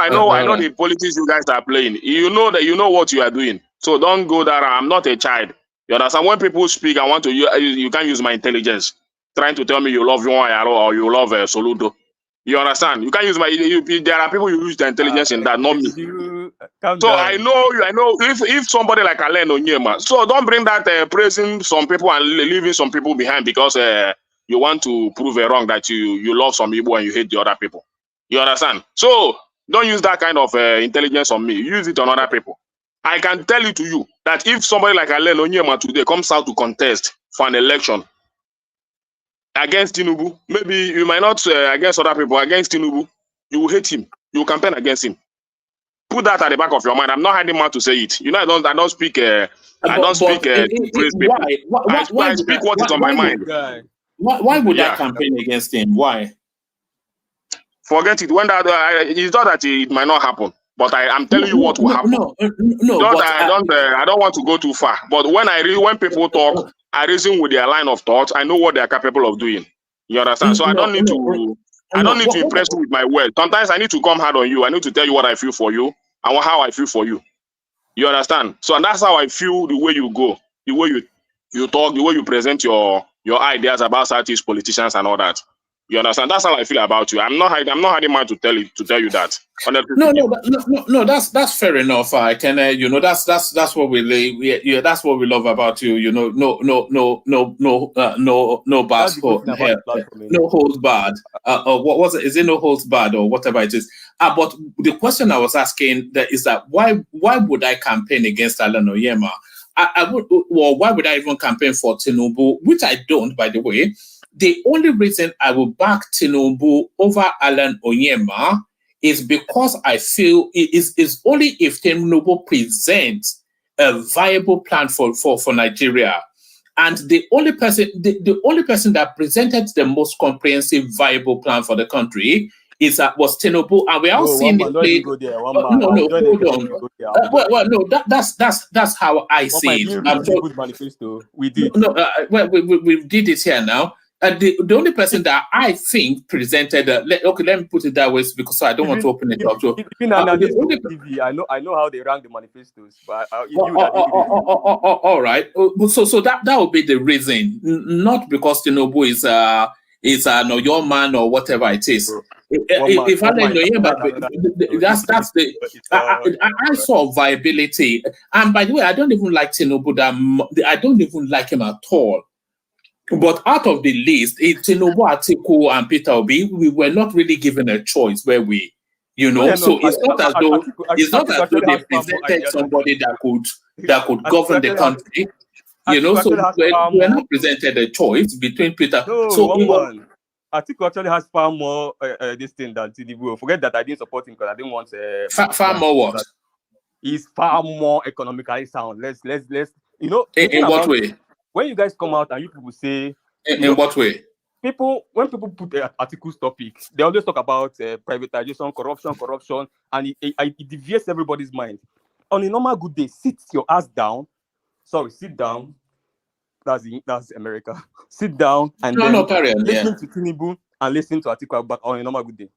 Speaker 16: the politics you guys are playing. You know what you are doing. So don't go there. I'm not a child. You understand? When people speak, I want to you can't use my intelligence trying to tell me you love Onwuanibe or you love Soludo. You understand? You can't use my. There are people who use the intelligence in that, not me.
Speaker 15: Calm
Speaker 16: So
Speaker 15: down.
Speaker 16: I know if somebody like Alain Onyema, so don't bring that praising some people and leaving some people behind because you want to prove a wrong that you love some people and you hate the other people. You understand? So don't use that kind of intelligence on me. Use it on other people. I can tell it to you that if somebody like Alain Onyema today comes out to contest for an election against TINUBU, maybe you might not against other people, against TINUBU, you will hate him. You will campaign against him. Put that at the back of your mind. I'm not hiding mouth to say it. You know, I don't speak. I don't speak to praise people. I speak what is on my mind.
Speaker 4: Why would I campaign against him? Why?
Speaker 16: Forget it. When that it's not that it might not happen, but I'm telling you what will happen. I don't want to go too far. But when people talk, I reason with their line of thought. I know what they are capable of doing. You understand? So I don't need to. I don't need to impress you with my words. Sometimes I need to come hard on you. I need to tell you what I feel for you and how I feel for you. You understand? So and that's how I feel the way you go, the way you talk, the way you present your ideas about Southeast politicians and all that. You understand? That's how I feel about you. I'm not hiding mouth to tell you that. Honestly,
Speaker 4: No, that's fair enough. I can, that's what that's what we love about you. You know, no bars for no holds barred. What was it? Is it no holds barred or whatever it is? But the question I was asking is that why would I campaign against Alain Onyema? I would, well, why would I even campaign for TINUBU, which I don't, by the way. The only reason I will back TINUBU over Alain Onyema is because I feel it is only if TINUBU presents a viable plan for Nigeria. And the only person that presented the most comprehensive viable plan for the country was TINUBU, and we are all seeing it played. That's how I see it.
Speaker 15: Manifesto. We did.
Speaker 4: We did it here now. The only person that I think presented, let me put it that way because I don't want to open it up. So,
Speaker 15: I know how they rank the manifestos, but
Speaker 4: all right. So that would be the reason, not because TINUBU is no your man or whatever it is. If I know him, that's the I saw viability. And by the way, I don't even like TINUBU I don't even like him at all. But out of the list, TINUBU, Atiku, and Peter Obi, we were not really given a choice, were we? You know, so it's not as though they presented somebody that could govern the country. You know, so we're not presented a choice between Peter.
Speaker 15: Atiku actually has far more this thing than TINUBU. Forget that I didn't support him because I didn't want
Speaker 4: far more what?
Speaker 15: He's far more economically sound. Let's you know.
Speaker 4: In what way?
Speaker 15: When you guys come out and you people say
Speaker 4: in what way?
Speaker 15: When people put Atiku's topic, they always talk about privatization, corruption, and it deviates everybody's mind. On a normal good day, sit down. That's America. Sit down and listen to TINUBU and listen to Atiku but on a normal good day.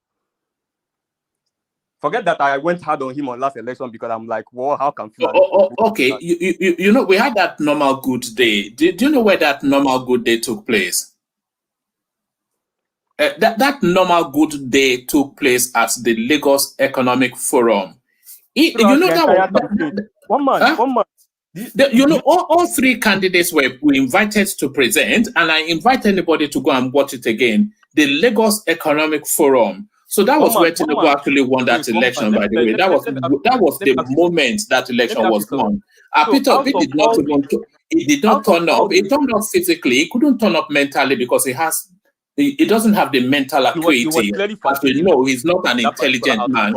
Speaker 15: Forget that I went hard on him on last election because I'm like, well, how can
Speaker 4: okay, you know, we had that normal good day. Do you know where that normal good day took place? That normal good day took place at the Lagos Economic Forum. You know that
Speaker 15: one man.
Speaker 4: You know, all three candidates were invited to present, and I invite anybody to go and watch it again. The Lagos Economic Forum. So that was where TINUBU actually won that election, by the way. That was the moment that election was won. Peter Obi did not turn up. He turned up physically. He couldn't turn up mentally because he doesn't have the mental acuity. As we know, he's not an intelligent man.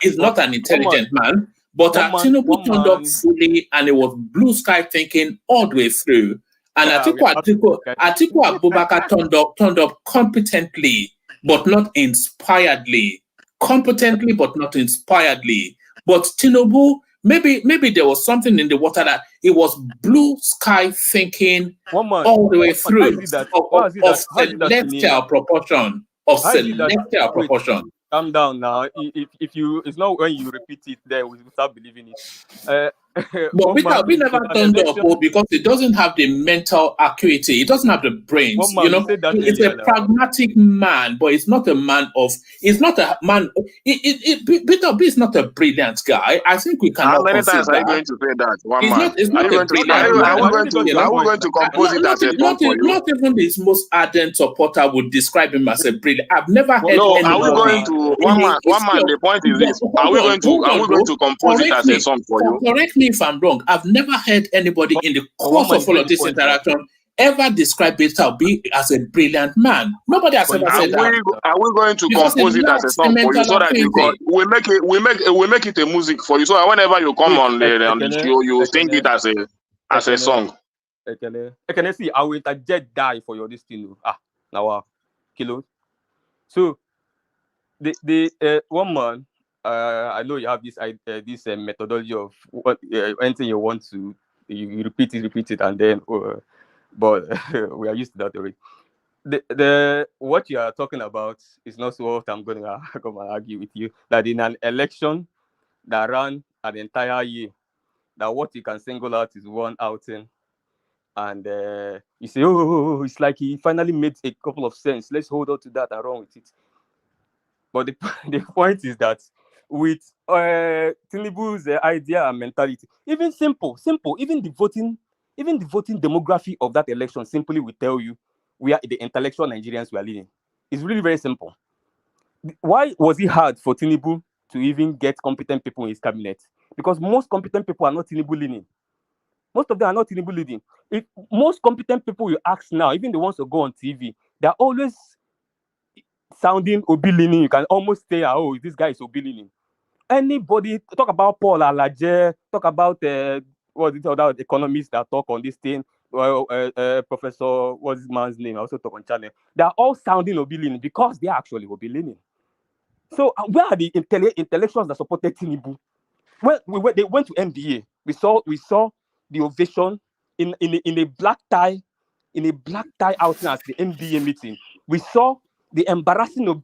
Speaker 4: He's not an intelligent man. But TINUBU turned up fully, and it was blue sky thinking all the way through. And Atiku Abubakar turned up competently, but not inspiredly. competently but not inspiredly. But TINUBU, maybe there was something in the water that it was blue sky thinking all the way through of celestial proportion. Of
Speaker 15: How is it that?
Speaker 4: celestial
Speaker 15: Wait,
Speaker 4: proportion.
Speaker 15: calm down now. If you, it's not when you repeat it, then we will start believing it.
Speaker 4: But
Speaker 15: One
Speaker 4: Peter
Speaker 15: man
Speaker 4: Obi
Speaker 15: in
Speaker 4: never
Speaker 15: an
Speaker 4: turned up
Speaker 15: election.
Speaker 4: because it doesn't have the mental acuity. It doesn't have the brains.
Speaker 15: One man, you said that
Speaker 4: He's a
Speaker 15: earlier now.
Speaker 4: pragmatic man, but he's not a man of. He's not a man. Peter Obi is not a brilliant guy. I think we
Speaker 16: How
Speaker 4: cannot
Speaker 16: many
Speaker 4: concede
Speaker 16: times are you
Speaker 4: that.
Speaker 16: going to say that? One
Speaker 4: He's
Speaker 16: man.
Speaker 4: not. He's
Speaker 16: Are
Speaker 4: not
Speaker 16: you
Speaker 4: a
Speaker 16: going to?
Speaker 4: brilliant man.
Speaker 16: Are we going to compose it as a song for you?
Speaker 4: Not even his most ardent supporter would describe him as a brilliant. I've never heard
Speaker 16: No. Are we
Speaker 4: anybody
Speaker 16: going to
Speaker 4: in
Speaker 16: one
Speaker 4: the
Speaker 16: man? One
Speaker 4: history
Speaker 16: man.
Speaker 4: of.
Speaker 16: The point is this: Are we going to
Speaker 4: Though.
Speaker 16: compose it as a song for you?
Speaker 4: Correct me if I'm wrong. I've never heard anybody in the
Speaker 15: One
Speaker 4: course
Speaker 15: man,
Speaker 4: of
Speaker 15: you
Speaker 4: all
Speaker 15: get
Speaker 4: of
Speaker 15: the
Speaker 4: this
Speaker 15: point now.
Speaker 4: interaction ever describe Peter Obi as a brilliant man. Nobody has
Speaker 15: But you
Speaker 4: ever
Speaker 16: Are
Speaker 4: said that
Speaker 16: we going to
Speaker 4: because
Speaker 16: compose
Speaker 4: it
Speaker 16: it as a
Speaker 4: lacks the
Speaker 16: song for you
Speaker 4: mental
Speaker 16: so that you got
Speaker 4: acuity.
Speaker 16: we make it a music for you so that whenever you come
Speaker 15: wait,
Speaker 16: on the show you sing it as a
Speaker 15: Ekene,
Speaker 16: song.
Speaker 15: Ekene, see, I will interject die for your this thing. Now, kilo. So the one man, I know you have this methodology of what anything you want to, you repeat it, and then, but we are used to that already. The what you are talking about is not what I'm going to come and argue with you. That in an election that ran an entire year, that what you can single out is one outing, and you say, oh, it's like he finally made a couple of sense. Let's hold on to that and run with it. But the point is that with Tinubu's idea and mentality, even simple, even the voting demography of that election simply will tell you where the intellectual Nigerians were living. It's really very simple. Why was it hard for Tinubu to even get competent people in his cabinet? Because most competent people are not Tinubu leaning. Most of them are not Tinubu leading. If most competent people you ask now, even the ones who go on TV, they're always sounding Obi leaning. You can almost say, oh, this guy is Obi leaning. Anybody talk about Paul Alaje, talk about what is the other economists that talk on this thing, Professor, what's this man's name? I also talk on channel. They're all sounding Obi leaning because they're actually Obi leaning. So where are the intellectuals that supported Tinubu? When they went to MDA, we saw the ovation in a black tie outing at the MDA meeting. We saw the embarrassing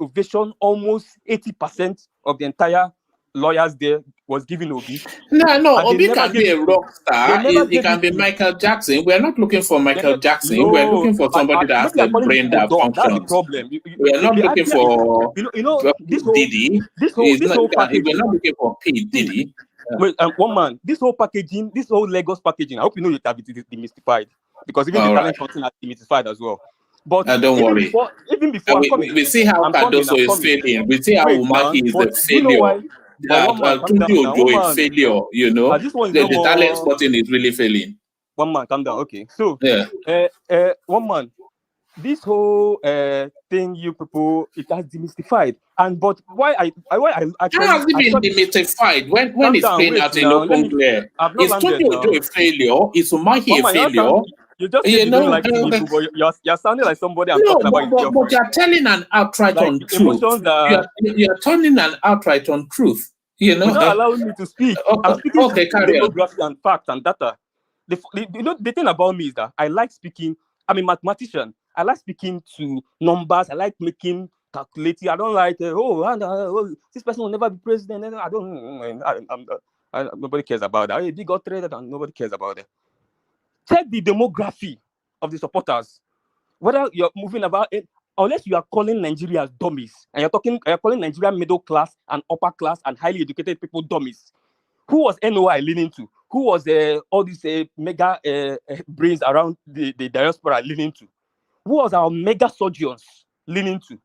Speaker 15: ovation. Almost 80% of the entire lawyers there was giving Obi.
Speaker 4: No,
Speaker 15: And
Speaker 4: Obi can be a rock star. It can be Michael Jackson. We're not looking for Michael Jackson. We're looking for somebody that has
Speaker 15: maybe
Speaker 4: a
Speaker 15: according to
Speaker 4: brain that
Speaker 15: Odom, that's the
Speaker 4: functions.
Speaker 15: problem.
Speaker 4: We're not
Speaker 15: The
Speaker 4: looking
Speaker 15: idea is,
Speaker 4: for
Speaker 15: this whole
Speaker 4: Diddy. We're
Speaker 15: packaging.
Speaker 4: not looking for P. Diddy.
Speaker 15: Wait, one man, this whole packaging, this whole Lagos packaging, I hope you know it has been demystified because even the talent hunting has demystified as well. But
Speaker 4: don't worry.
Speaker 15: Before I'm coming.
Speaker 4: We see how Cardoso is failing. We see how Umahi is a
Speaker 15: You know why?
Speaker 4: failure.
Speaker 15: But one man, calm down
Speaker 4: Tunji
Speaker 15: now.
Speaker 4: Ojo
Speaker 15: One
Speaker 4: is
Speaker 15: man,
Speaker 4: failure. You know,
Speaker 15: this one is
Speaker 4: the
Speaker 15: no
Speaker 4: talent
Speaker 15: more.
Speaker 4: spotting is really failing.
Speaker 15: One man, calm down. Okay, so
Speaker 4: Yeah.
Speaker 15: one man, this whole thing you people, it has demystified. And but why I actually,
Speaker 4: How has it been demystified when it's playing at a
Speaker 15: now.
Speaker 4: local player?
Speaker 15: I've not
Speaker 4: Is
Speaker 15: landed
Speaker 4: Tunji
Speaker 15: now.
Speaker 4: Ojo a failure? Is Umahi a failure?
Speaker 15: You just said you don't like Tinubu, but you're sounding like somebody I'm talking about.
Speaker 4: But you're telling an outright
Speaker 15: like
Speaker 4: untruth.
Speaker 15: Emotions that
Speaker 4: You're telling an outright untruth. You know,
Speaker 15: without allowing me to speak. I'm speaking
Speaker 4: okay,
Speaker 15: to
Speaker 4: carry on.
Speaker 15: demography and facts and data. The thing about me is that I like speaking. I'm a mathematician. I like speaking to numbers. I like making calculating. I don't like this person will never be president. I don't. Nobody cares about that. He got traded and nobody cares about it. Check the demography of the supporters. Whether you're moving about it, unless you are calling Nigeria dummies and you're calling Nigeria middle class and upper class and highly educated people dummies. Who was NOI leaning to? Who was all these mega brains around the diaspora leaning to? Who was our mega surgeons leaning to?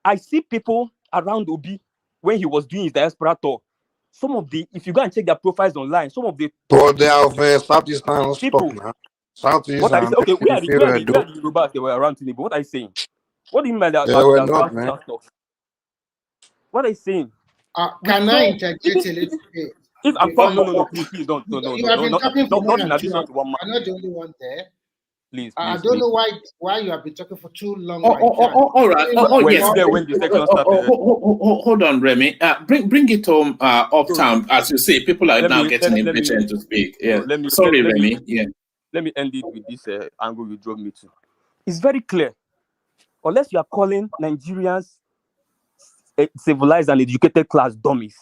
Speaker 15: I see people around Obi when he was doing his diaspora tour. Some of if you go and check their profiles online, some of the
Speaker 21: But they have Southeastern
Speaker 15: people.
Speaker 21: stuff now. Southeast
Speaker 15: What are you
Speaker 21: and
Speaker 15: saying? Okay, where are the
Speaker 21: inferior.
Speaker 15: Yorubas they were around Tinubu? What are you saying? What do you mean by that?
Speaker 21: They were not, man.
Speaker 15: What are you saying?
Speaker 1: Can I interject a little bit?
Speaker 15: If I'm coming, no, please don't, no.
Speaker 1: You have been talking for more
Speaker 15: Not in
Speaker 1: than 2
Speaker 15: addition
Speaker 1: hours.
Speaker 15: to one man.
Speaker 1: I'm not the only one there.
Speaker 15: Please,
Speaker 1: I
Speaker 15: please,
Speaker 1: don't
Speaker 15: please.
Speaker 1: know why you have been talking for too long
Speaker 4: Oh,
Speaker 1: like that.
Speaker 4: all right.
Speaker 15: We're
Speaker 4: Yes.
Speaker 15: there when the section started.
Speaker 4: Hold on, Remy. Bring it home uptown. As you say, people are now getting impatient to speak. Yeah. Sorry, Remy. Yeah.
Speaker 15: Let me end it with this angle you drove me to. It's very clear. Unless you are calling Nigerians civilized and educated class dummies.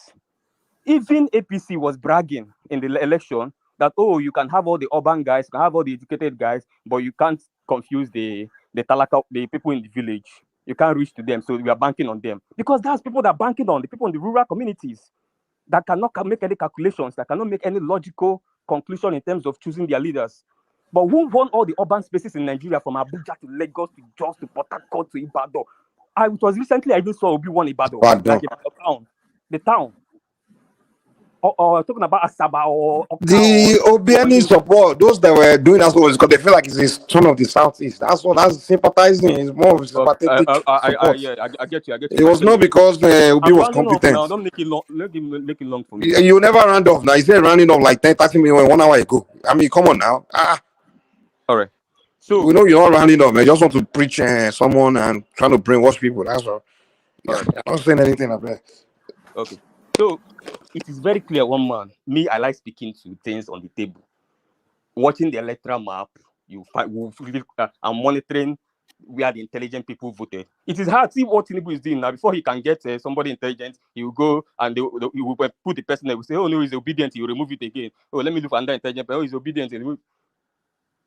Speaker 15: Even APC was bragging in the election that, oh, you can have all the urban guys, you can have all the educated guys, but you can't confuse the talaka, the people in the village. You can't reach to them, so we are banking on them. Because that's people that are banking on, the people in the rural communities that cannot make any calculations, that cannot make any logical conclusion in terms of choosing their leaders. But who won all the urban spaces in Nigeria from Abuja to Lagos to Jos to Port Harcourt to Ibadan? It was recently I even saw Obi won Ibadan, like Ibadan town, the town. Or talking about Asaba or
Speaker 21: The Obiani support, those that were doing that was because they feel like it's the son of the southeast. That's sympathizing. It's more of sympathetic support.
Speaker 15: I get you.
Speaker 21: It was not because Obi was competent.
Speaker 15: Now. Don't make it long. Make it long for me.
Speaker 21: You never round off now. You said rounding off like 10, 30 million 1 hour ago. I mean, come on now.
Speaker 15: All right. So
Speaker 21: we know you're not rounding off, man. You just want to preach someone and trying to brainwash people. That's all. Yeah, I'm not saying anything about that.
Speaker 15: Okay. So it is very clear, one man. Me, I like speaking to things on the table. Watching the electoral map, I'm monitoring where the intelligent people voted. It is hard. See what TINUBU is doing now. Before he can get somebody intelligent, he will go and he will put the person there. Will say, oh no, he's obedient. He will remove it again. Oh, let me look for another intelligent. Oh, he's obedient.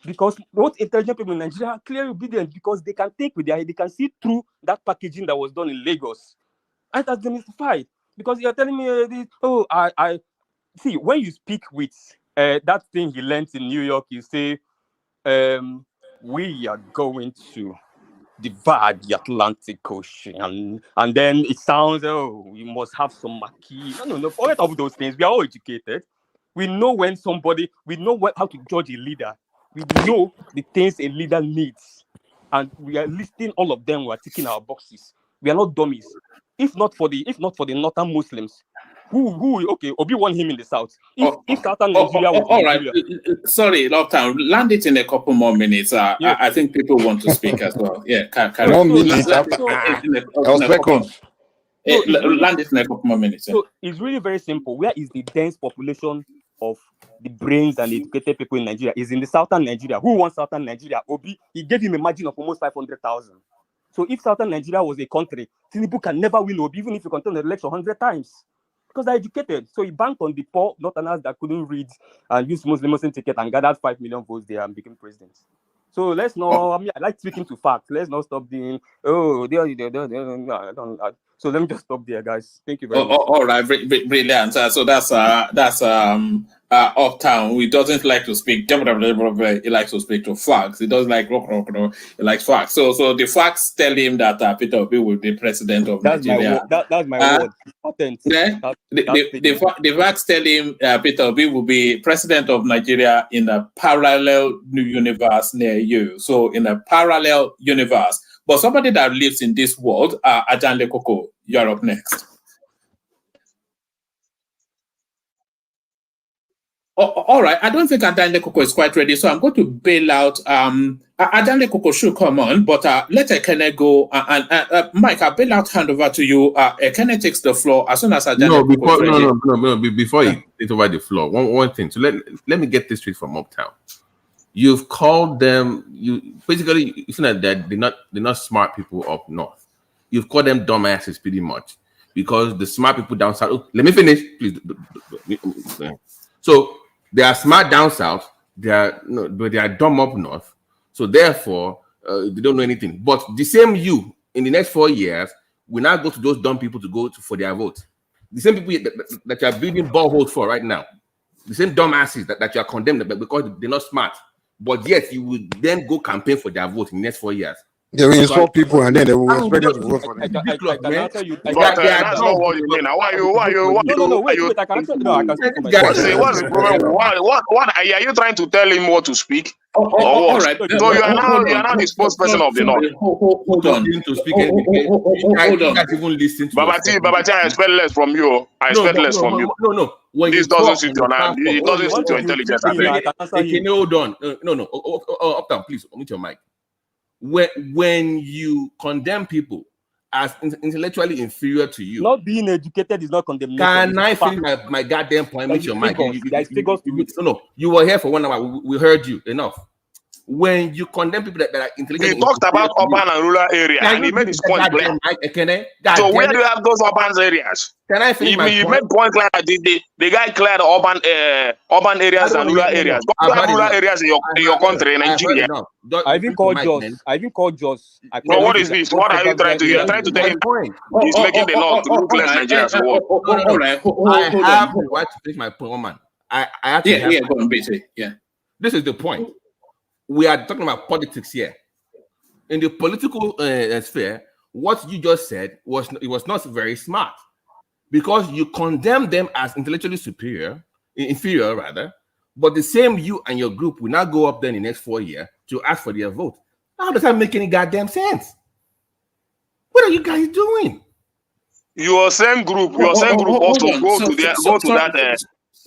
Speaker 15: Because most intelligent people in Nigeria are clearly obedient because they can take with their head, they can see through that packaging that was done in Lagos. And that's demystified. Because you're telling me, I see, when you speak with that thing he learned in New York, you say, we are going to divide the Atlantic Ocean. And then it sounds, we must have some marquee. No. Forget all those things. We are all educated. We know when somebody, we know how to judge a leader. We know the things a leader needs. And we are listing all of them. We are ticking our boxes. We are not dummies. If not for the northern Muslims, okay, Obi won him in the south. If southern Nigeria was
Speaker 4: all
Speaker 15: Nigeria.
Speaker 4: Right. Sorry, Lockdown. Land it in a couple more minutes. I think people want to speak as well. Yeah, carry
Speaker 21: 1 minute.
Speaker 4: Land it in a couple more minutes.
Speaker 15: So it's really very simple. Where is the dense population of the brains and educated people in Nigeria? Is in the southern Nigeria. Who wants southern Nigeria? Obi, he gave him a margin of almost 500,000. So if southern Nigeria was a country, TINUBU can never win Obi, even if you contest the election 100 times. Because they're educated. So he banked on the poor northerners that couldn't read and use Muslim ticket and gathered 5 million votes there and became president. So let's not, I like speaking to facts. Let's not stop being, so let me just stop there, guys. Thank you very much.
Speaker 4: All right, brilliant. So that's Uptown. He doesn't like to speak. He likes to speak to facts. He doesn't like he likes facts. So the facts tell him that Peter Obi will be president of Nigeria.
Speaker 15: That's my word. Patent.
Speaker 4: The facts tell him Peter Obi will be president of Nigeria in a parallel universe near you. So in a parallel universe. But somebody that lives in this world, Ajanle Koko, you're up next. All right, I don't think Ajanle Koko is quite ready, so I'm going to bail out. Ajanle Koko should come on, but let Ekene go. And Mike, I'll bail out, hand over to you. Ekene takes the floor as soon as Ajanle Koko is ready.
Speaker 17: No. Before you take over the floor, one thing. So let me get this straight from Uptown. You've called them. You basically you think that they're not smart people up north. You've called them dumbasses pretty much because the smart people down south. Oh, let me finish, please. So they are smart down south. They are dumb up north. So therefore, they don't know anything. But the same you in the next 4 years will now go to those dumb people to go for their vote. The same people that you are building boreholes for right now. The same dumbasses that you are condemned because they're not smart. But yet you will then go campaign for their vote in the next 4 years.
Speaker 21: They will
Speaker 17: So
Speaker 21: insult people and then they will
Speaker 17: I mean,
Speaker 21: expect them to
Speaker 17: just
Speaker 21: vote for
Speaker 15: I
Speaker 21: them.
Speaker 15: can, I can answer you. I
Speaker 16: But
Speaker 15: can,
Speaker 16: that's not what you mean. Now,
Speaker 15: no. Wait. I can answer. No, I can speak for myself.
Speaker 16: What's the problem? What are you trying to tell him what to speak? Or
Speaker 4: all
Speaker 16: what?
Speaker 4: right.
Speaker 16: So you are
Speaker 4: Hold
Speaker 16: now
Speaker 4: on.
Speaker 16: the spokesperson of the North.
Speaker 4: Hold on.
Speaker 17: Him to speak anything. You guys even listen to yourself.
Speaker 16: Babati, I expect less from you. I expect less from you.
Speaker 17: No. When
Speaker 16: This
Speaker 17: you
Speaker 16: doesn't
Speaker 17: talk
Speaker 16: suit
Speaker 17: on
Speaker 16: your
Speaker 17: the platform,
Speaker 16: it doesn't suit your intelligence.
Speaker 15: I can answer him.
Speaker 17: Hold on. No. Uptown, please mute your mic. When you condemn people as intellectually inferior to you,
Speaker 15: Not being educated is not condemnation.
Speaker 17: can I finish my goddamn point? Mute your mic.
Speaker 15: No.
Speaker 17: You were here for 1 hour. We heard you enough. When you condemn people that are intelligently,
Speaker 16: He talked about urban and rural area, and he made his point clear. So where do you have those urban areas?
Speaker 17: Can I finish
Speaker 16: He made point clear that the guy cleared urban areas and rural areas. Don't you have rural areas in your country, in Nigeria?
Speaker 15: I even called Jos.
Speaker 16: No, what is this? What are you trying to do? You're trying to tell him he's making the North to look less Nigeria. So what?
Speaker 4: All right.
Speaker 17: I have the right to finish my point, man. I actually have.
Speaker 4: Go on, BT. Yeah.
Speaker 17: This is the point. We are talking about politics here. In the political sphere, what you just said was not very smart, because you condemn them as intellectually inferior rather, but the same you and your group will now go up there in the next 4 years to ask for their vote. How does that make any goddamn sense? What are you guys doing?
Speaker 16: Your same group also go to that.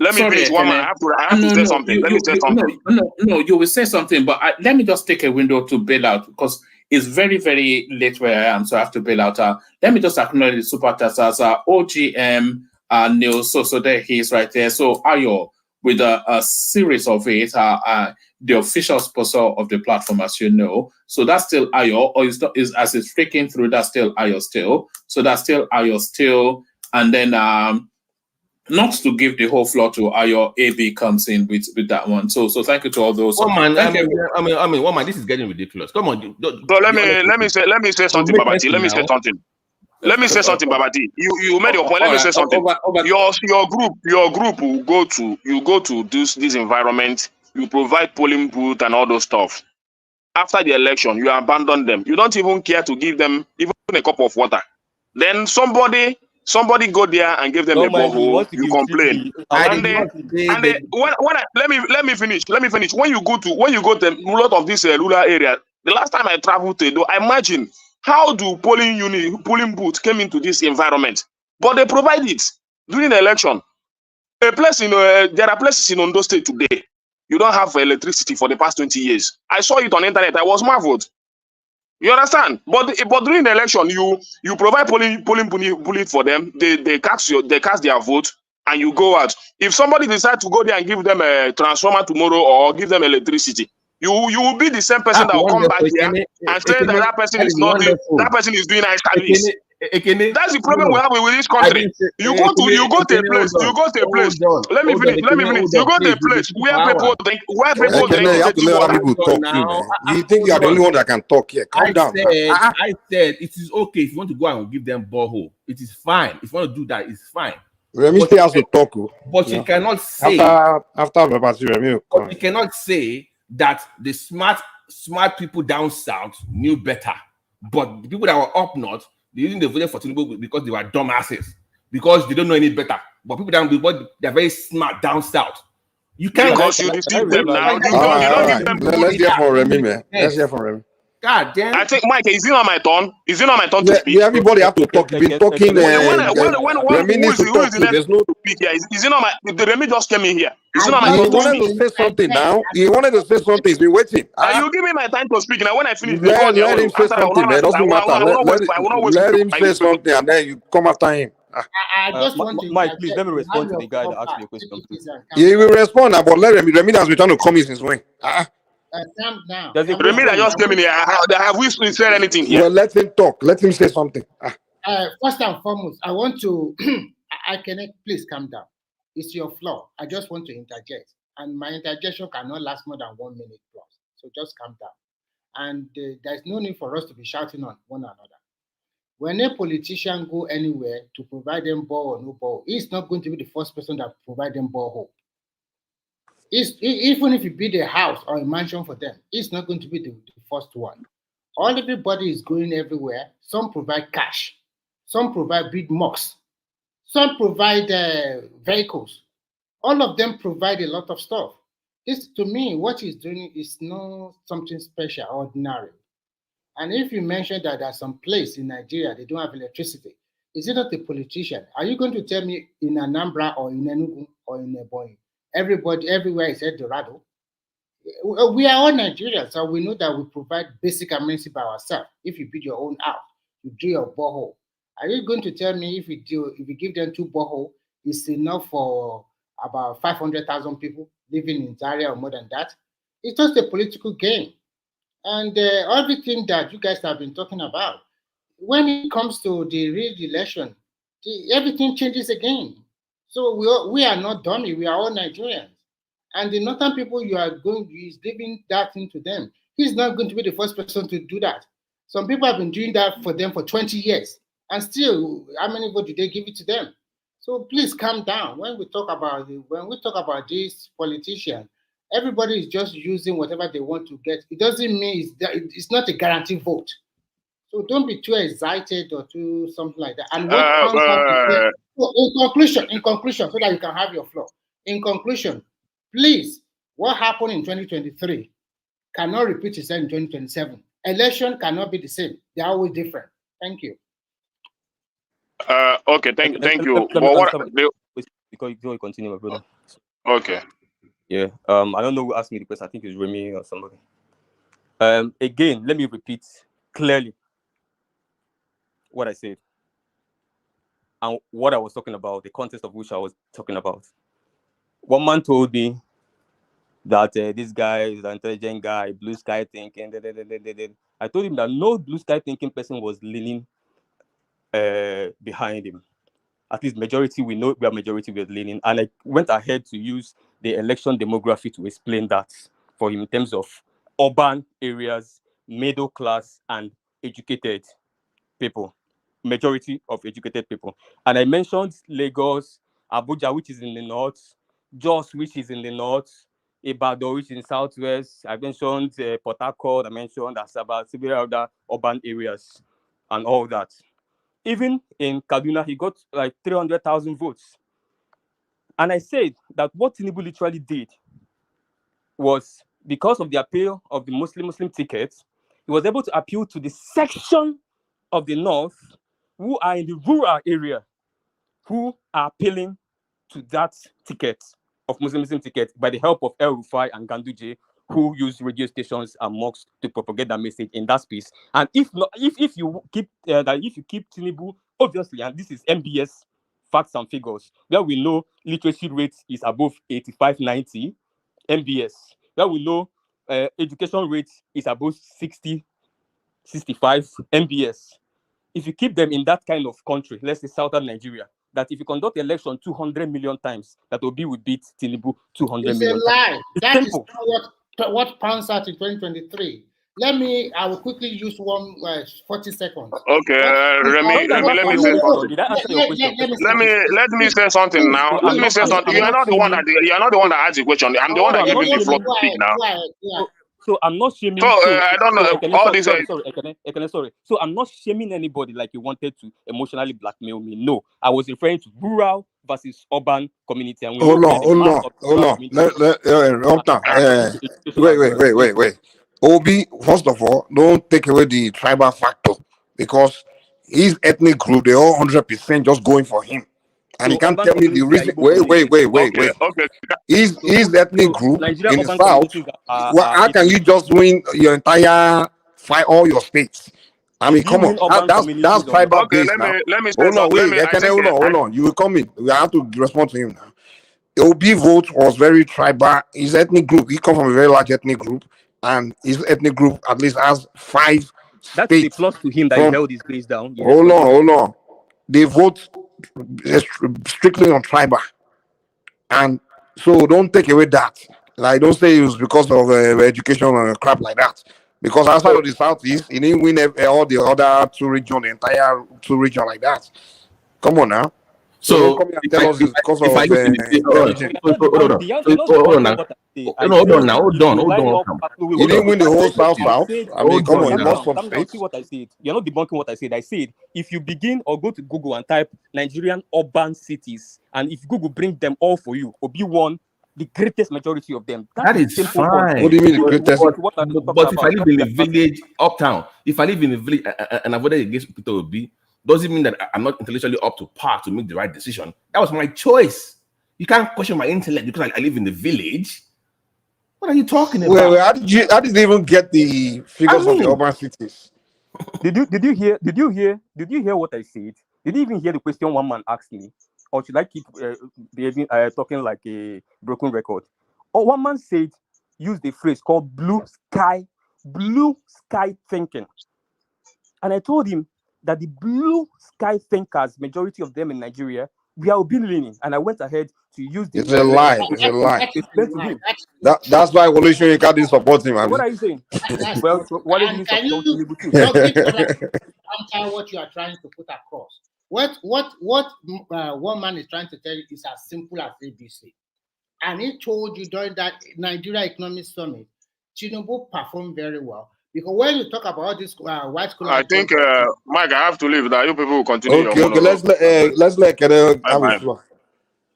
Speaker 16: Let me finish one man. I have to say something. Let me say something.
Speaker 4: No, you will say something, but let me just take a window to bail out, because it's very, very late where I am, so I have to bail out. Let me just acknowledge the super tassas, OGM, Neil. So there he is right there. So Ayo, with a series of it, the official sponsor of the platform, as you know. So that's still Ayo, or as it's freaking through, that's still Ayo still. So that's still Ayo still. And then not to give the whole floor to Ayo, AB comes in with that one. So thank you to all those.
Speaker 17: Oh man, I mean, one man, this is getting ridiculous. Come on.
Speaker 16: So let me say something, Babati. Let me say something. Let me say something, Babati. You made your point. Let me say something. Your group will go to this environment. You provide polling booth and all those stuff. After the election, you abandon them. You don't even care to give them even a cup of water. Then somebody go there and give them a borehole. You complain. Let me finish. When you go to a lot of these rural areas, the last time I traveled to Edo, I imagine how do polling booths came into this environment, but they provide it during the election. There are places in Ondo State today. You don't have electricity for the past 20 years. I saw it on the internet. I was marveled. You understand? But during the election, you provide polling for them. They cast their vote, and you go out. If somebody decides to go there and give them a transformer tomorrow or give them electricity, you will be the same person that will come back here and say that person is not that person is doing nice service. That's the problem we have with this country. You go to a place. Let me finish. You go to a place where people think
Speaker 21: you have to let other people talk too, man. You think you are the only one that can talk here? Calm down.
Speaker 17: I said it is okay if you want to go and give them borehole. It is fine. If you want to do that, it's fine.
Speaker 21: Remy still has to talk.
Speaker 17: But you cannot say
Speaker 21: after Remy.
Speaker 17: But you cannot say that the smart people down south knew better, but the people that were up north, they didn't vote for TINUBU because they were dumbasses, because they don't know any better. But people down they're very smart down south. You can't
Speaker 16: because you deceive them now.
Speaker 21: Let's hear from Remy, man. Let's hear from Remy.
Speaker 17: God damn.
Speaker 16: I think, Mike, is it not my turn? Is it not my turn to speak?
Speaker 21: Yeah, everybody have to talk. You've been talking.
Speaker 16: Remy needs to talk. There's no speak here. Is it not my? The Remy just came in here. Is it not my turn to speak?
Speaker 21: He wanted to say something now. He wanted to say something. He's been waiting.
Speaker 16: You give me my time to speak now. When I finish,
Speaker 21: let him say something, man. Doesn't matter. Let him say something, and then you come after him.
Speaker 1: I just want to.
Speaker 15: Mike, please let me respond to the guy that asked me a question.
Speaker 21: He will respond, but let Remy has been trying to come in since when.
Speaker 1: Calm down.
Speaker 16: Remy that just came in here. Have we said anything here?
Speaker 21: Well, let him talk. Let him say something.
Speaker 1: First and foremost, I want to. I can please calm down. It's your floor. I just want to interject, and my interjection cannot last more than 1 minute plus. So just calm down. And there's no need for us to be shouting on one another. When a politician go anywhere to provide them ball or no ball, he's not going to be the first person that provide them borehole. Even if you build a house or a mansion for them, it's not going to be the first one. Everybody is going everywhere. Some provide cash, some provide big mosques, some provide vehicles. All of them provide a lot of stuff. This, to me, what he's doing is not something special, ordinary. And if you mention that there's some place in Nigeria they don't have electricity, is it not a politician? Are you going to tell me in Anambra or in Enugu or in Ebonyi, everybody everywhere is El Dorado? We are all Nigerians, so we know that we provide basic amenities by ourselves. If you build your own house, you drill your borehole. Are you going to tell me if you give them 2 borehole, it's enough for about 500,000 people living in Zaria or more than that? It's just a political game. And everything that you guys have been talking about, when it comes to the real election, everything changes again. So we are not dummy, we are all Nigerians. And the northern people you are going is giving that into them. He's not going to be the first person to do that. Some people have been doing that for them for 20 years. And still, how many votes did they give it to them? So please calm down. When we talk about these politicians, everybody is just using whatever they want to get. It doesn't mean it's not a guaranteed vote. So don't be too excited or too something like that. And what comes out in conclusion, so that you can have your floor. In conclusion, please, what happened in 2023 cannot repeat itself in 2027. Election cannot be the same. They are always different. Thank you.
Speaker 16: Okay, thank you.
Speaker 15: Let
Speaker 16: But
Speaker 15: me
Speaker 16: what?
Speaker 15: answer before you continue, my brother.
Speaker 16: Okay.
Speaker 15: Yeah. I don't know who asked me the question. I think it's Remy or somebody. Again, let me repeat clearly what I said and what I was talking about, the context of which I was talking about. One man told me that this guy is an intelligent guy, blue sky thinking. I told him that no blue sky thinking person was leaning behind him. At least majority, we know where majority was leaning. And I went ahead to use the election demography to explain that for him in terms of urban areas, middle class, and educated people, majority of educated people. And I mentioned Lagos, Abuja, which is in the north, Jos, which is in the north, Ibadan, which is in southwest. I mentioned Port Harcourt, I mentioned Asaba, several other urban areas and all that. Even in Kaduna, he got like 300,000 votes. And I said that what TINUBU literally did was, because of the appeal of the Muslim ticket, he was able to appeal to the section of the north who are in the rural area, who are appealing to that ticket of Muslim ticket by the help of El Rufai and Ganduje, who use radio stations and mosques to propagate that message in that space. And if you keep TINUBU, obviously, and this is MBS facts and figures, where we know literacy rate is above 85-90, MBS, where we know education rate is above 60-65, MBS. If you keep them in that kind of country, let's say southern Nigeria, that if you conduct election 200 million times, that Obi will beat TINUBU 200
Speaker 1: it's
Speaker 15: million
Speaker 1: a lie.
Speaker 15: times. It's
Speaker 1: That
Speaker 15: simple.
Speaker 1: is not what pans out in 2023. I will quickly use 40 seconds.
Speaker 16: Okay, Remy, let me say something.
Speaker 15: Did I answer your question?
Speaker 16: Let me say something now. Let me say something. You are not the one that asked the question. I'm the one that gave him the floor to speak now.
Speaker 15: So I'm not shaming.
Speaker 16: So I don't know all this.
Speaker 15: Sorry. So I'm not shaming anybody like you wanted to emotionally blackmail me. No, I was referring to rural versus urban community. And
Speaker 21: Hold on. Wait. Obi, first of all, don't take away the tribal factor, because his ethnic group, they're all 100% just going for him. And
Speaker 15: So
Speaker 21: he can't
Speaker 15: urban
Speaker 21: tell me the reason. Wait. His ethnic group
Speaker 15: Nigeria
Speaker 21: in the
Speaker 15: urban
Speaker 21: south.
Speaker 15: communities
Speaker 21: How can you just win your entire fight all your states? I mean, come on. That's tribal based now.
Speaker 16: Let me say
Speaker 21: Hold on,
Speaker 16: something.
Speaker 21: wait. Hold on. You will come in. We have to respond to him now. Obi vote was very tribal. His ethnic group, he comes from a very large ethnic group, and his ethnic group at least has 5
Speaker 15: That is a
Speaker 21: states.
Speaker 15: plus to him that he held his base down. Yes,
Speaker 21: Hold on. They vote strictly on tribal, and so don't take away that. Like, don't say it was because of education and crap like that. Because outside of the southeast, he didn't win all the other 2 regions, the entire 2 regions like that. Come on now. So don't
Speaker 4: So
Speaker 21: come here and tell us it's because
Speaker 4: if I
Speaker 21: of
Speaker 4: live in the
Speaker 21: intelligence.
Speaker 4: hold on. Hold on.
Speaker 21: You didn't win the whole South. I mean, come on, you lost some
Speaker 15: Calm down. See
Speaker 21: states.
Speaker 15: what I said. You're not debunking what I said. I said if you begin or go to Google and type Nigerian urban cities, and if Google bring them all for you, Obi won the greatest majority of them.
Speaker 17: That is
Speaker 15: simple
Speaker 17: fine.
Speaker 15: point.
Speaker 21: What do you mean the greatest?
Speaker 17: But if I live in a village uptown, if I live in a village and I voted against Peter Obi, doesn't mean that I'm not intellectually up to par to make the right decision. That was my choice. You can't question my intellect because I live in the village. What are you talking about?
Speaker 21: Wait, how did you even get the figures of the urban cities?
Speaker 15: Did you hear what I said? Did you even hear the question one man asked me? Or should I keep talking like a broken record? Or one man said, use the phrase called blue sky thinking. And I told him that the blue sky thinkers, majority of them in Nigeria, we are opinionating. And I went ahead to use the
Speaker 21: It's a lie. It's a lie. That's why Evolution Yinka didn't support him.
Speaker 15: What are you saying? Well, so what
Speaker 1: and can you answer what you are trying to put across? What one man is trying to tell you is as simple as ABC. And he told you during that Nigeria Economic Summit, TINUBU performed very well. Because when you talk about this white collar,
Speaker 16: I think, Mike, I have to leave. That you people will continue.
Speaker 21: Okay,
Speaker 16: your
Speaker 21: let's let Kenneth have his floor.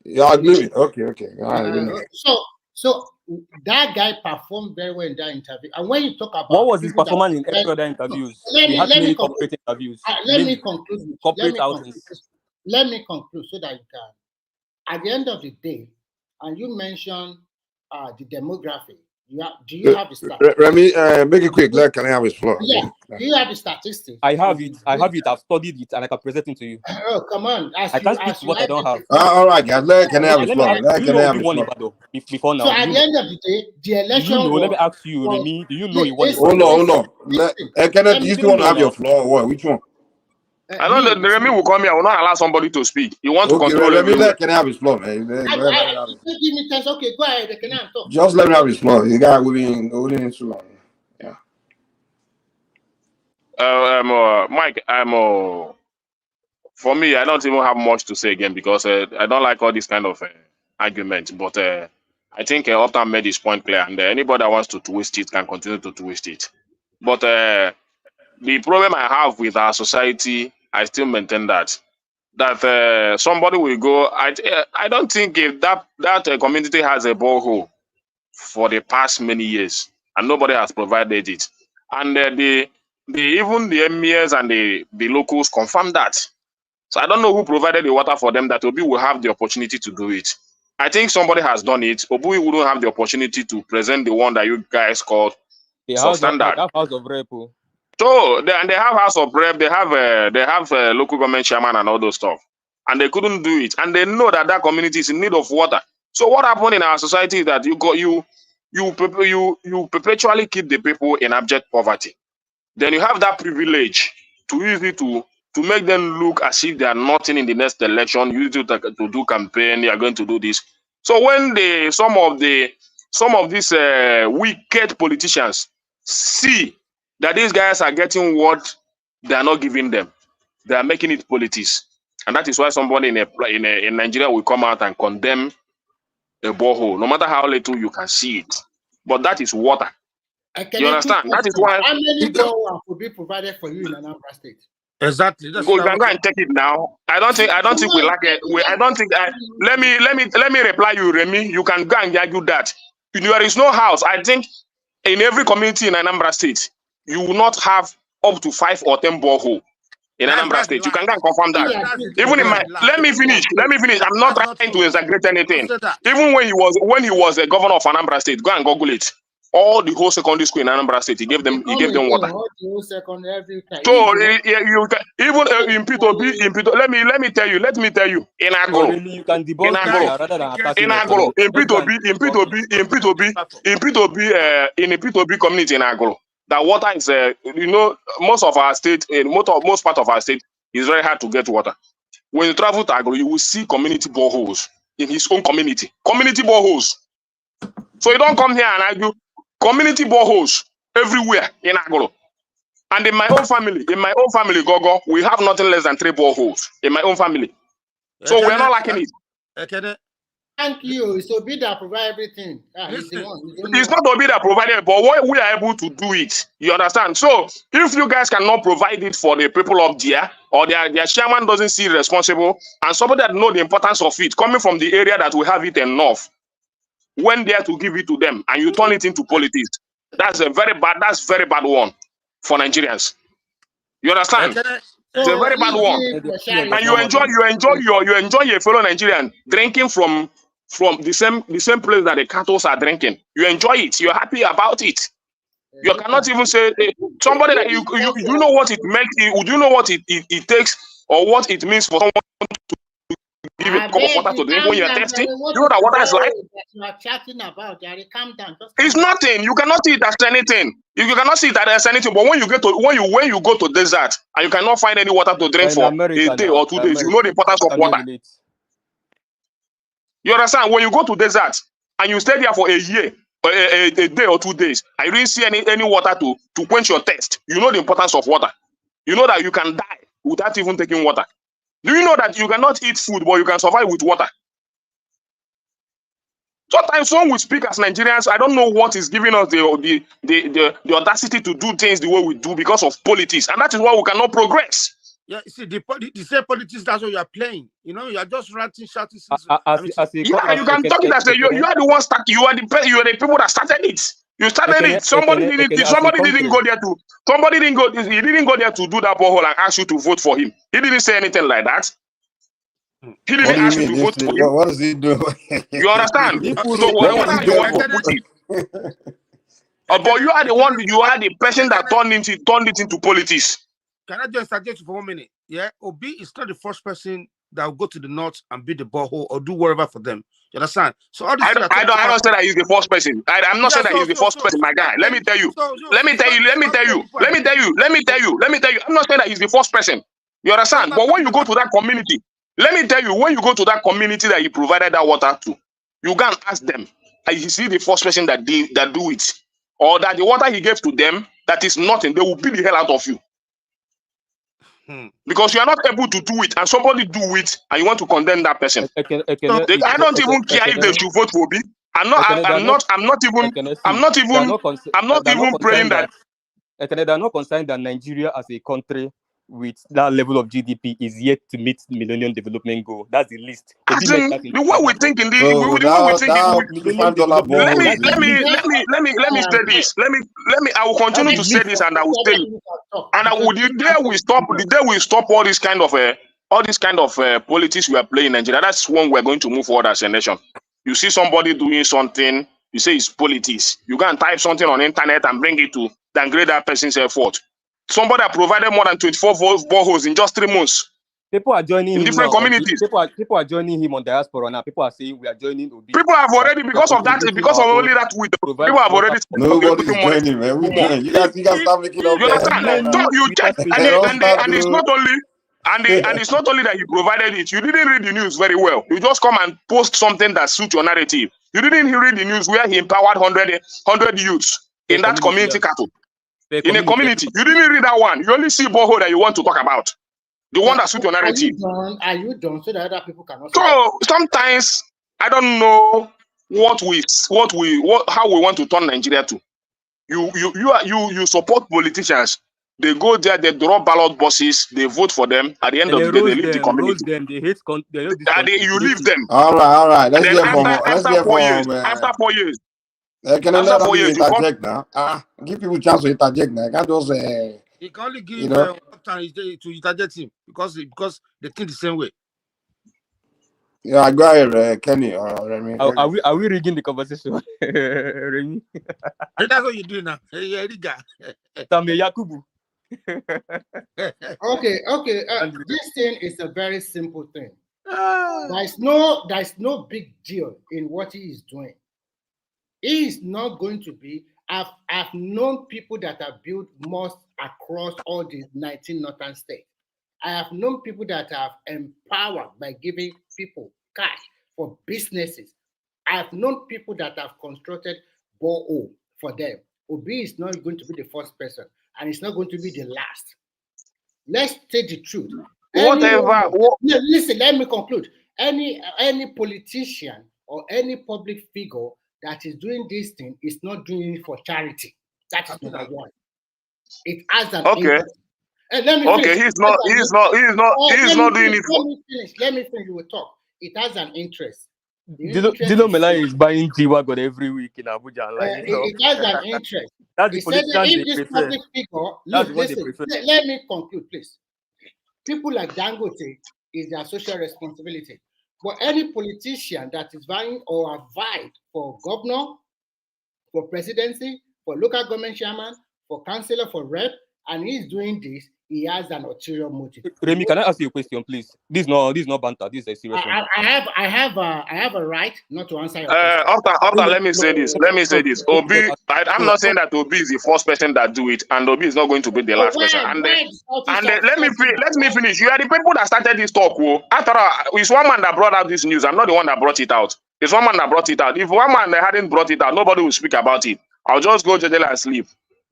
Speaker 21: Yeah, I agree. Okay. All right,
Speaker 1: so that guy performed very well in that interview. And when you talk about
Speaker 15: what was his performance in every other interviews?
Speaker 1: Let me
Speaker 15: conclude. Interviews.
Speaker 1: Let me conclude.
Speaker 15: Corporate outings.
Speaker 1: Let me conclude so that you can. At the end of the day, and you mentioned the demography. Do you have the statistics?
Speaker 21: Remy, make it quick. Can I have his floor?
Speaker 1: Yeah. Do you have the statistics?
Speaker 15: I have it. I've studied it, and I can present it to you.
Speaker 1: Oh, come on!
Speaker 15: I can't speak to what I don't have.
Speaker 21: All right, guys. Can I have his floor?
Speaker 15: Before now.
Speaker 1: So at the end of the day, the election.
Speaker 15: Let me ask you, Remy. Do you know he won?
Speaker 21: Hold on. Kenneth, you still want to have your floor or what? Which one?
Speaker 16: I know that Remy will come here. I will not allow somebody to speak. You want to
Speaker 21: Okay,
Speaker 16: control
Speaker 21: Remy, can I have his floor, man?
Speaker 1: Give me 10 seconds. Okay, go ahead. Can I talk?
Speaker 21: Just let me have his floor. You got within too long. Yeah.
Speaker 16: Mike, for me, I don't even have much to say again because I don't like all this kind of arguments. But I think Uptown made his point clear, and anybody that wants to twist it can continue to twist it. But the problem I have with our society, I still maintain that somebody will go. I don't think if that community has a borehole for the past many years, and nobody has provided it, and even the emirs and the locals confirm that. So I don't know who provided the water for them that Obi will have the opportunity to do it. I think somebody has done it. Obi wouldn't have the opportunity to present the one that you guys called substandard.
Speaker 15: They have House of Rep.
Speaker 16: So they have House of Rep, they have local government chairman and all those stuff, and they couldn't do it, and they know that community is in need of water. So what happened in our society is that you perpetually keep the people in abject poverty. Then you have that privilege to use it to make them look as if they are nothing in the next election. You use it to do campaign. You are going to do this. So when some of these wicked politicians see that these guys are getting what they are not giving them, they are making it politics, and that is why somebody in Nigeria will come out and condemn a borehole, no matter how little you can see it. But that is water. You understand? That is why.
Speaker 1: How many boreholes could be provided for you in Anambra State?
Speaker 16: Exactly. Go and take it now. I don't think we lack it. I don't think. Let me reply you, Remy. You can go and argue that there is no house. I think in every community in Anambra State, you will not have up to 5 or 10 borehole in Anambra State. You can go and confirm that. Even in my, let me finish. I'm not trying to exaggerate anything. Even when he was a governor of Anambra State, go and Google it. All the whole secondary school in Anambra State, he gave them water. So even in P2B, let me tell you, in Agro, in a P2B community in Agro, that water is most part of our state is very hard to get water. When you travel to Agro, you will see community boreholes in his own community boreholes. So you don't come here and argue. Community boreholes everywhere in Agro. And in my own family, Gogo, we have nothing less than 3 boreholes in my own family. So we're not lacking it.
Speaker 1: Thank you. It's Obi that provide everything. He's the one.
Speaker 16: It's not Obi that provided, but what we are able to do it. You understand? So if you guys cannot provide it for the people up there, or their chairman doesn't see responsible, and somebody that know the importance of it, coming from the area that we have it enough, when there to give it to them, and you turn it into politics, that's very bad one for Nigerians. You understand? It's a very bad one. And you enjoy your fellow Nigerian drinking from the same place that the cattle are drinking. You enjoy it. You're happy about it. You cannot even say somebody that you know what it makes. Would you know what it takes or what it means for someone to give a cup of water to drink when you're thirsty? You know that water is life.
Speaker 1: You are chatting about, Gary, calm down.
Speaker 16: It's nothing. You cannot see it as anything. You cannot see that as anything. But when you go to desert and you cannot find any water to drink for a day or 2 days, you know the importance of water. You understand? When you go to desert and you stay there for a year, a day or 2 days, and you didn't see any water to quench your thirst, you know the importance of water. You know that you can die without even taking water. Do you know that you cannot eat food, but you can survive with water? Sometimes when we speak as Nigerians, I don't know what is giving us the audacity to do things the way we do because of politics, and that is why we cannot progress.
Speaker 3: Yeah, you see, the same politics, that's what you are playing. You know, you are just ranting, shouting.
Speaker 16: You can talk it as you are the one start. You are the people that started it. You started it. Somebody didn't go there to. Somebody didn't go. He didn't go there to do that borehole and ask you to vote for him. He didn't say anything like that. He didn't ask you to vote for him.
Speaker 21: What does he do?
Speaker 16: You understand? So whatever you want to put it. But you are the one. You are the person that turned it into politics.
Speaker 3: Can I just suggest you for 1 minute? Yeah, Obi is not the first person that will go to the north and build the borehole or do whatever for them. You understand? So all this
Speaker 16: I don't say that he's the first person. I'm not saying that he's the first person, my guy. Let me tell you. I'm not saying that he's the first person. You understand? But when you go to that community, let me tell you, when you go to that community that he provided that water to, you can ask them, is he the first person that do it? Or that the water he gave to them, that is nothing, they will beat the hell out of you. Because you are not able to do it, and somebody do it, and you want to condemn that person. I don't even care if they should vote for Obi. I'm not even praying that.
Speaker 15: They are not concerned that Nigeria as a country with that level of GDP is yet to meet the Millennium Development Goal. That's the least.
Speaker 16: The way we think in let me say this. I will continue to say this, and I will stay. And the day we stop all this kind of politics we are playing in Nigeria, that's when we're going to move forward as a nation. You see somebody doing something, you say it's politics. You can type something on the internet and bring it to downgrade that person's effort. Somebody that provided more than 24 boreholes in just 3 months.
Speaker 15: People are joining
Speaker 16: in different communities.
Speaker 15: People are joining him on diaspora now. People are saying we are joining Obi.
Speaker 16: People have already, because of only that tweet. People have already.
Speaker 21: Nobody's joining, man. We join. You guys start making up.
Speaker 16: You understand? So you check, and it's not only. And it's not only that he provided it. You didn't read the news very well. You just come and post something that suits your narrative. You didn't read the news where he empowered 100 youths in that community cattle. In a community. You didn't read that one. You only see borehole that you want to talk about. The one that suits your narrative.
Speaker 1: Are you done so that other people cannot?
Speaker 16: So sometimes I don't know how we want to turn Nigeria to. You support politicians. They go there, they draw ballot boxes, they vote for them. At the end of the day, they leave the community. You leave them.
Speaker 21: All right. Let's hear from
Speaker 16: after 4 years. After 4 years.
Speaker 21: Can I let you interject now? Give people a chance to interject now. I can't just
Speaker 3: he can only give time to interject him because they think the same way.
Speaker 21: Yeah, I go ahead, Kenny or Remy.
Speaker 15: Are we rigging the conversation, Remy?
Speaker 3: That's what you do now.
Speaker 15: Tame Yakubu.
Speaker 1: Okay. This thing is a very simple thing. There's no big deal in what he is doing. He is not going to be. I've known people that have built mosques across all the 19 northern states. I have known people that have empowered by giving people cash for businesses. I have known people that have constructed borehole for them. Obi is not going to be the first person, and it's not going to be the last. Let's say the truth.
Speaker 16: Whatever.
Speaker 1: Listen, let me conclude. Any politician or any public figure that is doing this thing is not doing it for charity. That is number one. It has an interest. Let me finish.
Speaker 16: He's not doing it for.
Speaker 1: Let me finish. We will talk. It has an interest.
Speaker 15: Dino Melai is buying G-Wagon every week in Abuja.
Speaker 1: It has an interest.
Speaker 15: That's the politicians
Speaker 1: if
Speaker 15: they
Speaker 1: this
Speaker 15: prefer.
Speaker 1: public figure,
Speaker 15: That's
Speaker 1: look,
Speaker 15: what they
Speaker 1: listen,
Speaker 15: prefer.
Speaker 1: let me conclude, please. People like Dangote is their social responsibility. But any politician that is vying or have vied for governor, for presidency, for local government chairman, for councillor, for rep, and he's doing this, he has an ulterior motive.
Speaker 15: Remy, can I ask you a question, please? This is not banter. This is a serious one.
Speaker 1: I have a right not to answer your question.
Speaker 16: After, let me say this. Obi, I'm not saying that Obi is the first person that do it, and Obi is not going to be the last person. And let me finish. You are the people that started this talk. After all, it's one man that brought out this news. I'm not the one that brought it out. It's one man that brought it out. If one man hadn't brought it out, nobody will speak about it. I'll just go to jail and sleep.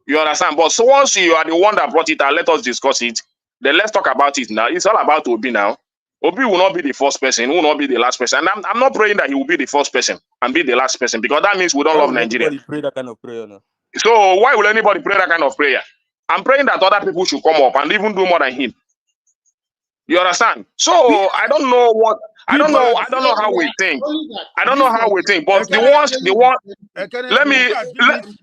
Speaker 16: You understand? But so once you are the one that brought it out, let us discuss it. Then let's talk about it now. It's all about Obi now. Obi will not be the first person, will not be the last person. And I'm not praying that he will be the first person and be the last person, because that means we don't love Nigeria.
Speaker 15: Pray that kind of prayer now.
Speaker 16: So why will anybody pray that kind of prayer? I'm praying that other people should come up and even do more than him. You understand? So I don't know how we think. I don't know how we think. But
Speaker 3: they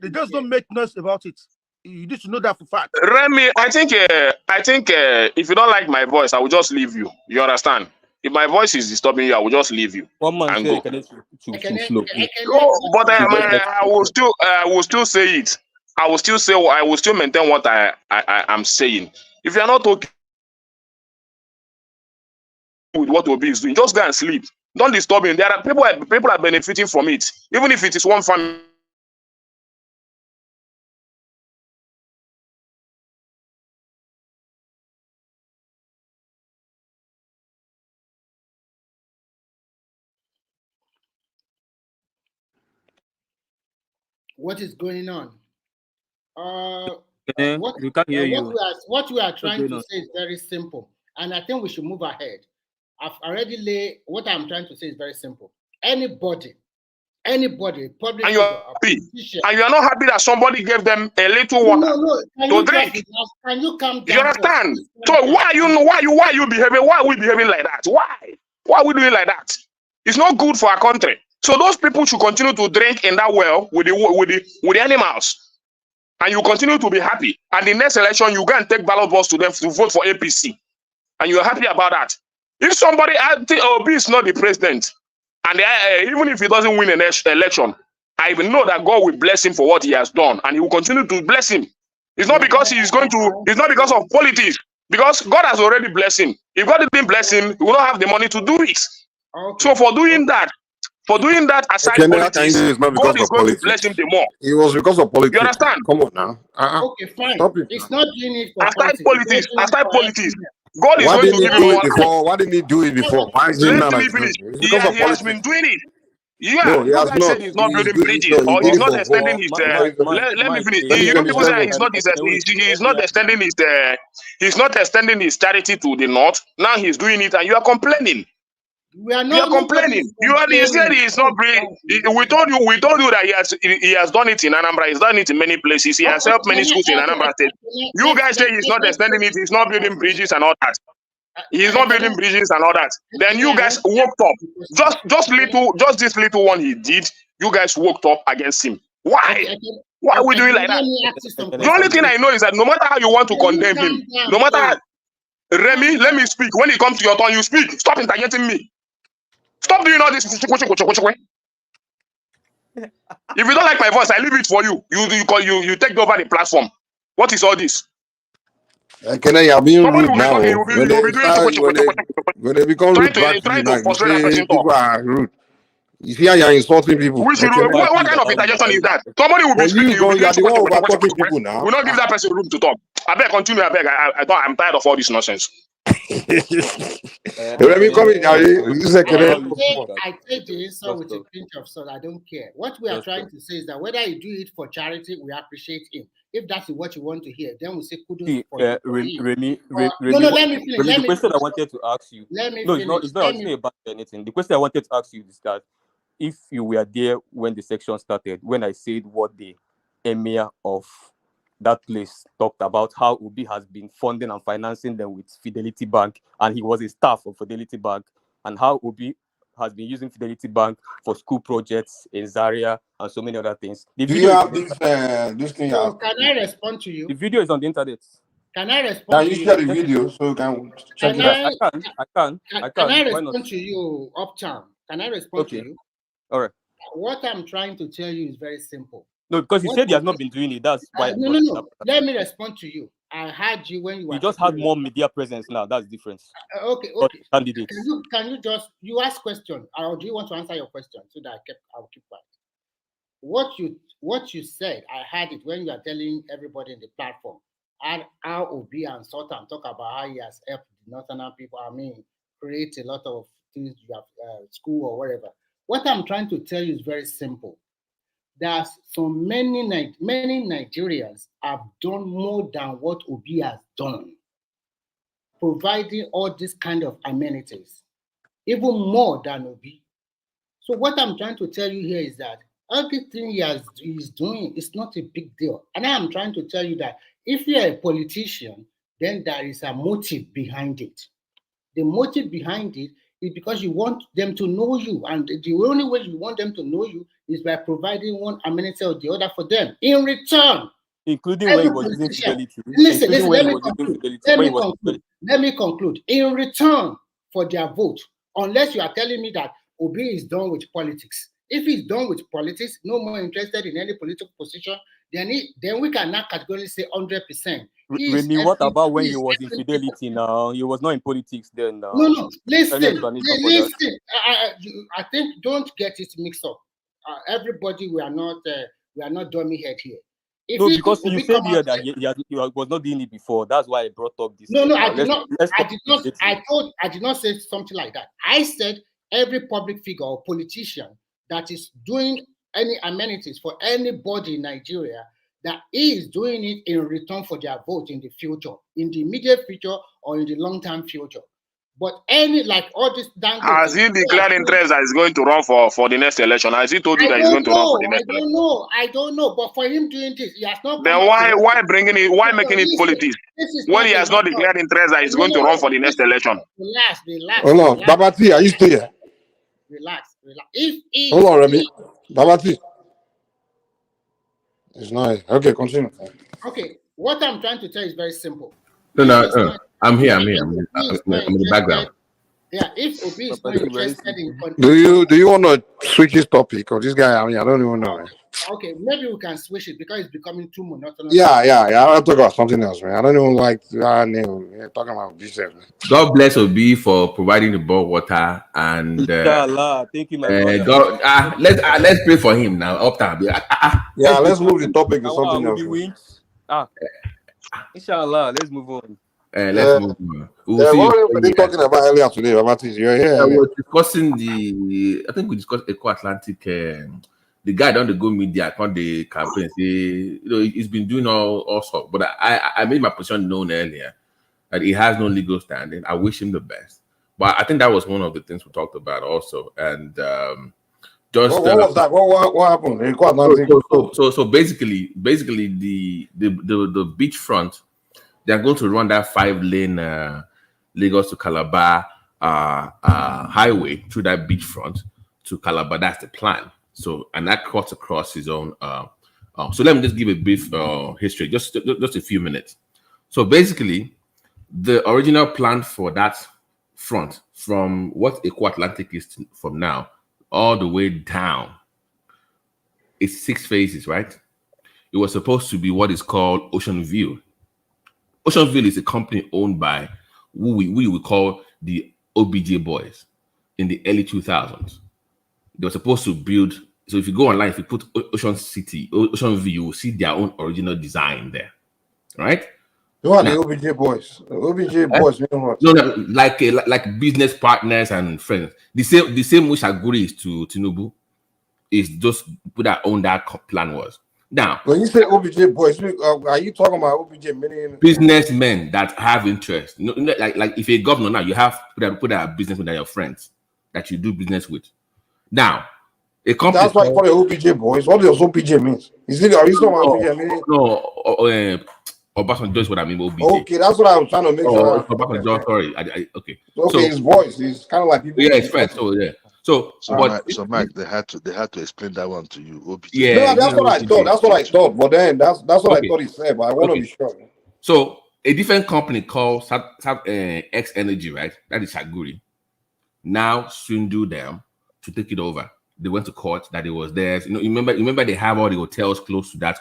Speaker 3: just don't make noise about it. You need to know that for fact.
Speaker 16: Remy, I think if you don't like my voice, I will just leave you. You understand? If my voice is disturbing you, I will just leave you.
Speaker 15: One man
Speaker 16: and
Speaker 15: say
Speaker 16: go.
Speaker 15: slow.
Speaker 16: But I will still say it. I will still maintain what I am saying. If you are not okay with what Obi is doing, just go and sleep. Don't disturb him. There are people are benefiting from it, even if it is one family.
Speaker 1: What is going on?
Speaker 15: We can't hear you.
Speaker 1: What we are trying to say is very simple, and I think we should move ahead. I've already laid what I'm trying to say is very simple. Anybody, public
Speaker 16: and you are happy, and you are not happy that somebody gave them a little water to drink.
Speaker 1: Can you come down?
Speaker 16: You understand? So why are you behaving? Why are we behaving like that? Why are we doing like that? It's not good for our country. So those people should continue to drink in that well with the animals, and you continue to be happy. And the next election, you go and take ballot box to them to vote for APC, and you are happy about that. If somebody Obi is not the president, and even if he doesn't win an election, I even know that God will bless him for what he has done, and he will continue to bless him. It's not because it's not because of politics, because God has already blessed him. If God didn't bless him, he will not have the money to do it.
Speaker 1: Okay.
Speaker 16: So for doing that aside politics, God is going to bless him the more.
Speaker 21: It was because of politics.
Speaker 16: You understand?
Speaker 21: Come on now.
Speaker 1: Okay, fine.
Speaker 21: Stop it.
Speaker 1: It's not doing it for
Speaker 16: aside politics. God is
Speaker 21: Why
Speaker 16: going to give him more.
Speaker 21: Why didn't he do it before? Why is he not?
Speaker 16: He has been doing it. Yeah,
Speaker 21: no,
Speaker 16: you guys said he's not building bridges, or he's not extending his. Let me finish. You know, people say he's not extending his charity to the north. Now he's doing it, and you are complaining.
Speaker 1: You are
Speaker 16: complaining. You said he's not bringing. We told you that he has done it in Anambra. He's done it in many places. He has helped many schools in Anambra State. You guys say he's not extending it. He's not building bridges and all that. He's not building bridges and all that. Then you guys woke up. Just this little one he did. You guys woke up against him. Why? Why are we doing like that? The only thing I know is that no matter how you want to condemn him, no matter how, Remy, let me speak. When it comes to your turn, you speak. Stop interjecting me. Stop doing all this. If you don't like my voice, I leave it for you. You take over the platform. What is all this?
Speaker 21: Can I have been rude now? When they become rude back to you now, you say people are rude. You see how you're insulting people.
Speaker 16: What kind of interjection is that? Somebody will be speaking.
Speaker 21: You are the one overtalking people now.
Speaker 16: We'll not give that person room to talk. I beg, continue. I beg. I'm tired of all this nonsense.
Speaker 21: Let me come in.
Speaker 1: I take the insult with a pinch of salt. I don't care. What we are trying to say is that whether you do it for charity, we appreciate him. If that's what you want to hear, then we'll say kudos
Speaker 15: See,
Speaker 1: for you.
Speaker 15: Remy,
Speaker 1: No, no, let me finish.
Speaker 15: Remy,
Speaker 1: Let
Speaker 15: the
Speaker 1: me
Speaker 15: question I
Speaker 1: finish.
Speaker 15: wanted to ask you.
Speaker 1: Let me
Speaker 15: No,
Speaker 1: finish.
Speaker 15: it's not about anything. The question I wanted to ask you is that if you were there when the section started, when I said what the emir of that place talked about how Obi has been funding and financing them with Fidelity Bank, and he was a staff of Fidelity Bank, and how Obi has been using Fidelity Bank for school projects in Zaria and so many other things. The
Speaker 21: Do
Speaker 15: video
Speaker 21: you
Speaker 15: is
Speaker 21: have
Speaker 15: on the
Speaker 21: this
Speaker 15: internet.
Speaker 21: this thing?
Speaker 1: So can I respond to you?
Speaker 15: The video is on the internet.
Speaker 1: Can I
Speaker 21: Can
Speaker 1: respond to
Speaker 21: you
Speaker 1: you?
Speaker 21: share the video so we can check
Speaker 1: Can
Speaker 21: it out?
Speaker 15: I can.
Speaker 1: Can I
Speaker 15: Why not?
Speaker 1: respond to you, Uptown? Can I respond to
Speaker 15: Okay.
Speaker 1: you?
Speaker 15: All right.
Speaker 1: What I'm trying to tell you is very simple.
Speaker 15: No, because he
Speaker 1: What
Speaker 15: said he has not been doing it. That's why I
Speaker 1: no,
Speaker 15: brought
Speaker 1: no,
Speaker 15: it
Speaker 1: no.
Speaker 15: up.
Speaker 1: Let me respond to you. I heard you when you were
Speaker 15: He just
Speaker 1: talking
Speaker 15: has more media presence now. That's the difference.
Speaker 1: Okay,
Speaker 15: But
Speaker 1: okay.
Speaker 15: candidates.
Speaker 1: Can you just ask question, or do you want to answer your question so that I'll keep quiet? What you said, I heard it when you are telling everybody in the platform, and how Obi and Sultan talk about how he has helped the northern people. I mean, create a lot of things, you have school or whatever. What I'm trying to tell you is very simple. There's so many Nigerians have done more than what Obi has done, providing all these kind of amenities, even more than Obi. So what I'm trying to tell you here is that everything he's doing is not a big deal. And I'm trying to tell you that if you're a politician, then there is a motive behind it. The motive behind it is because you want them to know you. And the only way you want them to know you is by providing one amenity or the other for them. In return,
Speaker 15: including when he was using Fidelity.
Speaker 1: Listen, let me conclude. In return for their vote, unless you are telling me that Obi is done with politics. If he's done with politics, no more interested in any political position, then we can now categorically say 100%.
Speaker 15: Remy, what about when he was in Fidelity now? He was not in politics then now.
Speaker 1: No, listen.
Speaker 15: I
Speaker 1: I think don't get it mixed up. Everybody, we are not dummy head here.
Speaker 15: No, because you said here that he was not doing it before. That's why I brought up this.
Speaker 1: No, I did not. I did not say something like that. I said every public figure or politician that is doing any amenities for anybody in Nigeria, that is doing it in return for their vote in the future, in the immediate future or in the long-term future. But all this down.
Speaker 16: Has he declared interest that he's going to run for the next election? Has he told you that he's going to run for the next election?
Speaker 1: I don't know. But for him doing this, he has not.
Speaker 16: Then why bringing it? Why making it politics when he has not declared interest that he's going to run for the next election?
Speaker 1: Relax.
Speaker 21: Hold on, Babati, are you still here?
Speaker 1: Relax.
Speaker 21: Hold on, Remy. Babati. It's not here. Okay, continue.
Speaker 1: Okay, what I'm trying to tell is very simple.
Speaker 17: No. I'm here. I'm in the background.
Speaker 1: Yeah, if Obi is not interested in.
Speaker 21: Do you want to switch his topic? Or this guy, I don't even know. Man.
Speaker 1: Okay, maybe we can switch it because it's becoming too monotonous.
Speaker 21: Yeah. I'll talk about something else, man. I don't even like talking about this.
Speaker 17: God bless Obi for providing the ball water and
Speaker 15: Inshallah. Thank you, my brother.
Speaker 17: God, let's pray for him now.
Speaker 21: Yeah, let's move the topic to something else.
Speaker 15: Inshallah, let's move on.
Speaker 17: Let's move on.
Speaker 21: What were we talking about earlier today, Babati? You're here.
Speaker 17: We were discussing I think we discussed Eco Atlantic. The guy down the Go Media on the campaign. He's been doing all sorts. But I made my position known earlier that he has no legal standing. I wish him the best. But I think that was one of the things we talked about also. And just
Speaker 21: what was that? What happened?
Speaker 17: So basically the beachfront, they're going to run that 5-lane Lagos to Calabar highway through that beachfront to Calabar. That's the plan. So, and that cuts across his own. So let me just give a brief history, just a few minutes. So basically, the original plan for that front, from what Eco Atlantic is from now all the way down, it's 6 phases, right? It was supposed to be what is called Ocean View. Ocean View is a company owned by who we would call the OBJ boys in the early 2000s. They were supposed to build. So if you go online, if you put Ocean View, you will see their own original design there, right?
Speaker 21: Who are the OBJ boys? The OBJ boys mean what?
Speaker 17: No, like business partners and friends. The same which Aguri is to TINUBU is just what that own that plan was. Now,
Speaker 21: when you say OBJ boys, are you talking about OBJ meaning
Speaker 17: businessmen that have interest? Like if you're a governor now, you have put a businessmen that are your friends that you do business with. Now, a company.
Speaker 21: That's why you call it OBJ boys. What does OBJ means? Are you talking about OBJ meaning?
Speaker 17: No, Obasanjo is what I mean by OBJ.
Speaker 21: Okay, that's what I was trying to make sure.
Speaker 17: It's Obasanjo, sorry. Okay.
Speaker 21: Okay,
Speaker 17: So,
Speaker 21: his voice is kind of like people.
Speaker 17: Yeah, it's friends. So yeah. So
Speaker 5: Mike, they had to explain that one to you. OBJ.
Speaker 21: Yeah, no, that's what I thought. That's what I thought. But then that's what I thought he said. But I want to be sure.
Speaker 17: So a different company called X Energy, right? That is Shaguri. Now swindled them to take it over. They went to court that it was theirs. You remember they have all the hotels close to that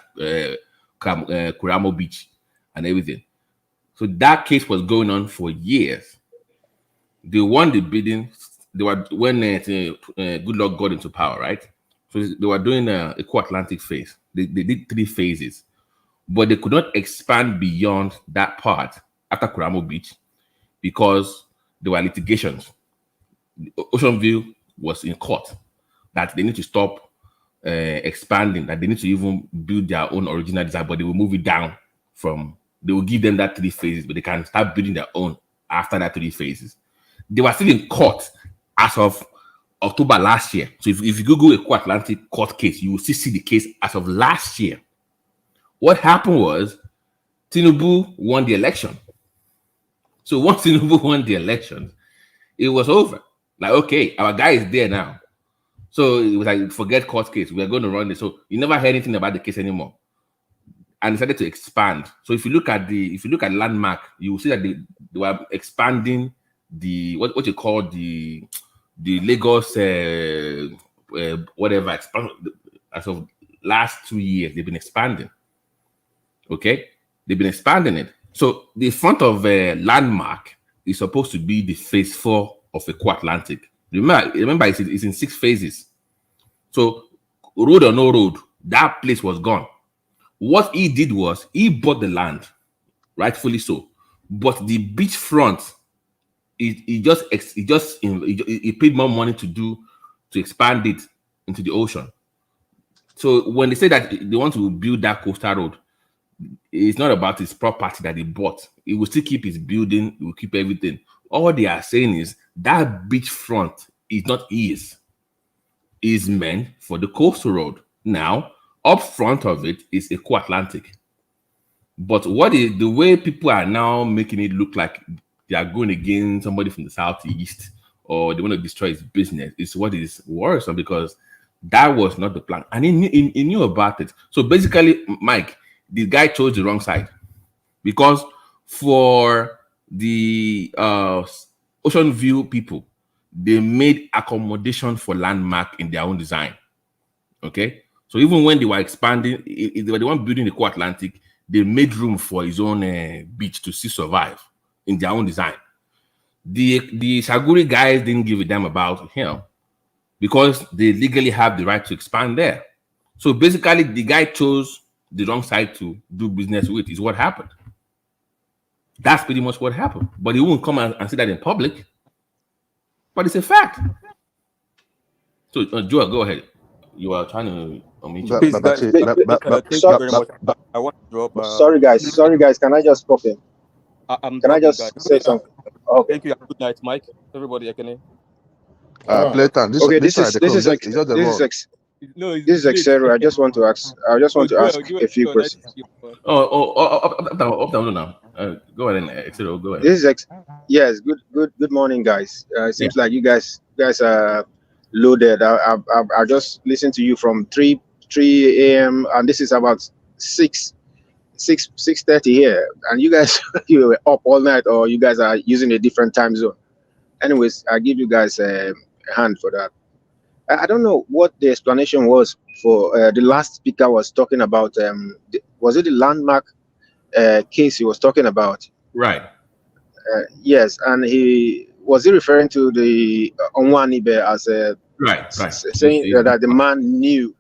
Speaker 17: Kuramo Beach and everything. So that case was going on for years. They won the bidding. They were when Goodluck got into power, right? So they were doing a Eco-Atlantic phase. They did 3 phases, but they could not expand beyond that part after Kuramo Beach because there were litigations. Ocean View was in court that they need to stop expanding, that they need to even build their own original design, but they will move it down from. They will give them that 3 phases, but they can start building their own after that 3 phases. They were still in court as of October last year. So if you Google Eco-Atlantic court case, you will see the case as of last year. What happened was TINUBU won the election. So once TINUBU won the election, it was over. Like, okay, our guy is there now. So it was like, forget court case. We are going to run this. So you never heard anything about the case anymore. And decided to expand. So if you look at Landmark, you will see that they were expanding the what you call the Lagos whatever as of last 2 years they've been expanding. Okay, they've been expanding it. So the front of Landmark is supposed to be the phase 4 of Eco-Atlantic. Remember it's in 6 phases. So road or no road, that place was gone. What he did was he bought the land, rightfully so, but the beachfront, he paid more money to expand it into the ocean. So when they say that they want to build that coastal road, it's not about his property that he bought. He will still keep his building, he will keep everything. All they are saying is that beachfront is not his. It's meant for the coastal road. Now, up front of it is Eco-Atlantic. But the way people are now making it look like they are going against somebody from the southeast or they want to destroy his business is what is worrisome, because that was not the plan. And he knew about it. So basically, Mike, the guy chose the wrong side, because for the Ocean View people, they made accommodation for Landmark in their own design. Okay? So even when they were expanding, they were the one building the Eco-Atlantic, they made room for his own beach to still survive in their own design. The Shaguri guys didn't give a damn about him because they legally have the right to expand there. So basically, the guy chose the wrong side to do business with, is what happened. That's pretty much what happened. But he won't come and say that in public. But it's a fact. So, Joel, go ahead. You are trying to
Speaker 15: I want to drop.
Speaker 22: Sorry, guys. Can I just pop in? Can I just say something? Okay.
Speaker 15: Thank you. Good night, Mike. Everybody, I can.
Speaker 5: Playtime. This is
Speaker 22: Exero. I just want to ask a few questions.
Speaker 17: Now. Go ahead, Exero. Go ahead.
Speaker 22: Yes. Good morning, guys. It seems like you guys are loaded. I just listened to you from 3 a.m. and this is about 6:30 here, and you guys you were up all night, or you guys are using a different time zone. Anyways, I give you guys a hand for that. I don't know what the explanation was for the last speaker was talking about. Was it the Landmark case he was talking about?
Speaker 17: Right.
Speaker 22: Yes, and he referring to the Onwuanibe as saying that the man knew.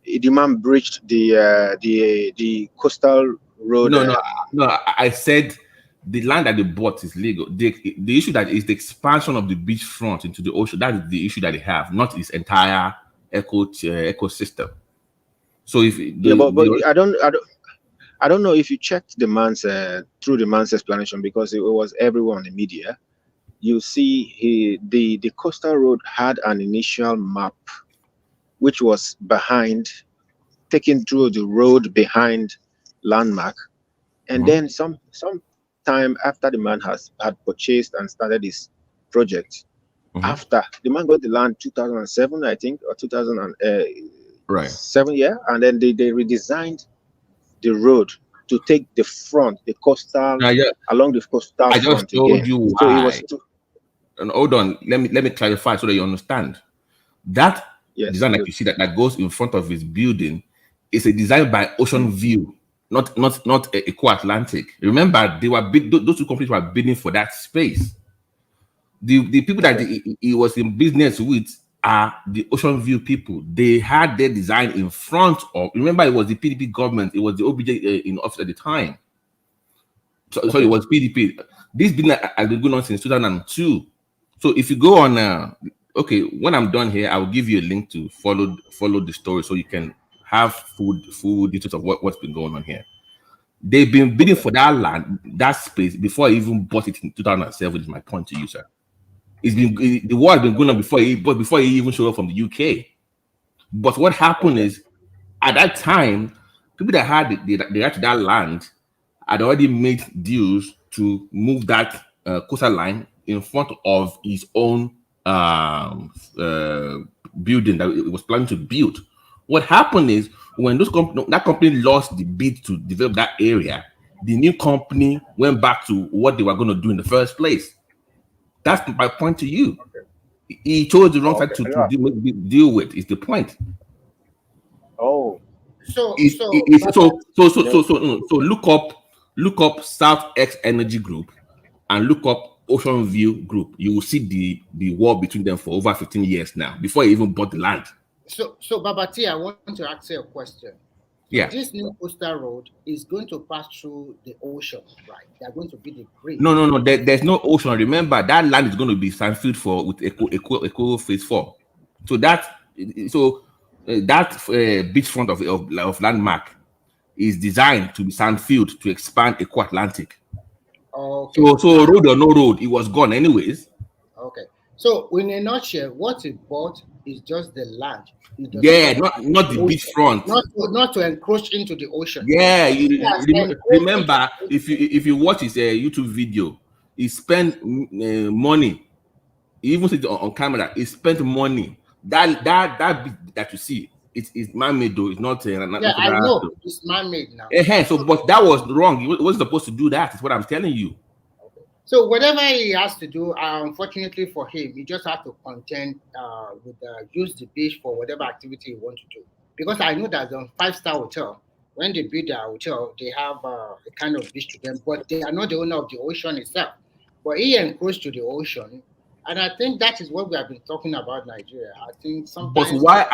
Speaker 22: The man breached the coastal road.
Speaker 17: No. I said the land that they bought is legal. The issue that is the expansion of the beachfront into the ocean. That is the issue that they have, not its entire ecosystem.
Speaker 21: So if but I don't know if you checked the man's through the man's explanation, because it was everyone in the media. You see, the coastal road had an initial map, which was behind, taken through the road behind landmark, and then some time after the man had purchased and started his project. After the man got the land 2007, I think, or 2007, yeah, and then they redesigned the road to take the front, the coastal, along the coastal
Speaker 17: I just
Speaker 21: front
Speaker 17: told
Speaker 21: again.
Speaker 17: you
Speaker 21: So it
Speaker 17: why.
Speaker 21: was
Speaker 17: And hold on, let me clarify so that you understand. That design that you see that goes in front of his building is a design by Ocean View, not Eco Atlantic. Remember, they were those two companies were bidding for that space. The people that he was in business with are the Ocean View people. They had their design in front of. Remember, it was the PDP government. It was the OBJ in office at the time. So it was PDP. This business has been going on since 2002. So if you go on, okay, when I'm done here, I will give you a link to follow the story so you can have full details of what's been going on here. They've been bidding for that land, that space, before I even bought it in 2007. Is my point to you, sir. The war has been going on before he even showed up from the UK. But what happened is, at that time, people that had the right to that land had already made deals to move that coastal line in front of his own building that it was planning to build. What happened is, when that company lost the bid to develop that area, the new company went back to what they were going to do in the first place. That's my point to you. He chose the wrong side to deal with. Is the point? So look up South X Energy Group and look up Ocean View Group. You will see the war between them for over 15 years now, before he even bought the land.
Speaker 1: So Babati, I want to ask you a question. So this new coastal road is going to pass through the ocean, right? They're going to be the bridge.
Speaker 17: No. There's no ocean. Remember, that land is going to be sandfield with Eco Phase 4. So that beachfront of landmark is designed to be sandfield to expand Eco Atlantic.
Speaker 1: Okay.
Speaker 17: So road or no road, it was gone anyways.
Speaker 1: Okay. So in a nutshell, what he bought is just the land.
Speaker 17: Yeah, not the beachfront.
Speaker 1: Not to encroach into the ocean.
Speaker 17: Yeah, you remember if you watch his YouTube video, he spent money. He even said on camera, he spent money. That you see, it's man-made though. It's not.
Speaker 1: I know it's man-made now.
Speaker 17: So, but that was wrong. He wasn't supposed to do that. Is what I'm telling you.
Speaker 1: So whatever he has to do, unfortunately for him, he just has to contend use the beach for whatever activity he wants to do. Because I know that on 5-star hotel, when they build their hotel, they have a kind of beach to them, but they are not the owner of the ocean itself. But he encroached to the ocean, and I think that is what we have been talking about Nigeria. I think sometimes.
Speaker 17: But why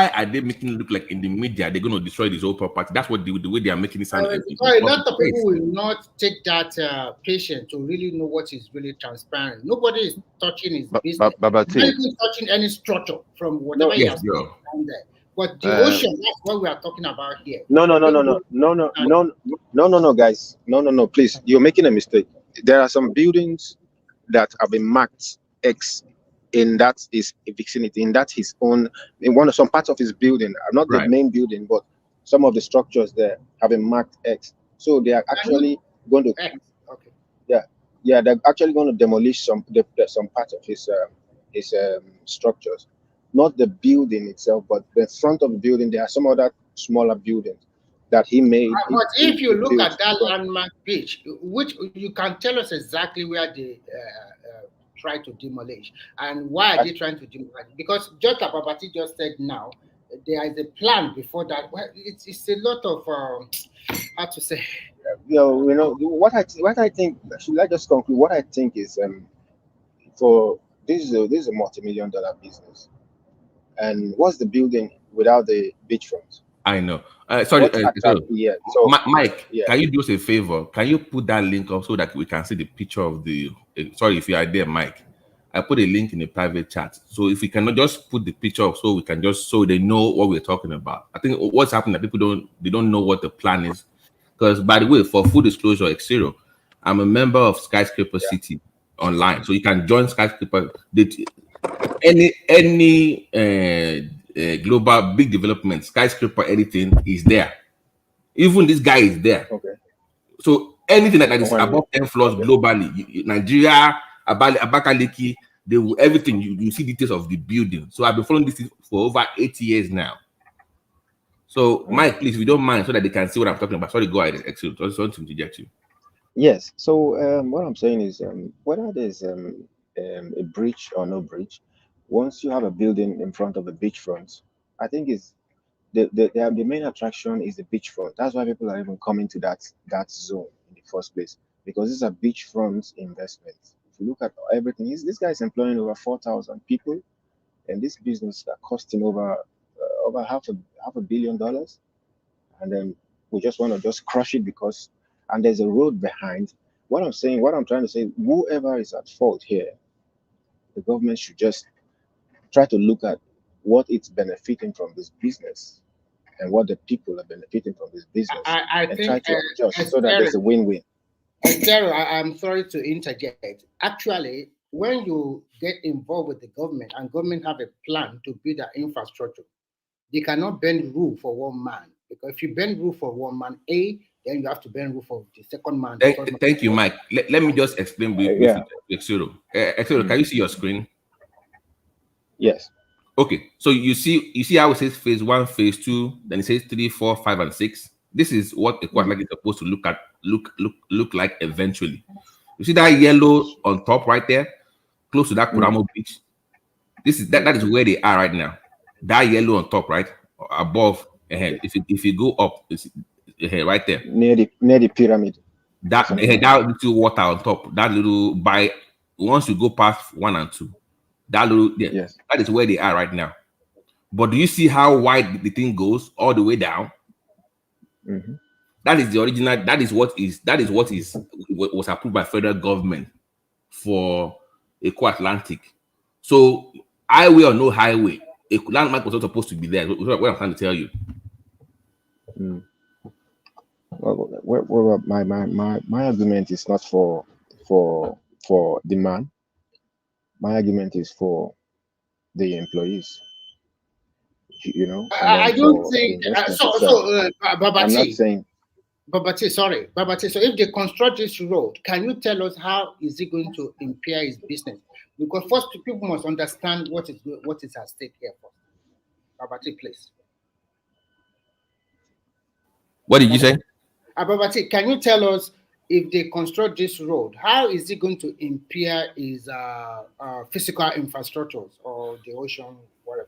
Speaker 17: are they making it look like in the media they're going to destroy this whole property? That's what the way they are making it sound.
Speaker 1: Because a lot of people will not take that patient to really know what is really transparent. Nobody is touching his business. Nobody is touching any structure from whatever he has done there. But the ocean, that's what we are talking about here.
Speaker 21: No, guys. No, please. You're making a mistake. There are some buildings that have been marked X in that his vicinity, in that his own, in some parts of his building, not the main building, but some of the structures there have been marked X. So they are actually going to they're actually going to demolish some parts of his structures, not the building itself, but the front of the building. There are some other smaller buildings that he made.
Speaker 1: But if you look at that landmark beach, which you can tell us exactly where they try to demolish and why are they trying to demolish? Because just like Babati just said now, there is a plan before that. Well, it's a lot of how to say.
Speaker 21: What I think. Should I just conclude? What I think is for this is a multi-million-dollar business, and what's the building without the beachfront?
Speaker 17: I know. Sorry, Mike, can you do us a favor? Can you put that link up so that we can see the picture of the? Sorry if you are there, Mike. I put a link in the private chat. So if we cannot just put the picture up, so we can just so they know what we're talking about. I think what's happening that people don't know what the plan is. Because by the way, for full disclosure, X0, I'm a member of Skyscraper City online, so you can join Skyscraper. Any global big development, Skyscraper, anything is there. Even this guy is there.
Speaker 22: Okay.
Speaker 17: So anything that is above 10 floors globally, Nigeria, Abakaliki, they will everything you see details of the building. So I've been following this for over 8 years now. So Mike, please, if you don't mind, so that they can see what I'm talking about. Sorry, go ahead, excellent. I just want to interject you.
Speaker 22: Yes. So what I'm saying is, whether there's a bridge or no bridge, once you have a building in front of a beachfront, I think it's the main attraction is the beachfront. That's why people are even coming to that zone in the first place, because it's a beachfront investment. If you look at everything, this guy is employing over 4,000 people, and this business are costing over half a billion dollars, and then we just want to just crush it because, and there's a road behind. What I'm trying to say, whoever is at fault here, the government should just try to look at what it's benefiting from this business and what the people are benefiting from this business,
Speaker 1: I
Speaker 22: and
Speaker 1: think
Speaker 22: try to adjust so that there's a win-win.
Speaker 1: I'm sorry to interject. Actually, when you get involved with the government and government have a plan to build an infrastructure, they cannot bend rule for one man. Because if you bend rule for one man, then you have to bend rule for the second man.
Speaker 17: Thank you, Mike. Let me just explain briefly. Exero, can you see your screen?
Speaker 22: Yes.
Speaker 17: Okay, so you see how it says phase 1, phase 2, then it says 3, 4, 5, and 6. This is what a quad like is supposed to look like eventually. You see that yellow on top right there, close to that Kuramo beach. That is where they are right now. That yellow on top, right above. If you go up, it's right there
Speaker 22: near the pyramid.
Speaker 17: That little water on top. That little once you go past 1 and 2, that little that is where they are right now. But do you see how wide the thing goes all the way down?
Speaker 22: Mm-hmm.
Speaker 17: That is the original. That is what was approved by federal government for Eco Atlantic. So highway or no highway, a landmark was not supposed to be there. What I'm trying to tell you.
Speaker 22: Well, my argument is not for the man. My argument is for the employees. You know,
Speaker 1: I don't think
Speaker 22: so. I'm not saying.
Speaker 1: Babati, sorry, Babati. So if they construct this road, can you tell us how is it going to impair his business? Because first, people must understand what is at stake here. Babati, please.
Speaker 17: What did you say?
Speaker 1: Babati, can you tell us if they construct this road, how is it going to impair his physical infrastructures or the ocean, whatever?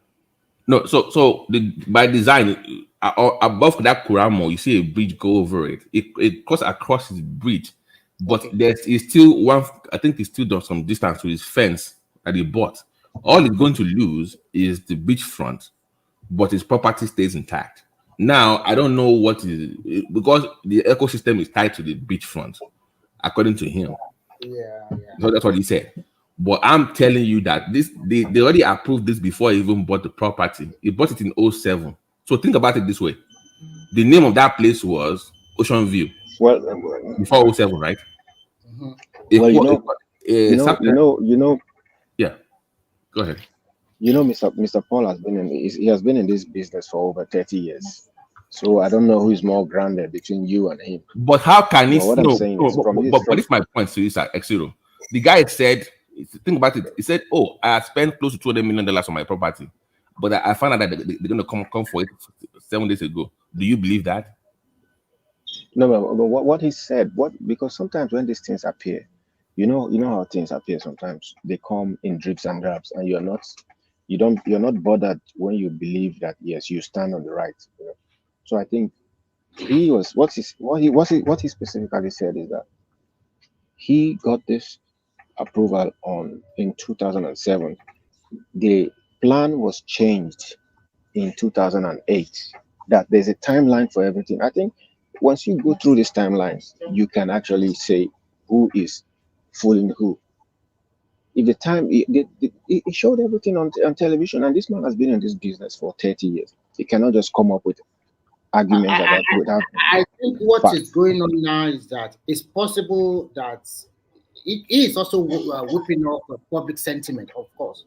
Speaker 17: No, so by design, above that Kuramo, you see a bridge go over it. It goes across his bridge, but there's still one. I think it's still done some distance to his fence that he bought. All he's going to lose is the beachfront, but his property stays intact. Now I don't know what is because the ecosystem is tied to the beachfront, according to him. So that's what he said. But I'm telling you that they already approved this before he even bought the property. He bought it in 2007. So think about it this way. The name of that place was Ocean View.
Speaker 22: Well,
Speaker 17: before 2007, right?
Speaker 22: Well,
Speaker 17: Yeah. Go ahead.
Speaker 22: You know, Mr. Paul has been in this business for over 30 years. So I don't know who is more grounded between you and him.
Speaker 17: But how can he
Speaker 22: what I'm saying is
Speaker 17: but it's my point to you, sir, X0. The guy said, think about it. He said, "Oh, I spent close to $200 million on my property, but I found out that they're going to come for it 7 days ago." Do you believe that?
Speaker 22: No, but what he said, because sometimes when these things appear, you know how things appear. Sometimes they come in drips and drabs, and you're not bothered when you believe that yes, you stand on the right. You know? So I think what he specifically said is that he got this approval in 2007. The plan was changed in 2008. That there's a timeline for everything. I think once you go through these timelines, you can actually say who is fooling who. If the time it showed everything on television, and this man has been in this business for 30 years. He cannot just come up with arguments without
Speaker 1: I think what is
Speaker 22: facts.
Speaker 1: going on now is that it's possible that it is also whipping up public sentiment, of course,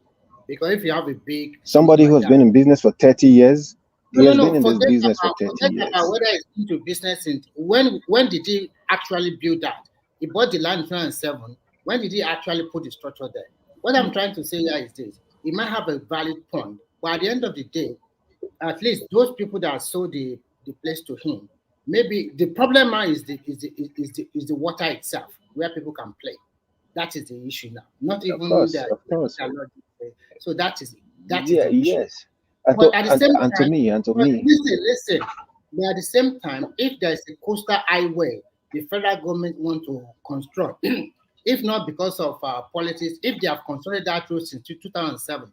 Speaker 1: because if you have a big
Speaker 22: Somebody who has been in business for 30 years, he has been in this
Speaker 1: forget
Speaker 22: business for
Speaker 1: about
Speaker 22: 30
Speaker 1: forget
Speaker 22: years.
Speaker 1: about whether it's into business. When did he actually build that? He bought the land in 2007. When did he actually put the structure there? What I'm trying to say here is this: he might have a valid point, but at the end of the day, at least those people that sold the place to him, maybe the problem now is the water itself, where people can play. That is the issue now. Not even
Speaker 22: Of course.
Speaker 1: So that is the issue.
Speaker 22: Yes. And
Speaker 1: But at the same
Speaker 22: and to
Speaker 1: time,
Speaker 22: me,
Speaker 1: listen. But at the same time, if there is a coastal highway the federal government want to construct, if not because of politics, if they have constructed that road since 2007,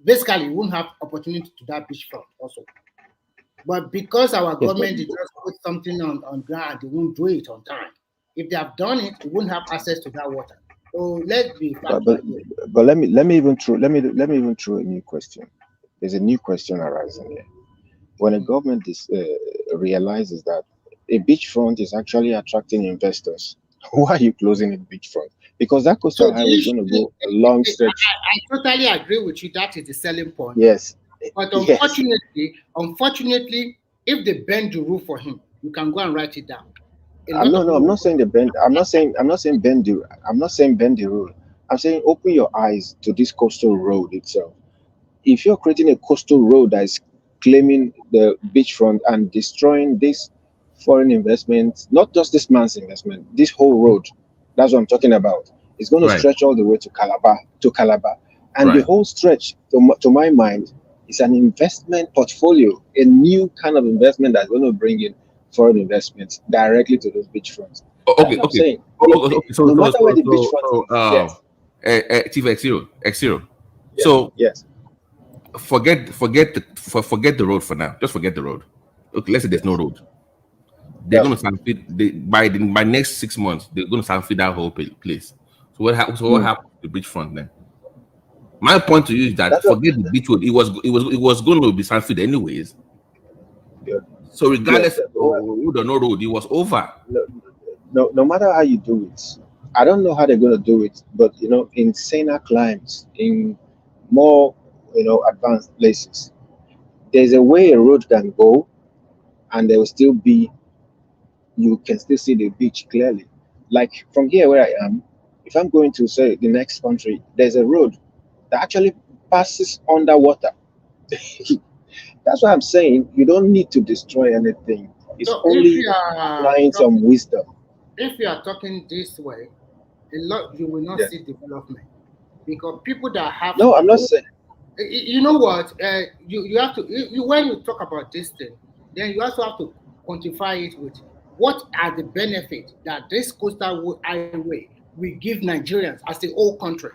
Speaker 1: basically you won't have opportunity to that beachfront also. But because our government did just put something on ground, they won't do it on time. If they have done it, we won't have access to that water. So let's be factual.
Speaker 22: but let me even throw a new question. There's a new question arising here. When a government realizes that a beachfront is actually attracting investors, why are you closing a beachfront? Because that coastal highway is going to go a long stretch.
Speaker 1: I totally agree with you. That is the selling point.
Speaker 22: Yes.
Speaker 1: But
Speaker 22: Yes.
Speaker 1: unfortunately, if they bend the rule for him, you can go and write it down.
Speaker 22: I'm not saying the bend. I'm not saying bend the. I'm not saying bend the rule. I'm saying open your eyes to this coastal road itself. If you're creating a coastal road that is claiming the beachfront and destroying this foreign investment, not just this man's investment, this whole road, that's what I'm talking about. It's going to
Speaker 17: Right.
Speaker 22: stretch all the way to Calabar, and the whole stretch, to my mind, is an investment portfolio, a new kind of investment that's going to bring in foreign investments directly to those beachfronts.
Speaker 17: Okay.
Speaker 22: I'm saying,
Speaker 17: So,
Speaker 22: no matter where the beachfront is,
Speaker 17: Chief X0. So
Speaker 22: yes.
Speaker 17: Forget the road for now. Just forget the road. Okay, let's say there's no road. They're going to sanfeed by next 6 months. They're going to sanfeed that whole place. So what happens? What happens to the beachfront then? My point to you is that forget the beach road. It was going to be sanfeed anyways.
Speaker 22: Yeah.
Speaker 17: So regardless of road or no road, it was over.
Speaker 22: No matter how you do it, I don't know how they're going to do it, but in saner climes, in more advanced places, there's a way a road can go, and there will still be. You can still see the beach clearly. Like from here where I am, if I'm going to say the next country, there's a road that actually passes underwater. That's what I'm saying. You don't need to destroy anything. It's
Speaker 1: So
Speaker 22: only applying some wisdom.
Speaker 1: if you are talking this way, you will not
Speaker 22: Yes.
Speaker 1: see development because people that have
Speaker 22: No, I'm not saying.
Speaker 1: you know what you have to when you talk about this thing, then you also have to quantify it with what are the benefits that this coastal highway will give Nigerians as the whole country.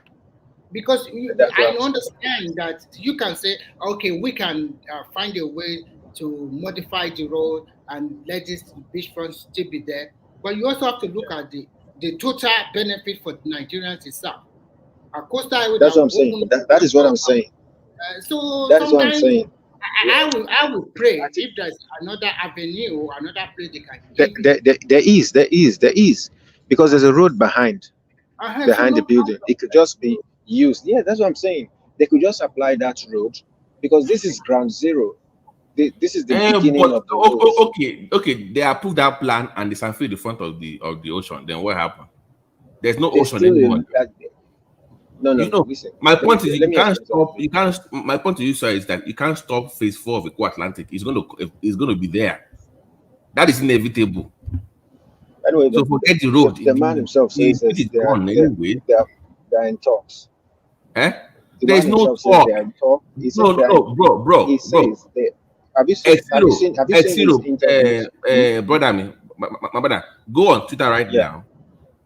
Speaker 1: Because I understand that you can say, okay, we can find a way to modify the road and let this beachfront still be there. But you also have to look at the total benefit for Nigerians itself. A coastal highway
Speaker 22: That's
Speaker 1: that
Speaker 22: what I'm saying. That is what I'm saying.
Speaker 1: so
Speaker 22: That is what I'm
Speaker 1: sometimes
Speaker 22: saying.
Speaker 1: I will pray if there's another avenue or another place they can give it.
Speaker 22: There is, because there's a road behind
Speaker 1: So
Speaker 22: the building. It could just be used. Yeah, that's what I'm saying. They could just apply that road because this is ground zero. This is the beginning of the road.
Speaker 17: Okay. They approved that plan and they sanfeed the front of the ocean. Then what happened? There's no
Speaker 22: There's
Speaker 17: ocean
Speaker 22: still
Speaker 17: anymore.
Speaker 22: No.
Speaker 17: Listen, my point is you can't stop. You can't. My point to you, sir, is that you can't stop phase 4 of Eco Atlantic. It's going to be there. That is inevitable.
Speaker 22: Anyway,
Speaker 17: so forget the road.
Speaker 22: The man himself says
Speaker 17: it's gone anyway.
Speaker 22: They're in talks.
Speaker 17: There's no
Speaker 22: talk.
Speaker 17: talk.
Speaker 22: He says
Speaker 17: No, bro.
Speaker 22: He says have you seen his interviews?
Speaker 17: Brother, my brother, go on Twitter right now.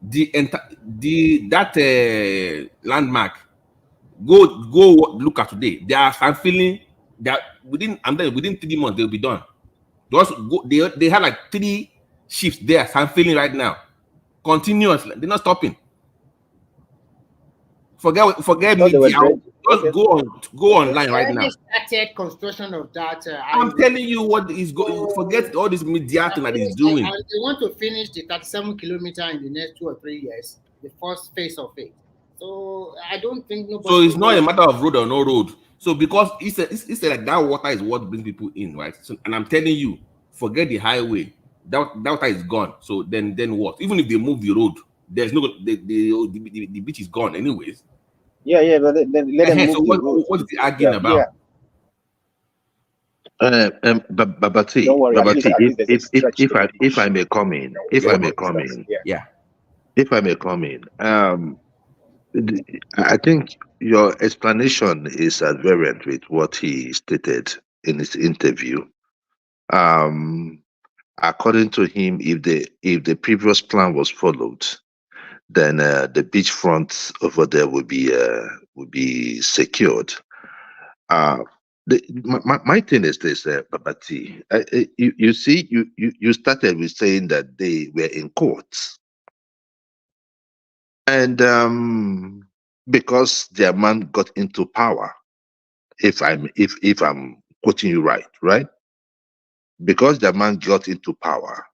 Speaker 17: That landmark. Go look at today. I'm feeling that within 3 months they'll be done. They have like 3 shifts there. I'm feeling right now, continuously. They're not stopping. Forget
Speaker 22: thought they were
Speaker 17: media.
Speaker 22: dredging.
Speaker 17: Just
Speaker 22: Okay.
Speaker 17: go online right now.
Speaker 1: Already started construction of that.
Speaker 17: I'm telling you what is going. Forget all this media thing that he's doing.
Speaker 1: And they want to finish the 37-kilometer in the next 2 or 3 years, the first phase of it. So I don't think nobody.
Speaker 17: So it's not a matter of road or no road. So because he said like that water is what brings people in, right? So, and I'm telling you, forget the highway. That water is gone. So then what? Even if they move the road, there's no the beach is gone anyways.
Speaker 22: Yeah, but then let them move
Speaker 17: So
Speaker 22: the road.
Speaker 17: what's the arguing about?
Speaker 22: Yeah.
Speaker 5: Babati,
Speaker 22: Don't worry, at least there's a stretch to the
Speaker 5: if I may come in, if I may come in, if I may come in, I think your explanation is at variant with what he stated in his interview. According to him, if the previous plan was followed, then the beachfront over there would be secured. My thing is this, Babati. You see, you started with saying that they were in court, and because their man got into power, if I'm quoting you right, because their man got into power,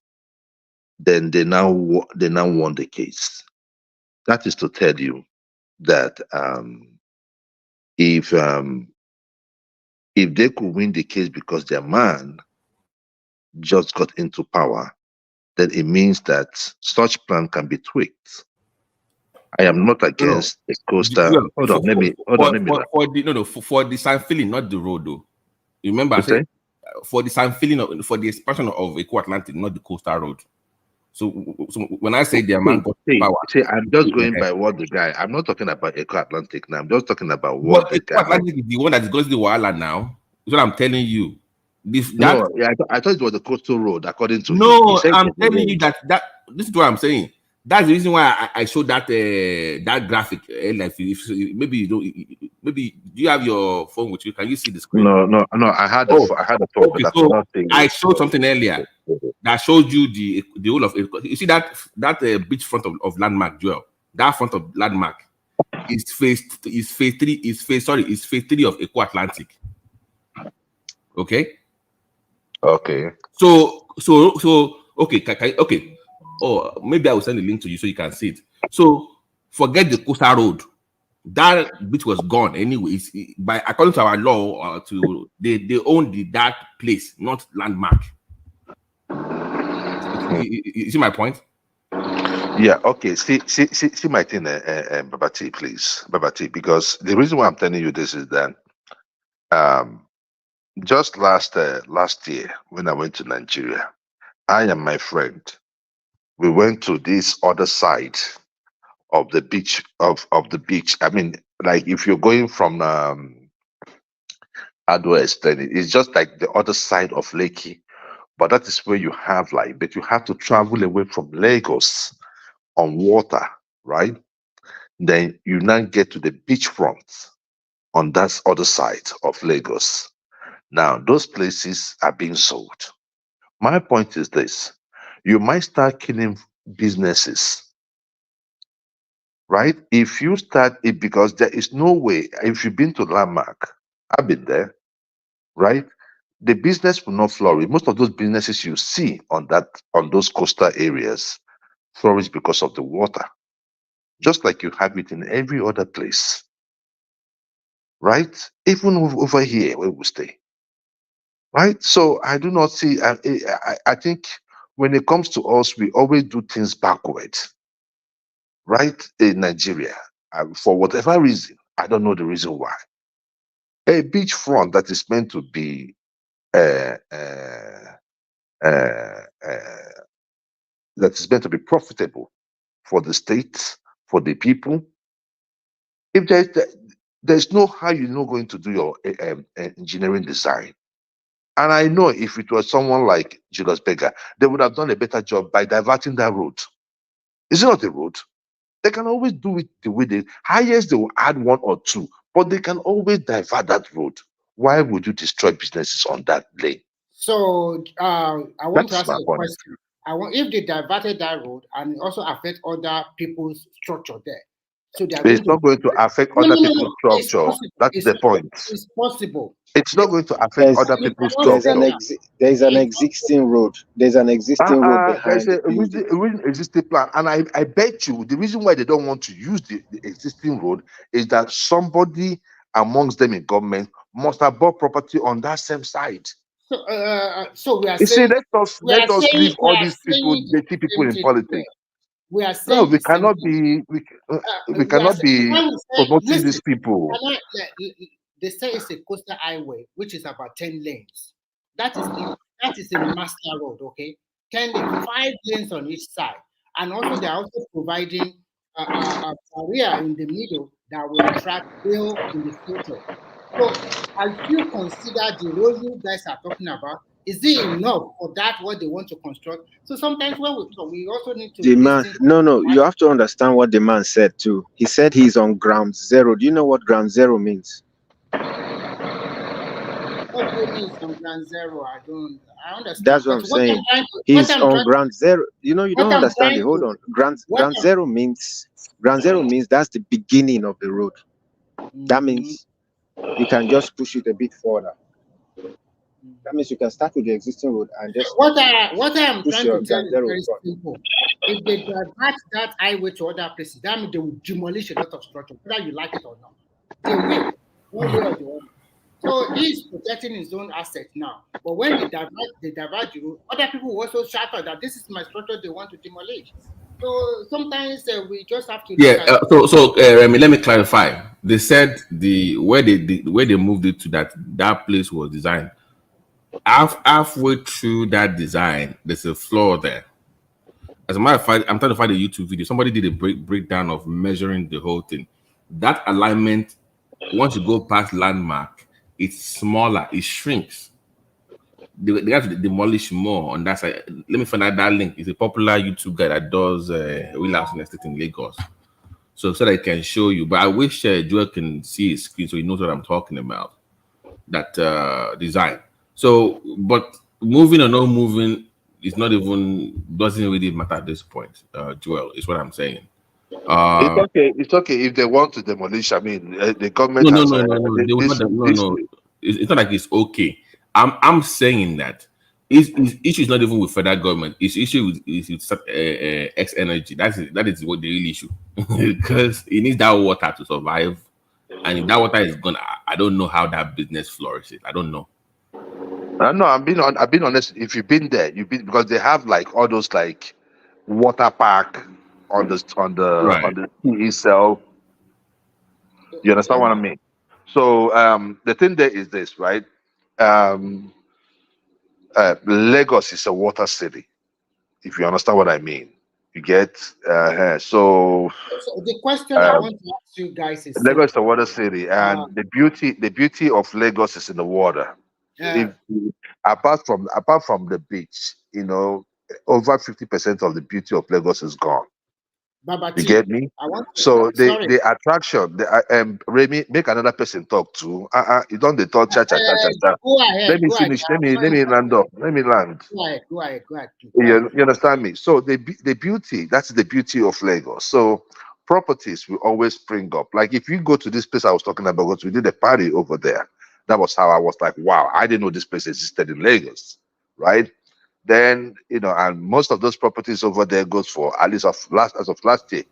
Speaker 5: then they now won the case. That is to tell you that if they could win the case because their man just got into power, then it means that such plan can be tweaked. I am not against the coastal. Hold on, let me.
Speaker 17: For the sand filling, not the road though. You remember I said for the sand filling, for the expansion of Eco Atlantic, not the coastal road. So when I say their man got power,
Speaker 5: I'm just going by what the guy. I'm not talking about Eco Atlantic now. I'm just talking about what the guy.
Speaker 17: Atlantic is the one that is going to the Wahala now. Is what I'm telling you.
Speaker 5: I thought it was the coastal road, according to him.
Speaker 17: No, I'm telling you that this is what I'm saying. That's the reason why I showed that graphic. Like if maybe you don't, maybe do you have your phone with you? Can you see the screen?
Speaker 5: No. I had a phone, but I could not see.
Speaker 17: I showed something earlier that showed you the whole of it. You see that beach front of Landmark, Joel. That front of Landmark is phase 3 of Eco Atlantic. Okay. So okay. Oh, maybe I will send a link to you so you can see it. So forget the coastal road. That beach was gone anyway. By according to our law, they own that place, not Landmark. You see my point?
Speaker 5: Yeah. Okay. See my thing, Babati, please, Babati, because the reason why I'm telling you this is that just last year when I went to Nigeria, I and my friend, we went to this other side of the beach of the beach. I mean, like if you're going from how do I explain it? It's just like the other side of Lekki, but that is where you have but you have to travel away from Lagos on water, right? Then you now get to the beachfront on that other side of Lagos. Now those places are being sold. My point is this: you might start killing businesses, right? If you start it, because there is no way. If you've been to Landmark, I've been there, right? The business will not flourish. Most of those businesses you see on those coastal areas flourish because of the water, just like you have it in every other place, right? Even over here where we stay, right? So I do not see. I think when it comes to us, we always do things backwards, right? In Nigeria, for whatever reason, I don't know the reason why. A beachfront that is meant to be that is meant to be profitable for the state, for the people. If there's no how you're not going to do your engineering design. And I know if it was someone like Julius Berger, they would have done a better job by diverting that road. Is it not a road? They can always do it the way they highest they will add 1 or 2, but they can always divert that road. Why would you destroy businesses on that lane?
Speaker 1: So I want to ask
Speaker 5: my
Speaker 1: you a
Speaker 5: point.
Speaker 1: question. If they diverted that road and also affect other people's structure there, So they are
Speaker 5: It's
Speaker 1: going
Speaker 5: not going to affect
Speaker 1: no,
Speaker 5: other
Speaker 1: no, no,
Speaker 5: people's
Speaker 1: no. It's
Speaker 5: structure.
Speaker 1: possible.
Speaker 5: That's the point.
Speaker 1: It's possible.
Speaker 5: It's not going to affect
Speaker 22: There's
Speaker 5: other people's
Speaker 22: there's an
Speaker 5: structure.
Speaker 22: there's an existing road. There's an existing road
Speaker 5: There's
Speaker 22: behind the building.
Speaker 5: a reason existing plan, and I bet you the reason why they don't want to use the existing road is that somebody amongst them in government must have bought property on that same side.
Speaker 1: So we are
Speaker 5: You see,
Speaker 1: saying
Speaker 5: let us leave all these people,
Speaker 1: the
Speaker 5: the people
Speaker 1: same
Speaker 5: in
Speaker 1: thing here.
Speaker 5: politics.
Speaker 1: We are
Speaker 5: No,
Speaker 1: saying
Speaker 5: we
Speaker 1: the same
Speaker 5: cannot
Speaker 1: thing.
Speaker 5: be we
Speaker 1: We are
Speaker 5: cannot be
Speaker 1: when we say,
Speaker 5: promoting these
Speaker 1: listen,
Speaker 5: people.
Speaker 1: they say it's a coastal highway, which is about 10 lanes. That is a master road, okay? 5 lanes on each side. And also they're also providing a barrier in the middle that will attract rail in the future. So as you consider the road you guys are talking about, is it enough for that what they want to construct? So sometimes when we talk, we also need to
Speaker 22: The man,
Speaker 1: listen.
Speaker 22: no, you have to understand what the man said too. He said he's on ground zero. Do you know what ground zero means?
Speaker 1: What do you mean from ground zero? I understand.
Speaker 22: That's what
Speaker 1: But
Speaker 22: I'm saying. He's on ground zero. You know, you don't understand it. Hold on. Ground zero means that's the beginning of the road. That means you can just push it a bit further. That means you can start with the existing road and just
Speaker 1: what I am
Speaker 22: push
Speaker 1: trying
Speaker 22: your
Speaker 1: to tell
Speaker 22: ground
Speaker 1: you is
Speaker 22: zero
Speaker 1: very
Speaker 22: front.
Speaker 1: simple. If they divert that highway to other places, that means they will demolish a lot of structure, whether you like it or not. They will, one way or the other. So he's protecting his own asset now. But when they divert the road, other people will also shout out that this is my structure they want to demolish. So sometimes we just have to look
Speaker 17: Yeah.
Speaker 1: at
Speaker 17: Remy, let me clarify. They said the where they moved it to that place was designed. Halfway through that design, there's a flaw there. As a matter of fact, I'm trying to find a YouTube video. Somebody did a breakdown of measuring the whole thing. That alignment, once you go past landmark, it's smaller, it shrinks. They have to demolish more on that side. Let me find out that link. It's a popular YouTube guy that does real housing estate in Lagos. So that I can show you. But I wish Joel can see his screen so he knows what I'm talking about. That design. So, but moving or not moving is not even doesn't really matter at this point. Joel is what I'm saying.
Speaker 5: It's okay if they want to demolish. I mean, the government
Speaker 17: No.
Speaker 5: has
Speaker 17: They would not. No. It's not like it's okay. I'm saying that his issue is not even with federal government. His issue is with X energy. That is what the real issue because he needs that water to survive, and if that water is gone, I don't know how that business flourishes. I don't know.
Speaker 5: No, I've been honest. If you've been there, because they have like all those like water park on the PE cell. You understand what I mean? So the thing there is this, right? Lagos is a water city. If you understand what I mean, you get so.
Speaker 1: So the question I want to ask you guys is
Speaker 5: Lagos is a water city, and the beauty of Lagos is in the water. If apart from the beach, over 50% of the beauty of Lagos is gone. You get me? So the attraction, Remy, make another person talk too. You don't they talk cha cha cha cha cha.
Speaker 1: Go ahead.
Speaker 5: Let me finish. Let me land up. Let me land.
Speaker 1: Go ahead.
Speaker 5: You understand me? So the beauty, that's the beauty of Lagos. So properties will always spring up. Like if you go to this place I was talking about, because we did a party over there. That was how I was like, wow, I didn't know this place existed in Lagos, right? Then and most of those properties over there goes for at least as of last year,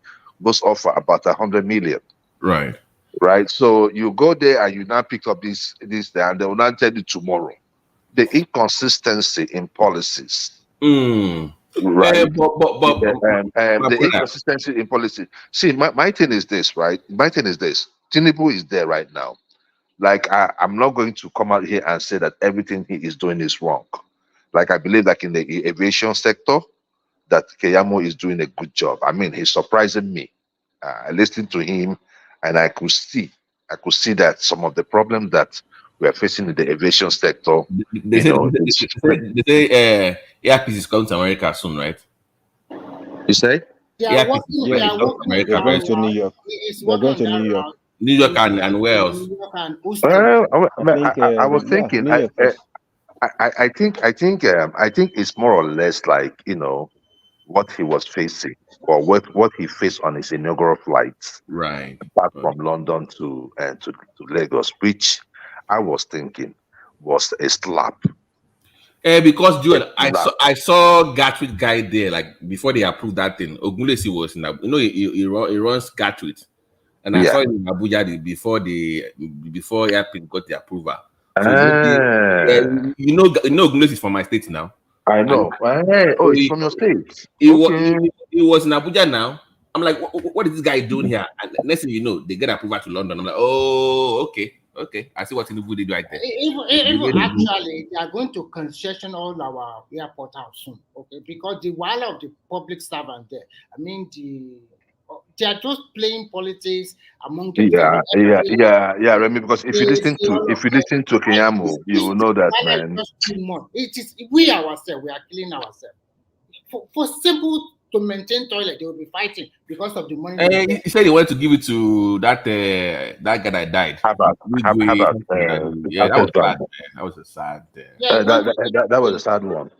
Speaker 5: goes off for about 100 million.
Speaker 17: Right.
Speaker 5: Right. So you go there and you now pick up this there, and they will not tell you tomorrow. The inconsistency in policies. Right. The inconsistency in policy. See, my thing is this, right? My thing is this. TINUBU is there right now. Like I'm not going to come out here and say that everything he is doing is wrong. Like I believe like in the aviation sector, that Keyamo is doing a good job. I mean, he's surprising me. I listened to him and I could see that some of the problems that we are facing in the aviation sector.
Speaker 17: They say Airpeace is coming to America soon, right?
Speaker 5: You say?
Speaker 17: Airpeace is
Speaker 22: going to New York. They're going to New York.
Speaker 17: New York and where else?
Speaker 5: I was thinking. I think it's more or less like what he was facing or what he faced on his inaugural flight
Speaker 17: Right.
Speaker 5: back from London to Lagos, which I was thinking was a slap.
Speaker 17: Because Joel,
Speaker 5: A slap.
Speaker 17: I saw Gatwick guy there like before they approved that thing. Ogunlesi was in he runs Gatwick, and I saw him in Abuja before Airpin got the approval. So you know Ogunlesi is from my state now.
Speaker 5: I know.
Speaker 17: So
Speaker 5: it's from your state.
Speaker 17: He was in Abuja now. I'm like, what is this guy doing here? And next thing you know, they get approval to London. I'm like, oh, okay. I see what TINUBU did right there.
Speaker 1: Even actually, they are going to concession all our airport house soon, okay? Because the while of the public servant there, I mean, they are just playing politics among themselves.
Speaker 5: Yeah, Remy. Because if you listen to Kenyamu, you will know that, man.
Speaker 1: It is we ourselves. We are killing ourselves for simple. To maintain toilet, they will be fighting because of the money.
Speaker 17: He said he wanted to give it to that guy that died. Yeah, that was sad. That was a sad.
Speaker 5: That was a sad one.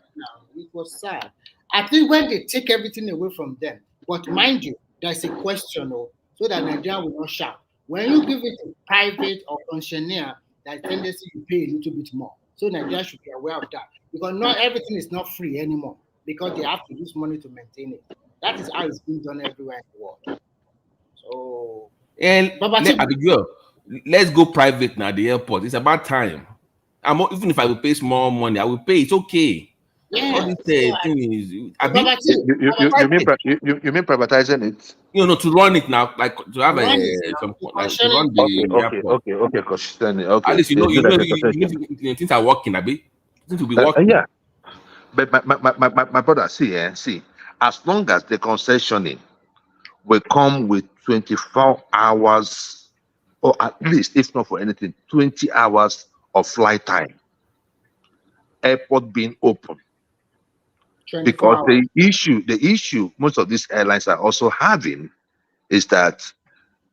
Speaker 1: It was sad. I think when they take everything away from them, but mind you, there's a question, so that Nigeria will not shout. When you give it to private or pensioner, there's tendency to pay a little bit more. So Nigeria should be aware of that because not everything is not free anymore. Because they have to use money to maintain it. That is how it's being done everywhere in the world. So,
Speaker 17: let's go private now. The airport. It's about time. Even if I will pay small money, I will pay. It's okay.
Speaker 1: Yeah.
Speaker 17: All this thing is.
Speaker 5: You mean privatizing it?
Speaker 17: To run it now, like to have to run the airport.
Speaker 5: Okay.
Speaker 17: At least you know things are working. Things will be working.
Speaker 5: Yeah. But my brother, see, as long as the concessioning will come with 24 hours, or at least, if not for anything, 20 hours of flight time, airport being open. Because the issue most of these airlines are also having is that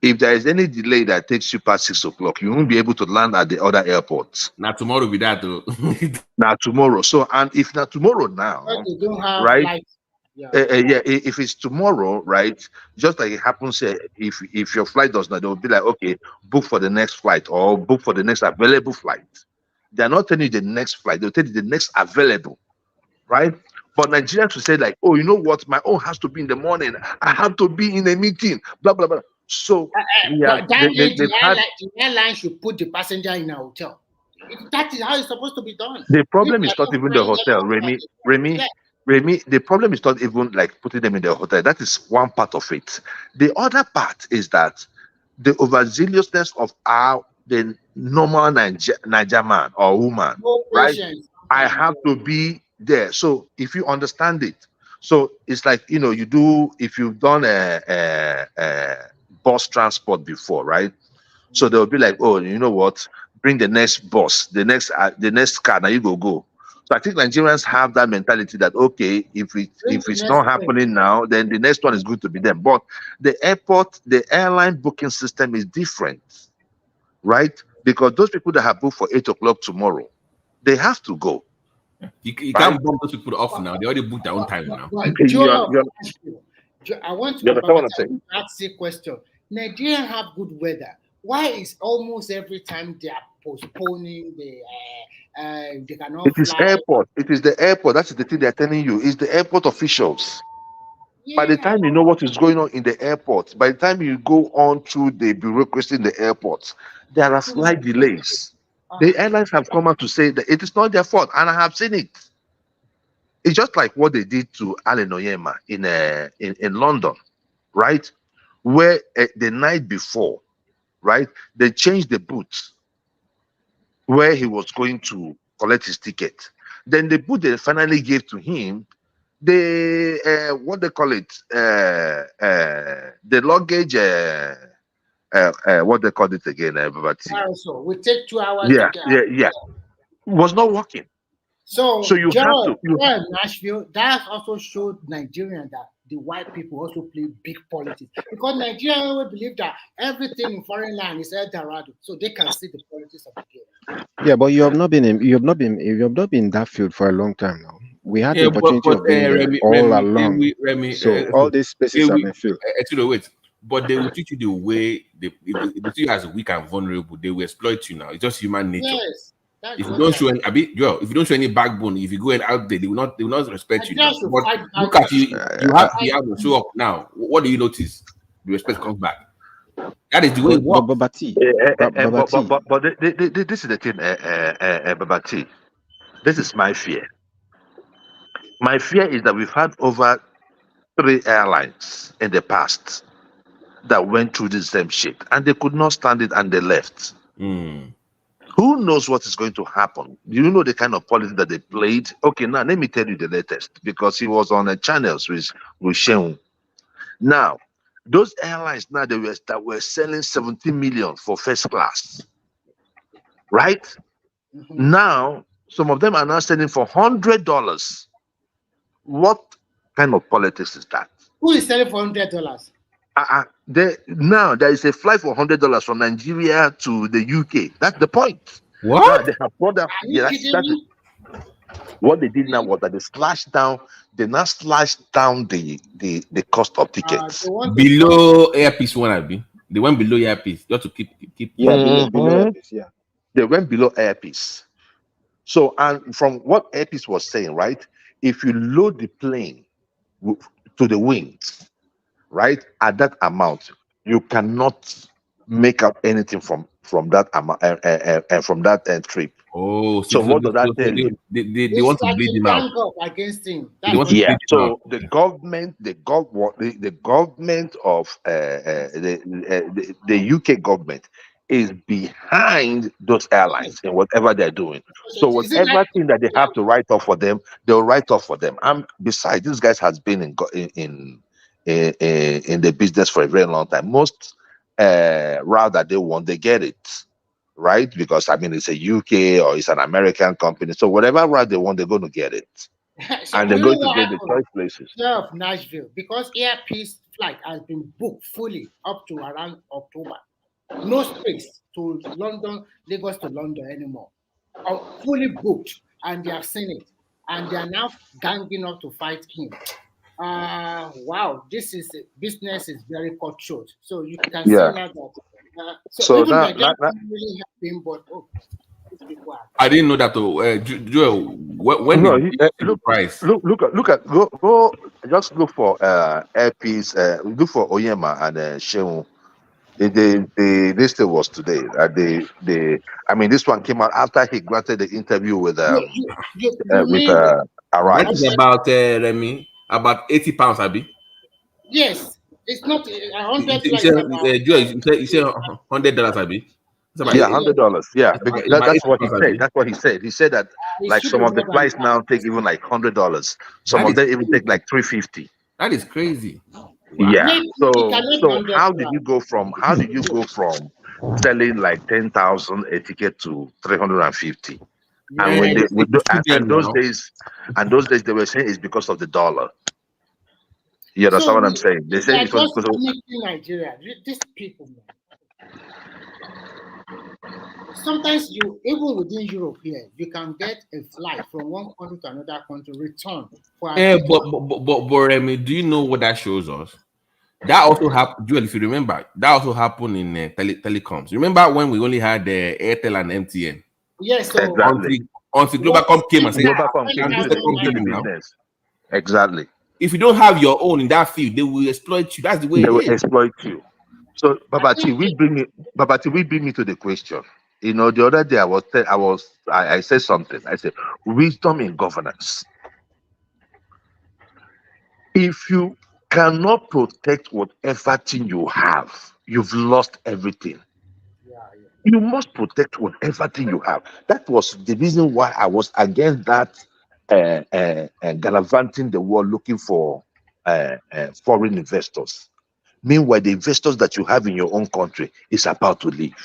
Speaker 5: if there is any delay that takes you past 6 o'clock, you won't be able to land at the other airports.
Speaker 17: Now tomorrow be that though.
Speaker 5: Now tomorrow. So and if not tomorrow now, right? If it's tomorrow, right? Just like it happens, if your flight does not, they will be like, okay, book for the next flight or book for the next available flight. They're not telling you the next flight; they'll tell you the next available, right? But Nigerians will say like, oh, you know what? My own has to be in the morning. I have to be in a meeting. Blah blah blah. So
Speaker 1: the airline should put the passenger in a hotel. That is how it's supposed to be done.
Speaker 5: The problem is not even the hotel, Remy. The problem is not even like putting them in the hotel. That is one part of it. The other part is that the overzealousness of the normal Niger man or woman, right? I have to be there. So if you understand it, so it's like if you've done a bus transport before, right? So they'll be like, oh, you know what? Bring the next bus, the next car. Now you go. So I think Nigerians have that mentality that okay, if it's not happening now, then the next one is good to be there. But the airline booking system is different, right? Because those people that have booked for 8 o'clock tomorrow, they have to go.
Speaker 17: You can't bump those people off now. They already booked their own time now.
Speaker 1: I want to ask you a question. Nigerians have good weather. Why is almost every time they are postponing they cannot fly?
Speaker 5: It is the airport. That's the thing they're telling you. It's the airport officials. Yeah. By the time you know what is going on in the airport, by the time you go on through the bureaucracy in the airport, there are slight delays. The airlines have come out to say that it is not their fault, and I have seen it. It's just like what they did to ONYEMA in London, right? Where the night before, right, they changed the booth where he was going to collect his ticket. Then the booth they finally gave to him, what they call it, the luggage, what they call it again,
Speaker 1: Eyesore. We take 2 hours.
Speaker 5: Yeah. Was not working.
Speaker 1: So
Speaker 5: you have to.
Speaker 1: Nashville, that also showed Nigerians that the white people also play big politics because Nigerians always believe that everything in foreign land is El Dorado, so they can see the politics of the game.
Speaker 22: Yeah, but you have not been in that field for a long time now. We had
Speaker 17: Yeah,
Speaker 22: the opportunity of being there all along. So all these spaces have been filled.
Speaker 17: Actually, wait. But they will teach you the way if they see you as weak and vulnerable, they will exploit you now. It's just human nature.
Speaker 1: Yes, that's
Speaker 17: If you
Speaker 1: what
Speaker 17: don't
Speaker 1: I
Speaker 17: show any, if you don't show any backbone, if you go out there, they will not respect you now.
Speaker 1: just to
Speaker 17: But
Speaker 1: fight back.
Speaker 17: look at you, you have to be able to show up now. What do you notice? The respect comes back. That is the way it works.
Speaker 5: But this is the thing, Babati. This is my fear. My fear is that we've had over 3 airlines in the past that went through the same shit and they could not stand it and they left. Who knows what is going to happen? Do you know the kind of policy that they played? Okay, now let me tell you the latest because he was on the channels with Sheung. Now, those airlines now that were selling 17 million for first class, right? Now, some of them are now selling for $100. What kind of politics is that?
Speaker 1: Who is selling for $100?
Speaker 5: Now there is a flight for $100 from Nigeria to the UK. That's the point.
Speaker 17: What?
Speaker 5: Now they have brought down.
Speaker 1: Are you
Speaker 5: Yeah,
Speaker 1: kidding
Speaker 5: that's
Speaker 1: me?
Speaker 5: what they did now was that they slashed down. They now slashed down the cost of tickets.
Speaker 17: Below airpiece one, Abi. They went below airpiece just to keep.
Speaker 22: Below airpiece, yeah.
Speaker 5: They went below airpiece. So, and from what airpiece was saying, right? If you load the plane to the wings, right, at that amount, you cannot make out anything from that amount from that trip.
Speaker 17: Oh,
Speaker 5: so what does that tell you?
Speaker 17: They want to bleed him out.
Speaker 1: Up against him.
Speaker 5: Yeah. So the government, the government of the UK government is behind those airlines in whatever they're doing. So whatever thing that they have to write off for them, they'll write off for them. And besides, this guy has been in the business for a very long time. Most route that they want, they get it, right? Because I mean, it's a UK or it's an American company, so whatever route they want, they're going to get it,
Speaker 1: So
Speaker 5: and they're
Speaker 1: you know
Speaker 5: going to
Speaker 1: what
Speaker 5: get the
Speaker 1: happened?
Speaker 5: choice places.
Speaker 1: Here of Nashville, because Airpeace flight has been booked fully up to around October. No space to London, Lagos to London anymore. Fully booked, and they have seen it, and they are now ganging up to fight him. Wow, business is very cutthroat. So you can see
Speaker 5: Yeah.
Speaker 1: now that. So
Speaker 5: So
Speaker 1: even
Speaker 5: now,
Speaker 1: like that didn't really help him, but these people are.
Speaker 17: I didn't know that though. Joel, when
Speaker 5: No,
Speaker 17: did you see the price?
Speaker 5: look at go just look for airpiece, look for Onyema and Sheung. This thing was today. I mean, this one came out after he granted the interview with
Speaker 1: You mean
Speaker 17: That
Speaker 5: Arise.
Speaker 17: is about Remy, about £80, Abi.
Speaker 1: yes? It's not 100
Speaker 17: You
Speaker 1: flights
Speaker 17: said,
Speaker 1: about.
Speaker 17: Joel, you said $100, Abi. It's about
Speaker 5: Yeah,
Speaker 17: $80.
Speaker 5: $100. Yeah,
Speaker 17: It's
Speaker 5: because
Speaker 17: about
Speaker 5: that's what he
Speaker 17: £80,
Speaker 5: said.
Speaker 17: Abi.
Speaker 5: That's what he said. He said that
Speaker 1: It
Speaker 5: like
Speaker 1: should
Speaker 5: some
Speaker 1: be
Speaker 5: of the
Speaker 1: more than
Speaker 5: flights
Speaker 1: that.
Speaker 5: now take even like $100. Some
Speaker 17: That
Speaker 5: of
Speaker 17: is
Speaker 5: them even take
Speaker 17: crazy.
Speaker 5: like $350.
Speaker 17: That is crazy.
Speaker 5: Yeah.
Speaker 1: Maybe
Speaker 5: So
Speaker 1: it can make $100.
Speaker 5: how did you go from selling like 10,000 a ticket to 350? And when
Speaker 17: It's a
Speaker 5: and
Speaker 17: student
Speaker 5: those days they were saying it's because of the dollar. You understand
Speaker 1: So
Speaker 5: what I'm saying? They
Speaker 1: they
Speaker 5: say
Speaker 1: are
Speaker 5: it was
Speaker 1: just
Speaker 5: because of,
Speaker 1: making Nigeria. These people, man. Sometimes you even within Europe here, you can get a flight from one country to another country, return for a ticket.
Speaker 17: but Remy, do you know what that shows us? That also happened, Joel, if you remember, that also happened in telecoms. Remember when we only had Airtel and MTN?
Speaker 1: Yes, so
Speaker 5: exactly.
Speaker 17: Until Globacom came and said,
Speaker 5: Globacom came
Speaker 17: and
Speaker 5: into
Speaker 17: those
Speaker 5: the
Speaker 17: telecom now.
Speaker 5: business. Exactly.
Speaker 17: If you don't have your own in that field, they will exploit you. That's the way
Speaker 5: They
Speaker 17: it
Speaker 5: will
Speaker 17: is.
Speaker 5: exploit you. So Babati, we bring me to the question. You know, the other day I said something. I said wisdom in governance. If you cannot protect whatever thing you have, you've lost everything. You must protect whatever thing you have. That was the reason why I was against that gallivanting the world looking for foreign investors. Meanwhile, the investors that you have in your own country is about to leave.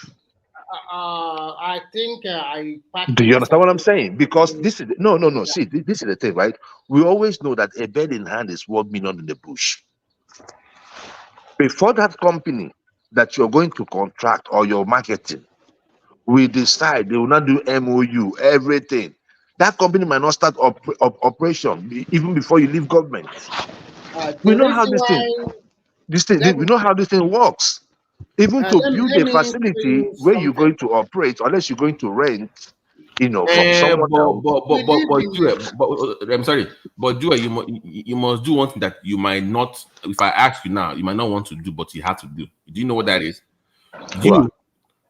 Speaker 1: I think I.
Speaker 5: Do you understand what I'm saying? Because this is no. See, this is the thing, right? We always know that a bird in hand is worth million in the bush. Before that company that you're going to contract or your marketing, we decide they will not do MOU, everything. that company might not start operation even before you leave government. We
Speaker 1: The
Speaker 5: know how
Speaker 1: reason why,
Speaker 5: we know how this thing works. Even to build
Speaker 1: let
Speaker 5: a
Speaker 1: me tell
Speaker 5: facility
Speaker 1: you
Speaker 5: where you're
Speaker 1: something.
Speaker 5: going to operate, unless you're going to rent, from someone else.
Speaker 17: I'm sorry, but Joel, you must do one thing that you might not. If I ask you now, you might not want to do, but you have to do. Do you know what that is? You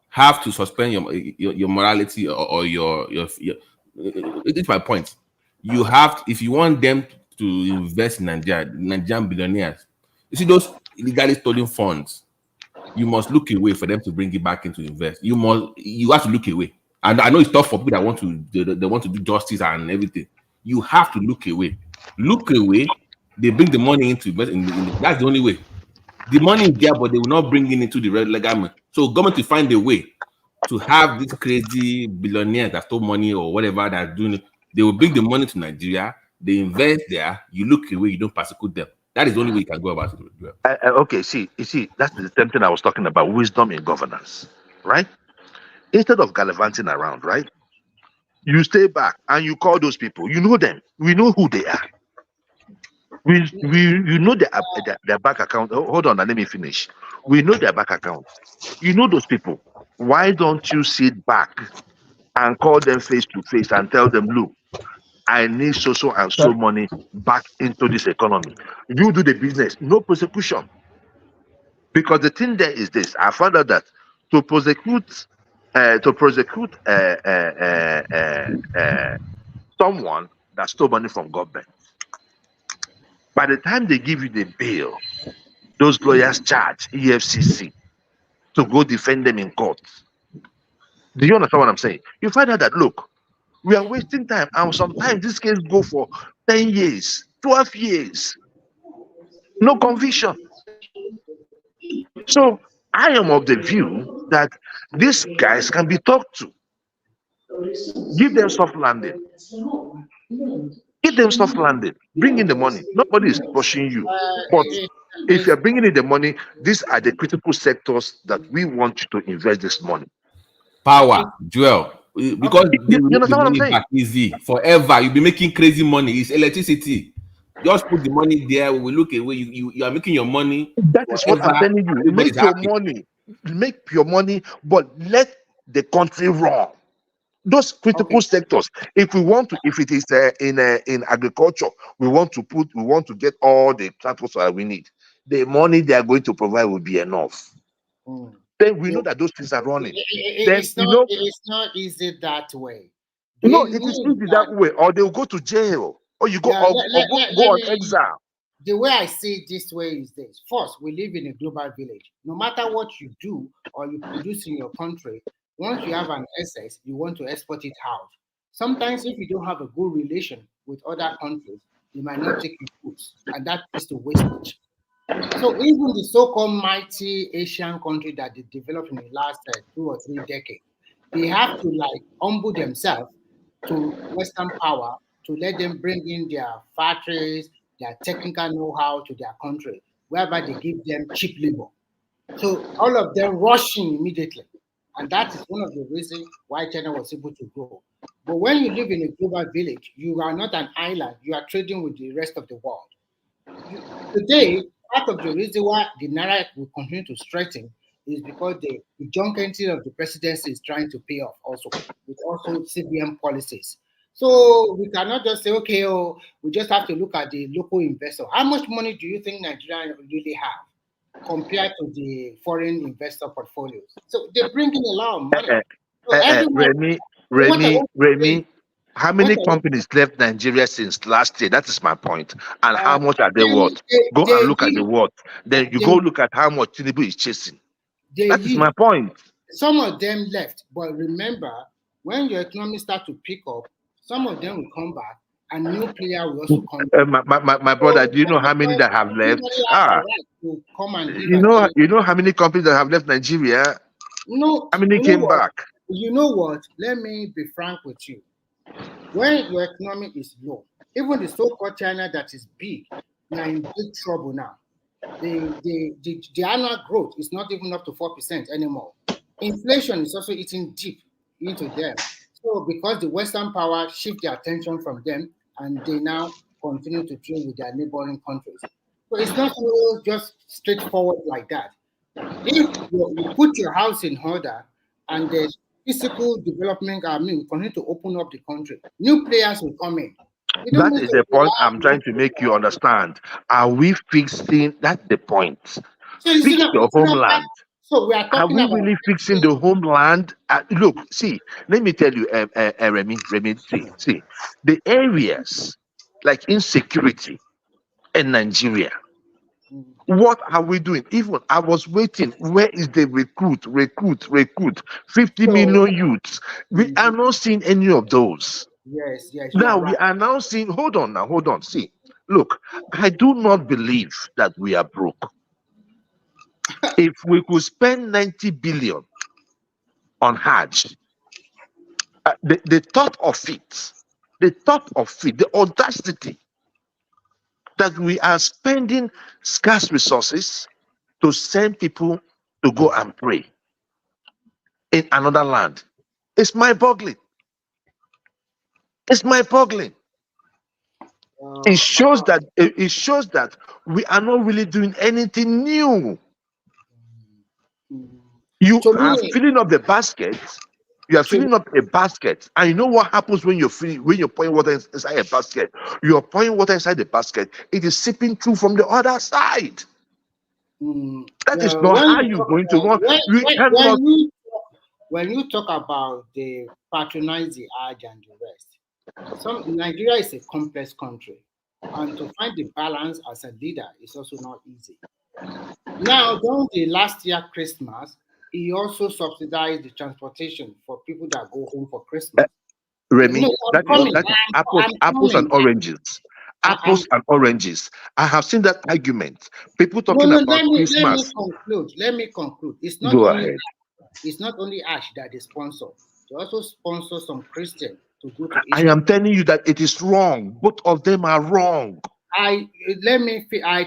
Speaker 17: have to suspend your morality or your. It's my point. You have, if you want them to invest in Nigerian billionaires, you see those illegally stolen funds, you must look away for them to bring it back into invest. You have to look away. And I know it's tough for people that want to they want to do justice and everything. You have to look away. Look away. They bring the money into invest that's the only way. The money is there, but they will not bring it into the regular government. So government will find a way to have this crazy billionaires that stole money or whatever that's doing it. They will bring the money to Nigeria. They invest there. You look away. You don't persecute them. That is the only way you can go about it.
Speaker 5: Okay, you see, that's the same thing I was talking about, wisdom in governance, right? Instead of gallivanting around, right? You stay back and you call those people. You know them. We know who they are. You know their bank account. Hold on, let me finish. We know their bank account. You know those people. Why don't you sit back and call them face to face and tell them, look, I need so and so money back into this economy. You do the business, no prosecution. Because the thing there is this: I found out that to prosecute someone that stole money from government, by the time they give you the bail, those lawyers charge EFCC to go defend them in court. Do you understand what I'm saying? You find out that, look, we are wasting time, and sometimes this case go for 10 years, 12 years, no conviction. So I am of the view that these guys can be talked to. Give them soft landing. Give them soft landing. Bring in the money. Nobody is pushing you. But if you're bringing in the money, these are the critical sectors that we want you to invest this money.
Speaker 17: Power, Joel. Because
Speaker 5: you
Speaker 17: make the
Speaker 5: understand what I'm
Speaker 17: money
Speaker 5: saying?
Speaker 17: back easy. Forever, you'll be making crazy money. It's electricity. Just put the money there. We will look away. You are making your money.
Speaker 5: That is what I'm telling you.
Speaker 17: Everybody's
Speaker 5: Make your
Speaker 17: happy.
Speaker 5: money. Make your money, but let the country run. Those critical sectors. If it is in agriculture, we want to get all the tractors that we need. The money they are going to provide will be enough. Then we know that those things are running. Then
Speaker 1: It's not easy that way.
Speaker 5: no, it is easy that way, or they'll go to jail, or you go
Speaker 1: Yeah,
Speaker 5: go on exile.
Speaker 1: The way I see it this way is this. First, we live in a global village. No matter what you do or you produce in your country, once you have an excess, you want to export it out. Sometimes if you don't have a good relation with other countries, they might not take your goods, and that is to wastage. So even the so-called mighty Asian country that they developed in the last 2 or 3 decades, they have to humble themselves to Western power to let them bring in their factories, their technical know-how to their country, whereby they give them cheap labor. So all of them rushing immediately. And that is one of the reasons why China was able to grow. But when you live in a global village, you are not an island, you are trading with the rest of the world. Today, part of the reason why the Naira will continue to strengthen is because the junketing of the presidency is trying to pay off also, with also CBN policies. So we cannot just say, okay, we just have to look at the local investor. How much money do you think Nigeria really have compared to the foreign investor portfolios? So they bring in a lot of money. So everyone,
Speaker 5: Remy, how many companies left Nigeria since last year? That is my point. And how much are they worth? Go and look at the worth. Then you go look at how much TINUBU is chasing. That is my point.
Speaker 1: Some of them left, but remember, when your economy starts to pick up, some of them will come back, and new player will also come.
Speaker 5: My brother, do you know how many that have left?
Speaker 1: To come and
Speaker 5: You know how many companies that have left Nigeria?
Speaker 1: No,
Speaker 5: how many came back?
Speaker 1: You know what? Let me be frank with you. When your economy is low, even the so-called China that is big, they are in big trouble now. The annual growth is not even up to 4% anymore. Inflation is also eating deep into them. So because the Western power shift their attention from them and they now continue to trade with their neighboring countries. So it's not so just straightforward like that. If you put your house in order and there's physical development, I mean, we continue to open up the country, new players will come in. You don't
Speaker 5: That
Speaker 1: need
Speaker 5: is
Speaker 1: to
Speaker 5: the point
Speaker 1: rely
Speaker 5: I'm
Speaker 1: on
Speaker 5: trying
Speaker 1: one
Speaker 5: to
Speaker 1: place
Speaker 5: make you understand. Are we fixing? That's the point.
Speaker 1: So you see
Speaker 5: Fix
Speaker 1: that
Speaker 5: your homeland.
Speaker 1: so we are
Speaker 5: Are
Speaker 1: talking
Speaker 5: we
Speaker 1: about
Speaker 5: really fixing the homeland? Look, see, let me tell you, Remy, see, the areas like insecurity in Nigeria. What are we doing? Even I was waiting. Where is the recruit? 50
Speaker 1: so
Speaker 5: million youths. We are not seeing any of those.
Speaker 1: yes, you
Speaker 5: Now
Speaker 1: are
Speaker 5: we
Speaker 1: right.
Speaker 5: are now seeing, hold on. See, look, I do not believe that we are broke. If we could spend 90 billion on Hajj, the thought of it, the audacity that we are spending scarce resources to send people to go and pray in another land, it's mind-boggling. It's mind-boggling. It shows that we are not really doing anything new. You
Speaker 1: To
Speaker 5: are
Speaker 1: me,
Speaker 5: filling up the basket. You are filling up a basket, and you know what happens when you're pouring water inside a basket. You're pouring water inside the basket. It is seeping through from the other side. That is not
Speaker 1: when
Speaker 5: how
Speaker 1: you
Speaker 5: you're
Speaker 1: talk
Speaker 5: going to
Speaker 1: about
Speaker 5: run. We cannot.
Speaker 1: when you talk about the patronize the Hajj and the rest, Nigeria is a complex country, and to find the balance as a leader is also not easy. Now, during the last year Christmas, he also subsidized the transportation for people that go home for Christmas.
Speaker 5: Remy,
Speaker 1: No, I'm
Speaker 5: that
Speaker 1: coming.
Speaker 5: is
Speaker 1: I'm
Speaker 5: apples and
Speaker 1: coming.
Speaker 5: oranges.
Speaker 1: I'm
Speaker 5: Apples and oranges. I have seen that argument. People
Speaker 1: No,
Speaker 5: talking
Speaker 1: no,
Speaker 5: about
Speaker 1: let me
Speaker 5: Christmas.
Speaker 1: conclude. Let me conclude.
Speaker 5: Go ahead.
Speaker 1: It's not only Ash that they sponsor. They also sponsor some Christian to go to
Speaker 5: I
Speaker 1: Israel.
Speaker 5: am telling you that it is wrong. Both of them are wrong.
Speaker 1: I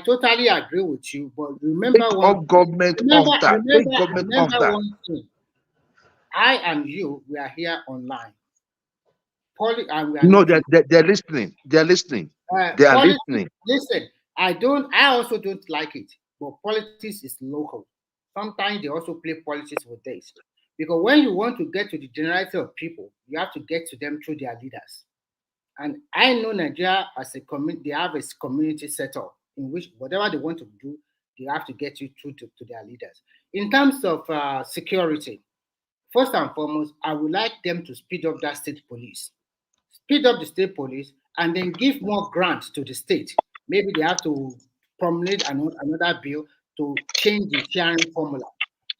Speaker 1: totally agree with you, but remember
Speaker 5: Take
Speaker 1: one
Speaker 5: off
Speaker 1: thing.
Speaker 5: government off that. Take government off
Speaker 1: Remember
Speaker 5: that.
Speaker 1: one thing. I and you, we are here online. And we are
Speaker 5: No,
Speaker 1: not in
Speaker 5: they're listening. They're listening. They are
Speaker 1: politics.
Speaker 5: listening.
Speaker 1: Listen, I also don't like it, but politics is local. Sometimes they also play politics with this. Because when you want to get to the generality of people, you have to get to them through their leaders. And I know Nigeria as a community, they have a community setup in which whatever they want to do, they have to get you through to their leaders. In terms of security, first and foremost, I would like them to speed up that state police. Speed up the state police and then give more grants to the state. Maybe they have to formulate another bill to change the sharing formula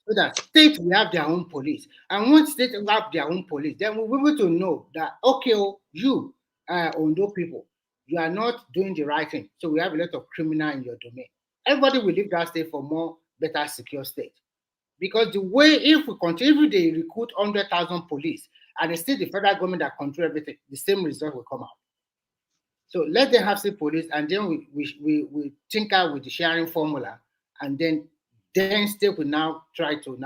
Speaker 1: so that states will have their own police. And once states will have their own police, then we'll be able to know that, okay, you, Ondo people, you are not doing the right thing. So we have a lot of criminal in your domain. Everybody will leave that state for more better secure state. Because the way, if we continue, if they recruit 100,000 police and it's still the federal government that control everything, the same result will come out. So let them have state police, and then we tinker with the sharing formula, and then state will now try to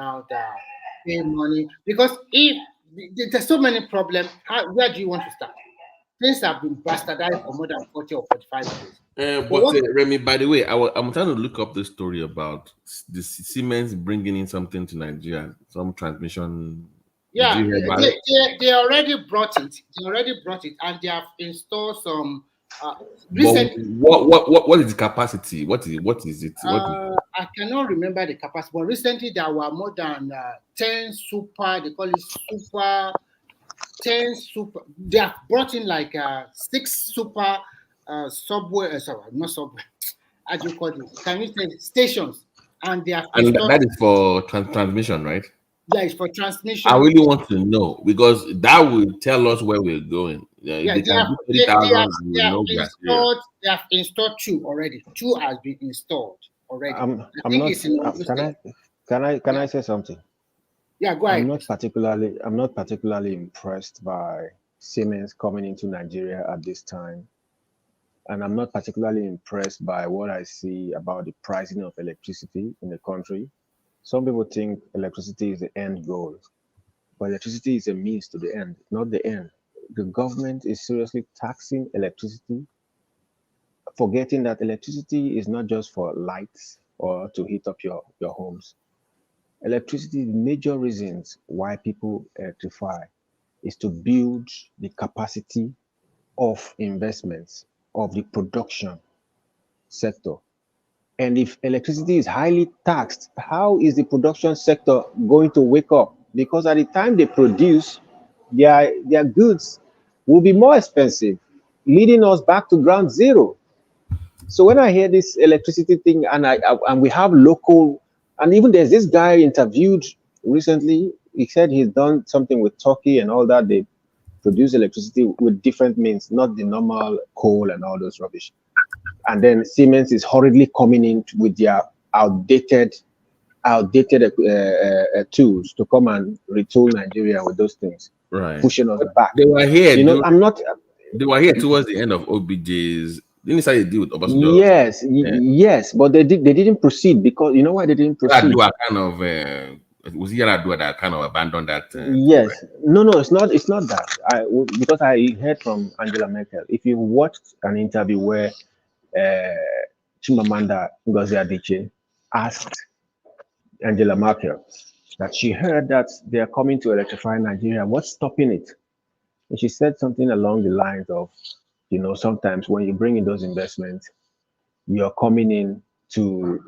Speaker 1: pay money. Because if there's so many problems, where do you want to start? Things have been bastardized for more than 40 or 45 years.
Speaker 17: Remy, by the way, I'm trying to look up the story about the Siemens bringing in something to Nigeria, some transmission.
Speaker 1: Yeah,
Speaker 17: Did you hear about it?
Speaker 1: they already brought it. And they have installed some.
Speaker 17: But
Speaker 1: Recently,
Speaker 17: what is the capacity? What is it?
Speaker 1: I cannot remember the capacity, but recently there were more than 10 super. They call it super 10 super. They have brought in like 6 super subway. Sorry, not subway. How do you call it? Can you say stations? And they have
Speaker 17: And
Speaker 1: installed.
Speaker 17: that is for transmission, right?
Speaker 1: Yeah, it's for transmission.
Speaker 17: I really want to know because that will tell us where we're going. Yeah, if
Speaker 1: Yeah,
Speaker 17: they can do 30,000, we will know we are here.
Speaker 1: they have installed 2 already. 2 has been installed already.
Speaker 22: I'm
Speaker 1: I think
Speaker 22: not.
Speaker 1: it's in
Speaker 22: Can I say something?
Speaker 1: Yeah, go ahead.
Speaker 22: I'm not particularly impressed by Siemens coming into Nigeria at this time, and I'm not particularly impressed by what I see about the pricing of electricity in the country. Some people think electricity is the end goal, but electricity is a means to the end, not the end. The government is seriously taxing electricity, forgetting that electricity is not just for lights or to heat up your homes. Electricity, the major reasons why people electrify is to build the capacity of investments, of the production sector. And if electricity is highly taxed, how is the production sector going to wake up? Because at the time they produce, their goods will be more expensive, leading us back to ground zero. So when I hear this electricity thing, and we have local, and even there's this guy interviewed recently. He said he's done something with Turkey and all that. They produce electricity with different means, not the normal coal and all those rubbish. And then Siemens is hurriedly coming in with their outdated tools to come and retool Nigeria with those things,
Speaker 17: Right.
Speaker 22: pushing us back.
Speaker 17: They were here.
Speaker 22: You know, I'm not.
Speaker 17: They were here towards the end of OBJ's. Didn't say they deal with Obasanjo.
Speaker 22: Yes, yes, but they didn't proceed because you know why they didn't proceed.
Speaker 17: Yar'Adua kind of was it Yar'Adua that kind of abandoned that?
Speaker 22: Yes, no, it's not that. Because I heard from Angela Merkel. If you watched an interview where Chimamanda Ngozi Adichie asked Angela Merkel that she heard that they are coming to electrify Nigeria, what's stopping it? And she said something along the lines of, you know, sometimes when you bring in those investments, you're coming in to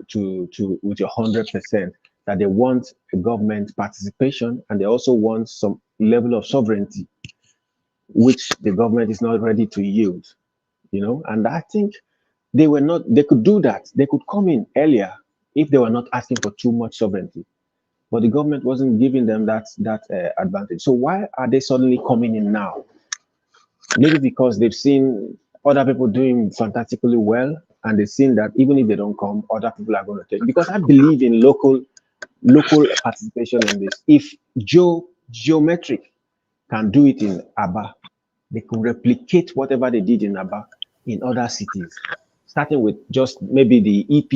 Speaker 22: with your 100%, that they want a government participation and they also want some level of sovereignty, which the government is not ready to yield, you know. And I think they could do that. They could come in earlier if they were not asking for too much sovereignty. But the government wasn't giving them that advantage. So why are they suddenly coming in now? Maybe because they've seen other people doing fantastically well, and they've seen that even if they don't come, other people are going to take. Because I believe in local participation in this. If Geometric can do it in Aba, they could replicate whatever they did in Aba in other cities, starting with just maybe the EP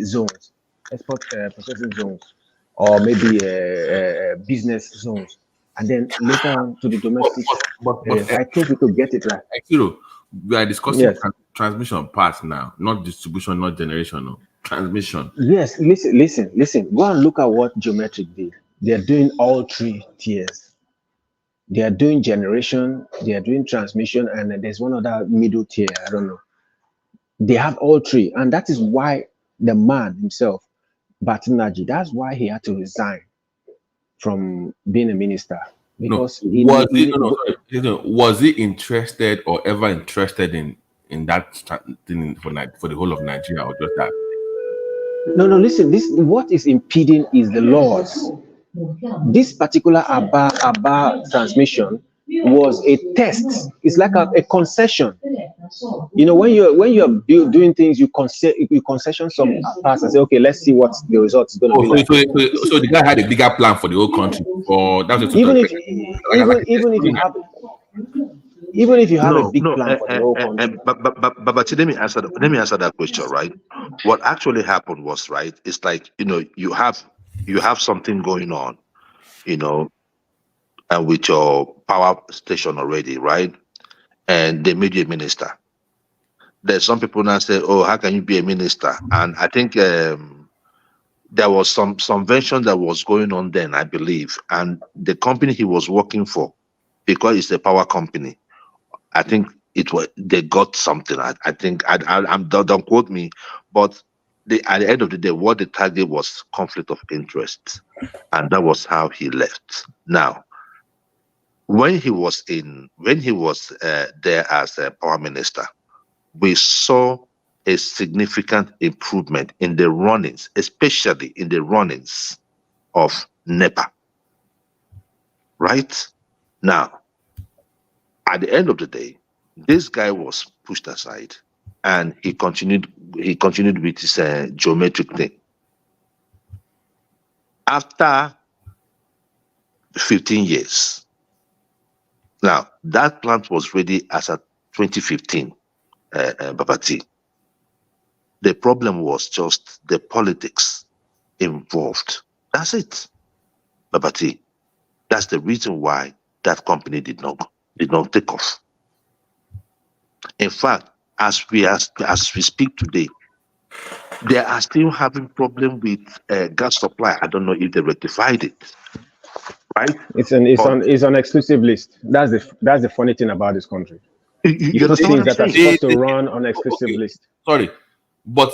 Speaker 22: zones, export processing zones, or maybe business zones, and then later on to the domestic. I think we could get it right.
Speaker 17: Actually, we are discussing
Speaker 22: Yes.
Speaker 17: transmission parts now, not distribution, not generation, no transmission.
Speaker 22: Yes, listen. Go and look at what Geometric did. They are doing all three tiers. They are doing generation, they are doing transmission, and then there's one other middle tier. I don't know. They have all three, and that is why the man himself, Batinaji, that's why he had to resign from being a minister. Because
Speaker 17: was he interested or ever interested in that thing for the whole of Nigeria, or just that?
Speaker 22: No, listen, what is impeding is the laws. This particular Aba transmission was a test. It's like a concession. You know, when you're doing things, you concession some parts and say, okay, let's see what the result is going to be like.
Speaker 17: So the guy had a bigger plan for the whole country, or that was
Speaker 22: even if you have a big plan for the whole country.
Speaker 5: But let me answer that question, right? What actually happened was, right, it's like, you know, you have something going on, you know, and with your power station already, right? And they made you a minister. There's some people now say, oh, how can you be a minister? And I think there was some subvention that was going on then, I believe. And the company he was working for, because it's a power company, I think they got something. I think don't quote me, but at the end of the day, what the target was conflict of interest, and that was how he left. Now, when he was there as a power minister, we saw a significant improvement in the runnings, especially in the runnings of NEPA. Right now, at the end of the day, this guy was pushed aside, and he continued with his geometric thing. After 15 years, now that plant was ready as of 2015, Babati. The problem was just the politics involved. That's it, Babati. That's the reason why that company did not take off. In fact, as we speak today, they are still having problem with gas supply. I don't know if they rectified it, right?
Speaker 6: It's on exclusive list. That's the funny thing about this country.
Speaker 5: You
Speaker 6: put
Speaker 5: understand what
Speaker 6: things
Speaker 5: I'm
Speaker 6: that are
Speaker 5: saying?
Speaker 6: supposed to run on exclusive
Speaker 17: Okay,
Speaker 6: list.
Speaker 17: sorry, but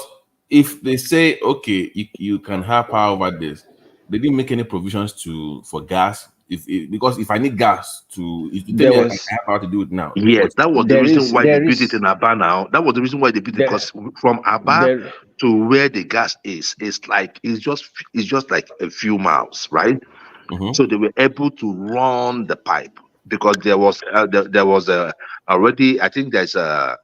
Speaker 17: if they say okay, you can have power over this, they didn't make any provisions for gas. Because if I need gas if you tell me I have power to do it now.
Speaker 5: Yes, that was the reason why they built it
Speaker 6: is
Speaker 5: in Aba now. That was the reason why they built it, because from Aba to where the gas is, it's just like a few miles, right? So they were able to run the pipe because there was already, I think there's a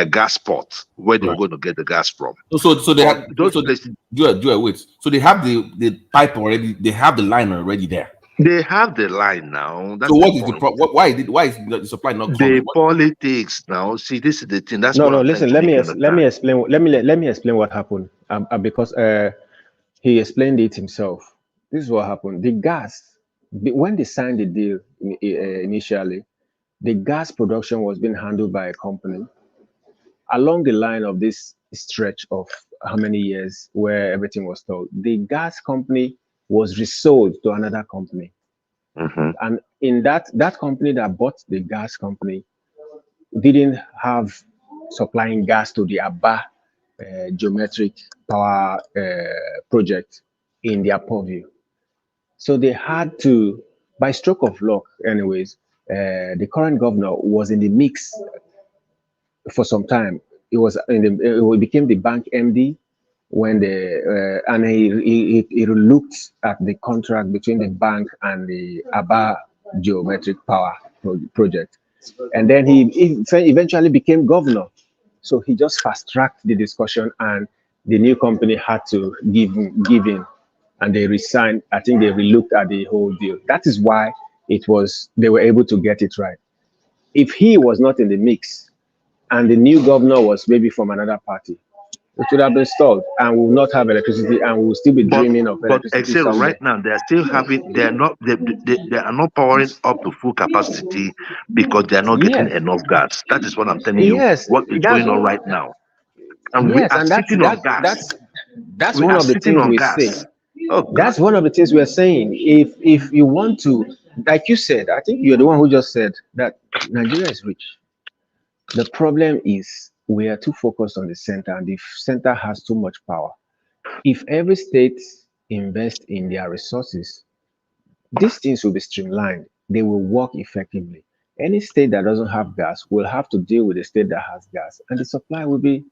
Speaker 5: gas spot where they were going to get the gas from.
Speaker 17: So they
Speaker 5: But
Speaker 17: have
Speaker 5: those places,
Speaker 17: wait. So they have the pipe already. They have the line already there.
Speaker 5: they have the line now. That's
Speaker 17: So what
Speaker 5: the
Speaker 17: is the
Speaker 5: point.
Speaker 17: why is the supply not coming?
Speaker 5: The politics now. See, this is the thing. That's
Speaker 6: No,
Speaker 5: what
Speaker 6: no.
Speaker 5: I'm
Speaker 6: Listen,
Speaker 5: trying to make you
Speaker 6: let me
Speaker 5: understand.
Speaker 6: explain. Let me explain what happened. Because he explained it himself. This is what happened. The gas, when they signed the deal initially, the gas production was being handled by a company. Along the line of this stretch of how many years where everything was told, the gas company was resold to another company. And in that company that bought the gas company didn't have supplying gas to the Aba geometric power project in their purview. So they had to, by stroke of luck, anyways, the current governor was in the mix for some time. It became the bank MD when and he looked at the contract between the bank and the Aba geometric power project, and then he eventually became governor. So he just fast tracked the discussion, and the new company had to give in, and they resigned. I think they relooked at the whole deal. That is why they were able to get it right. If he was not in the mix, and the new governor was maybe from another party, it would have been stalled, and we will not have electricity, and we will still be dreaming of
Speaker 5: But
Speaker 6: electricity
Speaker 5: Excel
Speaker 6: somewhere.
Speaker 5: right now, they are still having. They are not powering up to full capacity because they are not getting
Speaker 6: Yes.
Speaker 5: enough gas. That is what I'm telling you.
Speaker 6: Yes,
Speaker 5: What is
Speaker 6: that's
Speaker 5: going on right now? And we
Speaker 6: yes,
Speaker 5: are
Speaker 6: and
Speaker 5: sitting on gas.
Speaker 6: that's
Speaker 5: We
Speaker 6: one
Speaker 5: are
Speaker 6: of the
Speaker 5: sitting
Speaker 6: things
Speaker 5: on
Speaker 6: we say.
Speaker 5: gas. Oh God.
Speaker 6: That's one of the things we're saying. If you want to, like you said, I think you're the one who just said that Nigeria is rich. The problem is we are too focused on the center, and the center has too much power. If every state invests in their resources, these things will be streamlined. They will work effectively. Any state that doesn't have gas will have to deal with a state that has gas, and the supply will be,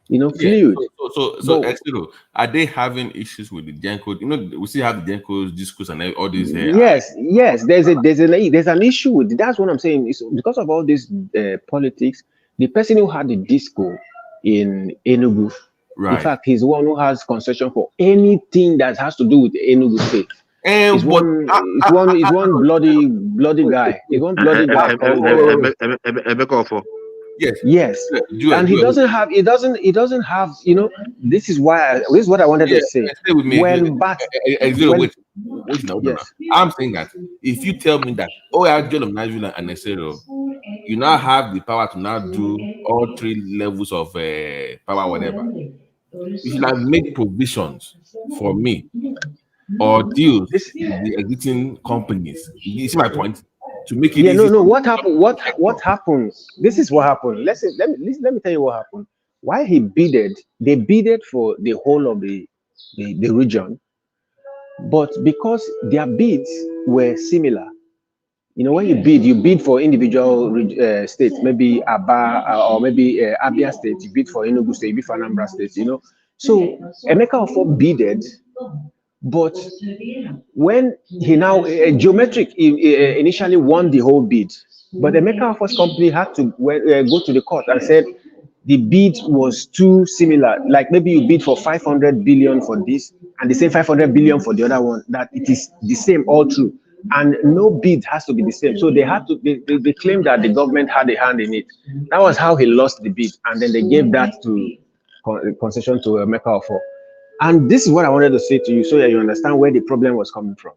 Speaker 17: Yeah.
Speaker 6: fluid.
Speaker 17: So
Speaker 6: But
Speaker 17: Excel, are they having issues with the Genco? We still have the Genco's discourse and all these here.
Speaker 6: yes, there's an issue with it. That's what I'm saying. It's because of all this politics. The person who had the disco in Enugu, in
Speaker 17: Right.
Speaker 6: fact, he's the one who has concession for anything that has to do with Enugu state. It's one bloody guy. He's one bloody guy called. Yes, and he doesn't have. This is what I wanted to say.
Speaker 17: Stay with me.
Speaker 6: When
Speaker 17: Wait now. I'm saying that if you tell me that, oh, I John of Nigeria and Excel, you now have the power to now do all three levels of power, whatever. You should have made provisions for me or deals with the existing companies. You see my point? To make it easy.
Speaker 6: No. What happened? What happened? This is what happened. Let me tell you what happened. Why he bidded? They bidded for the whole of the region, but because their bids were similar. When you bid for individual states, maybe Aba or maybe Abia State, you bid for Enugu State, you bid for Anambra State, So Emeka Ofo bidded, but when he now Geometric initially won the whole bid, but Emeka Ofo's company had to go to the court and said the bid was too similar. Like maybe you bid for 500 billion for this and the same 500 billion for the other one, that it is the same all through. And no bid has to be the same. So they claimed that the government had a hand in it. That was how he lost the bid. And then they gave that to concession to Emeka Ofo. And this is what I wanted to say to you so that you understand where the problem was coming from.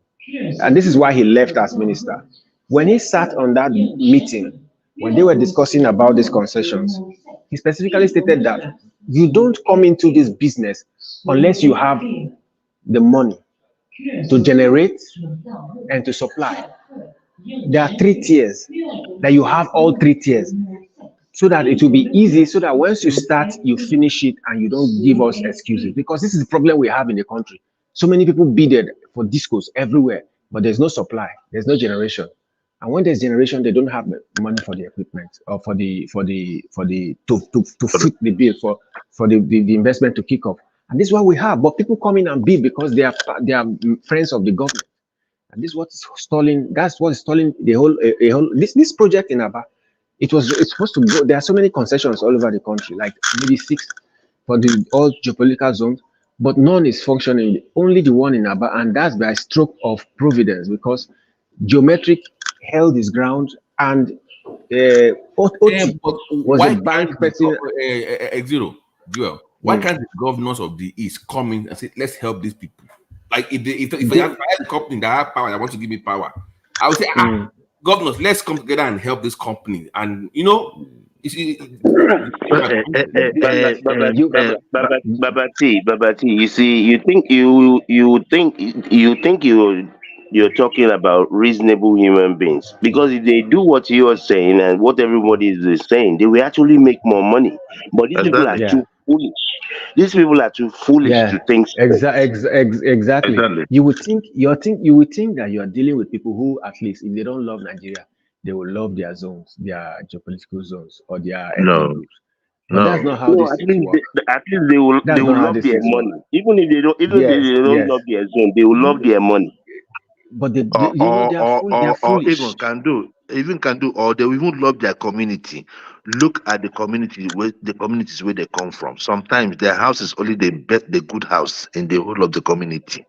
Speaker 6: And this is why he left as minister. When he sat on that meeting, when they were discussing about these concessions, he specifically stated that you don't come into this business unless you have the money to generate and to supply. There are 3 tiers that you have all 3 tiers so that it will be easy, so that once you start, you finish it and you don't give us excuses. Because this is the problem we have in the country. So many people bidded for discos everywhere, but there's no supply, there's no generation. And when there's generation, they don't have the money for the equipment or for the to foot the bill for the investment to kick off. And this is what we have. But people come in and bid because they are friends of the government. And this is what's stalling. That's what's stalling the whole this project in Aba. It's supposed to go. There are so many concessions all over the country, like maybe 6 for the all geopolitical zones, but none is functioning. Only the one in Aba, and that's by stroke of providence because Geometric held his ground and OT
Speaker 17: But
Speaker 6: was
Speaker 17: why
Speaker 6: a bank
Speaker 17: can't
Speaker 6: person.
Speaker 17: Zero, Joel? Why can't the governors of the East come in and say, let's help these people? Like if I had a company that have power, that want to give me power, I would say, governors, let's come together and help this company. And you know,
Speaker 8: Babati, you see, you're talking about reasonable human beings because if they do what you're saying and what everybody is saying, they will actually make more money. But these people are too foolish. These people are too foolish to think straight.
Speaker 6: Exactly. You would think that you are dealing with people who, at least, if they don't love Nigeria, they will love their zones, their geopolitical zones, or their ethnic groups. But that's not how these things work.
Speaker 8: At least they will love their money. Even if they don't love their zone, they will love their money.
Speaker 6: But they
Speaker 5: or
Speaker 6: foolish.
Speaker 5: even can do, or they will even love their community. Look at the communities where they come from. Sometimes their house is only the good house in the whole of the community,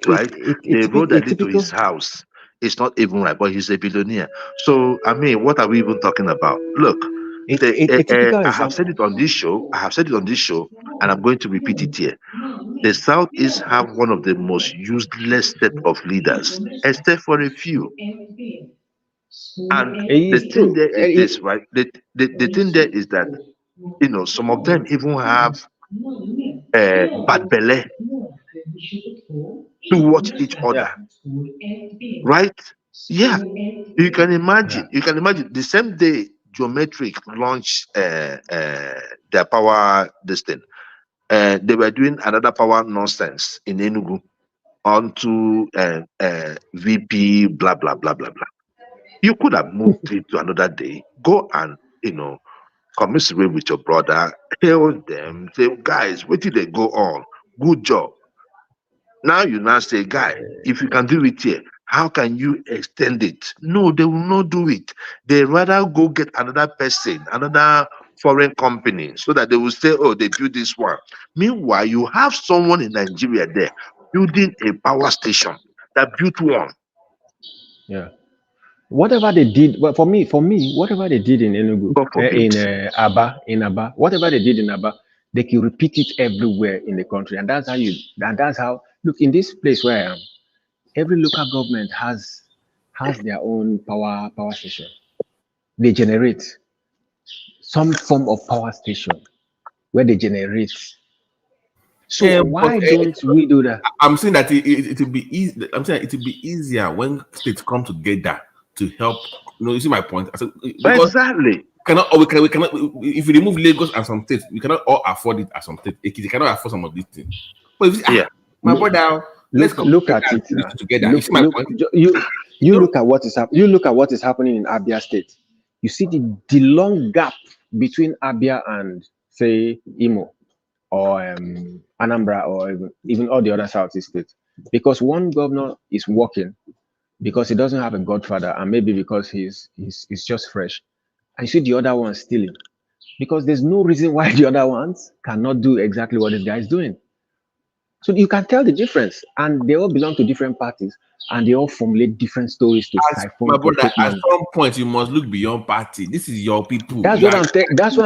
Speaker 5: right? The road that lead to his house is not even right, but he's a billionaire. So I mean, what are we even talking about? Look, I have said it on this show. And I'm going to repeat it here. The Southeast have one of the most useless set of leaders, except for a few. And the thing there is this, right? The thing there is that, you know, some of them even have bad belly to watch each other, right? Yeah, you can imagine. You can imagine the same day Geometric launched their power this thing. They were doing another power nonsense in Enugu onto VP blah blah blah blah blah. You could have moved it to another day. Go and, you know, commiserate with your brother, hail them, say, guys, what did they go on? Good job. Now you now say, guy, if you can do it here, how can you extend it? No, they will not do it. They rather go get another person, another foreign company, so that they will say, oh, they built this one. Meanwhile, you have someone in Nigeria there building a power station that built one.
Speaker 6: Yeah. Whatever they did, well, for me, whatever they did in Enugu, in Aba, whatever they did in Aba, they can repeat it everywhere in the country, and that's how. Look, in this place where I am, every local government has their own power station. They generate some form of power station where they generate. So why don't we do that?
Speaker 17: I'm saying that it will be easy. I'm saying it will be easier when states come together to help. You know, you see my point. I said,
Speaker 5: exactly.
Speaker 17: We cannot. If we remove Lagos and some states, we cannot all afford it as some states. They cannot afford some of these things. But if you say, my brother, let's
Speaker 6: look at it
Speaker 17: together. You see my point.
Speaker 6: You look at what is happening. You look at what is happening in Abia State. You see the long gap between Abia and, say, Imo or Anambra or even all the other Southeast states, because one governor is working because he doesn't have a godfather, and maybe because he's just fresh, and you see the other one stealing because there's no reason why the other ones cannot do exactly what this guy is doing. So you can tell the difference, and they all belong to different parties, and they all formulate different stories to
Speaker 17: As
Speaker 6: siphon
Speaker 17: my
Speaker 6: or
Speaker 17: brother,
Speaker 6: take
Speaker 17: at
Speaker 6: money.
Speaker 17: some point you must look beyond party. This is your people.
Speaker 6: That's
Speaker 17: You
Speaker 6: what
Speaker 17: are
Speaker 6: I'm. That's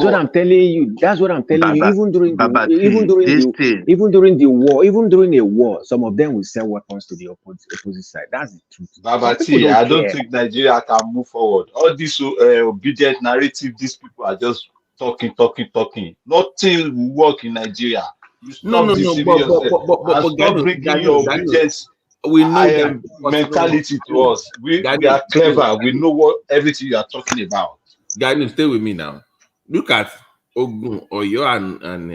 Speaker 6: what I'm telling you. That's what I'm telling you.
Speaker 5: Baba,
Speaker 6: Even during the,
Speaker 5: Baba
Speaker 6: even
Speaker 5: T,
Speaker 6: during
Speaker 5: this
Speaker 6: the,
Speaker 5: thing,
Speaker 6: even during the war, even during a war, some of them will sell weapons to the opposite side. That's the truth. Some people
Speaker 7: Babati,
Speaker 6: don't
Speaker 7: I don't
Speaker 6: care.
Speaker 7: think Nigeria can move forward. All this obedient narrative, these people are just talking, talking, talking. Nothing will work in Nigeria. You
Speaker 17: no,
Speaker 7: stop
Speaker 17: no, no,
Speaker 7: deceiving yourself and
Speaker 17: but
Speaker 7: stop bringing your
Speaker 17: Daniel,
Speaker 7: obedience
Speaker 17: we know that because
Speaker 7: mentality to us. We are clever. We know what everything you are talking about.
Speaker 17: Daniel, stay with me now. Look at Ogun, Oyo, and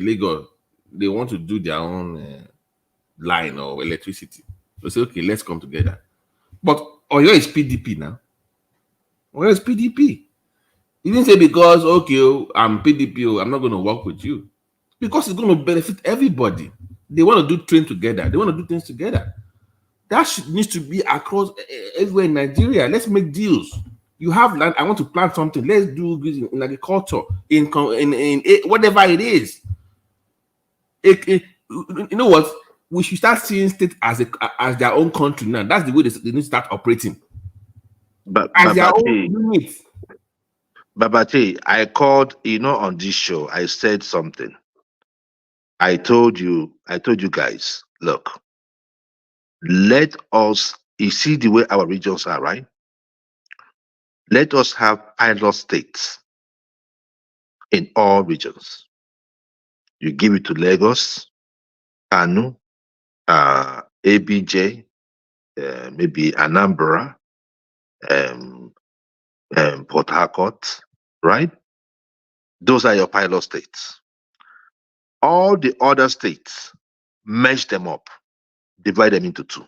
Speaker 17: Lagos. They want to do their own line of electricity. They say, okay, let's come together. But Oyo is PDP now. Oyo is PDP. He didn't say because, okay, I'm PDP, I'm not going to work with you. Because it's going to benefit everybody. They want to do train together. They want to do things together. That needs to be across everywhere in Nigeria. Let's make deals. You have land. I want to plant something. Let's do this in agriculture, in whatever it is. You know what? We should start seeing state as their own country now. That's the way they need to start operating. As their own unit.
Speaker 5: Babati, I called, on this show, I said something. I told you guys, look, let us, you see the way our regions are, right? Let us have pilot states in all regions. You give it to Lagos, Kanu, ABJ, maybe Anambra, Port Harcourt, right? Those are your pilot states. All the other states, merge them up, divide them into two.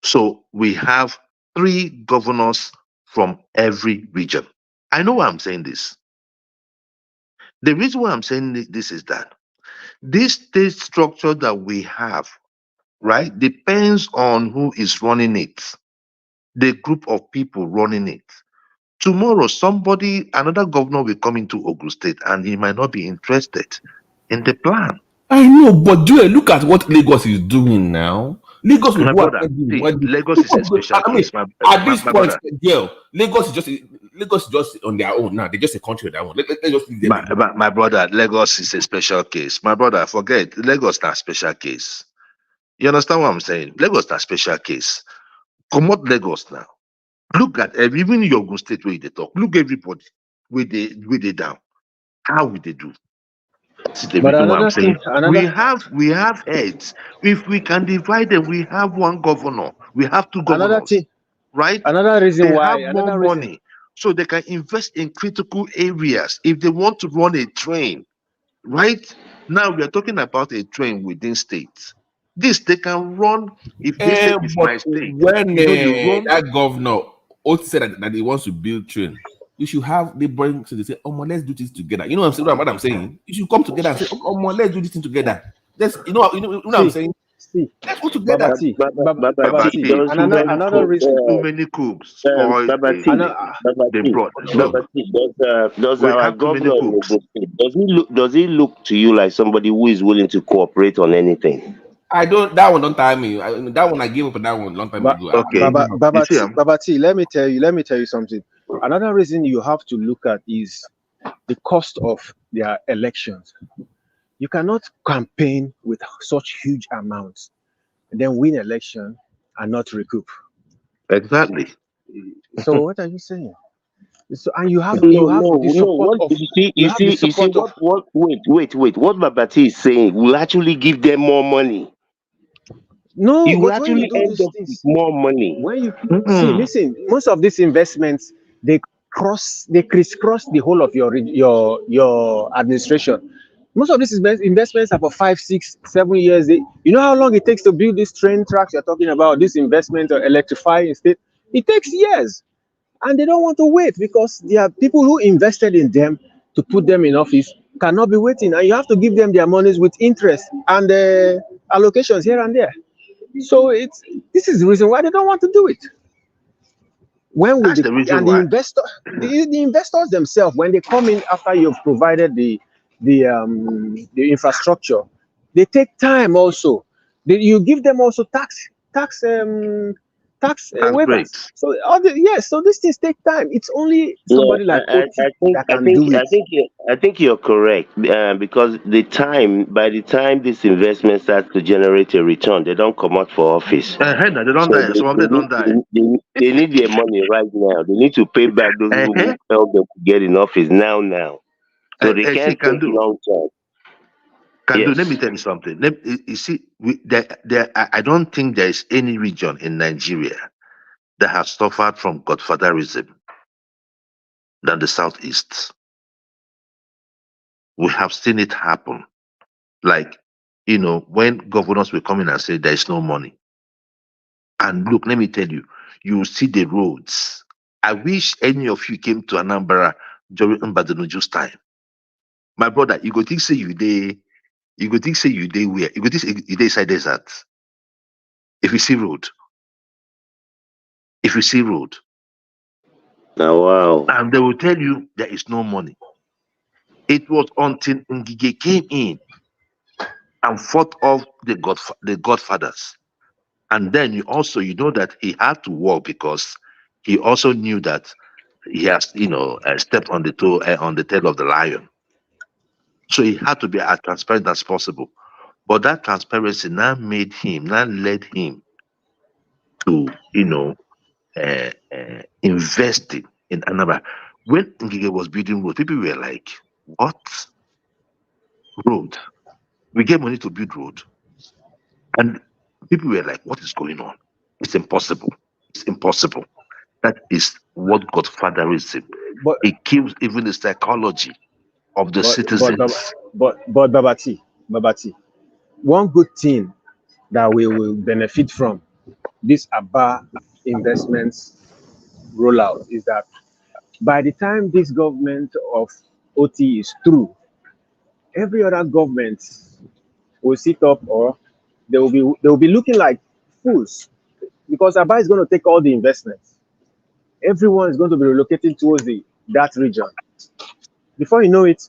Speaker 5: So we have 3 governors from every region. I know why I'm saying this. The reason why I'm saying this is that this state structure that we have, right, depends on who is running it, the group of people running it. Tomorrow, another governor will come into Ogun State and he might not be interested in the plan.
Speaker 17: I know, but Joel, look at what Lagos is doing now. Lagos will
Speaker 5: My
Speaker 17: go
Speaker 5: brother,
Speaker 17: ahead.
Speaker 5: Lagos is a special case.
Speaker 17: At this
Speaker 5: My
Speaker 17: point,
Speaker 5: brother,
Speaker 17: girl, Lagos is just on their own now. They're just a country on their own. Let's just leave them.
Speaker 5: my brother, Lagos is a special case. My brother, forget Lagos not special case. You understand what I'm saying? Lagos not special case. Come out Lagos now. Look at even your Ogun State where they talk. Look everybody where they down. How will they do? That's the
Speaker 6: But
Speaker 5: reason why I'm
Speaker 6: another
Speaker 5: saying
Speaker 6: thing,
Speaker 5: we have heads. If we can divide them, we have 1 governor. We have 2 governors, right?
Speaker 6: another reason
Speaker 5: They
Speaker 6: why,
Speaker 5: have more money, so they can invest in critical areas if they want to run a train, right? Now we are talking about a train within states. This they can run if they say it's my
Speaker 17: But
Speaker 5: state.
Speaker 17: when
Speaker 5: You run.
Speaker 17: that governor also said that he wants to build train, you should have the bring so they say, oh, let's do this together. You know what I'm saying? You should come together and say, oh, let's do this thing together. Let's, what I'm saying? Let's go together.
Speaker 6: Another reason.
Speaker 5: Too many cooks spoil the broth. Look,
Speaker 8: does
Speaker 5: we
Speaker 8: our
Speaker 5: have too many
Speaker 8: governor in
Speaker 5: cooks.
Speaker 8: Ogun State, does he look to you like somebody who is willing to cooperate on anything?
Speaker 17: That one don't tire me. That one I gave up on that one long time ago.
Speaker 6: Babati, let me tell you something. Another reason you have to look at is the cost of their elections. You cannot campaign with such huge amounts and then win election and not recoup.
Speaker 5: Exactly.
Speaker 6: So what are you saying? So, and you have the support of
Speaker 8: Wait. What Babati is saying will actually give them more money.
Speaker 6: No,
Speaker 8: you will
Speaker 6: but when you
Speaker 8: actually
Speaker 6: do
Speaker 8: end
Speaker 6: these
Speaker 8: up with
Speaker 6: things,
Speaker 8: more money.
Speaker 6: when you see, listen, most of these investments they crisscross the whole of your administration. Most of these investments are for 5, 6, 7 years. You know how long it takes to build these train tracks you're talking about, this investment or electrifying state? It takes years. And they don't want to wait because there are people who invested in them to put them in office cannot be waiting. And you have to give them their monies with interest and allocations here and there. So this is the reason why they don't want to do it. When will the investors themselves, when they come in after you've provided the the infrastructure, they take time also. You give them also tax waivers.
Speaker 5: breaks.
Speaker 6: So yes, so these things take time. It's only
Speaker 8: Yeah,
Speaker 6: somebody like
Speaker 8: I,
Speaker 6: OT
Speaker 8: I think
Speaker 6: that can do it.
Speaker 8: I think you're correct because by the time this investment starts to generate a return, they don't come out for office.
Speaker 5: They don't
Speaker 8: So
Speaker 5: die. Some of them don't die.
Speaker 8: they need their money right now. They need to pay back those people who helped them to get in office now. So they
Speaker 5: See,
Speaker 8: can't
Speaker 5: can
Speaker 8: take
Speaker 5: do.
Speaker 8: long time.
Speaker 5: Can do. Let
Speaker 8: Yes.
Speaker 5: me tell you something. You see, I don't think there is any region in Nigeria that has suffered from godfatherism than the southeast. We have seen it happen. Like, when governors will come in and say there is no money. And look, let me tell you, you will see the roads. I wish any of you came to Anambra during Mbadinuju's time. My brother, you go think say you dey where? You go think say you dey inside desert. If you see road,
Speaker 8: Oh, wow.
Speaker 5: and they will tell you there is no money. It was until Ngige came in and fought off the godfathers. And then you know that he had to work because he also knew that he has, stepped on the on the tail of the lion. So he had to be as transparent as possible. But that transparency now led him to, investing in Anambra. When Ngige was building road, people were like, "What road? We get money to build road," and people were like, "What is going on? It's impossible. It's impossible." That is what godfatherism.
Speaker 6: But
Speaker 5: It kills even the psychology of the
Speaker 6: but but
Speaker 5: citizens.
Speaker 6: but Babati, one good thing that we will benefit from this ABBA investments rollout is that by the time this government of OT is through, every other government will sit up or they will be looking like fools because ABBA is going to take all the investments. Everyone is going to be relocating towards that region. Before you know it,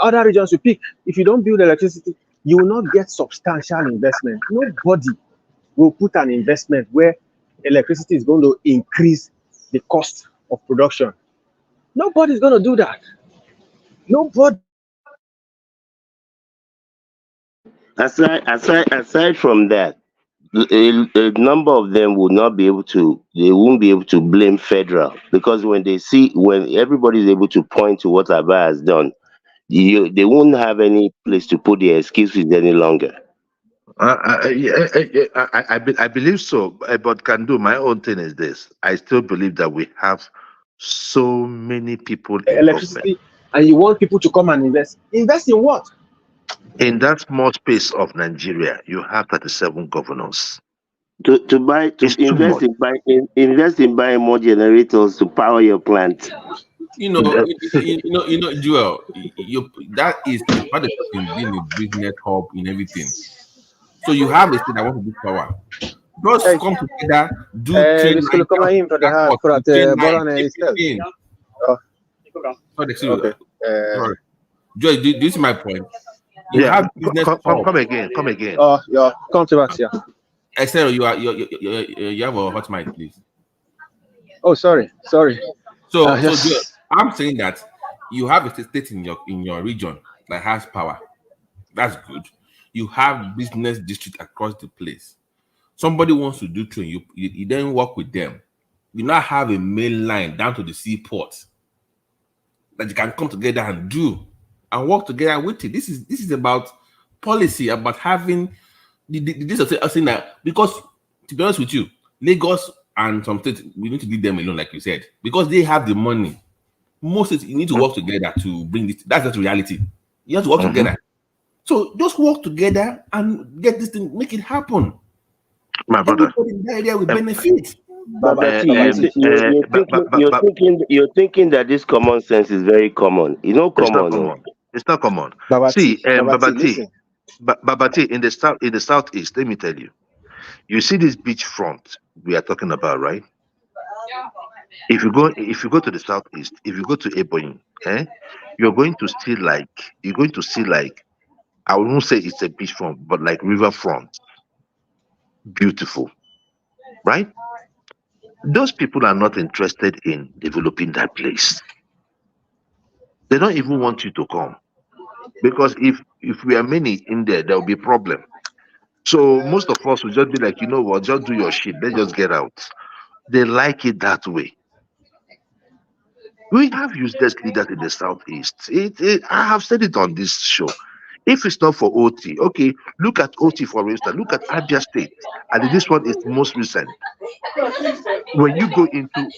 Speaker 6: other regions will pick. If you don't build electricity, you will not get substantial investment. Nobody will put an investment where electricity is going to increase the cost of production. Nobody's going to do that. Nobody.
Speaker 8: Aside from that, a number of them would not be able to. They won't be able to blame federal because when everybody is able to point to what Aba has done, they won't have any place to put their excuses any longer.
Speaker 5: I believe so, but can do my own thing is this. I still believe that we have so many people in government.
Speaker 6: Electricity, and you want people to come and invest. Invest in what?
Speaker 5: In that small space of Nigeria, you have 37 governors.
Speaker 8: To
Speaker 5: It's too much.
Speaker 8: invest in buying more generators to power your plant.
Speaker 17: Joel, that is part of being a business hub in everything. So you have a state that wants to do power. Just come together, do train
Speaker 6: Vi skulle komma in på det här för att bollarna är istället. Ja.
Speaker 17: Okay. Joy, do you see my point? You have business
Speaker 5: come again.
Speaker 6: Ja, kom tillbaka. Ja.
Speaker 17: Esther, you have a hot mic, please.
Speaker 6: Oh, sorry.
Speaker 17: So
Speaker 6: Yes.
Speaker 17: Joy, I'm saying that you have a state in your region that has power. That's good. You have business district across the place. Somebody wants to do train, you then work with them. You now have a main line down to the seaport that you can come together and do and work together with it. This is about policy, about having this is saying that, because to be honest with you, Lagos and some states, we need to leave them alone, like you said, because they have the money. Most states, you need to work together to bring this. That's just reality. You have to work together. So just work together and get this thing, make it happen.
Speaker 5: My brother,
Speaker 17: everybody in that area will benefit.
Speaker 8: You're thinking that this common sense is very common. You know, common.
Speaker 5: It's not common.
Speaker 6: Babati,
Speaker 5: See,
Speaker 6: listen.
Speaker 5: Babati, in the southeast, let me tell you, you see this beach front we are talking about, right? If you go to the southeast, if you go to Ebonyi, you're going to see like I won't say it's a beachfront, but like riverfront, beautiful, right? Those people are not interested in developing that place. They don't even want you to come because if we are many in there will be problem. So most of us will just be like, you know what, just do your shit. Let's just get out. They like it that way. We have useless leaders in the southeast. I have said it on this show. If it's not for OT, okay, look at OT for instance. Look at Abia State, and this one is most recent. When you go into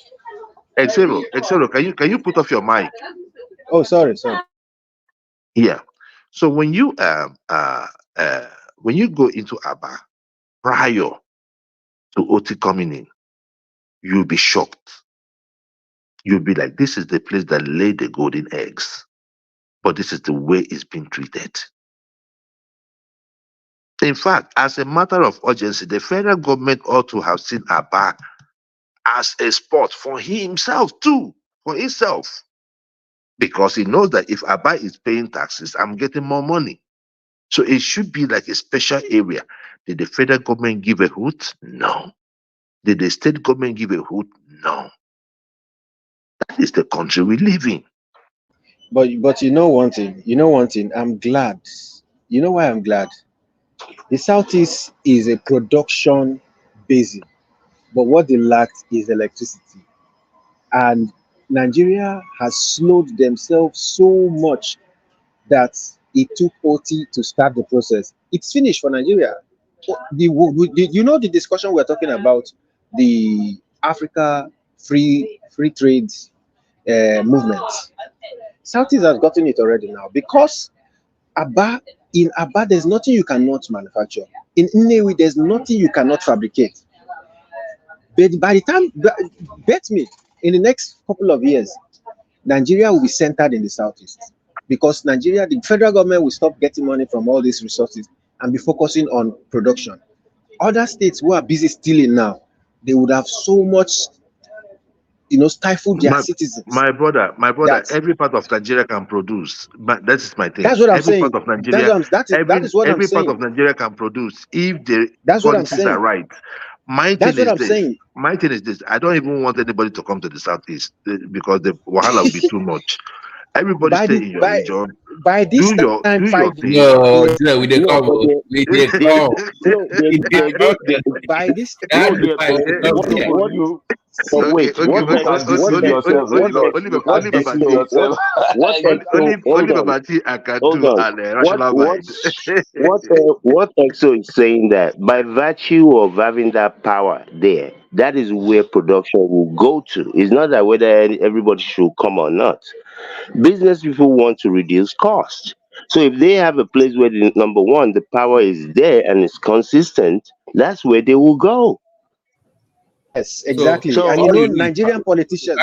Speaker 5: Excel, can you put off your mic?
Speaker 6: Oh, sorry.
Speaker 5: Yeah. So when you go into Aba prior to OT coming in, you'll be shocked. You'll be like, this is the place that laid the golden eggs, but this is the way it's been treated. In fact, as a matter of urgency, the federal government ought to have seen Aba as a spot for himself too, for himself, because he knows that if Aba is paying taxes, I'm getting more money. So it should be like a special area. Did the federal government give a hoot? No. Did the state government give a hoot? No. That is the country we live in.
Speaker 6: But you know one thing. I'm glad. You know why I'm glad? The Southeast is a production basin, but what they lack is electricity. And Nigeria has slowed themselves so much that it took OT to start the process. It's finished for Nigeria. You know the discussion we're talking about, the Africa free trade movement. Southeast has gotten it already now because in Aba, there's nothing you cannot manufacture. In Nnewi, there's nothing you cannot fabricate. But by the time, bet me, in the next couple of years, Nigeria will be centered in the Southeast because Nigeria, the federal government will stop getting money from all these resources and be focusing on production. Other states who are busy stealing now, they would have so much, stifled their citizens.
Speaker 5: My brother, every part of Nigeria can produce. But that is my thing.
Speaker 6: That's what I'm
Speaker 5: every
Speaker 6: saying.
Speaker 5: Part of Nigeria, every part of Nigeria can produce if the policies are right. My thing is this. I don't even want anybody to come to the southeast because the wahala will be too much. Everybody stay in your region.
Speaker 6: By this time,
Speaker 5: do your thing.
Speaker 17: No, we dey come. We dey come.
Speaker 6: By this
Speaker 8: What EXO is saying that by virtue of having that power there, that is where production will go to. It's not that whether everybody should come or not. Business people want to reduce cost. So if they have a place where number one, the power is there and it's consistent, that's where they will go.
Speaker 6: Yes, exactly. And Nigerian politicians,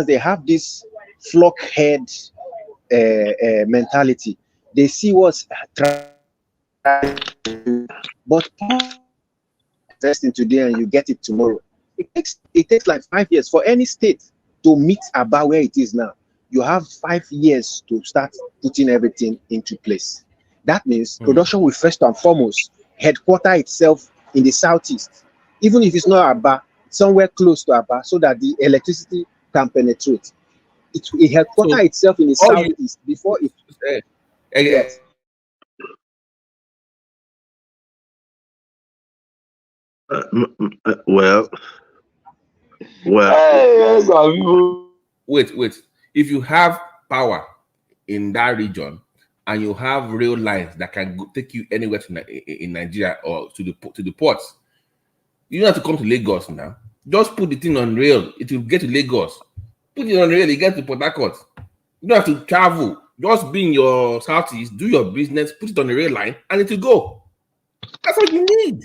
Speaker 6: they have this flock head mentality. They see what's but investing today and you get it tomorrow. It takes like 5 years for any state to meet about where it is now. You have 5 years to start putting everything into place. That means production will first and foremost headquarter itself in the southeast, even if it's not Aba, somewhere close to Aba, so that the electricity can penetrate. It will headquarter itself in the southeast before it. Yes.
Speaker 5: Well.
Speaker 17: Wait. If you have power in that region and you have rail lines that can take you anywhere in Nigeria or to the ports, you don't have to come to Lagos now. Just put the thing on rail. It will get to Lagos. Put it on rail, it gets to Port Harcourt. You don't have to travel. Just be in your southeast, do your business, put it on the rail line, and it will go. That's what you need.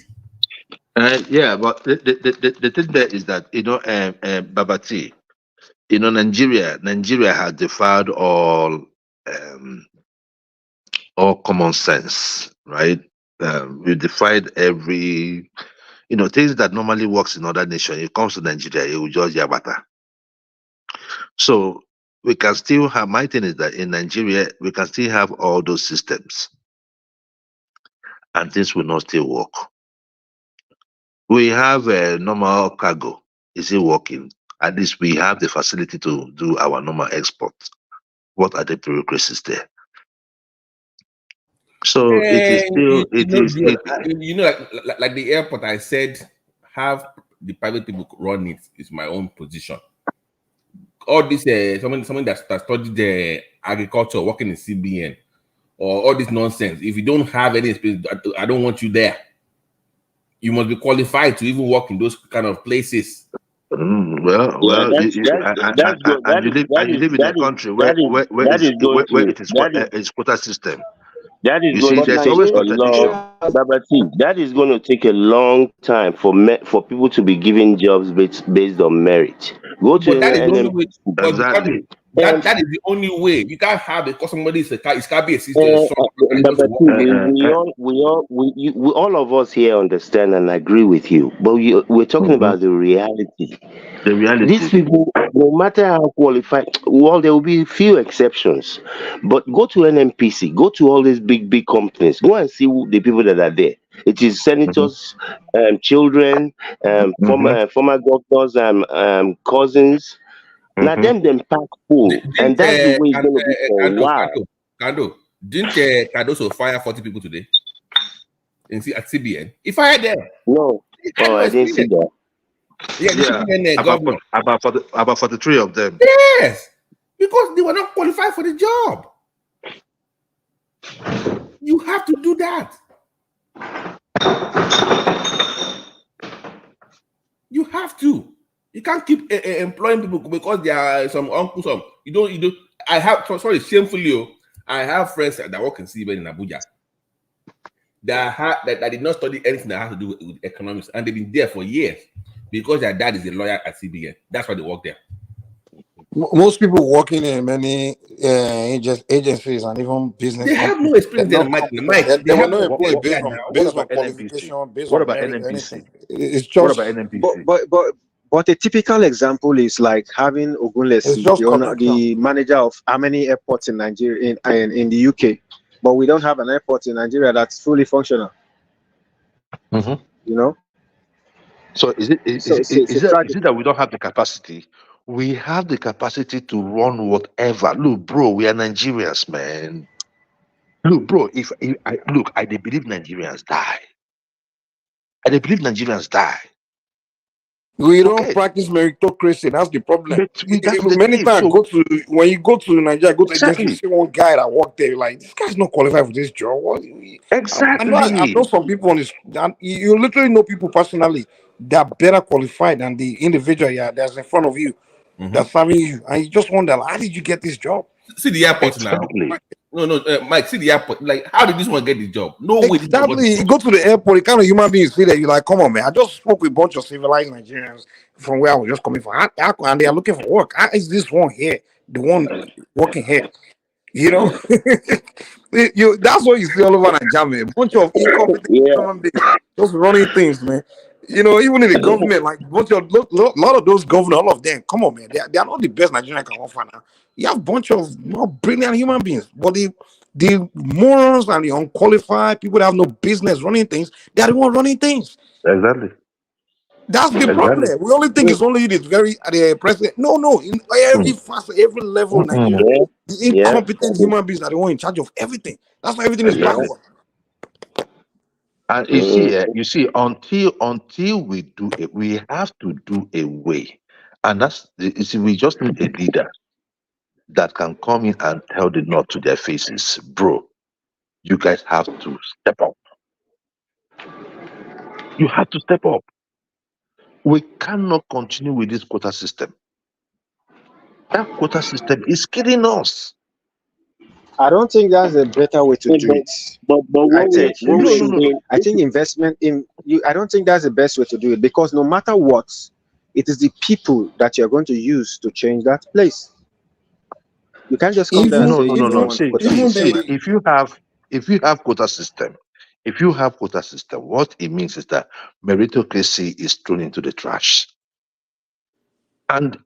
Speaker 5: Yeah, but the thing there is that Babati, Nigeria has defied all common sense, right? We defied every things that normally works in other nations. It comes to Nigeria, it will just yabata. So we can still have, my thing is that in Nigeria, we can still have all those systems and things will not still work. We have a normal cargo. Is it working? At least we have the facility to do our normal export. What are the bureaucracies there? So it is still,
Speaker 17: like the airport, I said, have the private people run it is my own position. All this, someone that studied the agriculture, working in CBN, or all this nonsense. If you don't have any experience, I don't want you there. You must be qualified to even work in those kind of places.
Speaker 5: And you live in a country where it is quota system.
Speaker 8: That is
Speaker 5: You
Speaker 8: going
Speaker 5: see,
Speaker 8: to
Speaker 5: there's
Speaker 8: take
Speaker 5: always
Speaker 8: a
Speaker 5: contradiction.
Speaker 8: long, that is going to take a long time for people to be given jobs based on merit. Go to
Speaker 17: But that is the only way.
Speaker 5: Exactly.
Speaker 17: That is the only way. You can't have it because somebody is can't be a sister.
Speaker 8: All of us here understand and agree with you, but we're talking about the reality.
Speaker 5: The reality.
Speaker 8: These people, no matter how qualified, well, there will be few exceptions. But go to NNPC, go to all these big companies, go and see the people that are there. It is senators, children, former governors, cousins. Now them pack full, and that's the way it's going to be for a while.
Speaker 17: Kando, didn't Cardoso fire 40 people today? At CBN, he fired them.
Speaker 8: No, I didn't see that.
Speaker 5: About 43 of them.
Speaker 17: Yes, because they were not qualified for the job. You have to do that. You have to. You can't keep employing people because there are some uncles. You don't. I have shamefully. I have friends that work in CBN in Abuja that did not study anything that has to do with economics, and they've been there for years because their dad is a lawyer at CBN. That's why they work there.
Speaker 21: Most people working in many agencies and even business.
Speaker 17: They have no experience there, Mike.
Speaker 21: They were not employed based on qualification.
Speaker 7: What about NNPC?
Speaker 21: It's just,
Speaker 7: what about NNPC?
Speaker 22: But a typical example is like having Ogunlesi, the manager of how many airports in Nigeria in the UK, but we don't have an airport in Nigeria that's fully functional. You know.
Speaker 5: So is it that we don't have the capacity? We have the capacity to run whatever. Look, bro, we are Nigerians, man. Look, bro, I believe Nigerians die. I believe Nigerians die.
Speaker 21: We don't practice meritocracy. That's the problem. Many times, when you go to Nigeria, go to agency, you see one guy that worked there, you're like, this guy's not qualified for this job.
Speaker 5: Exactly.
Speaker 21: I know some people on this. You literally know people personally that are better qualified than the individual that's in front of you, that's serving you, and you just wonder, how did you get this job?
Speaker 17: See the airport now. No, Mike. See the airport. Like, how did this one get the job? No way.
Speaker 21: Exactly. You go to the airport, the kind of human beings see that you're like, come on, man. I just spoke with a bunch of civilized Nigerians from where I was just coming from, and they are looking for work. How is this one here, the one working here? You know, that's what you see all over Nigeria, man. A bunch of incompetent human beings just running things, man. You know, even in the government, like lot of those governors, all of them, come on, man, they are not the best Nigerian can offer now. You have a bunch of brilliant human beings, but the morons and the unqualified people that have no business running things, they are the ones running things.
Speaker 5: Exactly.
Speaker 21: That's the problem. We only think it's only the president. No, in every facet, every level, Nigeria, the incompetent human beings are the one in charge of everything. That's why everything is backward.
Speaker 5: And you see, until we do it, we have to do away. And we just need a leader that can come in and tell the North to their faces, bro, you guys have to step up. You have to step up. We cannot continue with this quota system. That quota system is killing us.
Speaker 22: I don't think that's a better way to do it. I think investment in you. I don't think that's the best way to do it, because no matter what, it is the people that you're going to use to change that place. You can't just come there and say
Speaker 5: if you have quota system, what it means is that meritocracy is thrown into the trash. And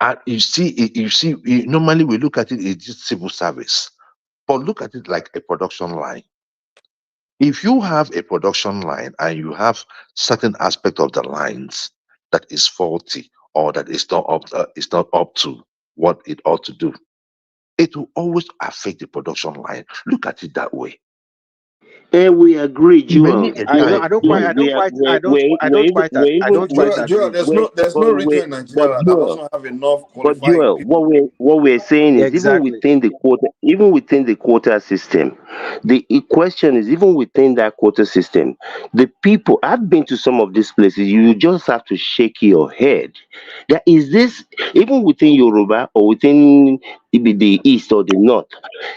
Speaker 5: normally we look at it as just civil service, but look at it like a production line. If you have a production line and you have certain aspect of the lines that is faulty or that is not up to what it ought to do, it will always affect the production line. Look at it that way.
Speaker 8: And we agree, Joel.
Speaker 5: Many a time,
Speaker 21: Joel, there's no region in Nigeria that doesn't have enough
Speaker 8: But
Speaker 21: qualified
Speaker 8: Joel,
Speaker 21: people.
Speaker 8: what we're saying is
Speaker 21: Exactly.
Speaker 8: even within the quota system, the question is even within that quota system, the people. I've been to some of these places. You just have to shake your head. That is this even within Yoruba or within the east or the north.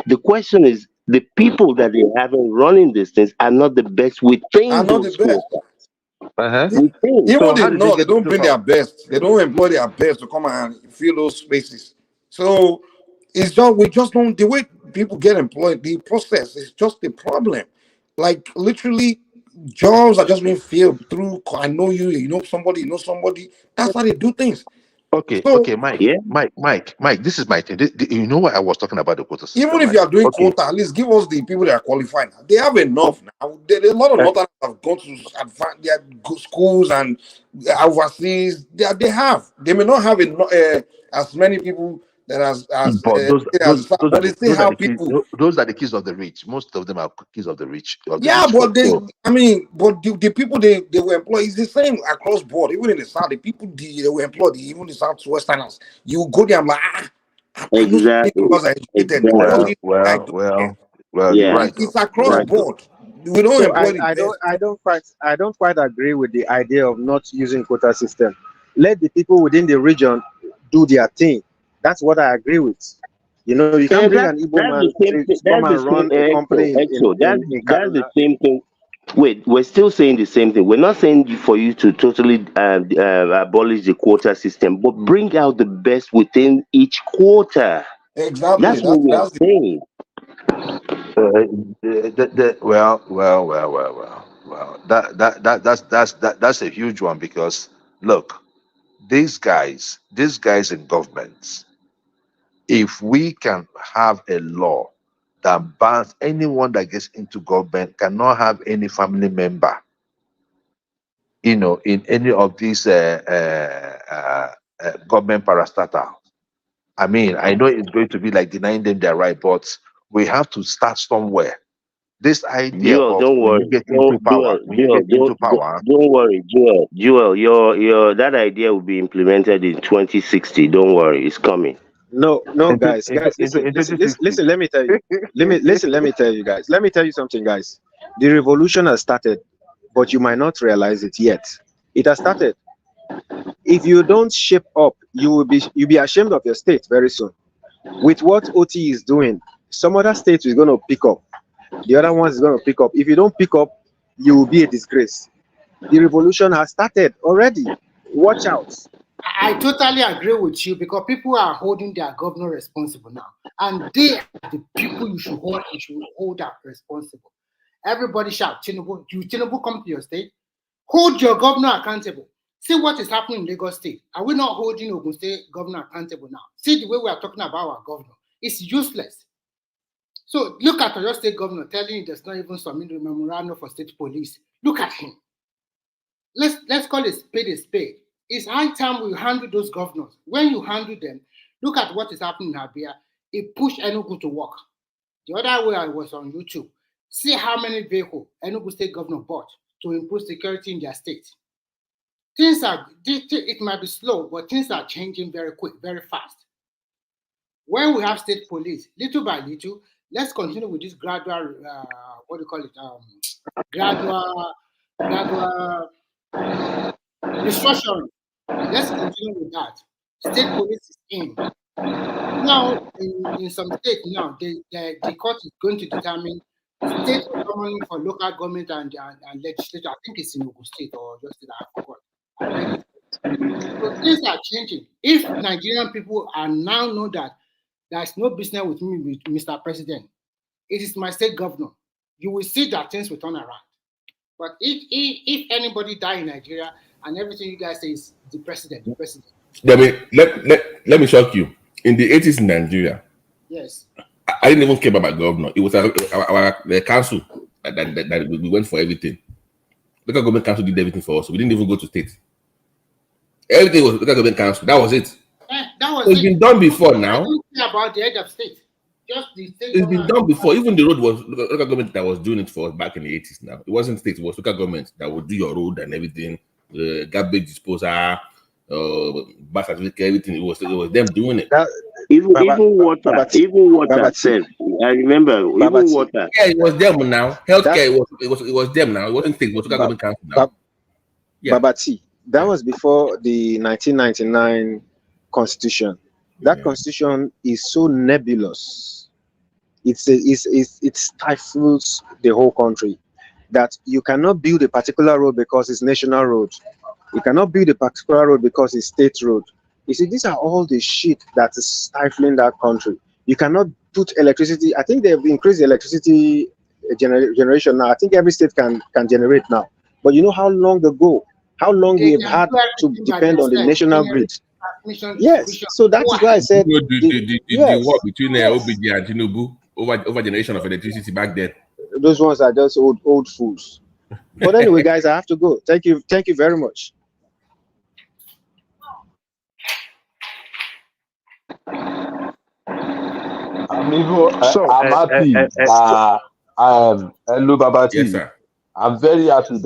Speaker 8: The question is the people that they haven't running these things are not the best
Speaker 21: Are
Speaker 8: within
Speaker 21: not the
Speaker 8: those
Speaker 21: best.
Speaker 8: quotas. Within.
Speaker 21: Even they know they don't bring their best. They don't employ their best to come and fill those spaces. So it's just we just don't the way people get employed. The process is just the problem. Like literally, jobs are just being filled through. I know you. You know somebody. You know somebody. That's how they do things.
Speaker 5: Okay,
Speaker 21: So
Speaker 5: Mike. This is my thing. You know what I was talking about the quota system,
Speaker 21: even if
Speaker 5: right?
Speaker 21: you are doing
Speaker 5: Okay,
Speaker 21: quota, at least give us the people that are qualified. They have enough now. A lot of Northerners have gone to their schools and overseas. They may not have as many people that
Speaker 5: but
Speaker 21: but they still have people.
Speaker 5: those are the kids of the rich. Most of them are kids of the rich
Speaker 21: Yeah,
Speaker 5: folk.
Speaker 21: but
Speaker 5: So,
Speaker 21: the people they were employed is the same across board. Even in the south, the people they were employed, even the southwesterners, you go there, I'm like, I know so many
Speaker 8: Exactly.
Speaker 21: of us are educated. What does
Speaker 8: Exactly.
Speaker 21: it like?
Speaker 5: you're
Speaker 8: Yeah.
Speaker 5: right.
Speaker 21: It's across
Speaker 8: Right.
Speaker 21: board. We don't
Speaker 22: So
Speaker 21: employ the best.
Speaker 6: I don't quite agree with the idea of not using quota system. Let the people within the region do their thing. That's what I agree with. You know, you can't bring an Igbo
Speaker 8: That's the
Speaker 6: man
Speaker 8: same
Speaker 6: to
Speaker 8: thing.
Speaker 6: come
Speaker 8: That's the
Speaker 6: and
Speaker 8: same
Speaker 6: run a company in
Speaker 8: That's the
Speaker 6: Kaduna.
Speaker 8: same thing. Wait, we're still saying the same thing. We're not saying for you to totally abolish the quota system, but bring out the best within each quarter.
Speaker 21: Exactly.
Speaker 8: That's what we're
Speaker 21: That's
Speaker 8: saying.
Speaker 5: Well. That's a huge one because look, these guys in governments. If we can have a law that bans anyone that gets into government cannot have any family member, in any of these government parastatals. I mean, I know it's going to be like denying them their right, but we have to start somewhere. This idea
Speaker 8: Joel,
Speaker 5: of
Speaker 8: don't
Speaker 5: when you
Speaker 8: worry.
Speaker 5: get into power,
Speaker 8: Don't worry, Joel. Your that idea will be implemented in 2060. Don't worry, it's coming.
Speaker 6: No, guys, listen. Let me tell you. Let me tell you, guys. Let me tell you something, guys. The revolution has started, but you might not realize it yet. It has started. If you don't shape up, you'll be ashamed of your state very soon. With what OT is doing, some other states is going to pick up. The other ones is going to pick up. If you don't pick up, you will be a disgrace. The revolution has started already. Watch out.
Speaker 1: I totally agree with you because people are holding their governor responsible now, and they are the people you should hold that responsible. Everybody shout, Tinubu come to your state, hold your governor accountable. See what is happening in Lagos State. Are we not holding Ogun State governor accountable now? See the way we are talking about our governor. It's useless. So look at your state governor telling you there's not even some memorandum for state police. Look at him. Let's call a spade a spade. It's high time we handle those governors. When you handle them, look at what is happening in Abia. It pushed Enugu to work. The other way I was on YouTube. See how many vehicles Enugu State governor bought to improve security in their state. It might be slow, but things are changing very quick, very fast. When we have state police, little by little, let's continue with this gradual, gradual restructuring. Let's continue with that. State police is in. Now, in some states now, the court is going to determine state autonomy for local government and legislature. I think it's in Ogun State or just I forgot. I read it. So things are changing. If Nigerian people are now know that there's no business with me with Mr. President, it is my state governor, you will see that things will turn around. But if anybody die in Nigeria and everything you guys say is the president,
Speaker 17: I mean, let me shock you. In the 80s in Nigeria,
Speaker 1: Yes.
Speaker 17: I didn't even care about my governor. It was the council that we went for everything. Local government council did everything for us. We didn't even go to state. Everything was local government council. That was it.
Speaker 1: That was
Speaker 17: So it's
Speaker 1: it.
Speaker 17: been done before
Speaker 1: I
Speaker 17: now.
Speaker 1: don't care about the head of state. Just the state
Speaker 17: It's been
Speaker 1: government.
Speaker 17: done before. Even the road was local government that was doing it for us back in the 80s now. It wasn't state, it was local government that would do your road and everything, garbage disposal, bus certificate, everything. It was them doing it.
Speaker 8: Even water safe. I remember even water.
Speaker 17: Yeah, it was them now. Healthcare, it was them now. It wasn't state, it was local government council now. Yeah.
Speaker 22: Babati, that was before the 1999 constitution. That constitution is so nebulous. It stifles the whole country. That you cannot build a particular road because it's national road. You cannot build a particular road because it's state road. You see, these are all the shit that is stifling that country. You cannot put electricity. I think they've increased the electricity generation now. I think every state can generate now. But you know how long ago, how long
Speaker 1: They
Speaker 22: we've
Speaker 1: can
Speaker 22: had
Speaker 1: do
Speaker 22: to
Speaker 1: everything by
Speaker 22: depend on the
Speaker 1: themselves,
Speaker 22: national grid.
Speaker 1: transmission,
Speaker 22: Yes,
Speaker 1: distribution.
Speaker 22: so that is why I said
Speaker 17: You know, the
Speaker 22: yes,
Speaker 17: war between
Speaker 22: yes.
Speaker 17: OBJ and TINUBU over generation of electricity back then.
Speaker 22: Those ones are just old fools. But anyway, guys, I have to go. Thank you very much.
Speaker 7: I'm happy that hello Babati.
Speaker 17: Yes, sir.
Speaker 7: I'm very happy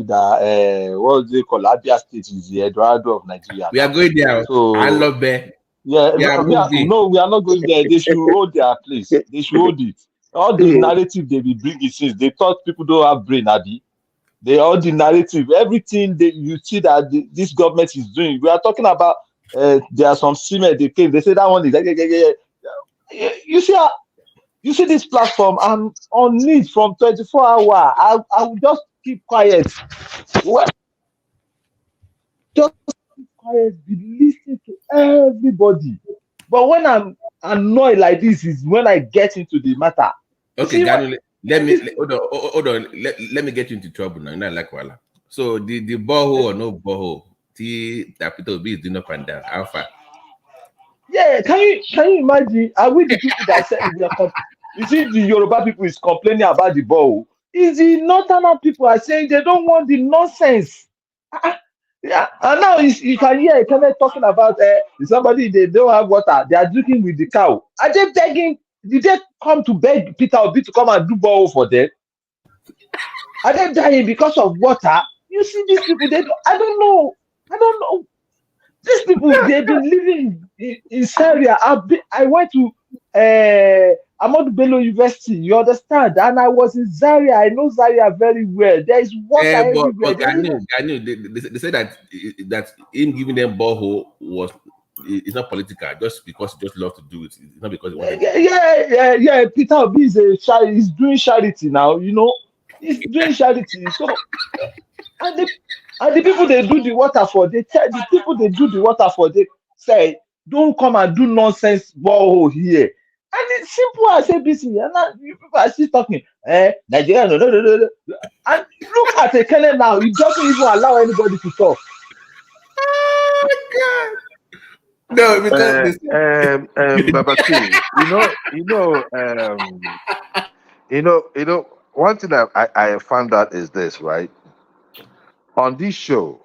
Speaker 7: that what they call Abia State is the Eldorado of Nigeria.
Speaker 17: We are going there.
Speaker 7: So
Speaker 17: I love that.
Speaker 7: yeah,
Speaker 17: We are moving.
Speaker 7: no, we are not going there. They should hold their place. They should hold it. All the narrative they be bringing since they thought people don't have brain, Abi. They all the narrative, everything you see that this government is doing. We are talking about there are some cement they came. They say that one is you see this platform. I'm on it from 24 hours. I will just keep quiet. What? Just keep quiet. Be listening to everybody. But when I'm annoyed like this is when I get into the matter.
Speaker 17: Okay, Ganu, hold on. Let me get you into trouble now. You know, like Wala. So the borehole or no borehole, the capital B is doing up and down. How far?
Speaker 7: Yeah, can you imagine? Are we the people that said we are? You see, the Yoruba people is complaining about the borehole. Is the northern people are saying they don't want the nonsense? Yeah, and now you can hear Kenneth talking about somebody they don't have water. They are drinking with the cow. Are they begging? Did they come to beg Peter Obi to come and do borehole for them? Are they dying because of water? You see these people. I don't know. These people they've been living in Syria. I went to Ahmadu Bello University. You understand? And I was in Zaria. I know Zaria very well. There is water everywhere.
Speaker 17: But I knew. They said that him giving them borehole it's not political, just because he just love to do it. It's not because he wanted.
Speaker 7: Yeah. Peter Obi is doing charity now. You know, he's doing charity. So and the people they do the water for, they tell the people they do the water for, they say, don't come and do nonsense borehole here. And it's simple as ABC. And now you people are still talking, Nigeria, no. And look at the Kenya now, he doesn't even allow anybody to talk.
Speaker 17: Oh my God. No, because
Speaker 5: Babati, one thing I found out is this, right? On this show,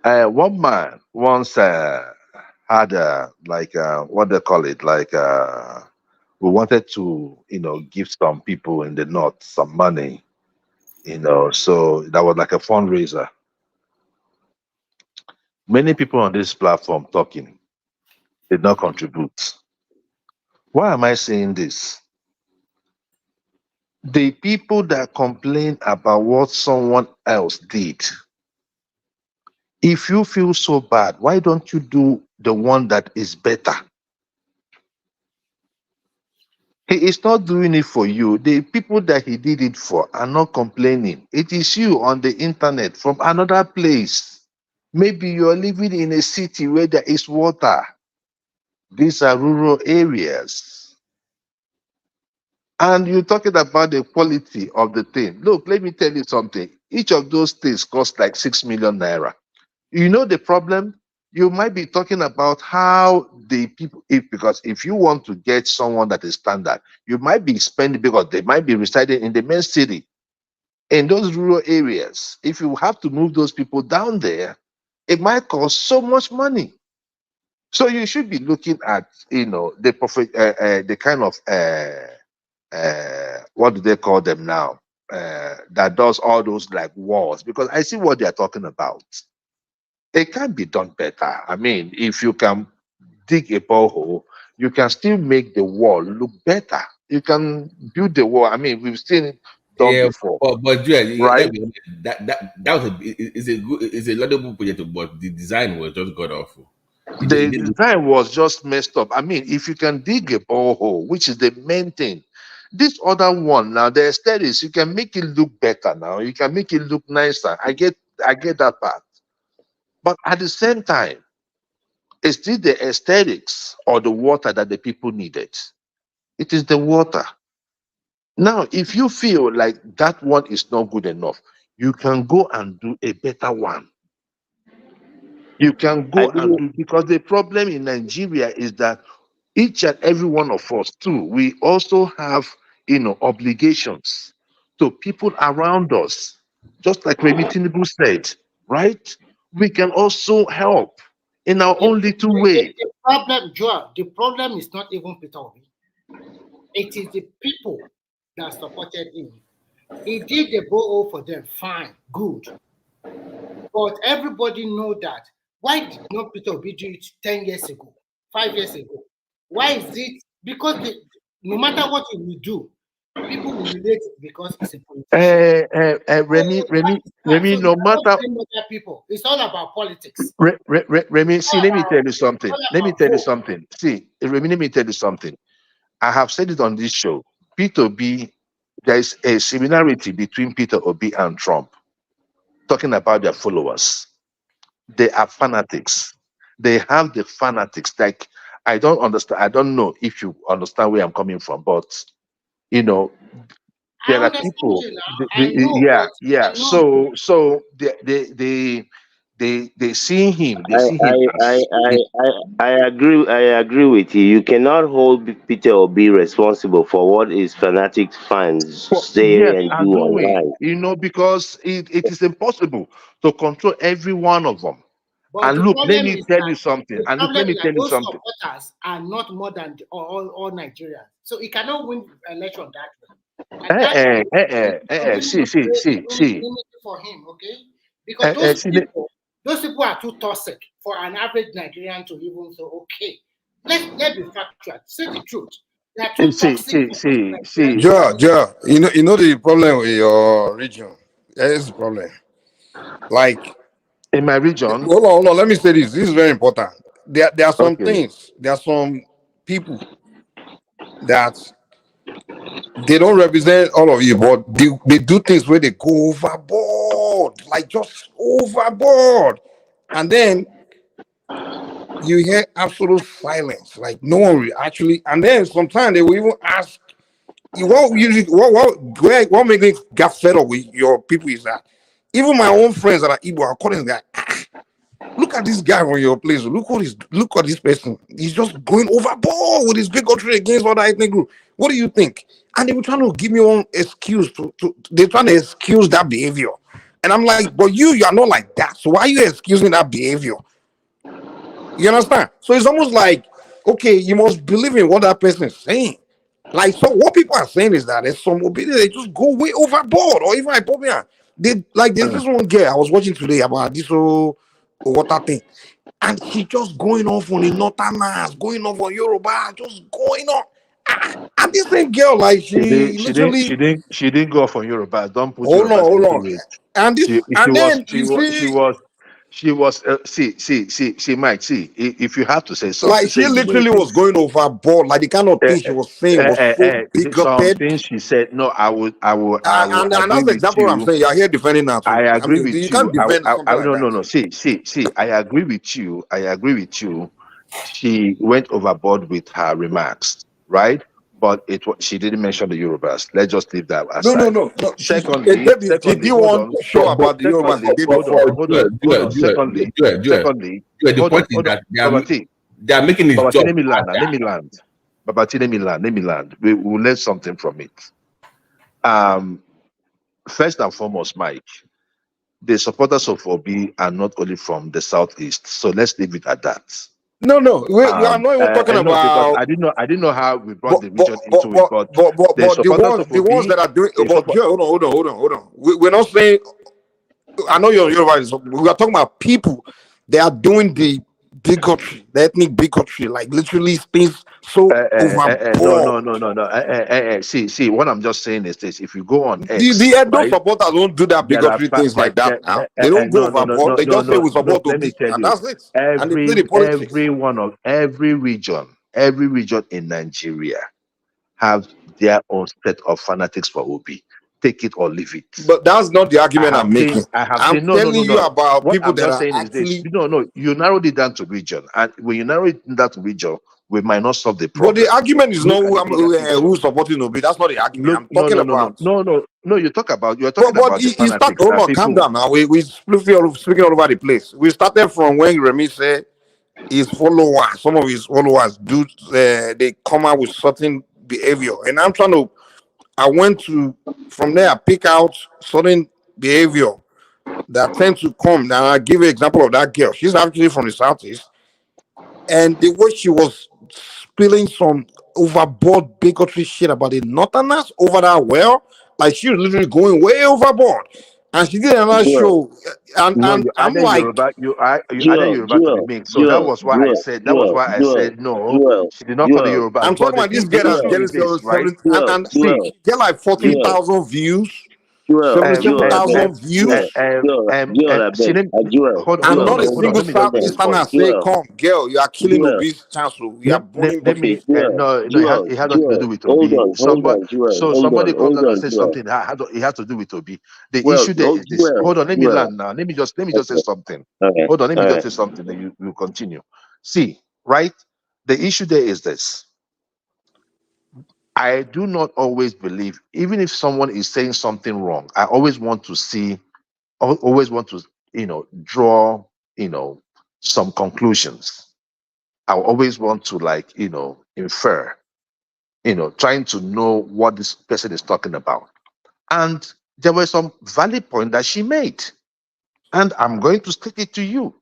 Speaker 5: one man once had what they call it, we wanted to, give some people in the north some money, so that was like a fundraiser. Many people on this platform talking did not contribute. Why am I saying this? The people that complain about what someone else did, if you feel so bad, why don't you do the one that is better? He is not doing it for you. The people that he did it for are not complaining. It is you on the internet from another place. Maybe you're living in a city where there is water. These are rural areas. And you're talking about the quality of the thing. Look, let me tell you something. Each of those things cost like 6 million naira. You know the problem? You might be talking about how the people, because if you want to get someone that is standard, you might be spending, because they might be residing in the main city. In those rural areas, if you have to move those people down there, it might cost so much money. So you should be looking at, the profit, the kind of what do they call them now? That does all those like walls, because I see what they are talking about. It can be done better. I mean, if you can dig a borehole, you can still make the wall look better. You can build the wall. I mean, we've seen it done before,
Speaker 17: but Joel,
Speaker 5: right?
Speaker 17: that was a laudable project, but the design was just god awful.
Speaker 5: The design was just messed up. I mean, if you can dig a borehole, which is the main thing, this other one now, the aesthetics, you can make it look better now. You can make it look nicer. I get that part. But at the same time, it's still the aesthetics or the water that the people needed. It is the water. Now, if you feel like that one is not good enough, you can go and do a better one. You can go and do, because the problem in Nigeria is that each and every one of us too, we also have obligations to people around us. Just like Remi TINUBU said, right? We can also help in our own little way.
Speaker 1: The problem, Joel, the problem is not even Peter Obi. It is the people that supported him. He did the borehole for them, fine, good. But everybody know that. Why did not Peter Obi do it 10 years ago, 5 years ago? Why is it? Because no matter what he will do, people will relate it because it's a politician.
Speaker 5: Remi, no matter.
Speaker 1: People, it's all about politics.
Speaker 5: Remi, see, let me tell you something. See, Remi, let me tell you something. I have said it on this show. Peter Obi, there is a similarity between Peter Obi and Trump. Talking about their followers, they are fanatics. They have the fanatics. Like, I don't understand. I don't know if you understand where I'm coming from, but there are people. So they see him. They see him.
Speaker 8: I agree. I agree with you. You cannot hold Peter Obi responsible for what his fanatic fans say and do online.
Speaker 5: Because it is impossible to control every one of them.
Speaker 1: But
Speaker 5: and look, let me tell you something.
Speaker 1: The
Speaker 5: And look,
Speaker 1: problem
Speaker 5: let me
Speaker 1: is
Speaker 5: tell
Speaker 1: that
Speaker 5: you
Speaker 1: those
Speaker 5: something.
Speaker 1: supporters are not more than all Nigerians. So he cannot win election that way. And that's
Speaker 5: See.
Speaker 1: limited for him, okay? Because those people are too toxic for an average Nigerian to even say, okay, let's be factual. Say the truth. They are too toxic.
Speaker 21: Joe, you know the problem with your region. That is the problem. Like
Speaker 5: in my region.
Speaker 21: Hold on. Let me say this. This is very important. There are some things. There are some people that they don't represent all of you, but they do things where they go overboard, like just overboard, and then you hear absolute silence, like no one will actually. And then sometimes they will even ask you what makes me get fed up with your people is that even my own friends that are Igbo are calling that. Look at this guy on your place. Look at this person. He's just going overboard with his bigotry against other ethnic group. What do you think? And they were trying to give me one excuse they're trying to excuse that behavior. And I'm like, but you are not like that. So why are you excusing that behavior? You understand? So it's almost like, okay, you must believe in what that person is saying. Like, so what people are saying is that there's some obedience, they just go way overboard, or even hypopia. There's this one girl I was watching today about this whole water thing, and she just going off on the northerners, going off on Yoruba, just going on. And this same girl, like she
Speaker 5: didn't go for Yoruba. Don't put
Speaker 21: hold on. And this,
Speaker 5: she was see, Mike, see, if you have to say something,
Speaker 21: like she literally was going overboard, like the kind of thing she was saying was so bigoted.
Speaker 5: Something she said, no, I would
Speaker 21: and that's the example I'm saying. You're here defending that.
Speaker 5: I agree with you.
Speaker 21: You can't defend something like that.
Speaker 5: No. See, I agree with you. She went overboard with her remarks, right? but she didn't mention the Yorubas. Let's just leave that
Speaker 21: No.
Speaker 5: aside. Secondly,
Speaker 21: She did
Speaker 5: hold
Speaker 21: one
Speaker 5: on.
Speaker 21: show about the Yorubas the day before.
Speaker 5: Hold on. Secondly,
Speaker 17: the point is that they are making his
Speaker 5: Babati,
Speaker 17: job
Speaker 5: let me land.
Speaker 17: harder.
Speaker 5: Let me land. Babati, let me land. We will learn something from it. First and foremost, Mike, the supporters of Obi are not only from the southeast, so let's leave it at that.
Speaker 21: No, we are not even talking
Speaker 5: No, because
Speaker 21: about.
Speaker 5: I didn't know how we brought the region into it, but
Speaker 21: the ones that are doing. Hold on. We're not saying. I know you're right. So we are talking about people. They are doing the bigotry, the ethnic bigotry, like literally things so overboard.
Speaker 5: No. See. What I'm just saying is this: if you go on X,
Speaker 21: The Edo supporters don't do that bigotry things like that. Now they don't go overboard. They just say we support
Speaker 5: let me
Speaker 21: Obi,
Speaker 5: tell
Speaker 21: and
Speaker 5: you,
Speaker 21: that's it. And they play the politics.
Speaker 5: every region in Nigeria have their own set of fanatics for Obi. Take it or leave it.
Speaker 21: But that's not the argument I'm making. I'm telling you about
Speaker 5: what
Speaker 21: people
Speaker 5: I'm
Speaker 21: that
Speaker 5: just
Speaker 21: are
Speaker 5: saying
Speaker 21: actually.
Speaker 5: is this. No. You narrowed it down to region, and when you narrow it down to region, we might not solve the
Speaker 21: But
Speaker 5: problem.
Speaker 21: the argument is not who's supporting Obi. That's not the argument. I'm talking about.
Speaker 5: No. You're talking about the fanatics.
Speaker 21: Hold on, calm down now. We speaking all over the place. We started from when Remy said his followers, some of his followers do they come out with certain behavior, and I went to from there pick out certain behavior that tend to come. Now I give you an example of that girl. She's actually from the southeast, and the way she was spilling some overboard bigotry shit about the northerners over that well, like she was literally going way overboard. And she did another show, and I'm like,
Speaker 5: you added Yoruba to the mix. So that was why I said no. She did not call the Yoruba.
Speaker 21: I'm talking about this girl that's getting and see, she get like 14,000 views, 77,000 views, and not a single Southeasterner say, "Come, girl, you are killing Obi's chance. You are burning."
Speaker 5: No, it had nothing to do with Obi. Somebody comes out and says something. It has to do with Obi. The issue there is this. Hold on, let me land now. Let me just say something. Hold on, let me just say something. Then you continue. See, right? The issue there is this. I do not always believe, even if someone is saying something wrong, I always want to draw, some conclusions. I always want to infer, trying to know what this person is talking about. And there were some valid points that she made. And I'm going to state it to you.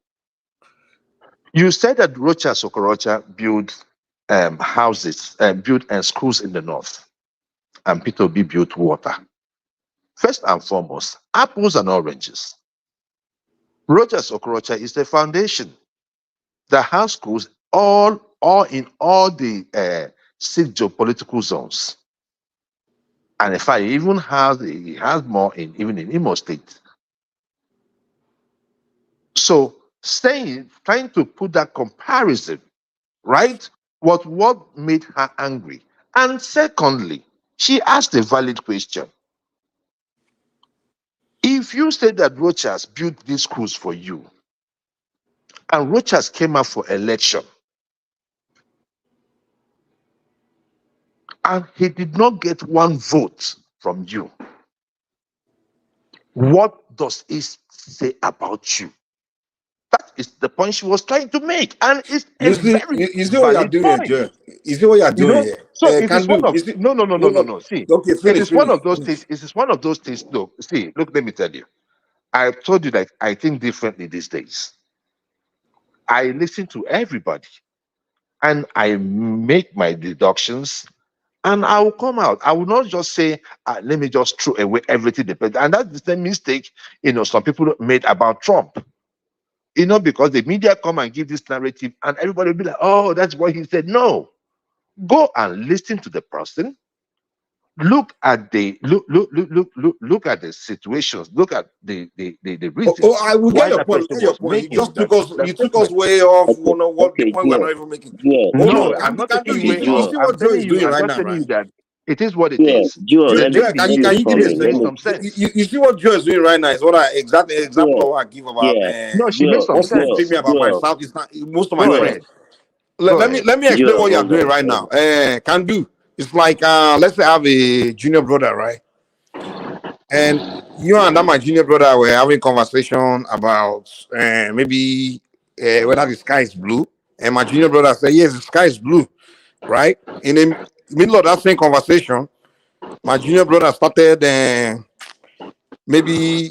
Speaker 5: You said that Rocha Sokorocha built houses, built schools in the north, and Peter Obi built water. First and foremost, apples and oranges. Rocha Sokorocha is the foundation that has schools all in all the 6 geopolitical zones. And in fact, he has more even in Imo State. So trying to put that comparison, right, was what made her angry. And secondly, she asked a valid question. If you say that Rochas built these schools for you, and Rochas came out for election, and he did not get one vote from you, what does it say about you? That is the point she was trying to make, and it's
Speaker 21: you see what you're doing here. You see what you're doing here.
Speaker 5: So it is one of no. See,
Speaker 21: okay,
Speaker 5: it is one of those things. It is one of those things. Look, let me tell you. I've told you that I think differently these days. I listen to everybody, and I make my deductions, and I will come out. I will not just say, let me just throw away everything. And that's the same mistake, some people made about Trump. Because the media come and give this narrative, and everybody will be like, oh, that's what he said. No. Go and listen to the person. Look at the situations. Look at the reasons.
Speaker 21: I will get your point. Just because you took us way off, what the point we're not even making.
Speaker 5: No, I'm not taking you way off. I'm telling you, I'm just telling you that it is what it is.
Speaker 21: Joe, can you give me some sense? You see what Joe is doing right now is what example of what I give about.
Speaker 5: No, she makes some sense.
Speaker 21: Speak me about my Southeast, most of my friends. Let me explain what you're doing right now. Can do. It's like let's say I have a junior brother, right? And you and that my junior brother were having conversation about maybe whether the sky is blue. And my junior brother said, yes, the sky is blue, right? In the middle of that same conversation, my junior brother started maybe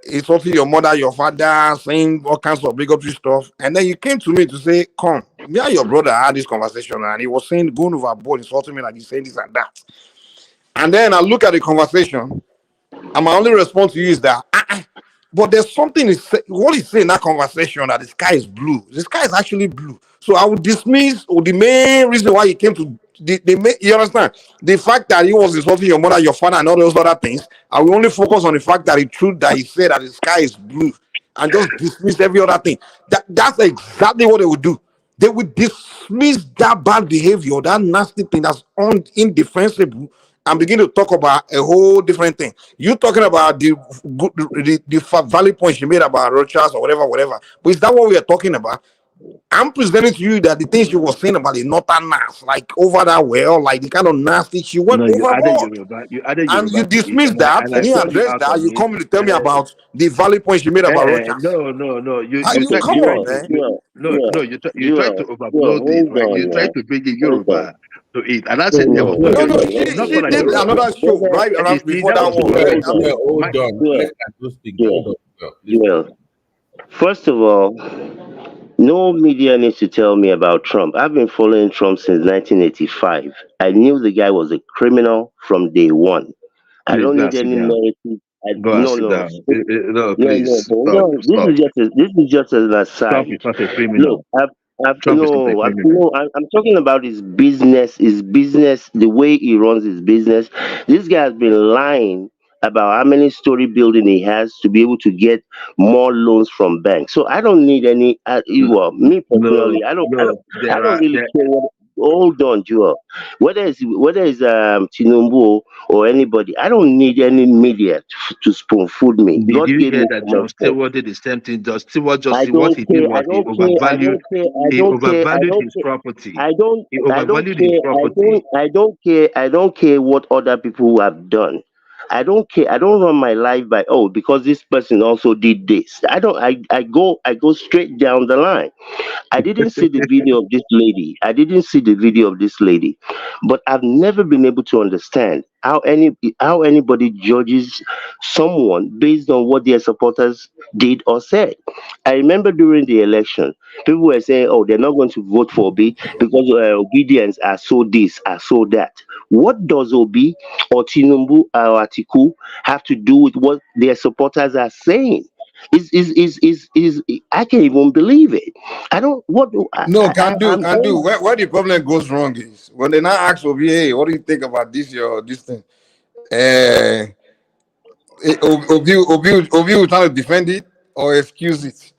Speaker 21: insulting your mother, your father, saying all kinds of bigotry stuff. And then you came to me to say, come, me and your brother had this conversation, and he was saying, going overboard, insulting me like he's saying this and that. And then I look at the conversation, and my only response to you is that, but there's something, what he's saying in that conversation that the sky is blue. The sky is actually blue. So I would dismiss, or the main reason why he came to, you understand? The fact that he was insulting your mother, your father, and all those other things, I will only focus on the fact that the truth that he said that the sky is blue, and just dismiss every other thing. That's exactly what they would do. They would dismiss that bad behavior, that nasty thing that's indefensible, and begin to talk about a whole different thing. You talking about the valid points you made about Rochas or whatever. But is that what we are talking about? I'm presenting to you that the things you were saying about the northern nas, like over that well, like the kind of nasty, she went
Speaker 5: No, you added
Speaker 21: overboard.
Speaker 5: Yoruba. You added
Speaker 21: And
Speaker 5: Yoruba
Speaker 21: you
Speaker 5: to it,
Speaker 21: dismissed that,
Speaker 5: and
Speaker 21: you
Speaker 5: I
Speaker 21: didn't
Speaker 5: called you
Speaker 21: address
Speaker 5: out
Speaker 21: that,
Speaker 5: on
Speaker 21: you
Speaker 5: it.
Speaker 21: come to tell me about the valid points you made about Rochas.
Speaker 5: No.
Speaker 21: I mean, come on, man.
Speaker 5: You try to overblow this,
Speaker 8: hold
Speaker 5: right?
Speaker 8: on,
Speaker 5: You try to bring the
Speaker 8: hold on.
Speaker 5: Yoruba to it, and I said there was no
Speaker 21: No,
Speaker 5: Yoruba.
Speaker 21: she
Speaker 5: Not what I
Speaker 21: did
Speaker 5: Yoruba.
Speaker 21: another show right
Speaker 5: And you
Speaker 21: around
Speaker 5: see,
Speaker 21: before
Speaker 5: that
Speaker 21: that
Speaker 5: was
Speaker 21: one,
Speaker 5: where
Speaker 21: right?
Speaker 5: Mike, let's not speak now.
Speaker 8: Joel, first of all, no media needs to tell me about Trump. I've been following Trump since 1985. I knew the guy was a criminal from day one. I
Speaker 5: Please
Speaker 8: don't
Speaker 5: go
Speaker 8: need
Speaker 5: and sit
Speaker 8: any
Speaker 5: down.
Speaker 8: narrative.
Speaker 5: Go and
Speaker 8: No,
Speaker 5: sit
Speaker 8: no,
Speaker 5: down. No,
Speaker 8: no.
Speaker 5: please
Speaker 8: But hold
Speaker 5: stop.
Speaker 8: on.
Speaker 5: Stop.
Speaker 8: This is just an
Speaker 5: Trump
Speaker 8: aside.
Speaker 5: is not a
Speaker 8: Look,
Speaker 5: criminal.
Speaker 8: I've
Speaker 5: Trump is not a
Speaker 8: no,
Speaker 5: criminal.
Speaker 8: I'm talking about his business, the way he runs his business. This guy has been lying about how many story building he has to be able to get more loans from banks. So I don't need any. Well, me
Speaker 5: No,
Speaker 8: personally, I
Speaker 5: no.
Speaker 8: don't really care what. Hold on, Joel. Whether it's TINUBU or anybody, I don't need any media to spoon food me.
Speaker 5: Did
Speaker 8: God
Speaker 5: you
Speaker 8: gave
Speaker 5: hear
Speaker 8: me
Speaker 5: that
Speaker 8: common
Speaker 5: John
Speaker 8: sense.
Speaker 5: Stewart did the same thing? John Stewart
Speaker 8: I
Speaker 5: just what
Speaker 8: don't
Speaker 5: he did
Speaker 8: care. I
Speaker 5: was he
Speaker 8: don't care. I
Speaker 5: overvalued.
Speaker 8: don't care. I
Speaker 5: He
Speaker 8: don't care. I
Speaker 5: overvalued
Speaker 8: don't
Speaker 5: his
Speaker 8: care.
Speaker 5: property.
Speaker 8: I don't.
Speaker 5: He
Speaker 8: I don't
Speaker 5: overvalued his
Speaker 8: care.
Speaker 5: property.
Speaker 8: I don't care. I don't care what other people have done. I don't care. I don't run my life by because this person also did this. I go straight down the line. I didn't see the video of this lady. I didn't see the video of this lady, but I've never been able to understand how anybody judges someone based on what their supporters did or said. I remember during the election, people were saying, "Oh, they're not going to vote for Obi because obedience are so this, are so that." What does Obi or Tinubu or Atiku have to do with what their supporters are saying? Is I can't even believe it. I don't what do
Speaker 21: No,
Speaker 8: I'm
Speaker 21: can do. Where the problem goes wrong is when they now ask Obi, hey, what do you think about this thing? Obi will try to defend it or excuse it.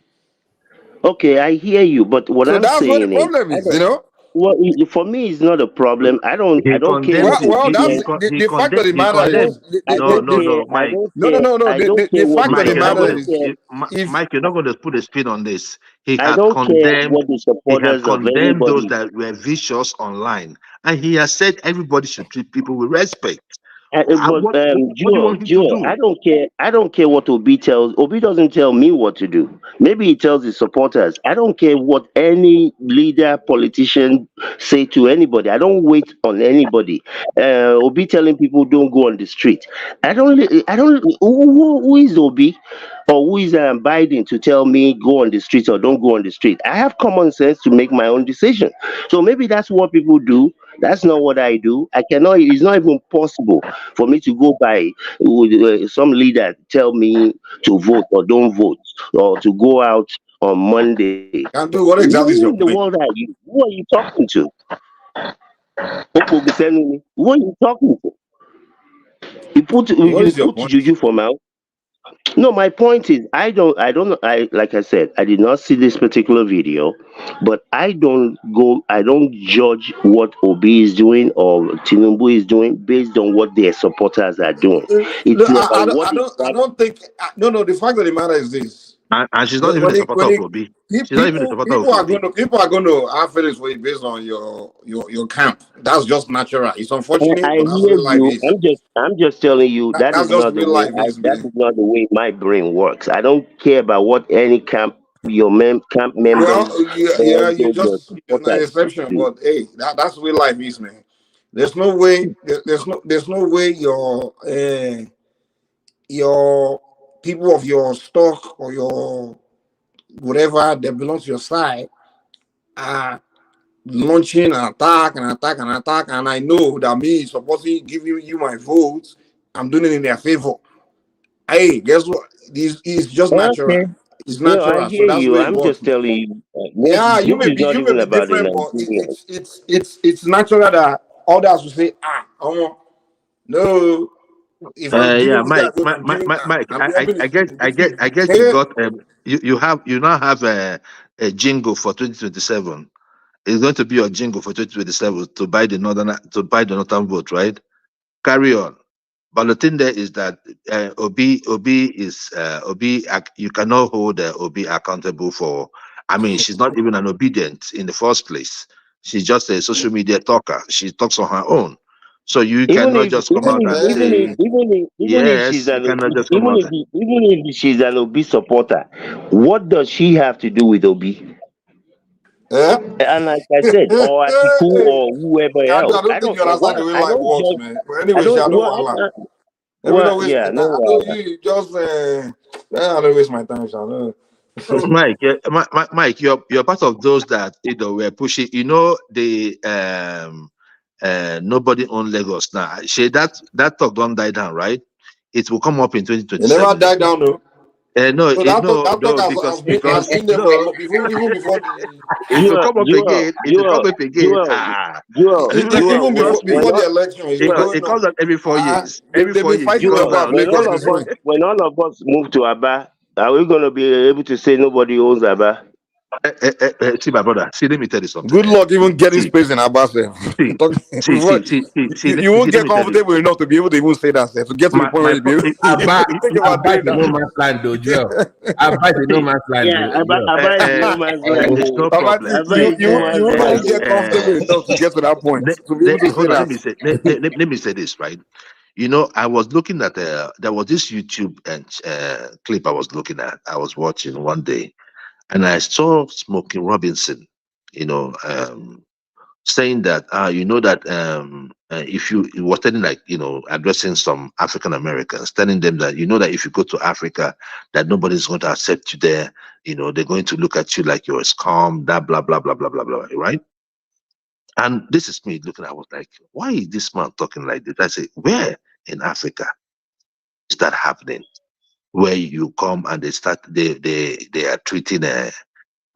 Speaker 8: okay. I hear you, but what
Speaker 21: So
Speaker 8: I'm
Speaker 21: that's what the
Speaker 8: saying is,
Speaker 21: problem
Speaker 8: I
Speaker 21: is,
Speaker 8: don't. Well, for me, it's not a problem. I
Speaker 5: He
Speaker 8: don't care
Speaker 5: condemns
Speaker 8: what
Speaker 5: it.
Speaker 21: Well, that's
Speaker 8: obedience.
Speaker 5: He
Speaker 21: the fact of
Speaker 5: condemn.
Speaker 21: the
Speaker 5: He
Speaker 21: matter
Speaker 5: condemns.
Speaker 21: is
Speaker 8: I
Speaker 5: No,
Speaker 8: don't
Speaker 5: no,
Speaker 8: care.
Speaker 5: no, Mike.
Speaker 8: I don't
Speaker 21: the
Speaker 8: care what
Speaker 21: fact
Speaker 8: the
Speaker 21: of
Speaker 5: Mike,
Speaker 21: the
Speaker 5: you're not
Speaker 21: matter
Speaker 5: going to.
Speaker 8: supporters.
Speaker 21: is if
Speaker 5: Mike, you're not going to put a spin on this. He
Speaker 8: I
Speaker 5: had
Speaker 8: don't care
Speaker 5: condemned.
Speaker 8: what the
Speaker 5: He had
Speaker 8: supporters of
Speaker 5: condemned those
Speaker 8: anybody.
Speaker 5: that were vicious online, and he has said everybody should treat people with respect.
Speaker 8: But
Speaker 5: What do you want him to
Speaker 8: Joel,
Speaker 5: do?
Speaker 8: I don't care. I don't care what Obi tells. Obi doesn't tell me what to do. Maybe he tells his supporters. I don't care what any leader, politician say to anybody. I don't wait on anybody. Obi telling people don't go on the street. I don't. Who is Obi? Or who is Biden to tell me go on the street or don't go on the street? I have common sense to make my own decision. So maybe that's what people do. That's not what I do. I cannot. It's not even possible for me to go by some leader tell me to vote or don't vote or to go out on Monday.
Speaker 21: can do what
Speaker 8: Who
Speaker 21: exactly
Speaker 8: in
Speaker 21: is
Speaker 8: the
Speaker 21: your
Speaker 8: world
Speaker 21: point?
Speaker 8: are you? Who are you talking to? Who are you talking to?
Speaker 21: What
Speaker 8: You
Speaker 21: is your
Speaker 8: put
Speaker 21: point?
Speaker 8: juju for mouth. No, my point is, I like I said, I did not see this particular video, but I don't judge what Obi is doing or Tinubu is doing based on what their supporters are doing. It's
Speaker 21: No,
Speaker 8: about what is
Speaker 21: I
Speaker 8: that.
Speaker 21: don't think. No. The fact of the matter is this:
Speaker 5: And she's not even a supporter of Obi. She's not even a supporter of Obi.
Speaker 21: People are going to have feelings for you based on your camp. That's just natural. It's unfortunate,
Speaker 8: I
Speaker 21: but that's
Speaker 8: hear
Speaker 21: what life
Speaker 8: you.
Speaker 21: is.
Speaker 8: I'm just telling you that
Speaker 21: That's
Speaker 8: is
Speaker 21: just
Speaker 8: not the
Speaker 21: real
Speaker 8: way.
Speaker 21: life is,
Speaker 8: That
Speaker 21: man.
Speaker 8: is not the way my brain works. I don't care about what any camp camp members
Speaker 21: Well,
Speaker 8: or
Speaker 21: you
Speaker 8: your
Speaker 21: just you're an
Speaker 8: supporters
Speaker 21: exception,
Speaker 8: do.
Speaker 21: but hey, that's real life is, man. There's no way. There's no way your people of your stock or your whatever that belongs to your side are launching an attack and attack and attack. And I know that me supposing giving you my votes, I'm doing it in their favor. Hey, guess what? This is just natural.
Speaker 8: Okay.
Speaker 21: It's
Speaker 8: No, I
Speaker 21: natural. So
Speaker 8: hear
Speaker 21: that's the
Speaker 8: you.
Speaker 21: way it
Speaker 8: I'm
Speaker 21: works,
Speaker 8: just
Speaker 21: man.
Speaker 8: telling you.
Speaker 21: Yeah,
Speaker 8: This is not
Speaker 21: you may
Speaker 8: even
Speaker 21: be
Speaker 8: about the
Speaker 21: different, but
Speaker 8: Nigerians.
Speaker 21: it's natural that others will say, no. If I'm
Speaker 5: Yeah,
Speaker 21: giving this guy
Speaker 5: Mike,
Speaker 21: vote, I'm giving
Speaker 5: Mike.
Speaker 21: I'm helping
Speaker 5: I guess you got you now have a jingle for 2027. It's going to be your jingle for 2027 to buy the northern vote, right? Carry on. But the thing there is that Obi is Obi. You cannot hold Obi accountable for. I mean, she's not even an obedient in the first place. She's just a social media talker. She talks on her own. So you cannot just come out and say
Speaker 8: Even if she's
Speaker 5: yes. You
Speaker 8: an
Speaker 5: cannot just come
Speaker 8: even
Speaker 5: out.
Speaker 8: if she's an Obi supporter, what does she have to do with Obi? And like I said, or Atiku or whoever
Speaker 21: I
Speaker 8: else,
Speaker 21: don't think you understand the way
Speaker 8: I
Speaker 21: life
Speaker 8: don't
Speaker 21: works,
Speaker 8: judge.
Speaker 21: man. But
Speaker 8: I
Speaker 21: anyway,
Speaker 8: don't.
Speaker 21: I don't want to. Let me not waste my
Speaker 8: Yeah,
Speaker 21: time. I
Speaker 8: no.
Speaker 21: know you just I don't waste my time, Shano.
Speaker 5: Mike, Mike, you're part of those that were pushing. The nobody own Lagos now. That talk don't die down, right? It will come up in
Speaker 21: It never
Speaker 5: 2027
Speaker 21: died
Speaker 5: again.
Speaker 21: down, though.
Speaker 5: No,
Speaker 21: So that talk
Speaker 5: because
Speaker 21: has been there for
Speaker 5: no,
Speaker 21: even before the
Speaker 5: it will come up again. It will come up again.
Speaker 21: even
Speaker 5: Trust me.
Speaker 21: before the election. It's been going
Speaker 5: It
Speaker 21: on.
Speaker 5: comes out every 4 years.
Speaker 21: They've
Speaker 5: Every 4
Speaker 21: been
Speaker 5: years it
Speaker 21: fighting
Speaker 5: comes
Speaker 21: over
Speaker 5: out.
Speaker 21: Lagos since when?
Speaker 8: When all of us move to Aba, are we going to be able to say nobody owns Aba?
Speaker 5: See, my brother. See, let me tell you something.
Speaker 21: Good luck even getting
Speaker 5: See,
Speaker 21: space in Abbas. You won't get comfortable enough to be able to even say that, to get to the point where you be able to think about doing
Speaker 17: no
Speaker 21: that.
Speaker 17: man's land, though, Joe. Abba is no man's land,
Speaker 8: Yeah,
Speaker 17: though.
Speaker 8: Aba is no man's land.
Speaker 5: it's no
Speaker 21: Abba,
Speaker 5: problem.
Speaker 21: you won't even get comfortable enough to get to that point to be able to say
Speaker 5: Hold on,
Speaker 21: that.
Speaker 5: let me say this, right? I was looking at there was this YouTube clip I was looking at. I was watching one day, and I saw Smokey Robinson, saying that if he was telling, like, addressing some African Americans, telling them that that if you go to Africa, that nobody's going to accept you there. They're going to look at you like you're a scum, that blah blah blah blah blah blah, right? And this is me looking. I was like, why is this man talking like this? I say, where in Africa is that happening? Where you come and they are treating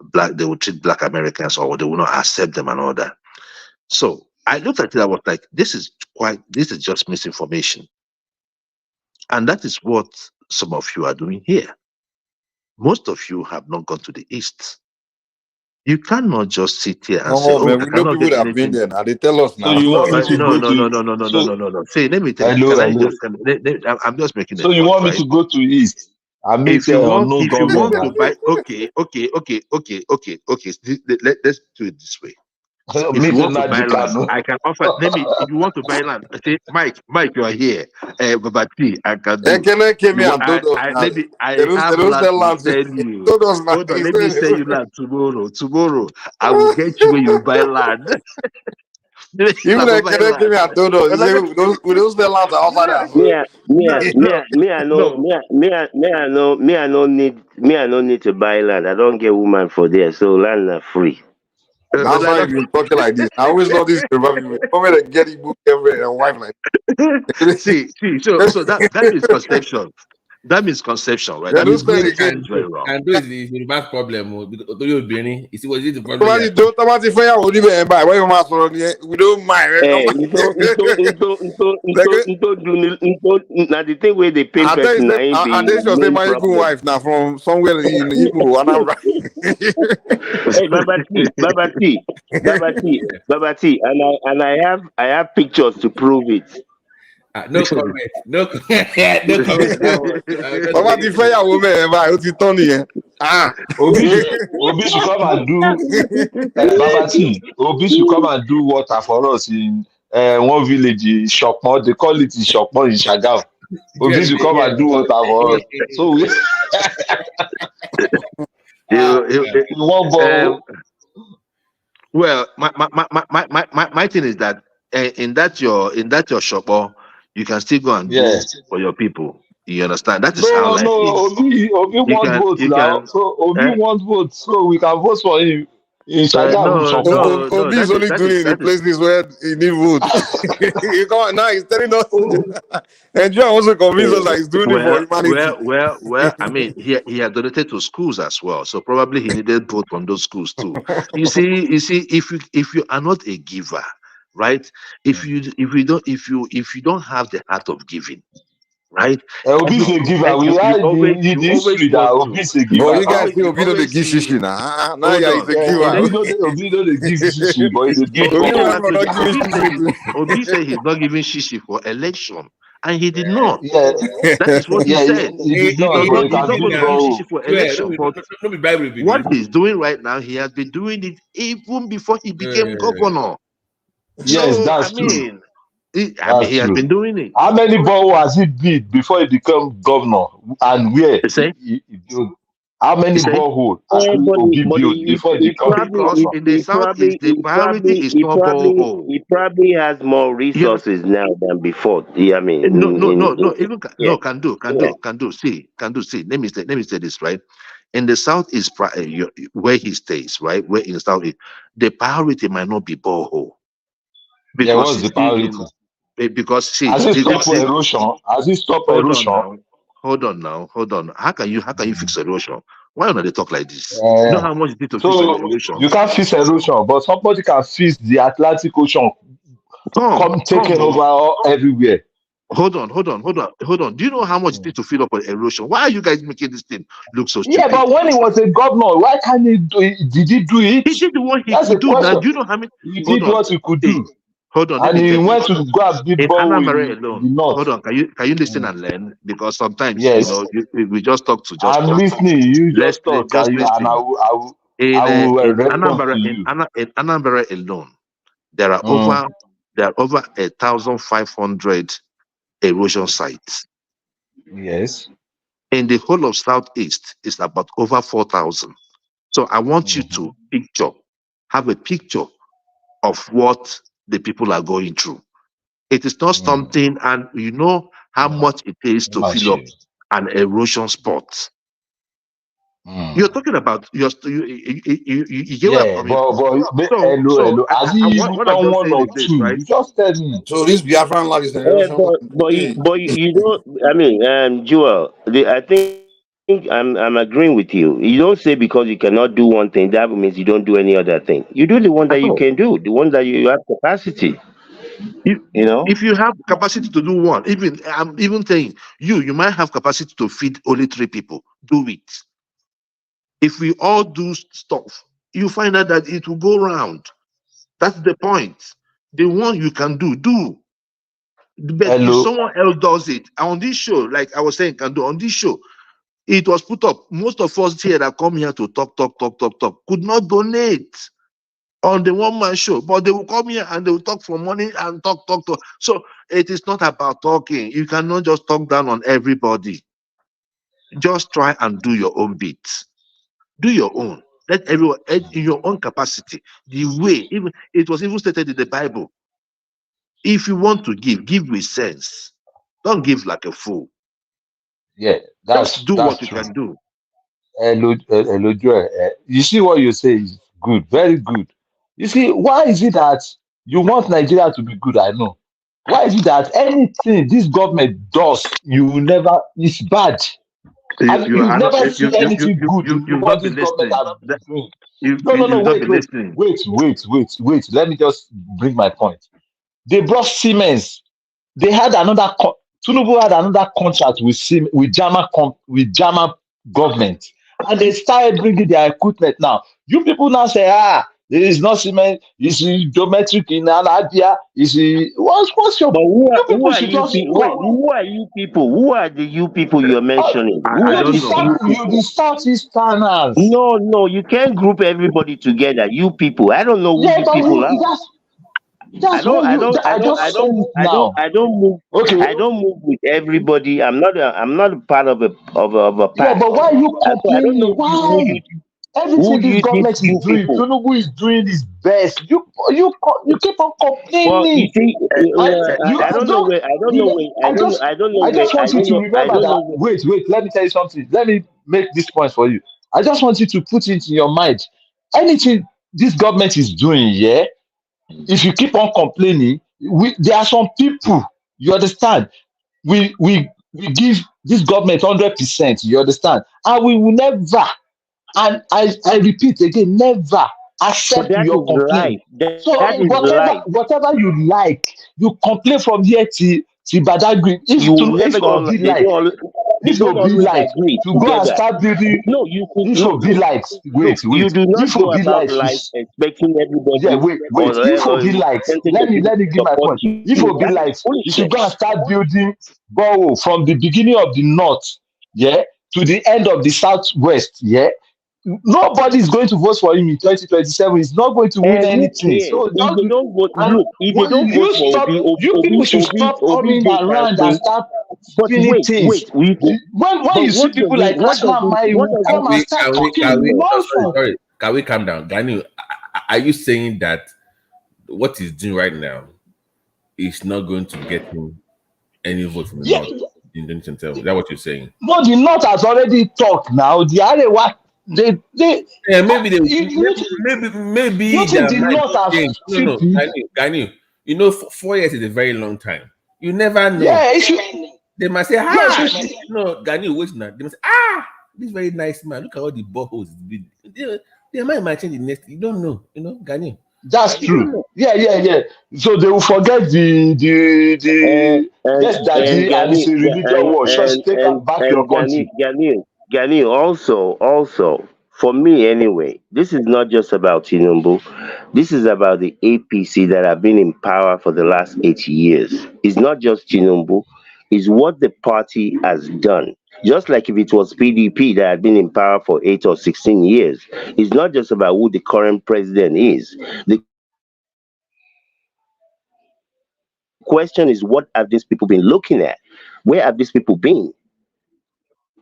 Speaker 5: black, they will treat black Americans, or they will not accept them and all that. So I looked at it. I was like, this is just misinformation, and that is what some of you are doing here. Most of you have not gone to the East. You cannot just sit here and say,
Speaker 21: Oh
Speaker 5: "Oh,
Speaker 21: man,
Speaker 5: I
Speaker 21: we know
Speaker 5: cannot
Speaker 21: people
Speaker 5: get
Speaker 21: that have been
Speaker 5: anything."
Speaker 21: there now. They tell us
Speaker 9: So
Speaker 21: now.
Speaker 9: you want me to
Speaker 5: No,
Speaker 9: go
Speaker 5: no, no,
Speaker 9: to
Speaker 5: no, no, no, no,
Speaker 9: so
Speaker 5: no, no, no. See, let me tell you.
Speaker 9: hello,
Speaker 5: Can I
Speaker 9: hello.
Speaker 5: just? I'm just making a
Speaker 9: So you
Speaker 5: point,
Speaker 9: want me
Speaker 5: right?
Speaker 9: to go to East and meet
Speaker 5: If you want,
Speaker 9: unknown government
Speaker 5: to buy, okay. Let's do it this way.
Speaker 9: and
Speaker 5: If you
Speaker 9: meet
Speaker 5: want to buy land,
Speaker 9: Najikano?
Speaker 5: I can offer. Let me. If you want to buy land, say, Mike, you are here. But I can do.
Speaker 21: Ekene came here
Speaker 5: You,
Speaker 21: and told us now.
Speaker 5: maybe
Speaker 21: They
Speaker 5: I
Speaker 21: don't,
Speaker 5: have
Speaker 21: they don't
Speaker 5: land
Speaker 21: sell
Speaker 5: to
Speaker 21: land.
Speaker 5: sell
Speaker 21: He
Speaker 5: you.
Speaker 21: told us now.
Speaker 5: Hold on,
Speaker 21: He
Speaker 5: let me sell you land tomorrow. Tomorrow, I will get you where you buy land.
Speaker 21: Even
Speaker 5: I will buy
Speaker 21: Ekene came
Speaker 5: land.
Speaker 21: here and told us. He said we don't sell land to outsiders.
Speaker 8: I don't need to buy land. I don't get woman for there, so land are free.
Speaker 21: That's why you've been talking like this. I always know this Yoruba people. Come here to get it book every and wife like
Speaker 5: see. So that misconception. That misconception, right?
Speaker 21: They
Speaker 5: That
Speaker 21: don't say it
Speaker 5: misconception
Speaker 21: again.
Speaker 5: is very wrong.
Speaker 17: And those is the bad problem. Because you see what is the problem
Speaker 21: Tomati
Speaker 17: here?
Speaker 21: don't tomati fẹ́ yàwó níbẹ̀ ẹ̀ báyìí wọ́n yóò máa sọ̀rọ̀ nìyẹn. We don't mind.
Speaker 8: Now the thing where they pay
Speaker 21: I tell you,
Speaker 8: person, I ain't be
Speaker 21: I tell you, say
Speaker 8: main
Speaker 21: my Igbo
Speaker 8: problem.
Speaker 21: wife now from somewhere in Igbo, Anambra.
Speaker 8: Hey, Baba T, and I have pictures to prove it.
Speaker 17: No comment. No, no comment on that one.
Speaker 21: Baba the fire woman, but it's Tony. Ah,
Speaker 14: Obi should come and do Baba T. Obi should come and do water for us in one village in Shopmo. They call it in Shopmo in Shagam. Obi should come and do water for us. So we one ball.
Speaker 5: Well, my thing is that in that your shop, you can still go and do for your people. You understand? That is how life is.
Speaker 14: Obi want vote now. So Obi want vote, so we can vote for him in Shagam.
Speaker 21: No. Obi is only doing it in places where he need vote. You come on now, he's telling us. And John also convinced us that he's doing it for humanity.
Speaker 5: Well. I mean, he had donated to schools as well, so probably he needed vote from those schools too. You see, if you are not a giver, right? If you don't have the heart of giving, right?
Speaker 14: Obi's a giver. We are in the history that Obi's a giver.
Speaker 21: But you guys think Obi don't dey give shishi now? Now he's a giver.
Speaker 14: Obi don't dey give shishi, but he's a giver.
Speaker 5: Obi said he's not giving shishi for election. And he did not. That is what he said. He's not going to give shishi for election. But what he's doing right now, he has been doing it even before he became governor.
Speaker 14: Yes,
Speaker 5: So,
Speaker 14: that's true.
Speaker 5: he has been doing it.
Speaker 14: How many boreholes has he built before he became governor? And where? How many boreholes has he built before he became governor?
Speaker 5: Because in the southeast, the priority is not borehole.
Speaker 8: He probably has more resources now than before. Yeah, I mean,
Speaker 5: can do. See. Let me say this, right? In the southeast, where he stays, right? Where in the southeast, the priority might not be borehole.
Speaker 14: What's the priority?
Speaker 5: Because see,
Speaker 14: has he stopped erosion? Has he stopped erosion?
Speaker 5: Hold on now. How can you fix erosion? Why don't they talk like this? You know how much it need to fix erosion?
Speaker 14: You can't fix erosion, but somebody can fix the Atlantic Ocean taking over everywhere.
Speaker 5: Hold on. Do you know how much it needs to fill up on erosion? Why are you guys making this thing look so stupid?
Speaker 14: Yeah, but when he was a governor, why can't he do it? Did he do it?
Speaker 5: He did what he could do. Now, do you know how many?
Speaker 14: He did what he could do.
Speaker 5: Hold on.
Speaker 14: And he went to go and build
Speaker 5: Anambra alone. Hold on. Can you listen and learn? Because sometimes we just talk to just.
Speaker 14: I'm listening. You just talk. And I will
Speaker 5: in Anambra alone, there are over 1,500 erosion sites.
Speaker 14: Yes.
Speaker 5: In the whole of Southeast, it's about over 4,000. So I want you to have a picture of what the people are going through. It is not something, and you know how much it is to fill up an erosion spot. You're talking about you get
Speaker 14: hello. As you done one or two, right? You just tell me.
Speaker 21: So this Biafran lad is
Speaker 8: but you don't. I mean, Joel, I think I'm agreeing with you. You don't say because you cannot do one thing, that means you don't do any other thing. You do the one that you can do, the one that you have capacity.
Speaker 5: You know, if you have capacity to do one, I'm even saying you might have capacity to feed only 3 people. Do it. If we all do stuff, you find out that it will go round. That's the point. The one you can do. But if someone else does it on this show, like I was saying, on this show, it was put up. Most of us here that come here to talk, could not donate on the one-man show, but they will come here and they will talk for money and talk. So it is not about talking. You cannot just talk down on everybody. Just try and do your own bit. Do your own. Let everyone in your own capacity. The way, even it was even stated in the Bible. If you want to give with sense. Don't give like a fool.
Speaker 14: Yeah,
Speaker 5: just do what
Speaker 14: true.
Speaker 5: You can do.
Speaker 14: Hello, Joel. You see what you say is good, very good. You see, why is it that you want Nigeria to be good? I know. Why is it that anything this government does, you will never? It's bad. You never see anything good in what this government has been doing. Wait. Let me just bring my point. They brought Siemens. They had another. TINUBU had another contract with German government, and they started bringing their equipment now. You people now say,
Speaker 7: It's not cement. It's geometric in Aladia. What's your?
Speaker 8: But
Speaker 7: You
Speaker 8: who
Speaker 7: people
Speaker 8: are
Speaker 7: should
Speaker 8: you
Speaker 7: just
Speaker 8: people? Wait, who are you people? Who are the you people you're mentioning? Who
Speaker 7: you
Speaker 8: are
Speaker 7: the
Speaker 8: these
Speaker 7: south,
Speaker 8: you
Speaker 7: you the
Speaker 8: people?
Speaker 7: southeasterners.
Speaker 8: No, you can't group everybody together. You people. I don't know who
Speaker 7: Yeah,
Speaker 8: you
Speaker 7: but
Speaker 8: people are.
Speaker 7: that's what I just said it now.
Speaker 8: I don't move.
Speaker 7: Okay.
Speaker 8: I don't move with everybody. I'm not a part of a
Speaker 7: Yeah,
Speaker 8: pack.
Speaker 7: but why are you
Speaker 8: So I don't know
Speaker 7: complaining? Why?
Speaker 8: who
Speaker 7: Everything this
Speaker 8: you these
Speaker 7: government is
Speaker 8: you
Speaker 7: doing,
Speaker 8: people.
Speaker 7: TINUBU is doing his best. You keep on
Speaker 8: Well, you
Speaker 7: complaining.
Speaker 8: see, I don't know
Speaker 7: Don't.
Speaker 8: where I don't know
Speaker 7: You,
Speaker 8: where I don't I don't know
Speaker 7: I
Speaker 8: where
Speaker 7: just want you to
Speaker 8: I
Speaker 7: remember
Speaker 8: don't
Speaker 7: that.
Speaker 8: know where.
Speaker 7: Wait. Let me tell you something. Let me make this point for you. I just want you to put it in your mind. Anything this government is doing, yeah. If you keep on complaining, there are some people. You understand? We give this government 100%. You understand? And we will never. And I repeat again, never
Speaker 8: But
Speaker 7: accept
Speaker 8: that
Speaker 7: your
Speaker 8: is
Speaker 7: complaint.
Speaker 8: life. That
Speaker 7: So
Speaker 8: is life.
Speaker 7: whatever you like, you complain from here to Badagry.
Speaker 8: You will never they
Speaker 7: If
Speaker 8: don't
Speaker 7: you be
Speaker 8: always
Speaker 7: like
Speaker 8: agree
Speaker 7: to go and
Speaker 8: together.
Speaker 7: start building,
Speaker 8: No, you could
Speaker 7: if you be like,
Speaker 8: look, you
Speaker 7: wait,
Speaker 8: do not
Speaker 7: if you
Speaker 8: go
Speaker 7: be
Speaker 8: about
Speaker 7: like
Speaker 8: life expecting
Speaker 7: yeah,
Speaker 8: everybody
Speaker 7: wait. If you be like,
Speaker 8: percentage
Speaker 7: let
Speaker 8: of
Speaker 7: me
Speaker 8: people to
Speaker 7: give my
Speaker 8: support
Speaker 7: point.
Speaker 8: you.
Speaker 7: If you be
Speaker 8: That is
Speaker 7: like, you should go and
Speaker 8: foolishness.
Speaker 7: start building borehole from the beginning of the north, yeah, to the end of the southwest, yeah. Nobody is going to vote for him in 2027. He's not going to win
Speaker 8: And who
Speaker 7: anything.
Speaker 8: cares?
Speaker 7: So
Speaker 8: If they don't vote,
Speaker 7: and
Speaker 8: look, if they
Speaker 7: well,
Speaker 8: don't vote for
Speaker 7: you people should stop
Speaker 8: Obi
Speaker 7: coming
Speaker 8: they can
Speaker 7: around and
Speaker 8: say,
Speaker 7: start
Speaker 8: but
Speaker 7: spinning
Speaker 8: wait,
Speaker 7: things. When
Speaker 8: but
Speaker 7: you see people like National Mai
Speaker 17: Can
Speaker 7: will come and
Speaker 17: we,
Speaker 7: start
Speaker 17: can we,
Speaker 7: talking
Speaker 17: can we, no,
Speaker 7: nonsense.
Speaker 17: sorry. Can we calm down? Ganu, are you saying that what he's doing right now is not going to get him any vote from the
Speaker 7: Yeah,
Speaker 17: North in 2027? Is that what you're saying?
Speaker 7: no, the North has already talked now. The Arewa, they
Speaker 17: Yeah, maybe they,
Speaker 7: you
Speaker 17: maybe
Speaker 7: think
Speaker 17: their
Speaker 7: the
Speaker 17: mind
Speaker 7: North
Speaker 17: will
Speaker 7: are
Speaker 17: change. No,
Speaker 7: stupid?
Speaker 17: Ganu. You know, 4 years is a very long time. You never know.
Speaker 7: Yeah,
Speaker 17: They might say,
Speaker 7: especially
Speaker 17: no, Ganu, wait now. They must say, this very nice man. Look at all the boreholes. Their mind might change the next. You don't know, Ganu.
Speaker 7: that's
Speaker 17: You don't
Speaker 7: true.
Speaker 17: know.
Speaker 7: Yeah. So they will forget the yes,
Speaker 8: and
Speaker 7: daddy, and it's a religion war. Just take back your country.
Speaker 8: Gani also for me anyway, this is not just about Tinubu. This is about the APC that have been in power for the last 8 years. It's not just Tinubu, it's what the party has done. Just like if it was PDP that had been in power for 8 or 16 years, it's not just about who the current president is. The question is, what have these people been looking at? Where have these people been?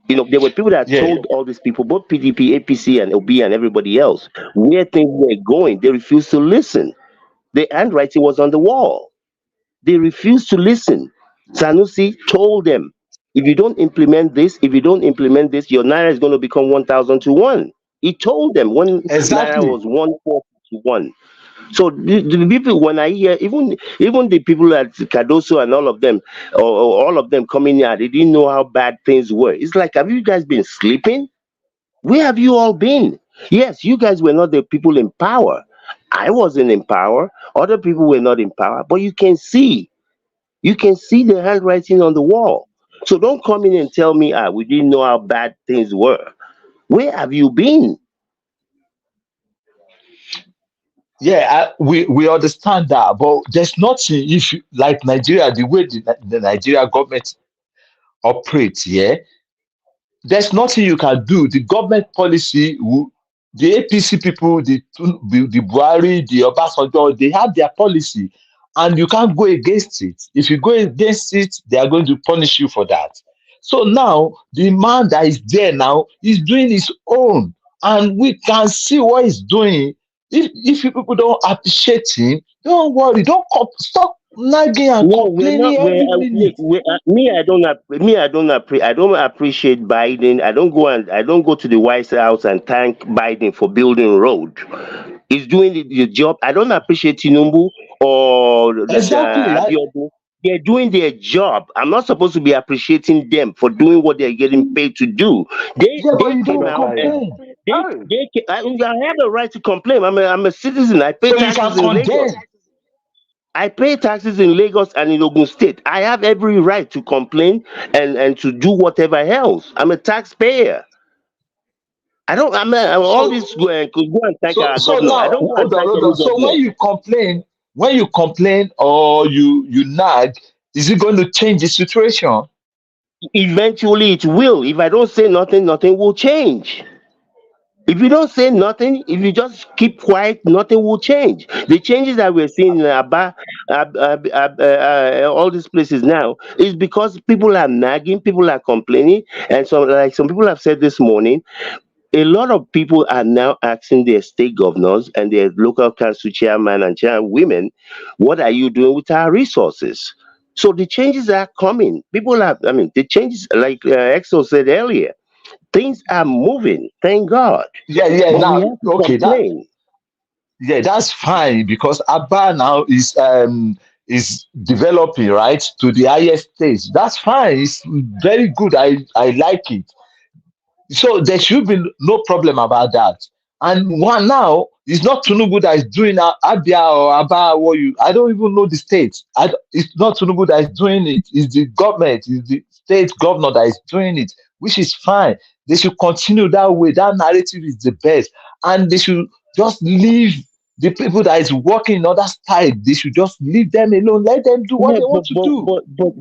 Speaker 8: There were people that
Speaker 7: Yeah.
Speaker 8: told all these people, both PDP, APC, and OB, and everybody else, where things were going. They refused to listen. The handwriting was on the wall. They refused to listen. Sanusi told them, if you don't implement this, your naira is going to become 1,000 to 1. He told them when naira
Speaker 7: Exactly.
Speaker 8: was 140 to 1. So the people, when I hear even the people at Cardoso and all of them, or all of them coming out, they didn't know how bad things were. It's like, have you guys been sleeping? Where have you all been? Yes, you guys were not the people in power. I wasn't in power. Other people were not in power. But you can see the handwriting on the wall. So don't come in and tell me, we didn't know how bad things were. Where have you been?
Speaker 7: Yeah, we understand that, but there's nothing if you, like Nigeria, the way the Nigeria government operates, yeah, there's nothing you can do. The government policy, the APC people, the Buhari, the Obasanjo, they have their policy, and you can't go against it. If you go against it, they are going to punish you for that. So now the man that is there now is doing his own, and we can see what he's doing. If you people don't appreciate him, don't worry, don't stop nagging and
Speaker 8: No, we're not.
Speaker 7: complaining every minute.
Speaker 8: Me. I don't appreciate Biden. I don't go to the White House and thank Biden for building road. He's doing the job. I don't appreciate Tinubu or
Speaker 7: Exactly.
Speaker 8: Abiodun. They're doing their job. I'm not supposed to be appreciating them for doing what they're getting paid to do.
Speaker 7: Yeah, but
Speaker 8: They
Speaker 7: you
Speaker 8: came
Speaker 7: don't
Speaker 8: out and
Speaker 7: complain.
Speaker 8: I have the right to complain. I'm a citizen. I pay
Speaker 7: So you can
Speaker 8: taxes in Lagos.
Speaker 7: condemn.
Speaker 8: I pay taxes in Lagos and in Ogun State. I have every right to complain and to do whatever else. I'm a taxpayer. I don't. I mean, all this could go and thank our governor. I
Speaker 7: Now
Speaker 8: don't go and thank
Speaker 7: hold
Speaker 8: any
Speaker 7: on. So
Speaker 8: governor.
Speaker 7: when you complain or you nag, is it going to change the situation?
Speaker 8: Eventually, it will. If I don't say nothing, nothing will change. If you don't say nothing, if you just keep quiet, nothing will change. The changes that we're seeing in Aba, all these places now, is because people are nagging, people are complaining, and so like some people have said this morning, a lot of people are now asking their state governors and their local council chairman and chairwomen, what are you doing with our resources? So the changes are coming. People are, I mean, the changes, like Exo said earlier, things are moving. Thank God.
Speaker 7: Yeah.
Speaker 8: But we
Speaker 7: Now,
Speaker 8: have to
Speaker 7: okay,
Speaker 8: complain.
Speaker 7: that's fine because Abba now is developing right to the highest stage. That's fine. It's very good. I like it. So there should be no problem about that. And one now, it's not Tunubu that is doing Abia or Aba or you. I don't even know the state. It's not Tunubu that is doing it. It's the government. It's the state governor that is doing it, which is fine. They should continue that way. That narrative is the best, and they should just leave the people that is working in other side. They should just leave them alone. Let them do what
Speaker 8: Yeah,
Speaker 7: they want to do.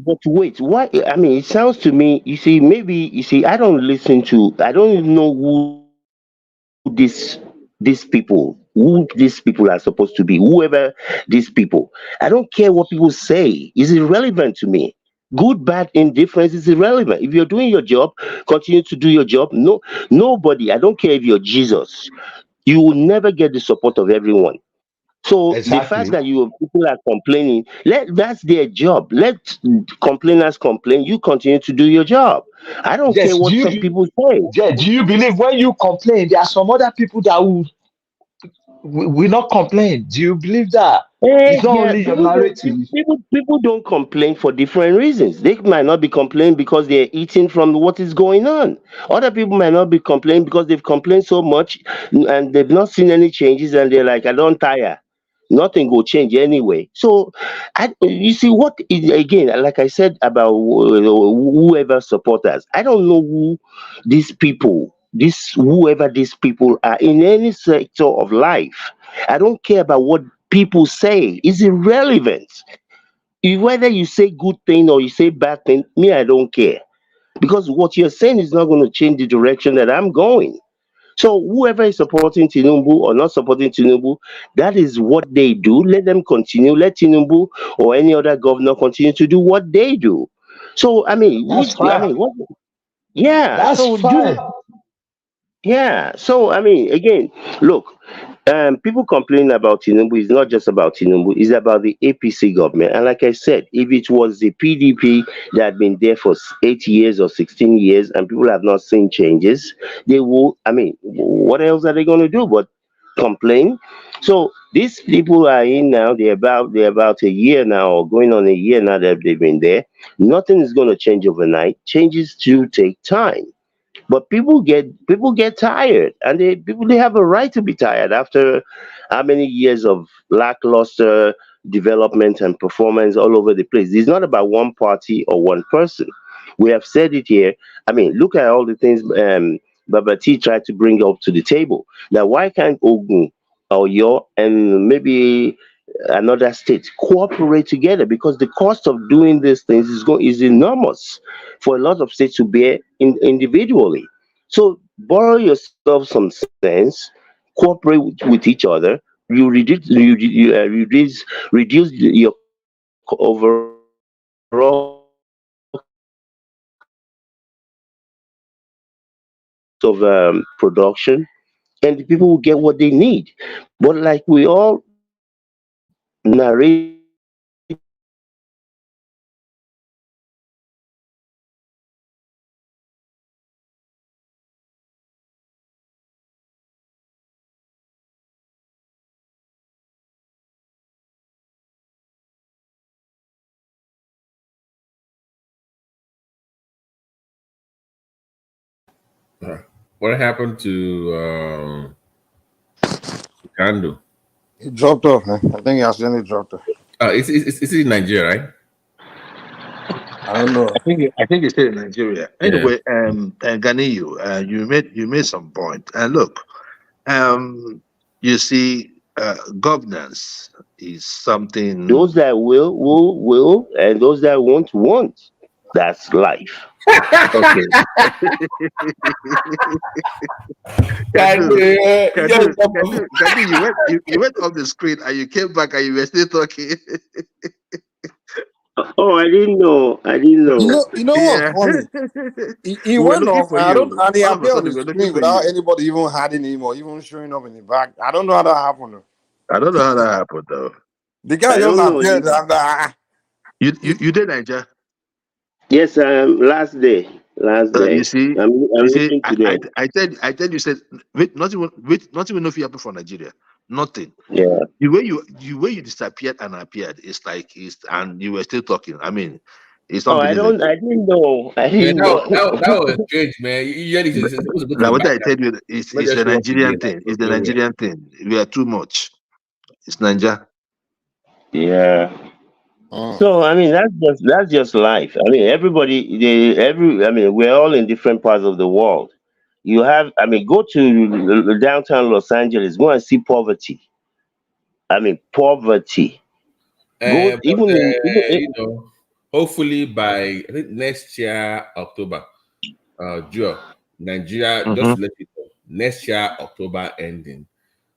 Speaker 8: but wait. Why? I mean, it sounds to me. You see, maybe you see. I don't listen to. I don't even know who these people are supposed to be. Whoever these people. I don't care what people say. It's irrelevant to me. Good, bad, indifference is irrelevant. If you're doing your job, continue to do your job. No, nobody. I don't care if you're Jesus. You will never get the support of everyone. So the fact
Speaker 7: Exactly.
Speaker 8: that people are complaining, that's their job. Let complainers complain. You continue to do your job. I don't care
Speaker 7: Yes.
Speaker 8: what some people say.
Speaker 7: Do you believe when you complain, there are some other people that will not complain? Do you believe that? It's not
Speaker 8: Yeah,
Speaker 7: only your
Speaker 8: people don't
Speaker 7: narrative.
Speaker 8: people don't complain for different reasons. They might not be complaining because they're eating from what is going on. Other people might not be complaining because they've complained so much and they've not seen any changes and they're like, I don't tire. Nothing will change anyway. So, you see what is again, like I said about whoever support us. I don't know who these people, this whoever these people are in any sector of life. I don't care about what people say. It's irrelevant. Whether you say good thing or you say bad thing, me, I don't care. Because what you're saying is not going to change the direction that I'm going. So whoever is supporting Tinubu or not supporting Tinubu, that is what they do. Let them continue. Let Tinubu or any other governor continue to do what they do. So I mean,
Speaker 7: That's fine.
Speaker 8: what? Yeah.
Speaker 7: That's
Speaker 8: So do.
Speaker 7: fine.
Speaker 8: Yeah. So I mean, again, look, people complaining about Tinubu is not just about Tinubu; it's about the APC government. And like I said, if it was the PDP that had been there for 8 years or 16 years, and people have not seen changes, they will. I mean, what else are they going to do but complain? So these people are in now. They're about a year now, or going on a year now that they've been there. Nothing is going to change overnight. Changes do take time. But people get tired, and they have a right to be tired after how many years of lackluster development and performance all over the place. It's not about one party or one person. We have said it here. I mean, look at all the things Babati tried to bring up to the table. Now, why can't Ogun or Yo and maybe another state cooperate together? Because the cost of doing these things is enormous for a lot of states to bear individually. So borrow yourself some sense, cooperate with each other. You reduce your overall cost of production, and the people will get what they need. But like we all narrate
Speaker 17: What happened to Kando?
Speaker 3: He dropped off, man. I think he accidentally dropped off.
Speaker 17: It's in Nigeria, right?
Speaker 21: I don't know.
Speaker 5: I think it's still in Nigeria. Anyway, Ganiyu, you made some point. And look, you see, governance is something.
Speaker 8: Those that will, and those that won't. That's life.
Speaker 5: Okay. Kadu, you went off the screen and you came back and you were still talking.
Speaker 8: Oh, I didn't know.
Speaker 21: You know what's funny? He
Speaker 5: We were
Speaker 21: went
Speaker 5: looking
Speaker 21: off,
Speaker 5: for
Speaker 21: and
Speaker 5: you.
Speaker 21: and he
Speaker 5: All of a
Speaker 21: appeared on
Speaker 5: sudden,
Speaker 21: the
Speaker 5: we were looking
Speaker 21: screen
Speaker 5: for
Speaker 21: without
Speaker 5: you.
Speaker 21: anybody even hiding him or even showing up in the back. I don't know how that happened.
Speaker 5: I don't know how that happened though.
Speaker 21: The guy
Speaker 8: I
Speaker 21: just
Speaker 8: don't know.
Speaker 21: appeared and
Speaker 5: You did, Niger.
Speaker 8: Yes, last day.
Speaker 5: You see,
Speaker 8: I'm
Speaker 5: you see,
Speaker 8: looking today.
Speaker 5: I tell you said not even know if you happen for Nigeria. Nothing.
Speaker 8: Yeah.
Speaker 5: The way you disappeared and appeared is like and you were still talking. I mean, it's
Speaker 8: Oh, I
Speaker 5: unbelievable.
Speaker 8: didn't know. I
Speaker 17: Man,
Speaker 8: didn't know.
Speaker 17: that was strange, man. Usually it's supposed to go to
Speaker 5: Now
Speaker 17: the
Speaker 5: what
Speaker 17: back.
Speaker 5: I tell you
Speaker 17: Not
Speaker 5: is
Speaker 17: just
Speaker 5: the
Speaker 17: show up
Speaker 5: Nigerian
Speaker 17: again, like,
Speaker 5: thing. It's the
Speaker 17: nowhere.
Speaker 5: Nigerian thing. We are too much. It's Niger.
Speaker 8: Yeah. So I mean that's just life. I mean I mean we're all in different parts of the world. You have I mean go to downtown Los Angeles, go and see poverty. I mean poverty. Go
Speaker 17: But
Speaker 8: even
Speaker 17: hopefully by I think next year October, Joe, Nigeria. Just to let you know, next year October ending,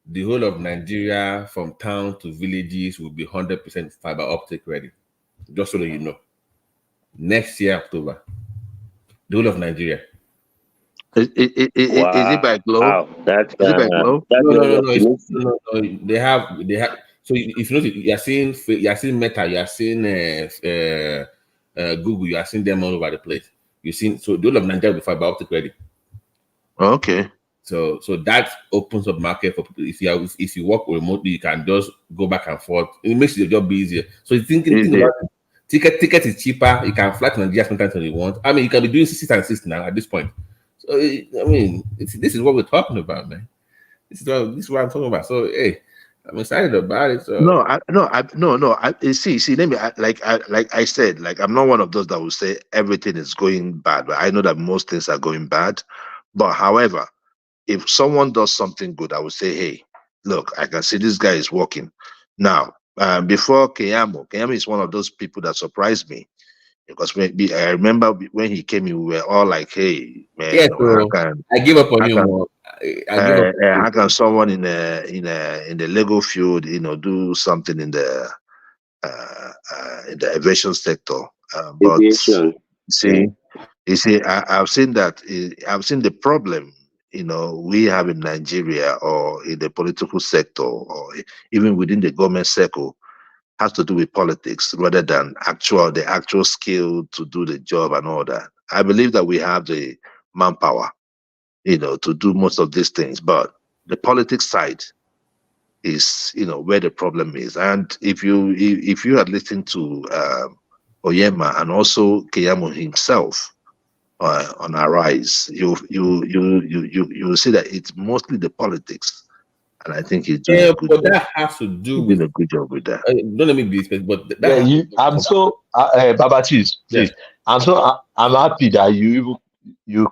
Speaker 17: the whole of Nigeria from town to villages will be 100% fiber optic ready. Just so that you know, next year October, the whole of Nigeria.
Speaker 5: Is it by Glow?
Speaker 8: That's
Speaker 5: Is it by Glow?
Speaker 17: No. They have. So if you notice, you're seeing Meta, you're seeing Google, you are seeing them all over the place. You seen so the whole of Nigeria will be fiber optic ready.
Speaker 5: Okay.
Speaker 17: So that opens up market for people. If you work remotely, you can just go back and forth. It makes your job easier. So you think about it. Ticket is cheaper. You can fly to Nigeria sometimes when you want. I mean, you can be doing 60 and 60 now at this point. So I mean, this is what we're talking about, man. This is what I'm talking about. So hey, I'm excited about it. So
Speaker 5: No. See. Let me like I said, like I'm not one of those that will say everything is going bad, but I know that most things are going bad. But however, if someone does something good, I would say, hey, look, I can see this guy is working. Now, before Keyamo is one of those people that surprised me because I remember when he came in, we were all like, hey, man,
Speaker 17: yeah, so I give up on you.
Speaker 5: how can someone in the Lego field, do something in the aviation sector? But
Speaker 8: aviation.
Speaker 5: you see, I've seen that. I've seen the problem, we have in Nigeria or in the political sector or even within the government circle has to do with politics rather than the actual skill to do the job and all that. I believe that we have the manpower, to do most of these things, but the politics side is, where the problem is. And if you had listened to Onyema and also Keyamo himself on Arise, you see that it's mostly the politics, and I think he's doing a good
Speaker 17: but
Speaker 5: job.
Speaker 17: that has to do
Speaker 5: He's
Speaker 17: with
Speaker 5: doing a good job with that.
Speaker 17: don't let me be specific, but that
Speaker 7: Yeah,
Speaker 17: has to
Speaker 7: you.
Speaker 17: do
Speaker 7: I'm
Speaker 17: with
Speaker 7: so Babatis, please. I'm happy that you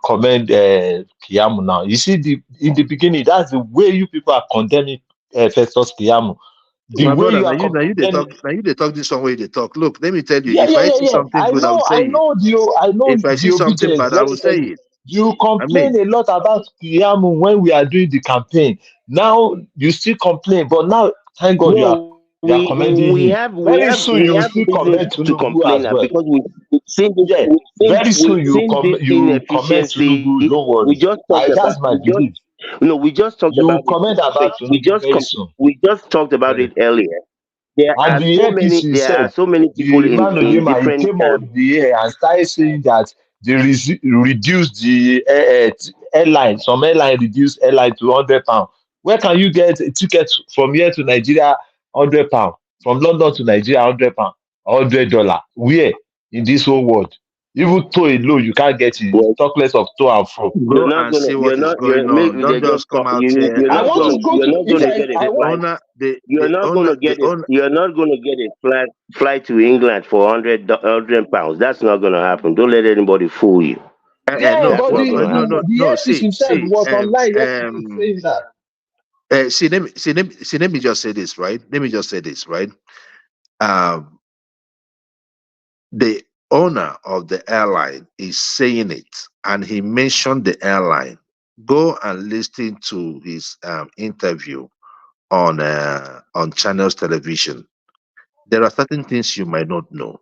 Speaker 7: commend Kiyamu now. You see, in the beginning, that's the way you people are condemning Festus Kiyamu. The
Speaker 5: My
Speaker 7: way
Speaker 5: brother,
Speaker 7: you
Speaker 5: now
Speaker 7: are
Speaker 5: you they
Speaker 7: condemning.
Speaker 5: talk, this one way they talk. Look, let me tell you,
Speaker 7: Yeah,
Speaker 5: if
Speaker 7: yeah,
Speaker 5: I
Speaker 7: yeah,
Speaker 5: see
Speaker 7: yeah.
Speaker 5: something good, I will say it.
Speaker 7: I know
Speaker 5: If I see
Speaker 7: the
Speaker 5: something
Speaker 7: obedience
Speaker 5: bad, I
Speaker 7: very
Speaker 5: will say
Speaker 7: early.
Speaker 5: it.
Speaker 7: You complain a lot about Kiyamu when we are doing the campaign. Now you still complain, but now thank God
Speaker 8: No,
Speaker 7: you are commending
Speaker 8: we
Speaker 7: him.
Speaker 8: have
Speaker 7: Very soon you will still
Speaker 8: reason
Speaker 7: comment
Speaker 8: to
Speaker 7: Tinubu
Speaker 8: complain
Speaker 7: as
Speaker 8: now
Speaker 7: well.
Speaker 8: because we've seen this
Speaker 7: Yeah, very soon
Speaker 8: we've seen this
Speaker 7: you comment Tinubu.
Speaker 8: inefficiency.
Speaker 7: Don't
Speaker 8: We
Speaker 7: worry.
Speaker 8: just talked about
Speaker 7: That's my belief.
Speaker 8: we just talked
Speaker 7: You
Speaker 8: about it.
Speaker 7: comment about Tinubu very soon.
Speaker 8: We just talked about it earlier. There
Speaker 7: And
Speaker 8: are
Speaker 7: the
Speaker 8: so many
Speaker 7: APC said,
Speaker 8: people
Speaker 7: the man
Speaker 8: in
Speaker 7: Onyema, he
Speaker 8: different
Speaker 7: came on the air and started saying that they reduced the airline, some airline reduced airline to £100. Where can you get a ticket from here to Nigeria, £100? From London to Nigeria, £100, $100. Where in this whole world?
Speaker 9: Even to alone, you can't get it.
Speaker 8: Well,
Speaker 9: Talk less of to and fro.
Speaker 8: you're
Speaker 10: Go
Speaker 8: not
Speaker 10: and
Speaker 8: gonna,
Speaker 10: see what
Speaker 8: you're
Speaker 10: is
Speaker 8: not,
Speaker 10: going
Speaker 8: maybe
Speaker 10: on.
Speaker 8: they
Speaker 10: Don't
Speaker 8: just
Speaker 10: just come out here.
Speaker 8: you're
Speaker 7: I
Speaker 8: not
Speaker 7: want
Speaker 8: gonna,
Speaker 7: to go
Speaker 8: you're
Speaker 7: to
Speaker 8: not
Speaker 7: if
Speaker 8: gonna
Speaker 7: I
Speaker 8: get a
Speaker 7: I
Speaker 10: The
Speaker 7: want
Speaker 8: flight.
Speaker 10: owner,
Speaker 8: You're not gonna get
Speaker 10: the
Speaker 8: it.
Speaker 10: owner.
Speaker 8: You're not gonna get a flight to England for £100. That's not gonna happen. Don't let anybody fool you.
Speaker 7: yeah,
Speaker 10: No,
Speaker 8: That's
Speaker 7: but
Speaker 8: not
Speaker 7: the
Speaker 8: gonna
Speaker 10: no,
Speaker 7: the,
Speaker 10: no,
Speaker 8: happen.
Speaker 7: the
Speaker 10: no.
Speaker 7: FCC said
Speaker 10: See,
Speaker 7: was online yesterday saying that.
Speaker 5: Let me just say this, right? Let me just say this, right? Um, the owner of the airline is saying it, and he mentioned the airline. Go and listen to his interview on Channels Television. There are certain things you might not know.